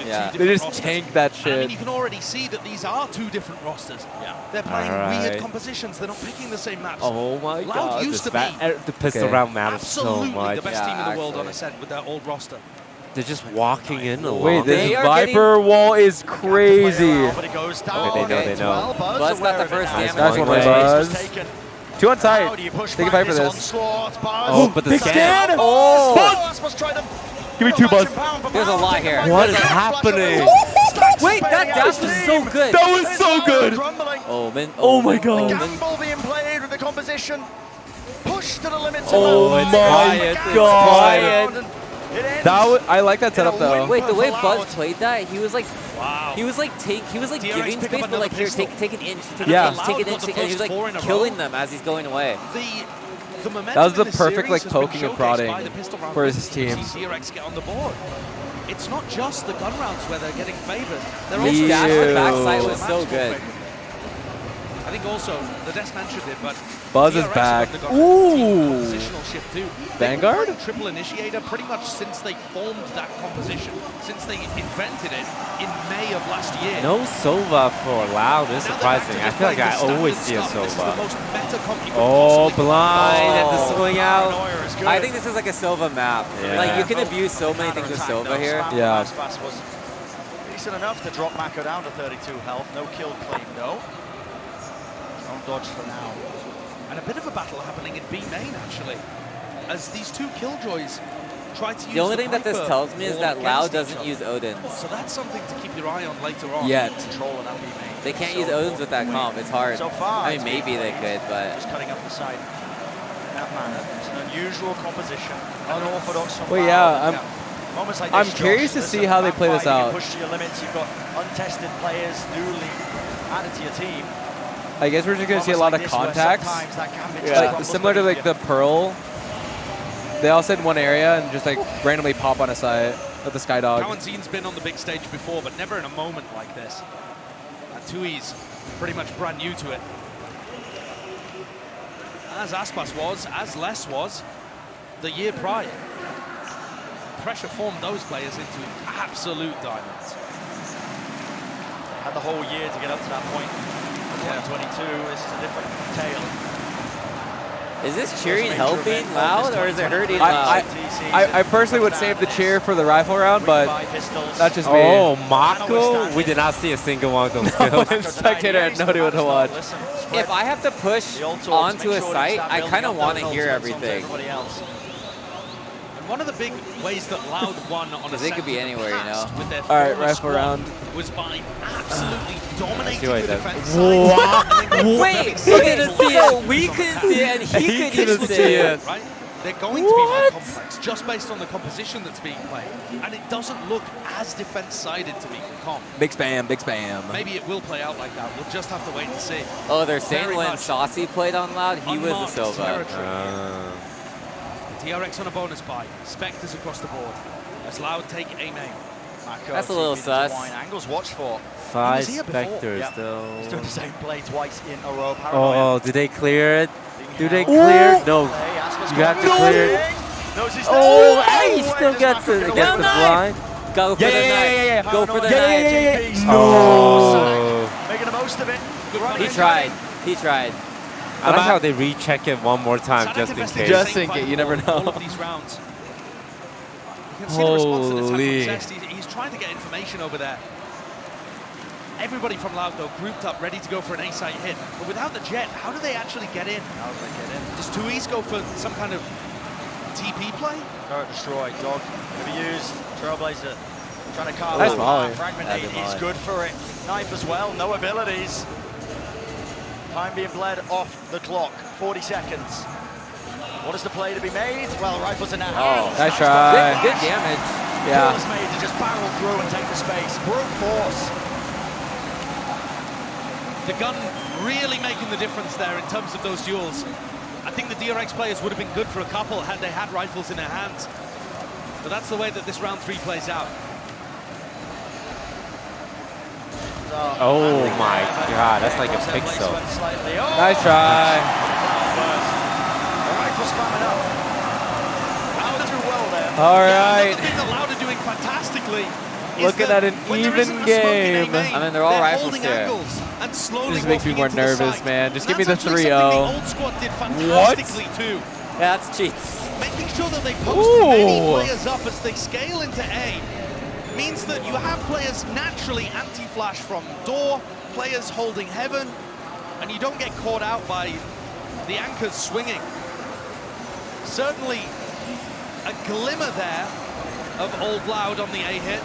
Yeah. They just tank that I shit. mean, you can already see that these are two different rosters. They're playing Alright. weird compositions. They're not picking the same maps. Oh my Loud god, used to the pistol be round matters so absolutely much. the best team in the world on Ascent with their old roster. They're just walking in along. Wait, this Viper wall is crazy. Okay, they know. Buzz got the first damage. That's one way, Buzz. Two on side. Take a fight for this. Oh, but the big scan. Oh! Give me two, Buzz. There's a lot here. What is happening? Wait, that dash was so good. That was so good. Omen. Oh my god. Gamble being played with the composition. Push to the limits. Oh my god. That I like that setup though. Wait, the way Buzz played that, he was like, he was like giving space, but like here, take an inch, take an inch, and he was like killing them as he's going away. That was the perfect like poking and prodding for his team. DRX get on the board. It's not just the gun rounds where they're getting favored. They're His also dash to backside was so good. I think also the Death Mantra did, but Buzz is DRX back. got the gun Ooh. positional shift too. Vanguard? They've been triple initiator pretty much since they formed that composition, since they invented it in May of last year. No Sova for Loud is surprising. I feel like I always see a Sova. Oh, blind at the swing out. I think this is like a Silva map. Yeah. Like you can abuse so many things with Silva here. Yeah. Was decent enough to drop Mako down to 32 health. No kill claim though. No dodge for now. And a bit of a battle happening in B main actually. as these two Killjoys try to use The only thing that this Viper tells me is all that Loud against each doesn't other. use Odins. So that's something to keep your eye on later on. Yet. Controlling that B main. They can't use Odins with that comp. It's hard. So far, I mean, maybe they could, but just cutting up the side. In that manner. It's an unusual composition, unorthodox from Well, Valve. yeah, Moments like I'm this, curious Josh, to see listen, how they play this you can out. push to your limits. You've got untested players newly added to your team. I guess we're just going to see a lot of Moments like this contacts. where sometimes that gambit just Like, crumbles similar to beneath like the Pearl. They all sit in one area and just like randomly pop on a site of the Skydog. Kawanzin's been on the big stage before, but never in a moment like this. And Tui's pretty much brand new to it. As Aspas was, as Les was, the year prior. Pressure formed those players into absolute diamonds. Had the whole year to get up to that point. 2022, this is a different tale. is this cheering helping Loud or is it hurting Loud? I personally would save the cheer for the rifle round, but that's just me. Oh, Mako? We did not see a single one of those kills. Spectator had no idea what to watch. If I have to push onto a site, I kind of want to hear everything. And one of the big ways that Loud won on a They could be anywhere, you know. with their All right, former rifle squad round. was by absolutely dominating what the I defense did. side. Wait, so we couldn't see it and he couldn't see it. Right? They're going to be more complex just based on the composition that's being played. And it doesn't look as defense-sided to me from comp. Big spam, big spam. Maybe it will play out like that. We'll just have to wait and see. Oh, they're saying Very when much Saucy played on Loud, he was a unmarked Silva. territory. TRX on a bonus buy. Spectres across the board. As Loud take A main. That's a little sus. Angles watched for. 5 He was here before. Spectres, Yeah. though. He's doing the same play twice in a row. Paranoia. Oh, did they clear it? Do they clear it? No. You have to clear it. Oh, hey, he still gets it against the blind. Go for the knife. Go for the knife. No. Making the most of it. He tried. He tried. I like how they recheck it one more time just in case. Just in case, you never know. All of these rounds. You can see the response that it's had Holy. from Zest. He's trying to get information over there. Everybody from Loud, though, grouped up, ready to go for an A-site hit. But without the jet, how do they actually get in? How do they get in? Does Tui's go for some kind of TP play? Turret destroy. Dog going to be used. Trailblazer trying to carve Nice out volley. Fragment That's 8 a is volley. good for it. Knife as well. No abilities. Time being bled off the clock. 40 seconds. What is the play to be made? Well, rifles in their hands. Nice try. Good damage. Yeah. Is made to just barrel through and take the space. Brute force. The gun really making the difference there in terms of those duels. I think the DRX players would have been good for a couple had they had rifles in their hands. But that's the way that this round 3 plays out. Oh my god, that's like a pixel. Nice try. All right. Another thing that Loud are doing fantastically is Looking that at an when there isn't even a smoke in game. A main, I mean, they're all they're rifles holding here. angles and slowly This makes me walking more into the nervous, site. man. Just And give me the that's actually something 3-0. The old squad did fantastically too. Yeah, that's cheats. Making sure that they post many Ooh. players up as they scale into A means that you have players naturally anti-flash from door, players holding heaven, and you don't get caught out by the anchors swinging. Certainly a glimmer there of Old Loud on the A hit.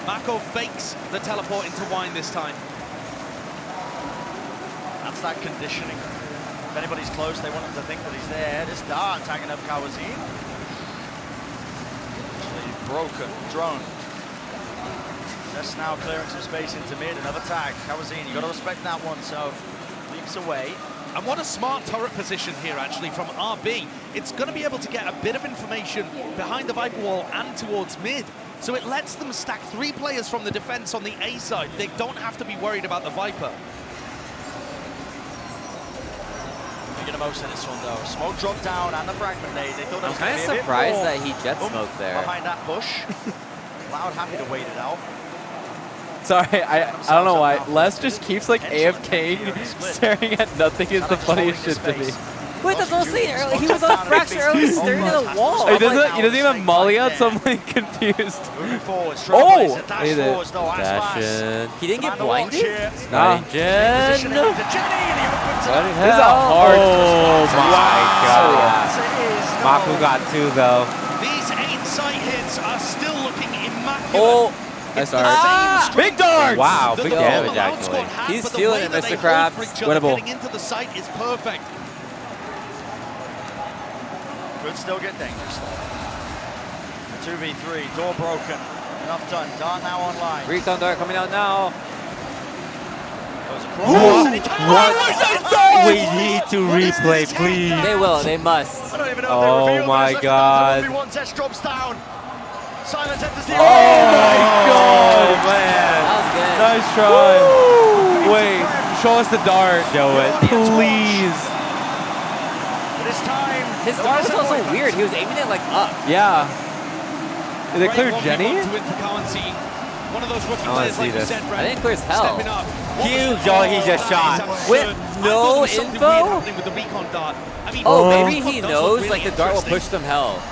Mako fakes the teleport into Wine this time. That's that conditioning. If anybody's close, they want them to think that he's there. This dart tagging up Kawazin. Actually broken. Drone. Just now clearing some space into mid. Another tag. Kawazin, you got to respect that one. So leaps away. And what a smart turret position here, actually, from RB. It's going to be able to get a bit of information behind the Viper wall and towards mid. So it lets them stack 3 players from the defense on the A side. They don't have to be worried about the Viper. Making the most of this one, though. Smoke dropped down and the fragment nade. They thought I'm was kind gonna of be a bit surprised more that he jet smoked there. behind that bush. Loud happy to wait it out. Sorry, I don't know why. Les just keeps like AFKing, staring at nothing is the funniest shit to me. Wait, that's what I was saying earlier. He was on fracture earlier staring at the wall. He doesn't even molly out, so I'm like confused. Oh! He did. Dash in. He didn't get blinded? Nah. Jen. Positioning to Jenny, the open This is a hard. Oh my god. Maku got 2 though. These 8 sight hits are still looking immaculate. Oh, nice dart. Big darts. Wow, big damage actually. He's feeling it, Mr. Krabs. Winnable. Getting into the sight is perfect. Could still get dangerous though. 2v3, door broken. Enough done. Dart now online. Recon dart coming out now. Goes across. And he What? We need to replay, please. They will. They must. I don't even know Oh if they revealed my this. god. 1v1 test drops down. Silence enters the Oh my god, man. That was good. Nice try. Wait, show us the dart. Show it. Please. This time. His dart was also weird. He was aiming it like up. Yeah. Did they clear Great Jenny? 1v1 to win for Currency. One of those rookie I wanna players, see like you this. said, Brent, I think it clears hell. stepping up. Huge, oh, he just shot. With no info? With the recon dart. I mean, Oh, the maybe recon he does knows look like really the dart will interesting. push them hell.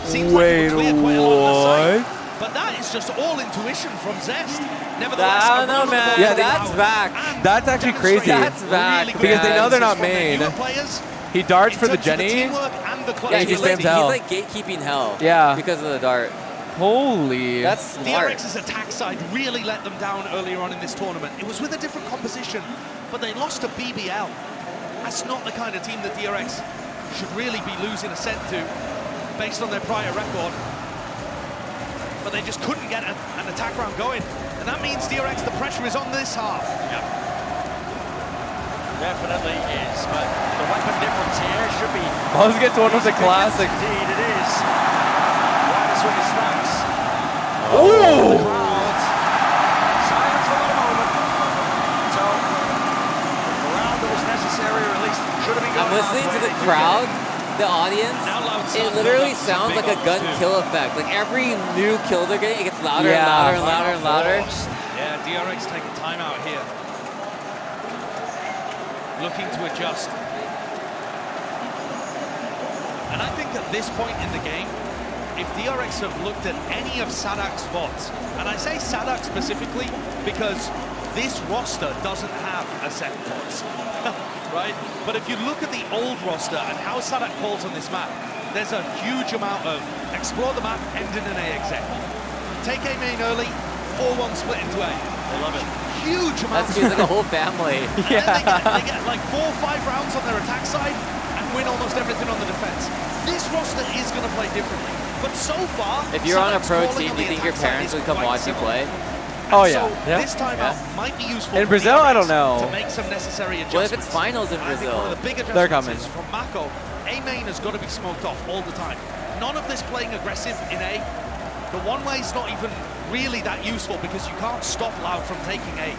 Seems like it would clear quite a lot of the What? site, but that is just all intuition from Zest. Nevertheless, I don't know, man. Yeah, That's back. That's actually crazy. That's back. Because they know they're not from their main. newer players. He darts In for the terms of Jenny. teamwork and the clutch Yeah, he he's spams like, hell. he's like gatekeeping hell. Yeah. Because of the dart. Holy. That's smart. DRX's attack side really let them down earlier on in this tournament. It was with a different composition, but they lost to BBL. That's not the kind of team that DRX should really be losing a set to, based on their prior record. But they just couldn't get an attack round going. And that means DRX, the pressure is on this half. Yep. Definitely is, but the weapon difference here should be... Buzz gets one with the classic. Indeed, it is. Riders with his stacks. Ooh! Silence for the moment. So, the round that was necessary, or at least should have been going I'm listening to the crowd, the audience. It literally sounds like a gun kill effect. Like every new kill they're getting, it gets louder and louder and louder and louder. Yeah, DRX taking time out here. Looking to adjust. And I think at this point in the game, if DRX have looked at any of Sadak's VODs, and I say Sadak specifically because this roster doesn't have a set VODs, right? But if you look at the old roster and how Sadak falls on this map, there's a huge amount of explore the map, end in an A exec. Take A main early, 4-1 split into A. They love it. Huge amount. That seems like a whole family. Yeah. They get like 4 or 5 rounds on their attack side and win almost everything on the defense. This roster is going to play differently. But so far, If you're on a Sadak's pro falling team, on do you the think your attack side parents is would come quite watch you similar. play? Oh, So yeah. this time out might be useful In for Brazil, I don't DRX know. to make some necessary adjustments. What if it's finals in I think Brazil? one of the big They're adjustments coming. is from Mako. A main has got to be smoked off all the time. None of this playing aggressive in A. The one way is not even really that useful because you can't stop Loud from taking A.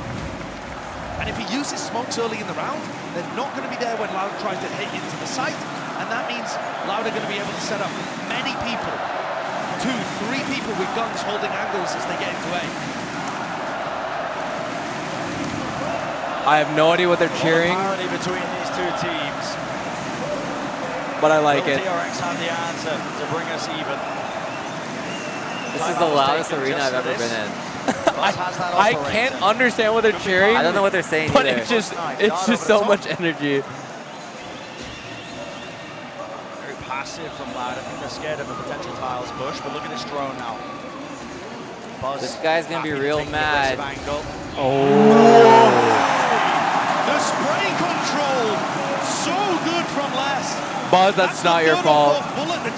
And if he uses smokes early in the round, they're not going to be there when Loud tries to hit into the site, and that means Loud are going to be able to set up many people, 2, 3 people with guns holding angles as they get into A. I have no idea what they're cheering, Parity between these two teams. but I like Will it. DRX have the answer to bring us even? This is the loudest arena I've ever been in. I can't understand what they're cheering. I don't know what they're saying but either. it's just so much energy. Very passive from Loud. I think they're scared of a potential tiles push, but look at this drone now. Buzz This guy's gonna be happy to real take the mad. aggressive angle. The spray control, so good from Les. Buzz, that's not your fault.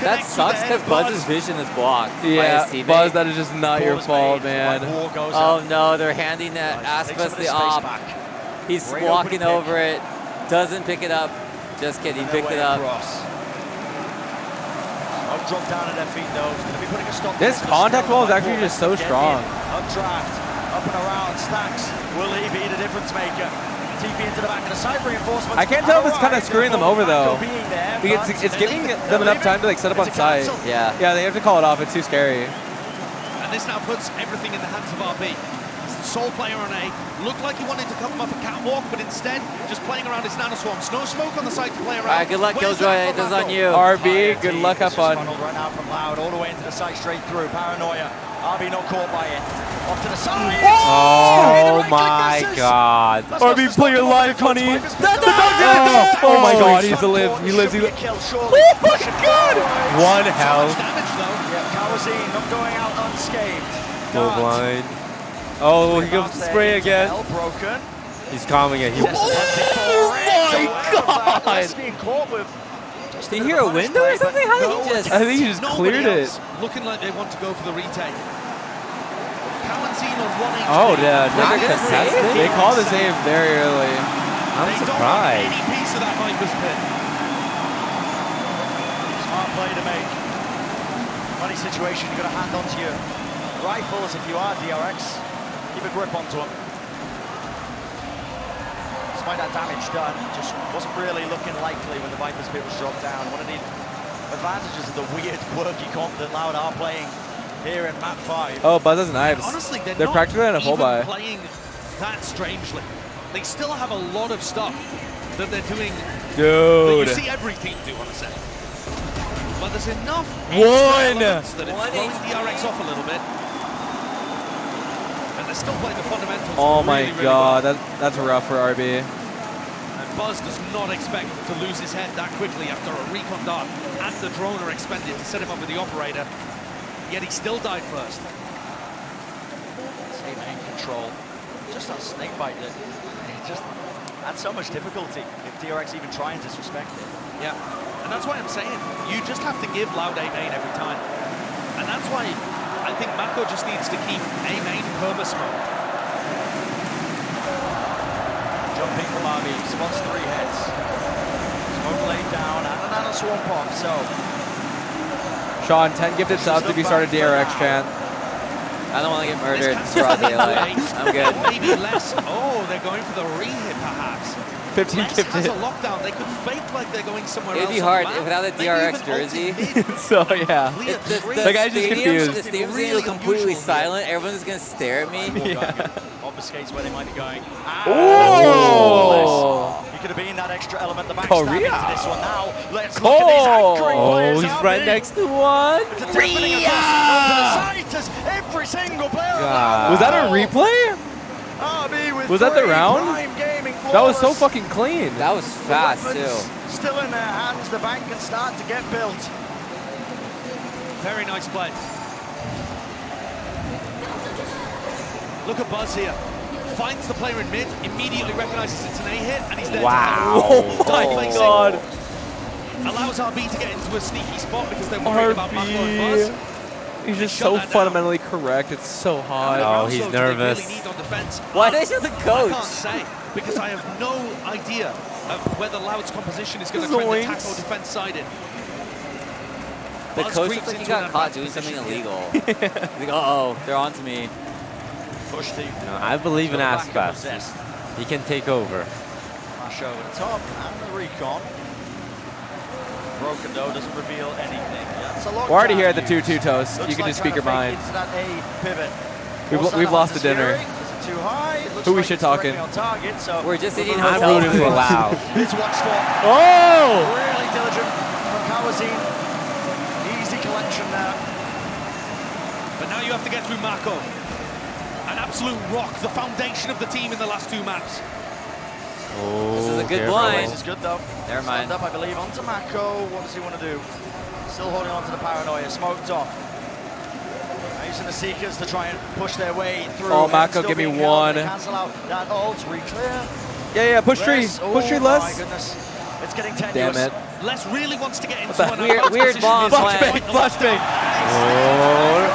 That sucks because Buzz's vision is blocked by Yeah, his teammate. Buzz, that is just not your fault, man. Oh no, they're handing that Aspas the op. He's Great walking opening over it, doesn't pick it up. Just kidding, he picked it up. Up drop down at their feet though. He's going to be putting a stop. This contact wall is actually just so strong. Up draft, up and around, Stacks. Will he be the difference maker? TP into the back of the side reinforcements. I can't tell if it's kind of screwing them over though. Being there, Because it's giving them enough time to like set up on site. Yeah. Yeah, they have to call it off. It's too scary. And this now puts everything in the hands of RB. He's the sole player on A. Looked like he wanted to come up a catwalk, but instead just playing around his nanoswarms. No smoke on the site to play around. Alright, good luck, Killjoy. This is on you. RB, good luck, have fun. Funneled right now from Loud all the way into the site, straight through. Paranoia RB not caught by it. Off to the side. Oh my God. RB, play your life, honey. Oh my God, he's the live. He lives. Oh my God. One health. Yeah, Kawazine not going out unscathed. Go blind. Oh, he goes to spray again. Broken. He's calming it. Oh my God. Being caught with. Did he hear a window or something? How did he just? I think he just cleared it. Looking like they want to go for the retake. Kawazine on 1 HP. Oh, yeah. They call the save very early. I'm surprised. Any piece of that Viper's pit. Smart play to make. Funny situation, you've got a hand onto your rifles if you are DRX. Keep a grip onto them. Despite that damage done, just wasn't really looking likely when the Viper's pit was dropped down. One of the advantages of the weird, quirky comp that Loud are playing here in map 5. Oh, Buzz has knives. Honestly, they're practically on a full buy. Playing that strangely. They still have a lot of stuff that they're doing. Dude. That you see every team do, on a set. But there's enough One. that it's throwing DRX off a little bit. And they're still playing the fundamentals. Oh my really, really God, well. that's rough for RB. And Buzz does not expect to lose his head that quickly after a recon dart and the drone are expended to set him up with the operator. Yet he still died first. Same aim control. Just that snake bite that just adds so much difficulty if DRX even try and disrespect it. Yeah, and that's why I'm saying you just have to give Loud A main every time. And that's why I think Mako just needs to keep A main perma-smoke. Jumping from RB, spots 3 heads. Smoke laid down and another swarm pop, so. Sean, 10 gifted subs if you start a DRX chant. I don't want to get murdered. It's raw daylight. I'm good. Maybe less. Oh, they're going for the re-hit perhaps. 15 Lex gifted. has a lockdown. They could fake like they're going somewhere It'd else. be hard without a DRX jersey. So yeah, the guy's just confused. The stadium's really completely silent. Everyone's gonna stare at me. Yeah. Obfuscates where they might be going. Oh! He could have been that extra element. The Korea. backstab into this one now. Let's look at this angry players. He's right next to one. Every single player. Was that a replay? Was that the round? That was so fucking clean. That was fast too. Still in their hands. The bank can start to get built. Very nice play. Look at Buzz here. Finds the player in mid, immediately recognizes it's an A hit, and he's there to help. Oh my God. Allows RB to get into a sneaky spot because they're worried about Mako and Buzz. He's just so fundamentally correct. It's so hot. Oh, he's nervous. Why is he the coach? I can't say, because I have no idea of whether Loud's composition is going to trend the tackle defense sided. The coach looks like he got caught doing something illegal. He's like, uh-oh, they're on to me. Push deep. No, I believe in Aspas. He can take over. Flash over the top and the recon. Broken though, doesn't reveal anything. Yeah, it's a We're already here at the 2-2 toast. You can just speak your mind. We've lost the dinner. Too high. Who we should talk in? Target, so we're just eating I'm hotel rooting for Loud. It's watched for. Oh! Really diligent from Kawazine. Easy collection there. But now you have to get through Mako. An absolute rock, the foundation of the team in the last 2 maps. Oh, this is a good blind. This is good though. Never mind. Stand up, I believe, onto Mako. What does he want to do? Still holding on to the paranoia. Smoked off. Using the Seekers to try and push their way through. Oh, Mako, give me one. Cancel out that ult, re-clear. Yeah, push tree. Push tree, Les. Oh my goodness. It's getting tenuous. Damn it. Les really wants to get into an weird bomb plan. Flash bang. Oh,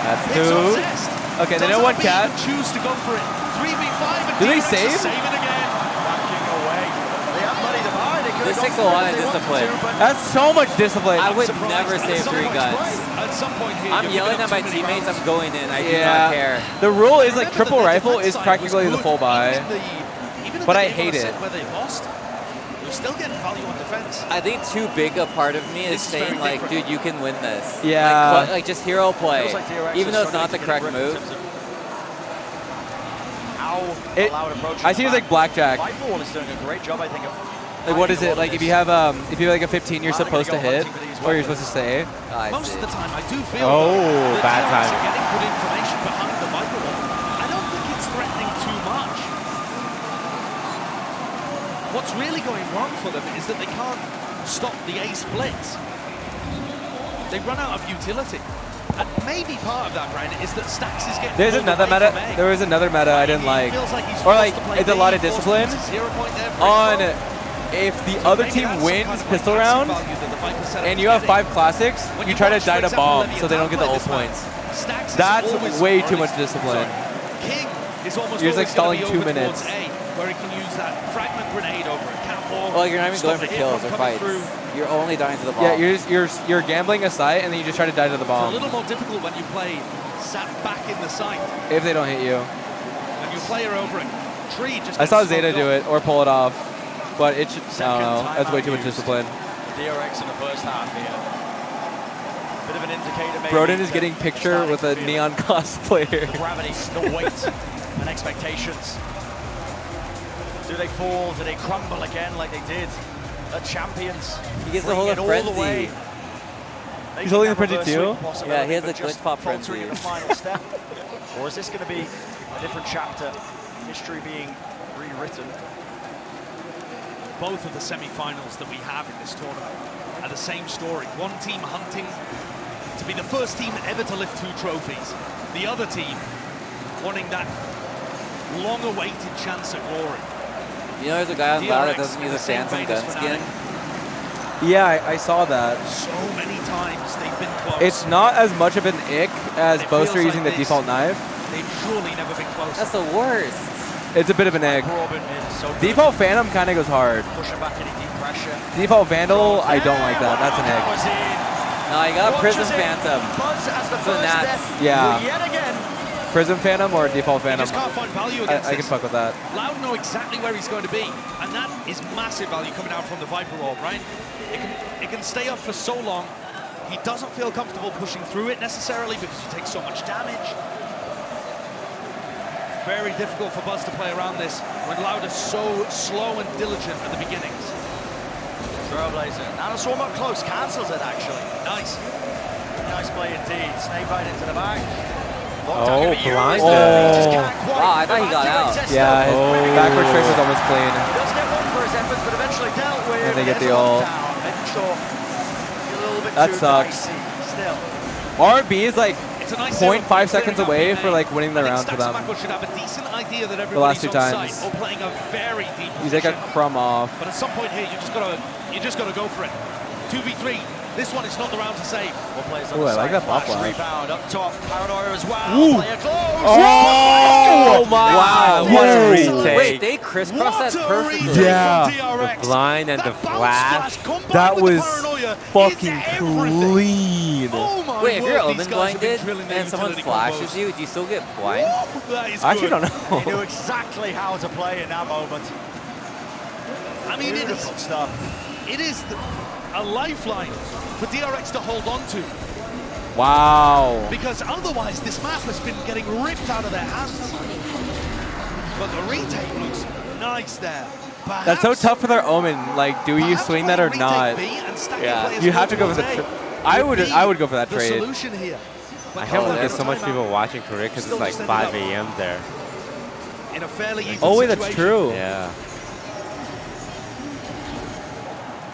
that's 2. Okay, they know one cat. Choose to go for it. 3v5. Do they save? Save it again. Backing away. They have money to buy. They could This takes a lot of discipline. That's so much discipline. I would never save 3 guns. At some point here, I'm yelling at my teammates. I'm going in. I do not care. The rule is like triple rifle is practically the full buy, but I hate it. Where they lost, you're still getting value on defense. I think too big a part of me is saying like, dude, you can win this. Yeah. Like just hero play, even though it's not the correct move. I see it as like blackjack. Viper is doing a great job, I think. Like what is it? Like if you have like a 15, you're supposed to hit. What are you supposed to say? Most of the time, I do feel Oh, that bad DRX are time. getting good information behind the Viper wall. I don't think it's threatening too much. What's really going wrong for them is that they can't stop the A splits. They run out of utility. And maybe part of that, Brian, is that Stax is getting There's pulled another away meta. from A. There was another meta I didn't like. Feels like he's Or like, forced to play it's a B, lot of forced to discipline. lose a 0 point there for On Info. if the other maybe team that's some wins kind of pistol like round, passive value that the Viper setup and is you have getting. 5 classics, When you you try to watch, die for to example, bomb Leviathan so they don't get the play ult this map, points. Stax is That's always- way or too at much least- discipline. sorry, King is almost You're just like always stalling gonna be 2 over minutes. towards A, where he can use that fragment grenade over a catwalk. Well, you're not even stop going for the hit kills from or coming fights. through. You're only dying to the bomb. Yeah, you're gambling a site and then you just try to die to the It's a bomb little more difficult when you play sat back in the site. if they don't hit you. When you play her over a tree, just I gets saw smoked Zeta do off. it or pull it off, but it should. I don't know. Second That's way timeout too much used. discipline. DRX in the first half here. Bit of an indicator maybe. Broden is that getting they're picture starting with to a feel neon cosplayer. the gravity, the weight, and expectations. Do they fall? Do they crumble again like they did at Champions? He gets Bring a hold it of all the way. Frenzy. Making holding that the Frenzy reverse too? sweep possibility, Yeah, he has but a just glitch pop faltering in the Frenzy. final step. Or is this going to be a different chapter? History being rewritten. Both of the semi-finals that we have in this tournament are the same story. One team hunting to be the first team ever to lift 2 trophies. The other team wanting that long-awaited chance at glory. You know, there's a guy on Loud that DRX doesn't in use the a same Phantom vein as gun Fnatic. skin. Yeah, I saw that. So many times they've been close. It's not as much of an ick as It Boaster feels using like the this. default knife. They've surely never been close. That's the worst. It's a bit of an egg. Robin is so good. Default Phantom kind of goes hard. Pushing back any deep pressure. Default Vandal, I don't like that. That's an egg. Was in. No, you got a Prism Watches it. Phantom. Buzz as the So first that's- death. Yeah. Yet again. Prism Phantom or Default You Phantom? just can't find value against I can this. fuck with that. Loud know exactly where he's going to be, and that is massive value coming out from the Viper Orb, right? It can stay up for so long. He doesn't feel comfortable pushing through it necessarily because he takes so much damage. Very difficult for Buzz to play around this when Loud is so slow and diligent at the beginnings. Trailblazer. Now Swarm up close. Cancels it actually. Nice. Nice play indeed. Snake bite into the back. Oh, blind. Wow, I thought he got out. Yeah, his backward trick was almost clean. He does get one for his efforts, but eventually dealt with. And they get There's the a ult. lockdown, making sure a little bit That too sucks. dicey still. RB is like It's a nice 0.5 seconds away for like winning the round for them. Stax should have a decent idea that The last everybody's 2 on times. site or playing a very deep He's like a position. crumb off. But at some point here, you just gotta go for it. 2v3. This one is not the round to save. What plays on Ooh, the I like side? that pop Flash flash. rebound up top. Paranoia as well. Ooh. Player close. Oh my! Wow, what a retake. Wait, they crisscrossed that perfectly. Yeah. The blind and the flash. That was Paranoia fucking is everything. clean. Oh my Wait, if you're word, these omen guys have been blinded drilling their and someone utility flashes combos. you, do you still get blind? That is I actually good. don't He knew know. exactly how to play in that moment. I mean, Beautiful stuff. it is a lifeline for DRX to hold on to. Wow. Because otherwise this map has been getting ripped out of their hands. But the retake looks nice there. That's so tough for their omen. Like, do you swing that or not? Yeah, You have to go for the. I would go for that the trade. solution here. I can't believe there's so much people watching Korea because it's like 5 a.m. there. In a fairly even Oh wait, that's situation. true. Yeah.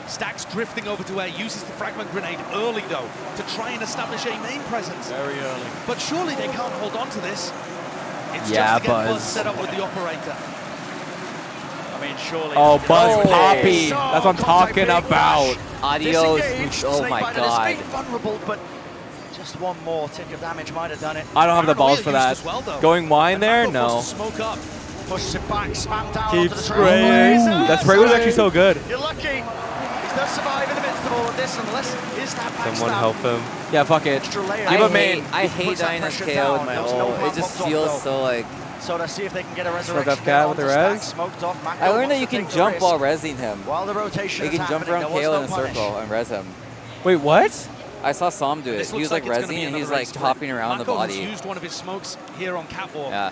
Stax drifting over to air, uses the fragment grenade early though to try and establish a main presence. Very early. But surely they can't hold on to this. It's Yeah, just to get Buzz. Buzz set up with the operator. I mean, surely. Oh, Buzz No Poppy. way. That's what I'm talking about. Adios. Disengaged. Oh Snake my bite, and it's god. been vulnerable, but just one more tick of damage might have done it. I don't have the Paranoia balls for used that. as well, though. Going wine And there? Marco No. forced to smoke up. Pushes it back, spam down Keep onto the spraying. Trailblazer. That spray was actually so good. You're lucky. He does survive Invincible at this unless his that backstab. Someone help him. Yeah, fuck it. Extra layer. Give a main. I hate Puts that dying this pressure KO with down. my There was no ult. plan It just popped off, feels though. so like. So to see if they can get a Smoke resurrection. up cat with the res. Smoked off. Mako I learned wants that you to can take the jump risk. while resing him. While the rotation You is can jump happening, around there was KO no in a punish. circle and res him. Wait, what? I saw Som do it. This He was looks like it's gonna resing be and he's another like sprint. hopping around the Mako has body. used one of his smokes here on catwalk. Yeah.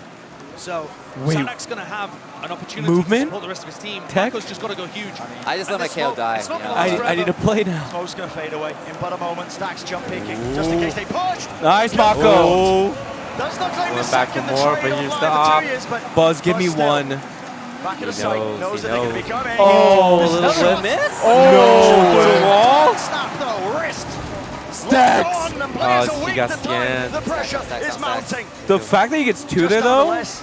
So Wait. Sadak's going to have an opportunity Movement? to support the rest of his team. Tech? Mako's just got to go huge. I just let my KO die. It's not gonna I- last I need to forever. play now. Smoke's going to fade away. In but a moment, Stacks jump picking, just in case they push. Nice, Mako. Does not claim the Going back second, for the more, trade but on he's line the for op. 2 years, but Buzz, give me still, one. Back of the He sight, knows, knows he that they could knows. be coming. Oh, This is little the shot. miss? No. To the wall? Snap though, wrist. Stacks. Locked on, and players Oh, are she weak got to time. scanned. The pressure Stacks, is Stacks. mounting. The fact that he gets two Just there, though? nonetheless,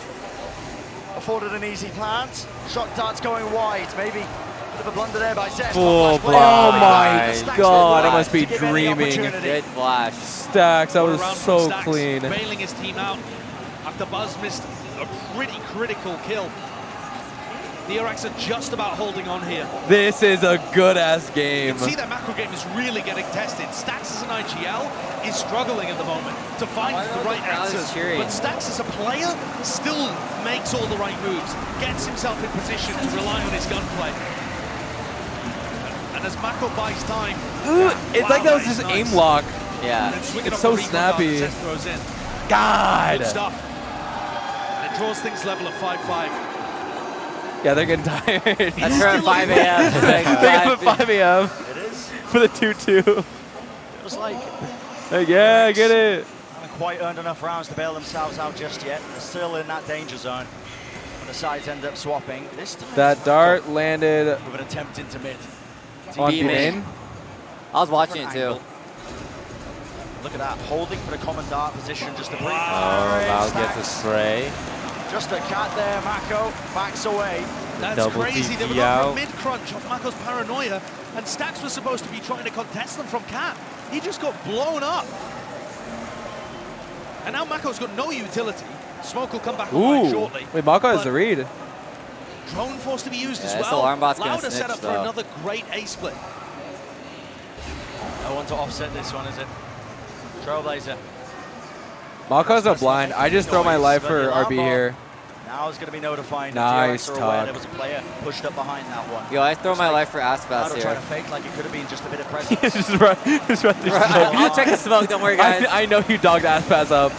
afforded an easy plant. Shot darts going wide. Maybe a bit of a blunder there by Zest. Oh, Flash my Stacks God, with I must be to give any dreaming. opportunity. Good flash. Stacks, that What a was round from so Stacks, clean. Bailing his team out after Buzz missed a pretty critical kill. The DRX are just about holding on here. This is a good-ass You game. can see that macro game is really getting tested. Stacks as an IGL is struggling at the moment to find the right answers. But Stacks as a player still makes all the right moves, gets himself in position to rely on his gunplay. And as Mako buys time, Ooh, it's like that was just aim lock. Yeah. It's so snappy. Throws in. God. Good stuff. And it draws things level at 5-5. Yeah, they're getting tired. That's her at 5 a.m. They got at 5 a.m. It is. for the 2-2. It was like Like, yeah, I get it. haven't quite earned enough rounds to bail themselves out just yet. They're still in that danger zone. When the sides end up swapping. This time That dart landed with an attempt into mid. on B main. main. I was watching it too. Look at that, holding for the common dart position just to breathe. Oh, Lau gets a spray. Just a cat there, Mako backs away. That's Double crazy. They were TP going for a out. mid-crunch off Mako's paranoia, and Stacks was supposed to be trying to contest them from Cat. He just got blown up. And now Mako's got no utility. Smoke will come back online Ooh. shortly. Wait, Mako has But the read. drone force to be used as Yeah, this well. alarm bot's gonna Lauda set snitch, up for though. another great A split. No one to offset this one, is it? Trailblazer. Mako's a blind. I just throw my life for RB here. Now is going to be notifying the Nice DRX are aware talk. there was a player pushed up behind that one. Yo, I throw my life for Aspas Lauda trying here. to fake like it could have been just a bit of presence. just run through smoke. I'll check the smoke, don't worry, guys. I know you dogged Aspas up.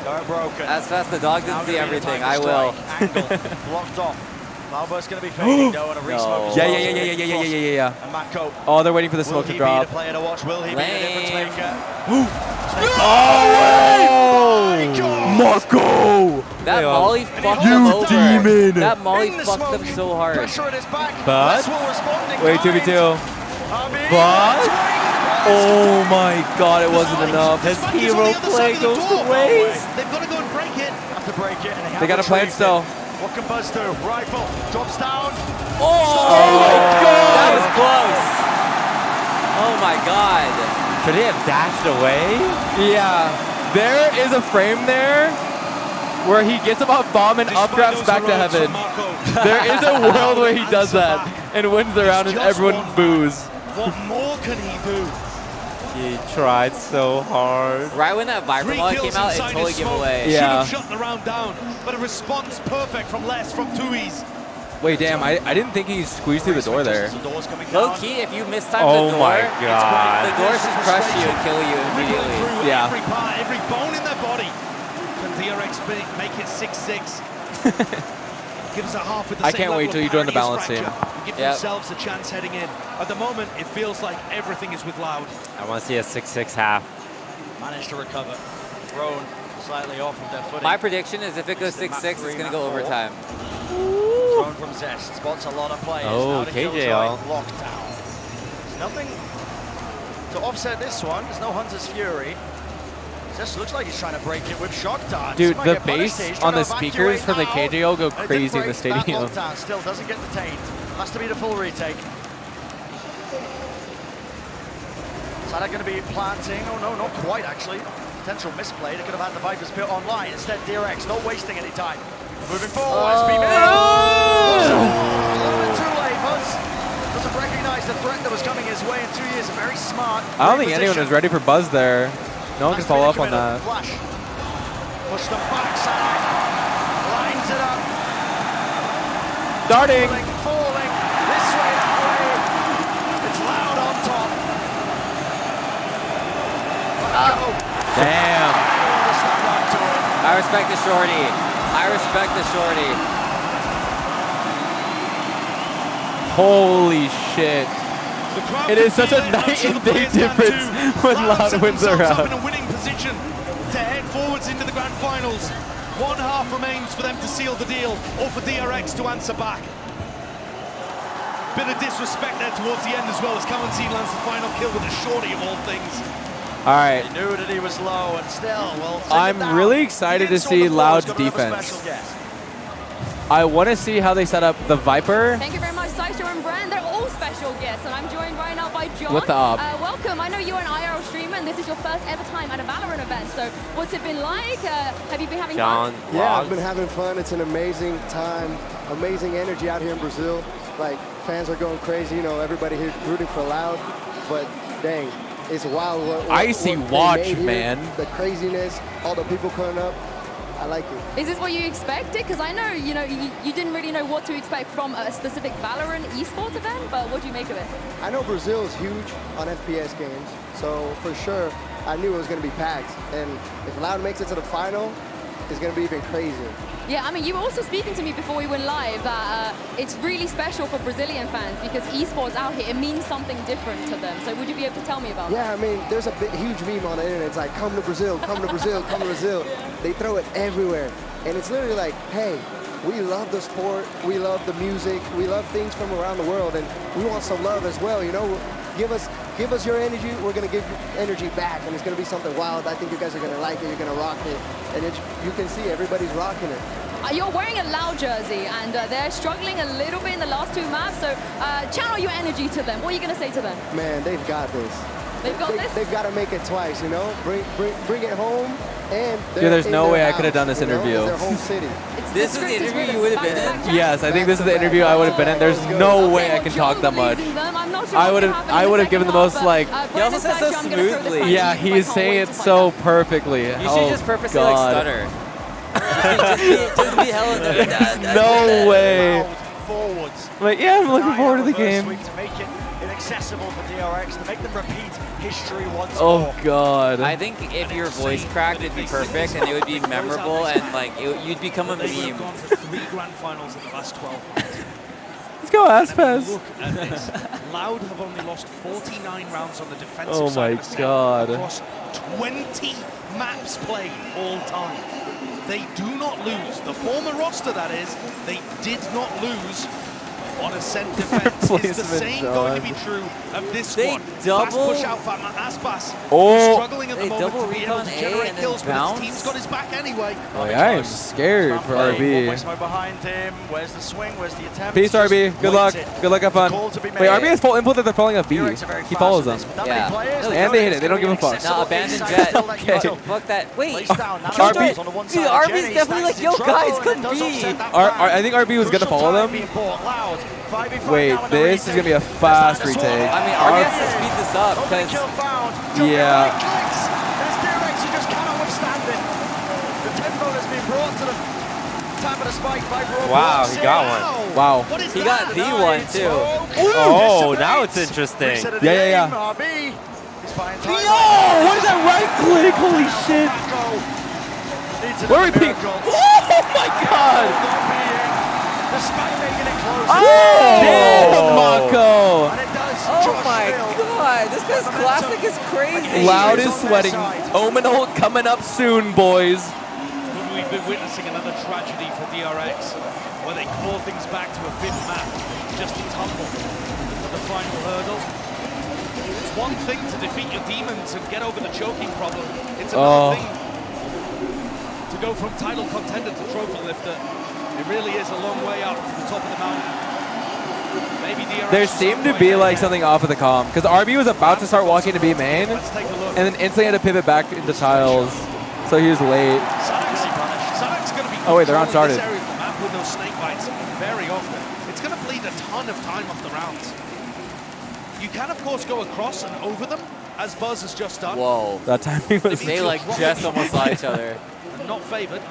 Dart broken. Aspas, the dog Now didn't see gonna be the everything. time I to will. strike. Angle blocked off. Lauber's going to be faking though, and a re-smoke as Yeah, well. yeah. And Mako. Oh, they're waiting for the Will smoke he to be drop. the player to watch? Will he be the difference Lame. maker? Oh, Mako! That Molly fucked You them over. demon! That Molly In the fucked smoke. them so hard. Pressure at his back. But Westwell responding wait, kind. 2v2. But oh my God, it wasn't enough. His hero play goes to waste. They've got to go and break it. Have to break it. And They got a plan still. What can Buzz do? Rifle drops down. Oh my God! That was close. Oh my God. Could he have dashed away? Yeah, there is a frame there where he gets him off bomb and up grabs back to heaven. There is a world where he does that and wins the round and everyone boos. What more can he do? He tried so hard. Right when that Viper 3 ball kills came out, it inside totally his gave smoke. away. Should Yeah. have shut the round down, but a response perfect from Les from 2Es. Wait, damn, I didn't think he squeezed through the door there. Low key, if you miss time Oh the door, my God. the door should crush you and kill you immediately. Through Yeah. every part, every bone in their body. Can DRX make it 6-6? Give us a half with the I same can't level wait of till you join the parity balance as team. Fracture. Give Yep. themselves a chance heading in. At the moment, it feels like everything is with Loud. I want to see a 6-6 half. Managed to recover. Thrown slightly off of their footing. My prediction is if it goes 6-6, it's going to go overtime. Thrown from Zest. Spots a lot of players. Oh, Now to Killjoy, KJL. locked down. There's nothing to offset this one. There's no Hunter's Fury. Zest looks like he's trying to break it with shock darts. Dude, Might the get punished here. bass He's on trying the to speakers evacuate from the now. KJO go And it did crazy in the break that stadium. lockdown. Still doesn't get detained. Has to be the full retake. Sadak going to be planting. Oh no, not quite actually. Potential misplay. They could have had the Vipers pit online. Instead, DRX not wasting any time. Moving forward. SB a little bit too late. Buzz doesn't recognize the threat that was coming his way in 2 years. Very smart. I don't think anyone is ready for Buzz there. No one can follow up on that. Flash. Push them back. Sadak lines it up. Darting. Falling. This way, that way. It's Loud on top. Damn. I respect the shorty. I respect the shorty. Holy shit. It is such a night and day difference when Loud wins a round. In a winning position to head forwards into the grand finals. One half remains for them to seal the deal, or for DRX to answer back. Bit of disrespect there towards the end as well, as Kawanzin lands the final kill with a shorty of all things. All right. He knew that he was low, and still, well, I'm really excited to see Loud's defense. I want to see how they set up the Viper. Thank you very much, Saisho and Bran. They're all special guests, and I'm joined right now by John. With the op. Welcome. I know you're an IRL streamer, and this is your first ever time at a Valorant event. So what's it been like? Have you been having fun? Yeah, I've been having fun. It's an amazing time, amazing energy out here in Brazil. Like, fans are going crazy. You know, everybody here rooting for Loud. But dang, it's wild. Icy watch, man. The craziness, all the people coming up. I like it. Is this what you expected? Because I know, you didn't really know what to expect from a specific Valorant esports event, but what do you make of it? I know Brazil is huge on FPS games, so for sure, I knew it was going to be packed. And if Loud makes it to the final, it's going to be even crazier. Yeah, I mean, you were also speaking to me before we went live that it's really special for Brazilian fans because esports out here, it means something different to them. So would you be able to tell me about that? Yeah, I mean, there's a huge meme on the internet. It's like, come to Brazil, come to Brazil, come to Brazil. They throw it everywhere. And it's literally like, hey, we love the sport, we love the music, we love things from around the world, and we want some love as well, you know? Give us your energy, we're going to give you energy back, and it's going to be something wild. I think you guys are going to like it, you're going to rock it, and you can see everybody's rocking it. You're wearing a Loud jersey, and they're struggling a little bit in the last 2 maps, so channel your energy to them. What are you going to say to them? Man, they've got this. They've got this? They've got to make it twice, you know? Bring it home, and Dude, there's no way I could have done this interview. It's their home city. This is the interview you would have been in? Yes, I think this is the interview I would have been in. There's no way I can talk that much. I would have given the most like. He also says so smoothly. Yeah, he's saying it so perfectly. You should just purposely like stutter. just be hella. No way. Forwards. But yeah, I'm looking forward to the game. To make it inaccessible for DRX, to make them repeat history once more. Oh god. I think if your voice cracked, it'd be perfect and it would be memorable and like you'd become a meme. They've gone to 3 grand finals in the last 12 months. Let's go, Aspes. Look at this. Loud have only lost 49 rounds on the defensive Oh side my of the god. across 20 maps played all time. They do not lose. The former roster, that is, they did not lose on Ascent defense. Is the same going to be true of this squad? Fast push out for Aspas. Oh. Struggling at the moment to be able to generate kills, but his team's got his back anyway. Oh, yeah, I am scared for RB. Behind him. Where's the swing? Where's the attempt? Peace, RB. Good luck. Good luck, have fun. Wait, RB has full input that they're falling up B. He follows them. Yeah. And they hit it. They don't give a fuck. No, abandon jet. Okay. Fuck that. Wait. RB. Dude, RB's definitely like, yo, guys, come B. I think RB was going to follow them. Wait, this is going to be a fast retake. I mean, RB has to speed this up because... Yeah. There's DRX who just cannot withstand it. The tempo has been brought to the top of the spike by Bro. Wow, he got one. Wow. He got the one too. Oh, now it's interesting. Yeah. RB. Yo, what is that right click? Holy shit. Where are we peeking? Oh my god. Despite making it close. Damn, Mako. Oh my god, this guy's classic is crazy. Loud is sweating. Omenhold coming up soon, boys. We've been witnessing another tragedy for DRX, where they claw things back to a 5th map, just to tumble at the final hurdle. It's one thing to defeat your demons and get over the choking problem. It's another thing to go from title contender to trophy lifter. It really is a long way up to the top of the mountain. Maybe DRX There seemed to be like something off of the comm because RB was about to start walking to B main and then instantly had to pivot back into tiles, so he was late. Oh wait, they're on started. Map with those snake bites very often. It's going to bleed a ton of time off the rounds. You can of course go across and over them, as Buzz has just done. Whoa. That timing was. They like just almost saw each other. And not favored.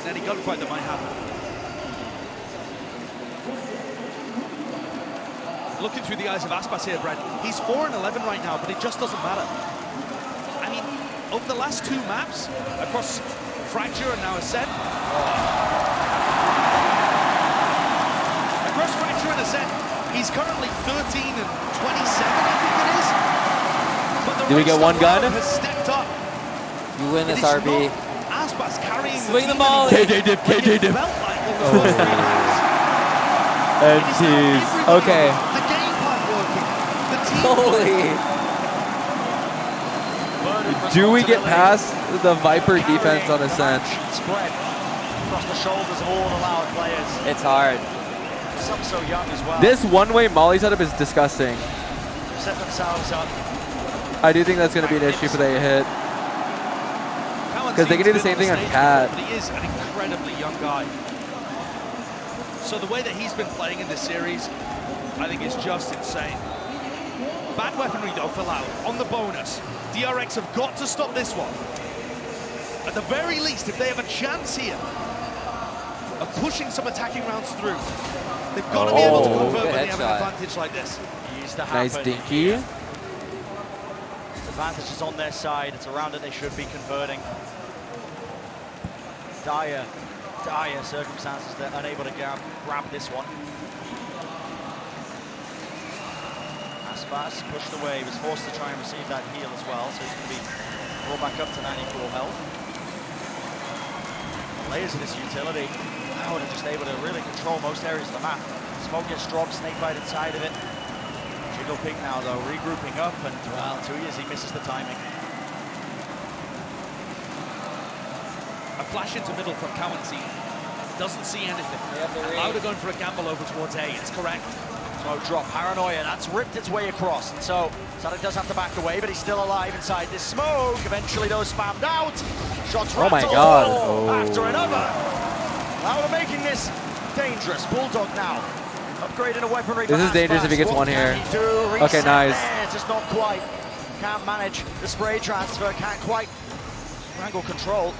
Any gunfight that might happen. Looking through the eyes of Aspas here, Brent. He's 4-11 right now, but it just doesn't matter. I mean, over the last 2 maps, across Fracture and now Ascent, Do we get one gun? Has stepped up. You win this, It is RB. not Aspas carrying Swing the team ball. anymore. KJ dip, When KJ you dip. felt like it was first three rounds. And It is now tease. everybody. Okay. The game plan working. The team Holy. Do we get past the Viper defense on Ascent? Spread across the shoulders of all the Loud players. It's hard. Some so young as well. This one-way Molly setup is disgusting. Set themselves up. I do think that's going to be an issue for they hit. Because they can do the same thing on Cat. But he is an incredibly young guy. So the way that he's been playing in this series, I think is just insane. Bad weaponry though for Loud on the bonus. DRX have got to stop this one. At the very least, if they have a chance here of pushing some attacking rounds through, they've got to be able to convert when they have an advantage like this. Nice dinky. The advantage is on their side. It's a round that they should be converting. Dire circumstances. They're unable to grab this one. Aspas pushed away. He was forced to try and receive that heal as well, so he's going to be brought back up to 94 health. Layers of this utility. Now they're just able to really control most areas of the map. Smoke gets dropped, Snakebite inside of it. Jiggle Pink now though, regrouping up, and well, 2 years he misses the timing. A flash into middle from Cowancy. Doesn't see anything. Loud are going for a gamble over towards A, it's correct. Smoke drop, Paranoia, that's ripped its way across, and so Sadek does have to back away, but he's still alive inside this smoke. Eventually those spammed out. Shots Oh my rattle God. after another. Loud are making this dangerous. Bulldog now upgrading a weaponry. This is dangerous if he gets one here. Okay, nice. There, just not quite. Can't manage the spray transfer. Can't quite wrangle control.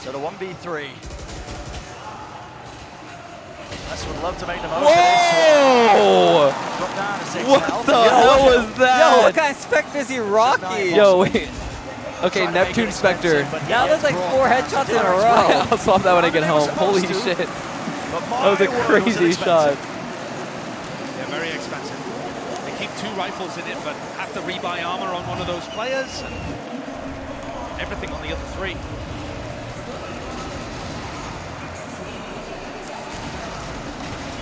So the 1v3. West would love to make the most of this one. Drop down to 6 What health. the hell was that? Yo, what kind of Spectre is he rocking? Yo, wait. Okay, Neptune Spectre. Now there's like 4 headshots in a row. I'll swap that when I get home. Holy shit. That was a crazy shot. They're very expensive. They keep 2 rifles in it, but have to rebuy armor on one of those players, and everything on the other 3.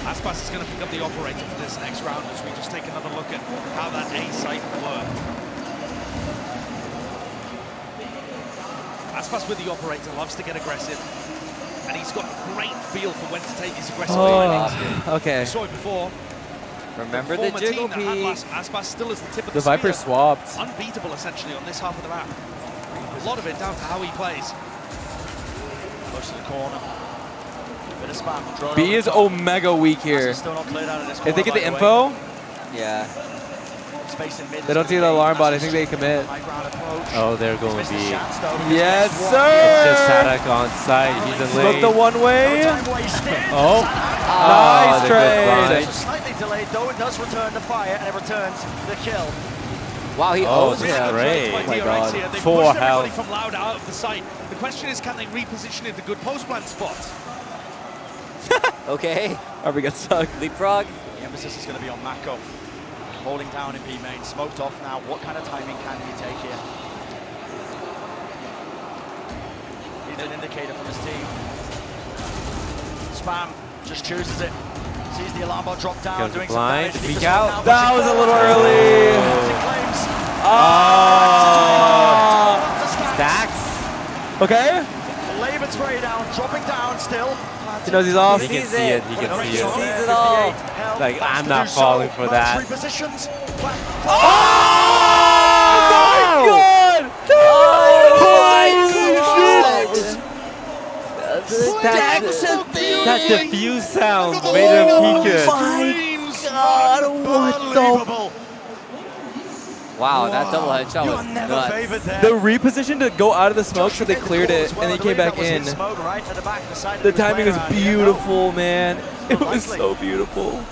Aspas is going to pick up the operator for this next round as we just take another look at how that A site worked. Aspas with the operator loves to get aggressive, and he's got a great feel for when to take his aggressive landings. Okay. We saw it before. Remember the jiggle peek. Aspas still is the tip of The the Viper spear. swapped. Unbeatable essentially on this half of the map. A lot of it down to how he plays. Close to the corner. Bit of spam. Drone B over is top. omega weak here. Still not cleared out of this If they corner, get the by way. info, Yeah. Space in mid they don't is see the gonna be alarm bot. I massive think they commit. high ground approach. Oh, they're going Missed to the be. chance, though. Yes, It's sir. It's just Sadek on site. He's in Smoke lane. the one way. No time wasted. Oh. Nice the good trade. blind. So slightly delayed, though it does return to fire, and it returns the kill. Wow, he Oh, owns this is him. great. By my DRX God. here. They 4 pushed everybody health. from Loud out of the site. The question is, can they reposition into good post-plant spots? Okay. Or we get stuck. Leapfrog. The emphasis is going to be on Mako. Holding down in B main, smoked off now. What kind of timing can he take here? He's an indicator from his team. Spam just chooses it. Sees the alarm bot drop down, Goes doing blind, some damage. peek out. That was a little early. Stacks. Okay. Labored spray down, dropping down still. He knows he's off. He can sees see it. it. He can see He it. sees it all. Like, I'm not falling for that. Repositions. Oh my God! That diffuse sound made him peek it. God, what the? Wow, that double headshot was Never nuts. favored there. The reposition to go out of the smoke, so they cleared it, and they came back in. The timing was beautiful, man. It was so beautiful.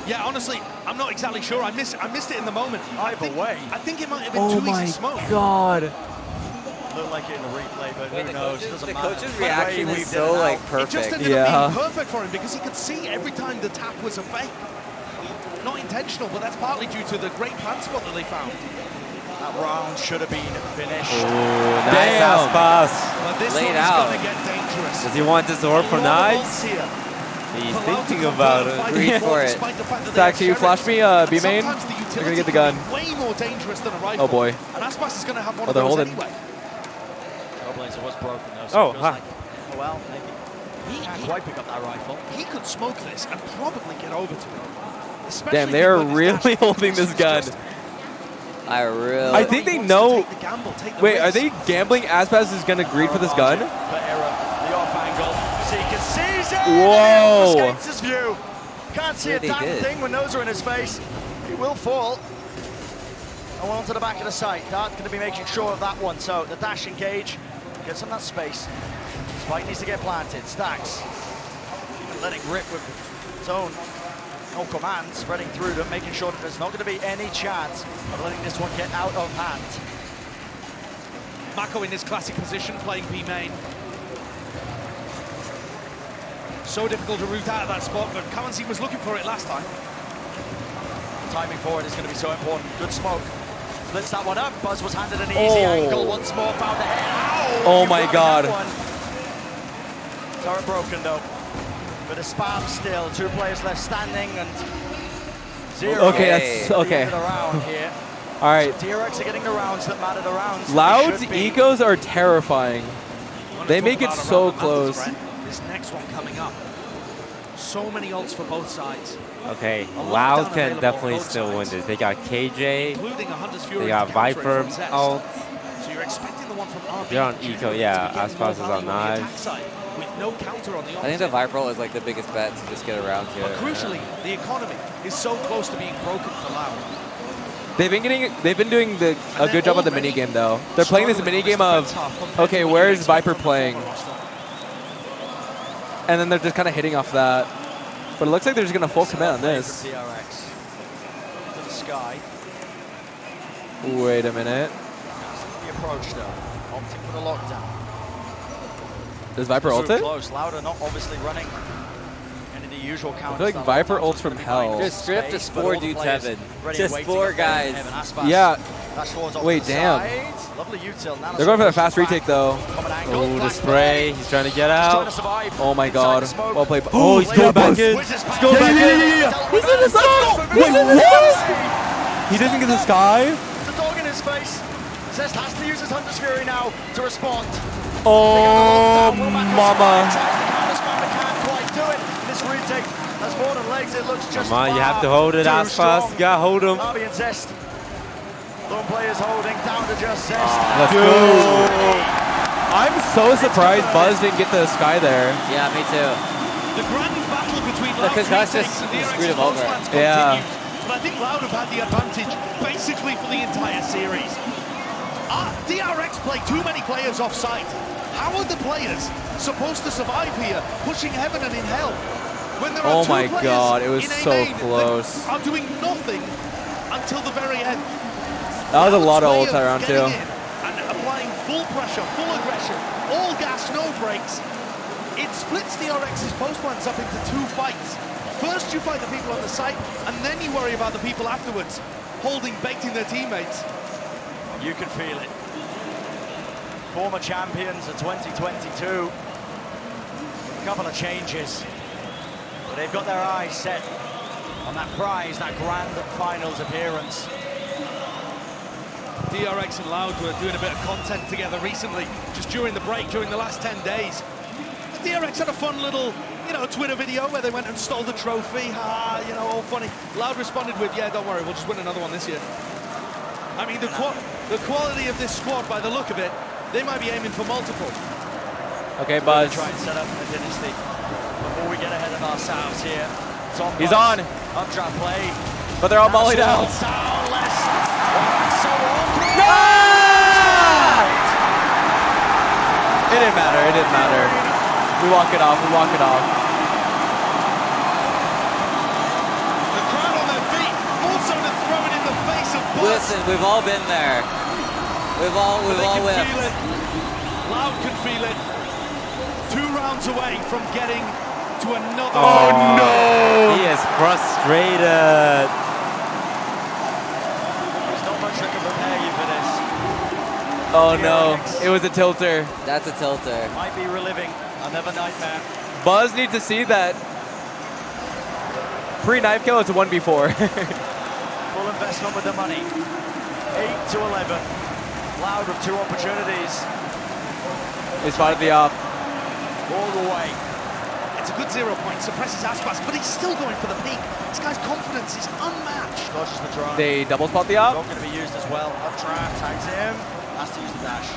Yeah, honestly, I'm not exactly sure. I missed it in the moment. I think it might have been Oh too my easy smoke. God. Looked like it in the replay, but Wait, who knows? the coach's reaction is so like It just perfect. ended up Yeah. being perfect for him because he could see every time the tap was a fake. not intentional, but that's partly due to the great plant spot that they found. That round should have been finished. Ooh, nice ass pass. But this Laid one is out. going to get dangerous. Does he want this orb for knives? Here. He's thinking about it. Reach for it. Stack, can you flash me B main? They're gonna get the gun. Way more dangerous than a rifle. Oh boy. And Aspas is going to have one Oh, of they're those holding. anyway. Trailblazer was broken though, so it feels huh. like, oh well, maybe. He can't quite pick up that rifle. He could smoke this and probably get over to it. Especially Damn, if they he are put his really dash holding this gun. I think they know. Wait, are they gambling Aspas is gonna greed for this gun? For error, the off angle. Seeker sees it. Whoa. Escapes his view. Can't see Yeah, a they damn did. thing when those are in his face. He will fall. And one onto the back of the site. Dart's going to be making sure of that one. So the dash engage gets some of that space. Spike needs to get planted. Stacks. Letting rip with his own no command, spreading through them, making sure that there's not going to be any chance of letting this one get out of hand. Mako in his classic position, playing B main. So difficult to root out of that spot, but Currency was looking for it last time. Timing for it is going to be so important. Good smoke. Splits that one up. Buzz was handed an easy angle once more. Found the head. Oh my god. Turret broken though. But a spam still. 2 players left standing and 0. Okay, that's okay. Around here. All right. DRX are getting the rounds that matter. The rounds. that Loud's they should be. ecos are terrifying. They make it so close. This next one coming up. So many ults for both sides. Okay, A lot Loud down can available definitely on both still win sides, this. They got KJ, including a Hunter's Fury they got to counter it Viper from Zest. ult. So you're expecting the one from RB They're on Junior eco, to yeah. be getting more Aspas is on value on the attack knives. side, with no counter on the I think the Viper is like the biggest bet to just get around here. But crucially, the economy is so close to being broken for Loud. They've been doing a good job at the mini game though. They're playing this mini game of, okay, where is Viper playing? And then they're just kind of hitting off that. But it looks like they're just gonna full commit on this. DRX to the sky. Wait a minute. The approach though. Opting for the lockdown. Does Viper ult So it? close. Louder not obviously running. And in the usual I counters. feel like Viper ults from hell. Just strip to 4 dudes heaven. Just 4 guys. Yeah. Wait, damn. Lovely util. They're going for the fast retake though. Oh, the spray. He's trying to get out. Oh my god. Well played. Oh, he's going back in. He's going back in. He's in the sky! Wait, what? He doesn't get the sky? The dog in his face. Zest has to use his Hunter's Fury now to respond. Oh, mama. Can't quite do it. This retake has more than legs. It looks just Come on, you have to hold it, Aspas. You gotta hold him. Arby and Zest. Lone players holding down to just Zest. Let's go. I'm so surprised Buzz didn't get the sky there. Yeah, me too. The grand battle between Loud Because that's retakes just and DRX screwed him over. Yeah. continues. But I think Loud have had the advantage basically for the entire series. DRX play too many players off site. How are the players supposed to survive here, pushing heaven and in hell? When there are Oh two my players god, it was in a so main close. that are doing nothing until the very end. That was a lot of Loud's ult way around getting too. in and applying full pressure, full aggression, all gas, no brakes. It splits DRX's post plans up into 2 fights. First you fight the people on the site, and then you worry about the people afterwards, holding, baiting their teammates. You can feel it. Former champions of 2022. A couple of changes. But they've got their eyes set on that prize, that grand finals appearance. DRX and Loud were doing a bit of content together recently, just during the break, during the last 10 days. DRX had a fun little, Twitter video where they went and stole the trophy. All funny. Loud responded with, yeah, don't worry, we'll just win another one this year. I mean, the quality of this squad, by the look of it, they might be aiming for multiple. Okay, Buzz. Try and set up a dynasty before we get ahead of ourselves here. He's on. Updraft play. But they're all mollied out. It didn't matter. It didn't matter. We walk it off. We walk it off. The crowd on their feet, also to throw it in the face of Buzz. Listen, we've all been there. We've all can feel it. Loud can feel it. 2 rounds away from getting to another. Oh, no! He is frustrated. There's not much that can prepare you for this. Oh no, it was a tilter. That's a tilter. Might be reliving another nightmare. Buzz needs to see that pre-knife kill, it's a 1v4. Full investment with the money. 8 to 11. Loud with 2 opportunities. He spotted the op. All the way. It's a good 0 point, suppresses Aspas, but he's still going for the peak. This guy's confidence is unmatched. Dodges the drone. They double spot the op. Not going to be used as well. Updraft, tags him. Has to use the dash.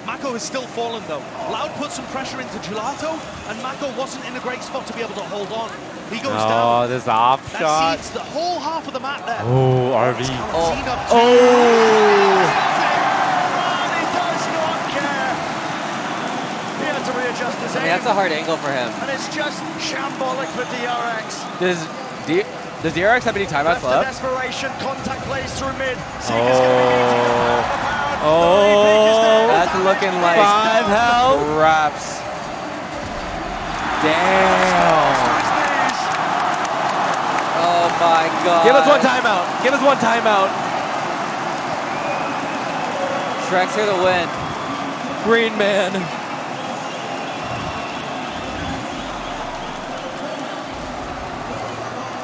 Mako has still fallen though. Loud put some pressure into Gelato, and Mako wasn't in a great spot to be able to hold on. He goes down. Oh, this op That shot. seeds the whole half of the map there. Oh, RV. Oh. He does not care. He had to readjust his aim. That's a hard angle for him. And it's just shambolic for DRX. Does DRX have any timeouts Left to left? desperation, contact plays through mid. Oh, that's looking like 5 health. wraps. Damn. Oh my god. Give us one timeout. Give us one timeout. Shrek's here to win. Green man.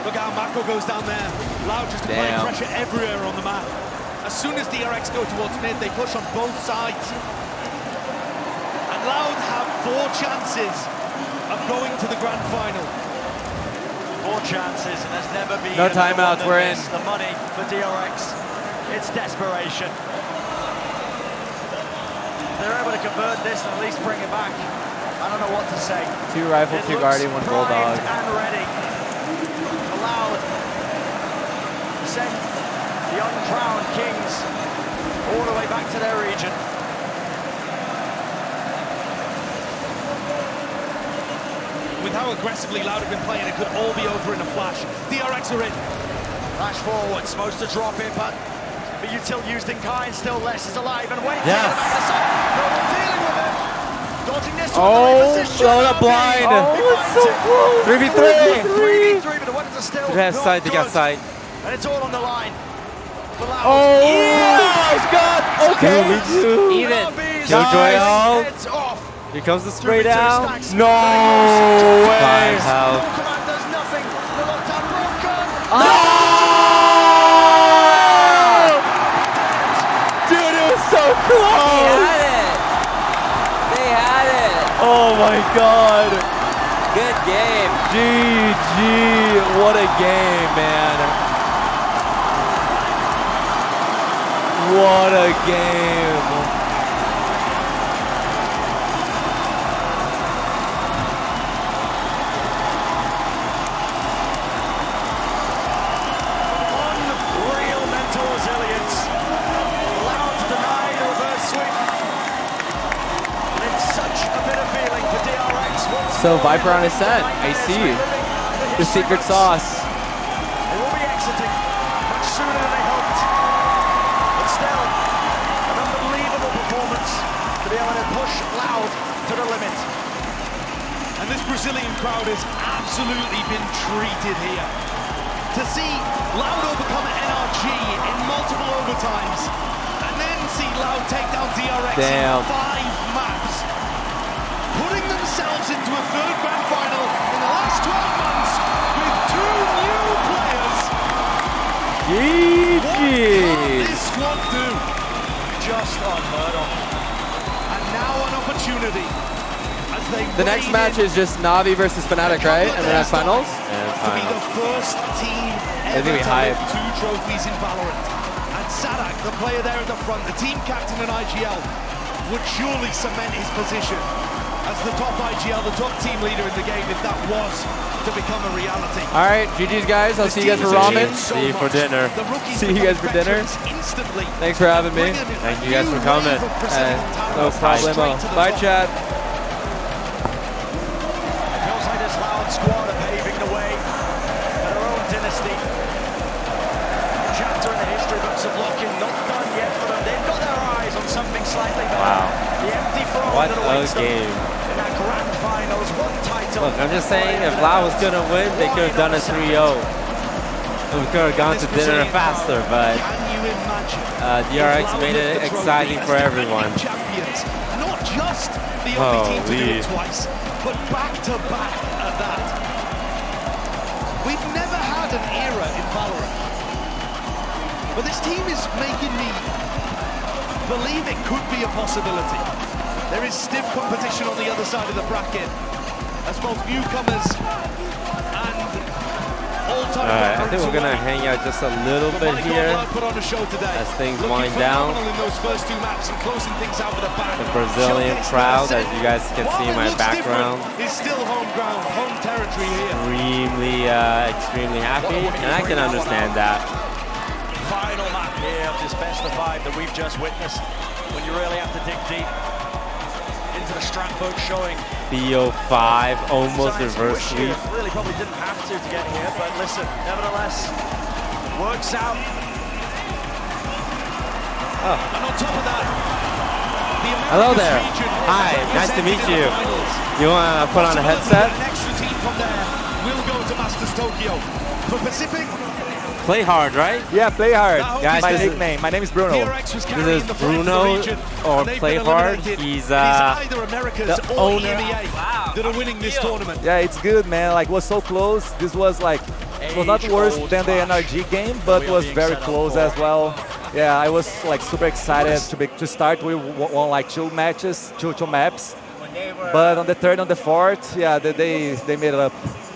Look how Mako goes down there. Loud just applying pressure everywhere on the map. As soon as DRX go towards mid, they push on both sides. And Loud have 4 chances of going to the grand final. 4 chances, and there's never been No timeouts, we're in. The money for DRX. It's desperation. They're able to convert this and at least bring it back. I don't know what to say. 2 rifle, 2 guardian, 1 bulldog. And ready. Allowed. Send the uncrowned kings all the way back to their region. With how aggressively Loud have been playing, it could all be over in a flash. DRX are in. Flash forward, supposed to drop it, but util used in kind, still less is alive and waiting. Yes. No one dealing with it. Dodging this one. Oh, the blind. Oh, it's so close. 3v3. 3v3, but the weapons are still They have not sight, they got good. sight. And it's all on the line. Oh, yeah. God. Okay. Even. Jojo. Heads off. Here comes the spray down. No way. 5 health. Command does nothing. The lockdown broken. Dude, it was so close. They had it. They had it. Oh my God. Good game. GG. What a game, man. What a game. Unreal mental resilience. Allowed to deny the reverse sweep. And it's such a bitter feeling for DRX. So Viper on ascent. I see. The secret sauce. They will be exiting much sooner than they hoped. But still, an unbelievable performance to be able to push Loud to the limit. And this Brazilian crowd has absolutely been treated here. To see Loud overcome NRG in multiple overtimes, and then see Loud take down DRX Damn. in 5 maps, putting themselves into a 3rd grand final in the last 12 months with 2 new players. What can this squad do? Just unheard of. And now an opportunity. The next match is just Navi versus Fnatic, right? And then that's finals? To be the first team It's ever gonna be to hype. win 2 trophies in Valorant. And Sadak, the player there at the front, the team captain in IGL, would surely cement his position as the top IGL, the top team leader in the game, if that was to become a reality. All right, GG's guys. I'll see you guys for ramen. See you for dinner. See you guys for dinner. Instantly. Thanks for having me. Thank you guys for coming. No problemo. Bye, chat. Feels like this Loud squad are paving the way for their own dynasty. A chapter in the history books of Locking, not done yet for them. They've got their eyes on something slightly better. Wow. The empty throne What that a awaits them game. in that grand finals. 1 title Look, I'm just saying, if Lao was going to win, they could have done a 3-0. We could have gone to dinner faster, but DRX made it exciting for everyone. Champions, not just the only team to do it twice, but back-to-back at that. We've never had an era in Valorant, but this team is making me believe it could be a possibility. There is stiff competition on the other side of the bracket, as both newcomers and all-time. Alright, I think we're gonna hang out just a little bit here as things wind down. The Brazilian crowd, as you guys can see in my background, is still home ground, home territory here. extremely happy, and I can understand that. Final map here of this best of 5 that we've just witnessed. When you really have to dig deep into the strat book, showing BO5 almost reverse sweep. Really probably didn't have to get here, but listen, nevertheless, works out. And on top of that, the hello there. Hi, nice to meet you. You want to put on a headset? An extra team from there will go to Masters Tokyo. For Pacific, Play hard, right? Yeah, play hard. Guys, my nickname. My name is Bruno. This is Bruno, or Play Hard. He's the owner. that are winning this tournament. Yeah, it's good, man. Like, it was so close. This was like, it was not worse than the NRG game, but it was very close as well. Yeah, I was like super excited to start. We won like 2 matches, two maps. But on the third, on the fourth, yeah, they made it up.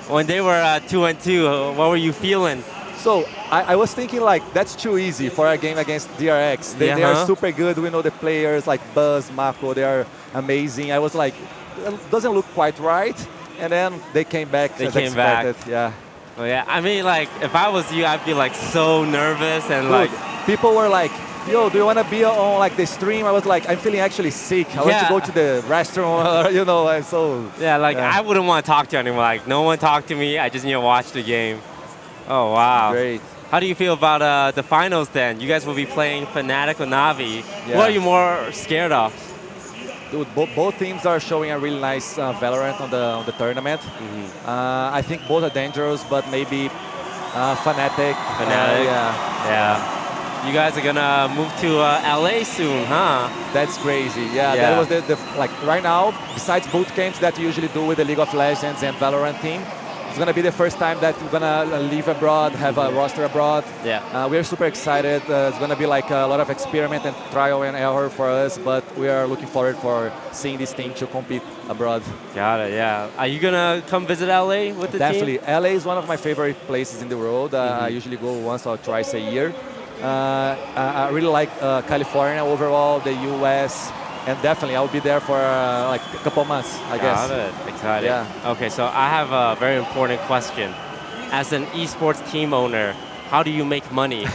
When they were 2-2, what were you feeling? So I was thinking like that's too easy for a game against DRX. They are super good. We know the players like Buzz, Mako. They are amazing. I was like, it doesn't look quite right. And then they came back. They came back. Yeah. Oh yeah. I mean, like if I was you, I'd be like so nervous and like people were like, yo, do you want to be on like the stream? I was like, I'm feeling actually sick. I want to go to the restaurant, you know, and so. Yeah, like I wouldn't want to talk to anyone. Like no one talked to me. I just need to watch the game. Oh, wow. Great. How do you feel about the finals then? You guys will be playing Fnatic or Na'Vi. Yeah. What are you more scared of? Dude, both teams are showing a really nice Valorant on the tournament. I think both are dangerous, but maybe Fnatic. Yeah. You guys are gonna move to LA soon, huh? That's crazy. Yeah, that was the like right now. Besides boot camps that we usually do with the League of Legends and Valorant team, it's gonna be the first time that we're gonna live abroad, have a roster abroad. Yeah. We're super excited. It's gonna be like a lot of experiment and trial and error for us, but we are looking forward for seeing this team to compete abroad. Got it. Yeah. Are you gonna come visit LA with the Definitely. team? LA is one of my favorite places in the world. I usually go once or twice a year. I really like California overall, the US. And definitely, I'll be there for like a couple months, I guess. Got it. Exciting. Yeah. Okay, so I have a very important question. As an esports team owner, how do you make money?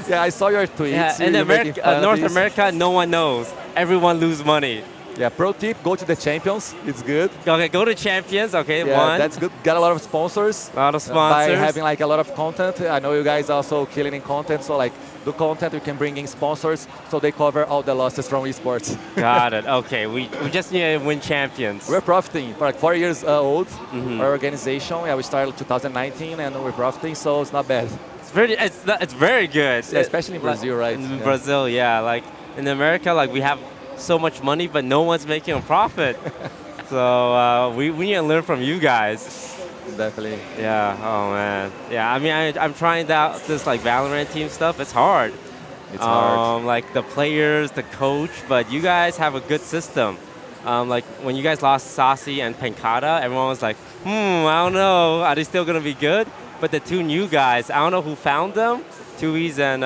Yeah, I saw your tweets. Yeah, in North America, no one knows. Everyone lose money. Yeah, pro tip, go to the champions. It's good. Okay, go to champions. Okay, yeah, one. That's good. Get a lot of sponsors. A lot of sponsors. By having like a lot of content. I know you guys also killing in content, so like do content, you can bring in sponsors, so they cover all the losses from esports. Got it. Okay, we just need to win champions. We're profiting. For like 4 years old, our organization. Yeah, we started 2019, and we're profiting, so it's not bad. It's very good. Yeah, especially in Brazil, right? In Brazil, yeah. Like in America, like we have so much money, but no one's making a profit. So we need to learn from you guys. Definitely. Yeah. Oh man. Yeah. I mean, I'm trying out this like Valorant team stuff. It's hard. It's hard. Like the players, the coach, but you guys have a good system. Like when you guys lost Sassy and Penkata, everyone was like, I don't know, are they still gonna be good? But the two new guys, I don't know who found them, Tui's and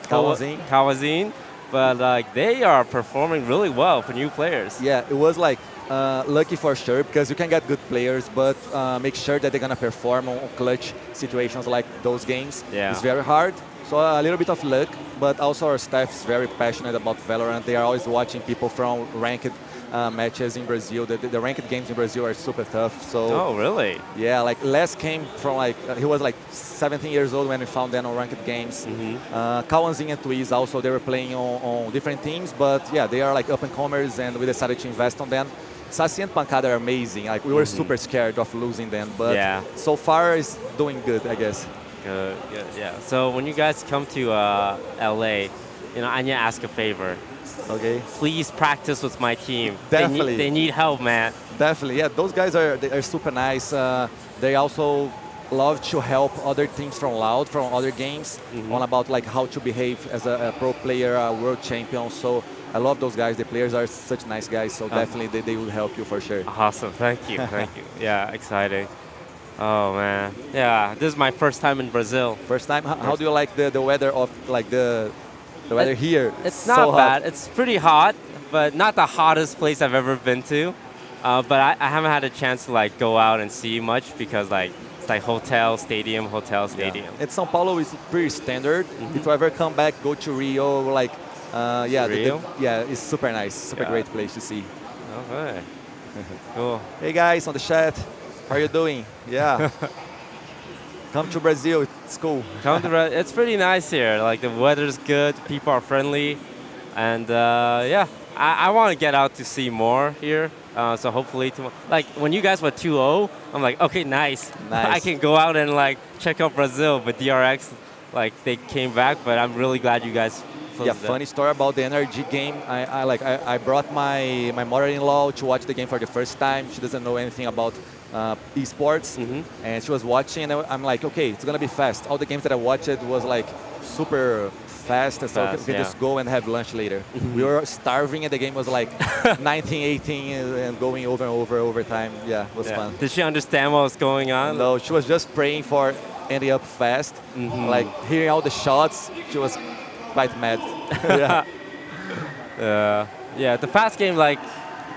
Kawazin. But like they are performing really well for new players. Yeah, it was like lucky for sure, because you can get good players, but make sure that they're gonna perform on clutch situations like those games. Yeah. It's very hard. So a little bit of luck, but also our staff is very passionate about Valorant. They are always watching people from ranked matches in Brazil. The ranked games in Brazil are super tough. So. Oh, really? Yeah, like Les came from like, he was like 17 years old when we found them on ranked games. Kawanzin and Tuiz also, they were playing on different teams, but yeah, they are like up and comers, and we decided to invest on them. Saci and Pancada are amazing. Like we were super scared of losing them, but so far it's doing good, I guess. Good, yeah. So when you guys come to LA, I need to ask a favor. Okay. Please practice with my team. Definitely. They need help, man. Definitely, yeah. Those guys are super nice. They also love to help other teams from Loud, from other games, on about like how to behave as a pro player, a world champion. So I love those guys. The players are such nice guys. So definitely they will help you for sure. Awesome. Thank you. Thank you. Yeah, exciting. Oh man. Yeah, this is my first time in Brazil. First time. How do you like the weather of like the weather here? It's not bad. It's pretty hot, but not the hottest place I've ever been to. But I haven't had a chance to like go out and see much because like it's like hotel, stadium. Yeah. And São Paulo is pretty standard. If you ever come back, go to Rio. Like, Rio? It's super nice. Super great place to see. Okay. Cool. Hey guys on the chat, how are you doing? Yeah. Come to Brazil. It's cool. It's pretty nice here. Like the weather's good, people are friendly, and yeah, I want to get out to see more here. So hopefully, like when you guys were 2-0, I'm like, okay, nice. I can go out and like check out Brazil. But DRX, like they came back, but I'm really glad you guys. Funny story about the NRG game. I brought my mother-in-law to watch the game for the first time. She doesn't know anything about esports, and she was watching, and I'm like, okay, it's gonna be fast. All the games that I watched was like super fast, and so we can just go and have lunch later. We were starving, and the game was like 19-18 and going over and over time. Yeah, it was fun. Did she understand what was going on? No, she was just praying for ending up fast. Like hearing all the shots, she was quite mad. Yeah, the fast game, like,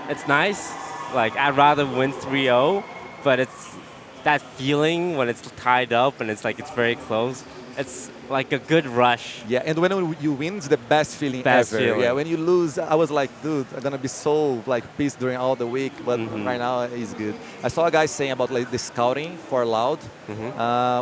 it's nice. Like, I'd rather win 3-0, but it's that feeling when it's tied up and it's like it's very close. It's like a good rush. Yeah, and when you win, it's the best feeling ever. Yeah, when you lose, I was like, dude, I'm gonna be so like pissed during all the week, but right now it's good. I saw a guy saying about like the scouting for Loud.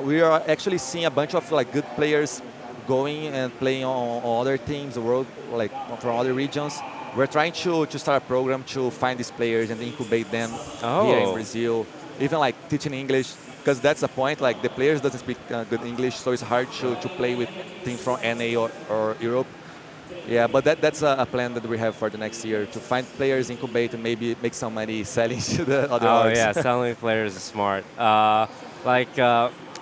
We are actually seeing a bunch of like good players going and playing on other teams, the world, like from other regions. We're trying to start a program to find these players and incubate them here in Brazil. Even like teaching English, because that's the point. Like the players doesn't speak good English, so it's hard to play with teams from NA or Europe. Yeah, but that's a plan that we have for the next year, to find players, incubate, and maybe make some money selling to the other orgs. Yeah, selling players is smart. I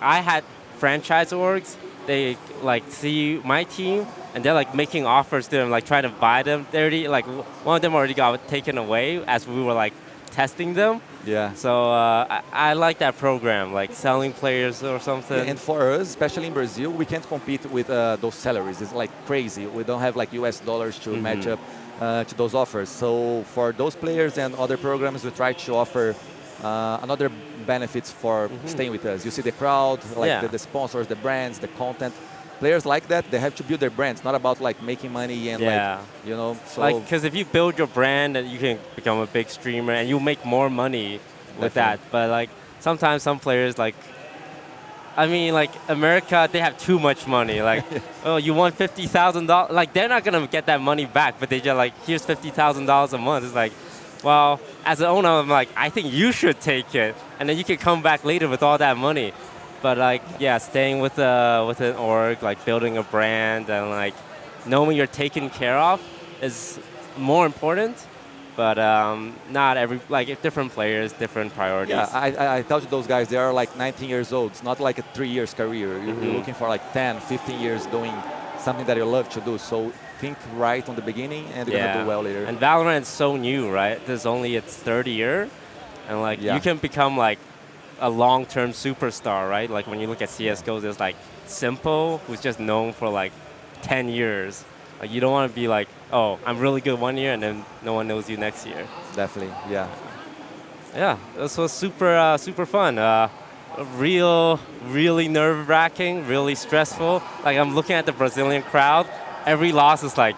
had franchise orgs. They like see my team and they're like making offers to them, like trying to buy them. They already like one of them already got taken away as we were like testing them. Yeah. So I like that program, like selling players or something. Yeah, and for us, especially in Brazil, we can't compete with those salaries. It's like crazy. We don't have like US dollars to match up to those offers. So for those players and other programs, we try to offer another benefits for staying with us. You see the crowd, like the sponsors, the brands, the content. Players like that, they have to build their brands, not about like making money and like, you know. So like, because if you build your brand, you can become a big streamer and you make more money with that. But like sometimes some players like, I mean, like America, they have too much money. Like, oh, you won $50,000. Like they're not gonna get that money back, but they just like, here's $50,000 a month. It's like, well, as an owner, I'm like, I think you should take it, and then you can come back later with all that money. But like, yeah, staying with an org, like building a brand, and like knowing you're taken care of is more important. But not every, like different players, different priorities. Yeah, I told you those guys, they are like 19 years old. It's not like a 3 years career. You're looking for like 10, 15 years doing something that you love to do. So think right on the beginning, and you're gonna do well later. And Valorant is so new, right? There's only its third year, and like you can become like a long-term superstar, right? Like when you look at CS:GO, there's like Simple, who's just known for like 10 years. Like you don't want to be like, oh, I'm really good one year, and then no one knows you next year. Definitely, yeah. Yeah, this was super, super fun. Really nerve-wracking, really stressful. Like I'm looking at the Brazilian crowd. Every loss is like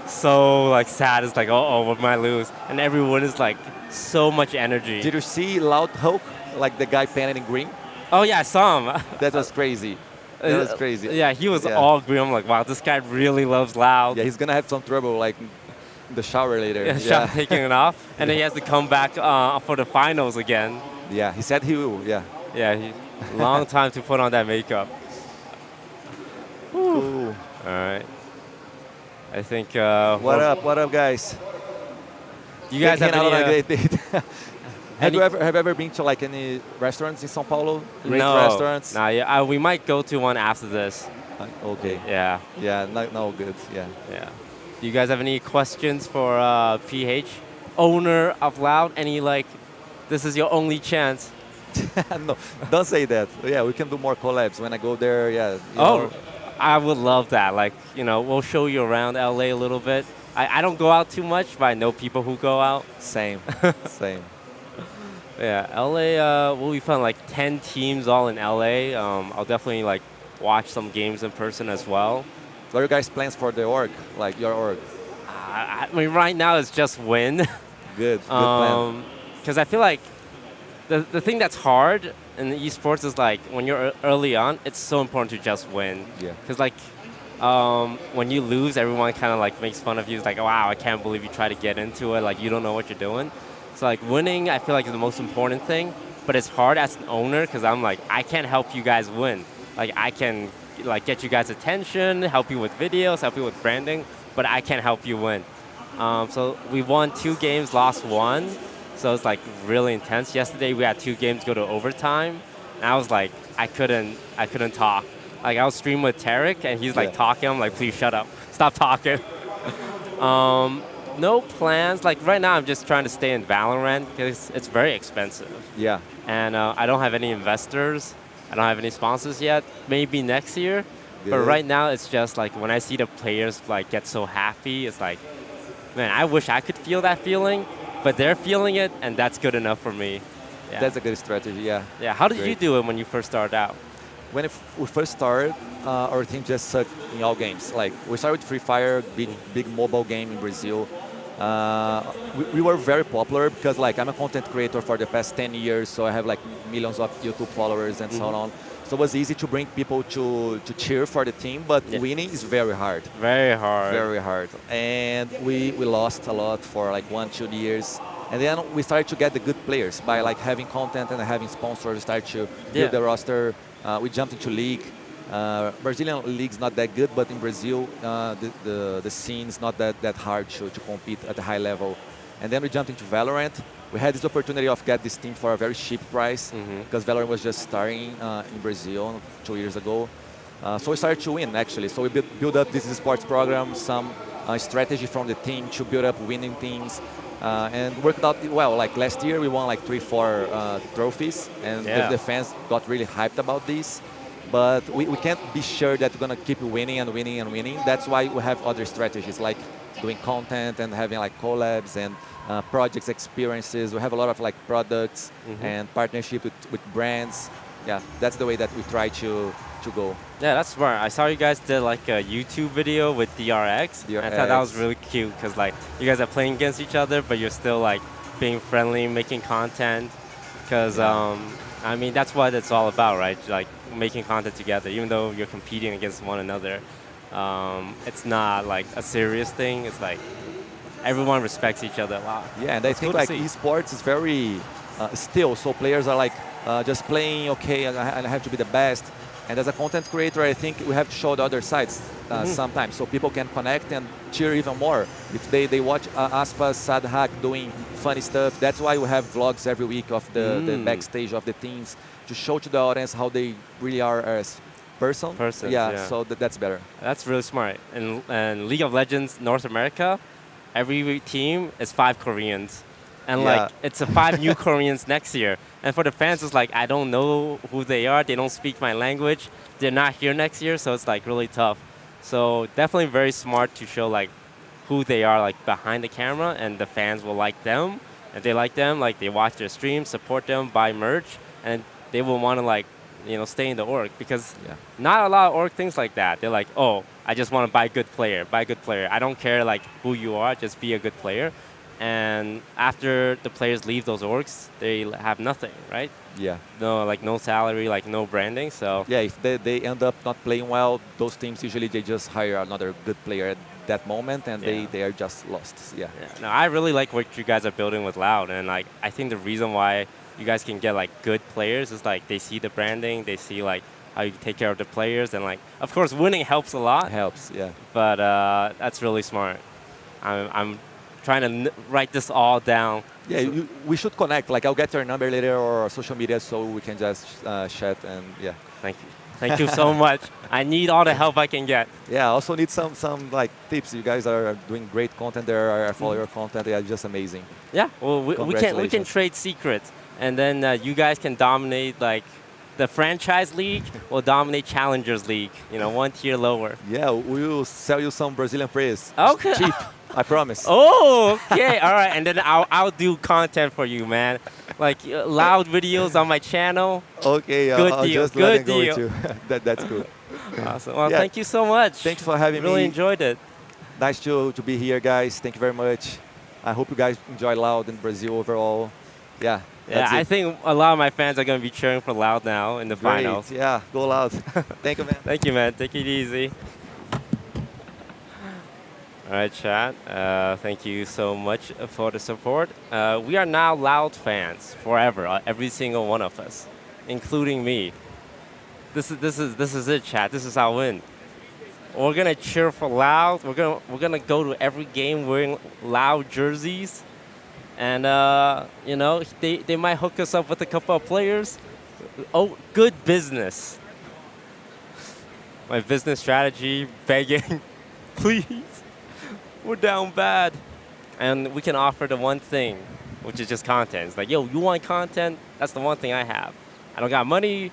so like sad. It's like, oh, we might lose, and everyone is like so much energy. Did you see Loud Hulk, like the guy painted in green? Oh yeah, I saw him. That was crazy. That was crazy. Yeah, he was all green. I'm like, wow, this guy really loves Loud. Yeah, he's gonna have some trouble like the shower later. Yeah, taking it off, and then he has to come back for the finals again. Yeah, he said he will. Yeah. Yeah, long time to put on that makeup. Cool. All right. I think. What up, guys? You guys have out on a any, great date. Have you ever been to like any restaurants in São Paulo? Great no, restaurants? Nah, yeah, we might go to one after this. Okay. Yeah. Yeah, no good. Yeah. Yeah. Do you guys have any questions for PH, owner of Loud? Any like, this is your only chance? No, don't say that. Yeah, we can do more collabs when I go there. Yeah. I would love that. Like, we'll show you around LA a little bit. I don't go out too much, but I know people who go out. Same. Same. Yeah, LA will be fun. Like 10 teams all in LA. I'll definitely like watch some games in person as well. What are your guys' plans for the org? Like your org? I mean, right now it's just win. Good plan. Because I feel like the thing that's hard in esports is like when you're early on, it's so important to just win. Yeah. Because like when you lose, everyone kind of like makes fun of you. It's like, wow, I can't believe you try to get into it. Like you don't know what you're doing. So like winning, I feel like is the most important thing. But it's hard as an owner because I'm like, I can't help you guys win. Like I can like get you guys attention, help you with videos, help you with branding, but I can't help you win. So we won 2 games, lost 1. So it's like really intense. Yesterday we had 2 games go to overtime. And I was like, I couldn't talk. Like I was streaming with Tarek and he's like talking. I'm like, please shut up, stop talking. No plans. Like right now I'm just trying to stay in Valorant because it's very expensive. Yeah. And I don't have any investors. I don't have any sponsors yet. Maybe next year. Good. But right now it's just like when I see the players like get so happy, it's like, man, I wish I could feel that feeling. But they're feeling it, and that's good enough for me. Yeah. That's a good strategy, yeah. Yeah, how did you do it when you first started out? When we first started, our team just sucked in all games. Like, we started with Free Fire, big mobile game in Brazil. We were very popular because, like, I'm a content creator for the past 10 years, so I have, like, millions of YouTube followers and so on. So it was easy to bring people to cheer for the team, but winning is very hard. Very hard. Very hard. And we lost a lot for like 1-2 years. And then we started to get the good players by like having content and having sponsors. We started to build the roster. We jumped into league. Brazilian league's not that good, but in Brazil, the scene is not that hard to compete at a high level. And then we jumped into Valorant. We had this opportunity of get this team for a very cheap price because Valorant was just starting in Brazil 2 years ago. So we started to win, actually. So we built up this sports program, some strategy from the team to build up winning teams, and worked out well. Like last year, we won like 3-4 trophies, and the fans got really hyped about this. But we can't be sure that we're going to keep winning and winning and winning. That's why we have other strategies, like doing content and having like collabs and projects, experiences. We have a lot of like products and partnership with brands. Yeah, that's the way that we try to go. Yeah, that's smart. I saw you guys did like a YouTube video with DRX. I thought that was really cute because like you guys are playing against each other, but you're still like being friendly, making content. Because I mean, that's what it's all about, right? Like making content together, even though you're competing against one another. It's not like a serious thing. It's like everyone respects each other a lot. Yeah, and I think like esports is very still. So players are like just playing, okay, I have to be the best. And as a content creator, I think we have to show the other sides sometimes so people can connect and cheer even more. If they watch Aspas, Sadhak doing funny stuff, that's why we have vlogs every week of the backstage of the teams to show to the audience how they really are as persons. Yeah, so that's better. That's really smart. And League of Legends North America, every team is 5 Koreans. And like it's 5 new Koreans next year. And for the fans, it's like I don't know who they are. They don't speak my language. They're not here next year, so it's like really tough. So definitely very smart to show like who they are like behind the camera, and the fans will like them. If they like them, like they watch their streams, support them, buy merch, and they will want to like stay in the org because not a lot of org things like that. They're like, oh, I just want to buy a good player. I don't care like who you are, just be a good player. And after the players leave those orgs, they have nothing, right? Yeah. No salary, like no branding. So yeah, if they end up not playing well, those teams usually they just hire another good player. that moment, and they are just lost. Yeah. No, I really like what you guys are building with Loud, and like I think the reason why you guys can get like good players is like they see the branding, they see like how you take care of the players, and like of course winning helps a lot. Helps, yeah. But that's really smart. I'm trying to write this all down. Yeah, we should connect. Like I'll get your number later or social media so we can just chat and yeah. Thank you. Thank you so much. I need all the help I can get. Yeah, I also need some like tips. You guys are doing great content there. I follow your content. Yeah, just amazing. Yeah, well, we can trade secrets, and then you guys can dominate like the franchise league will dominate Challengers League. You know, one tier lower. Yeah, we will sell you some Brazilian players. Okay. Cheap, I promise. Oh, okay. All right, and then I'll do content for you, man. Like Loud videos on my channel. Okay, good I'll deal. just Good let it deal. go with you. That's good. Awesome. Well, thank you so much. Thanks for having me. Really enjoyed it. Nice to be here, guys. Thank you very much. I hope you guys enjoy Loud in Brazil overall. Yeah. Yeah, I think a lot of my fans are going to be cheering for Loud now in the finals. Yeah, go Loud. Thank you, man. Thank you, man. Take it easy. All right, chat. Thank you so much for the support. We are now Loud fans forever, every single one of us, including me. This is it, chat. This is our win. We're gonna cheer for Loud. We're gonna go to every game wearing Loud jerseys, and you know they might hook us up with a couple of players. Oh, good business. My business strategy, begging, please. We're down bad. And we can offer the one thing, which is just content. It's like, yo, you want content? That's the one thing I have. I don't got money.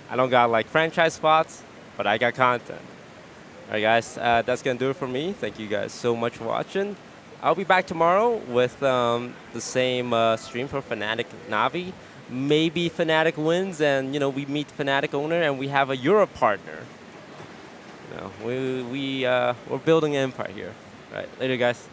I don't got like franchise spots, but I got content. All right, guys, that's going to do it for me. Thank you guys so much for watching. I'll be back tomorrow with the same stream for Fnatic Navi. Maybe Fnatic wins and, you know, we meet Fnatic owner and we have a Europe partner. You know, we're building an empire here. All right, later, guys.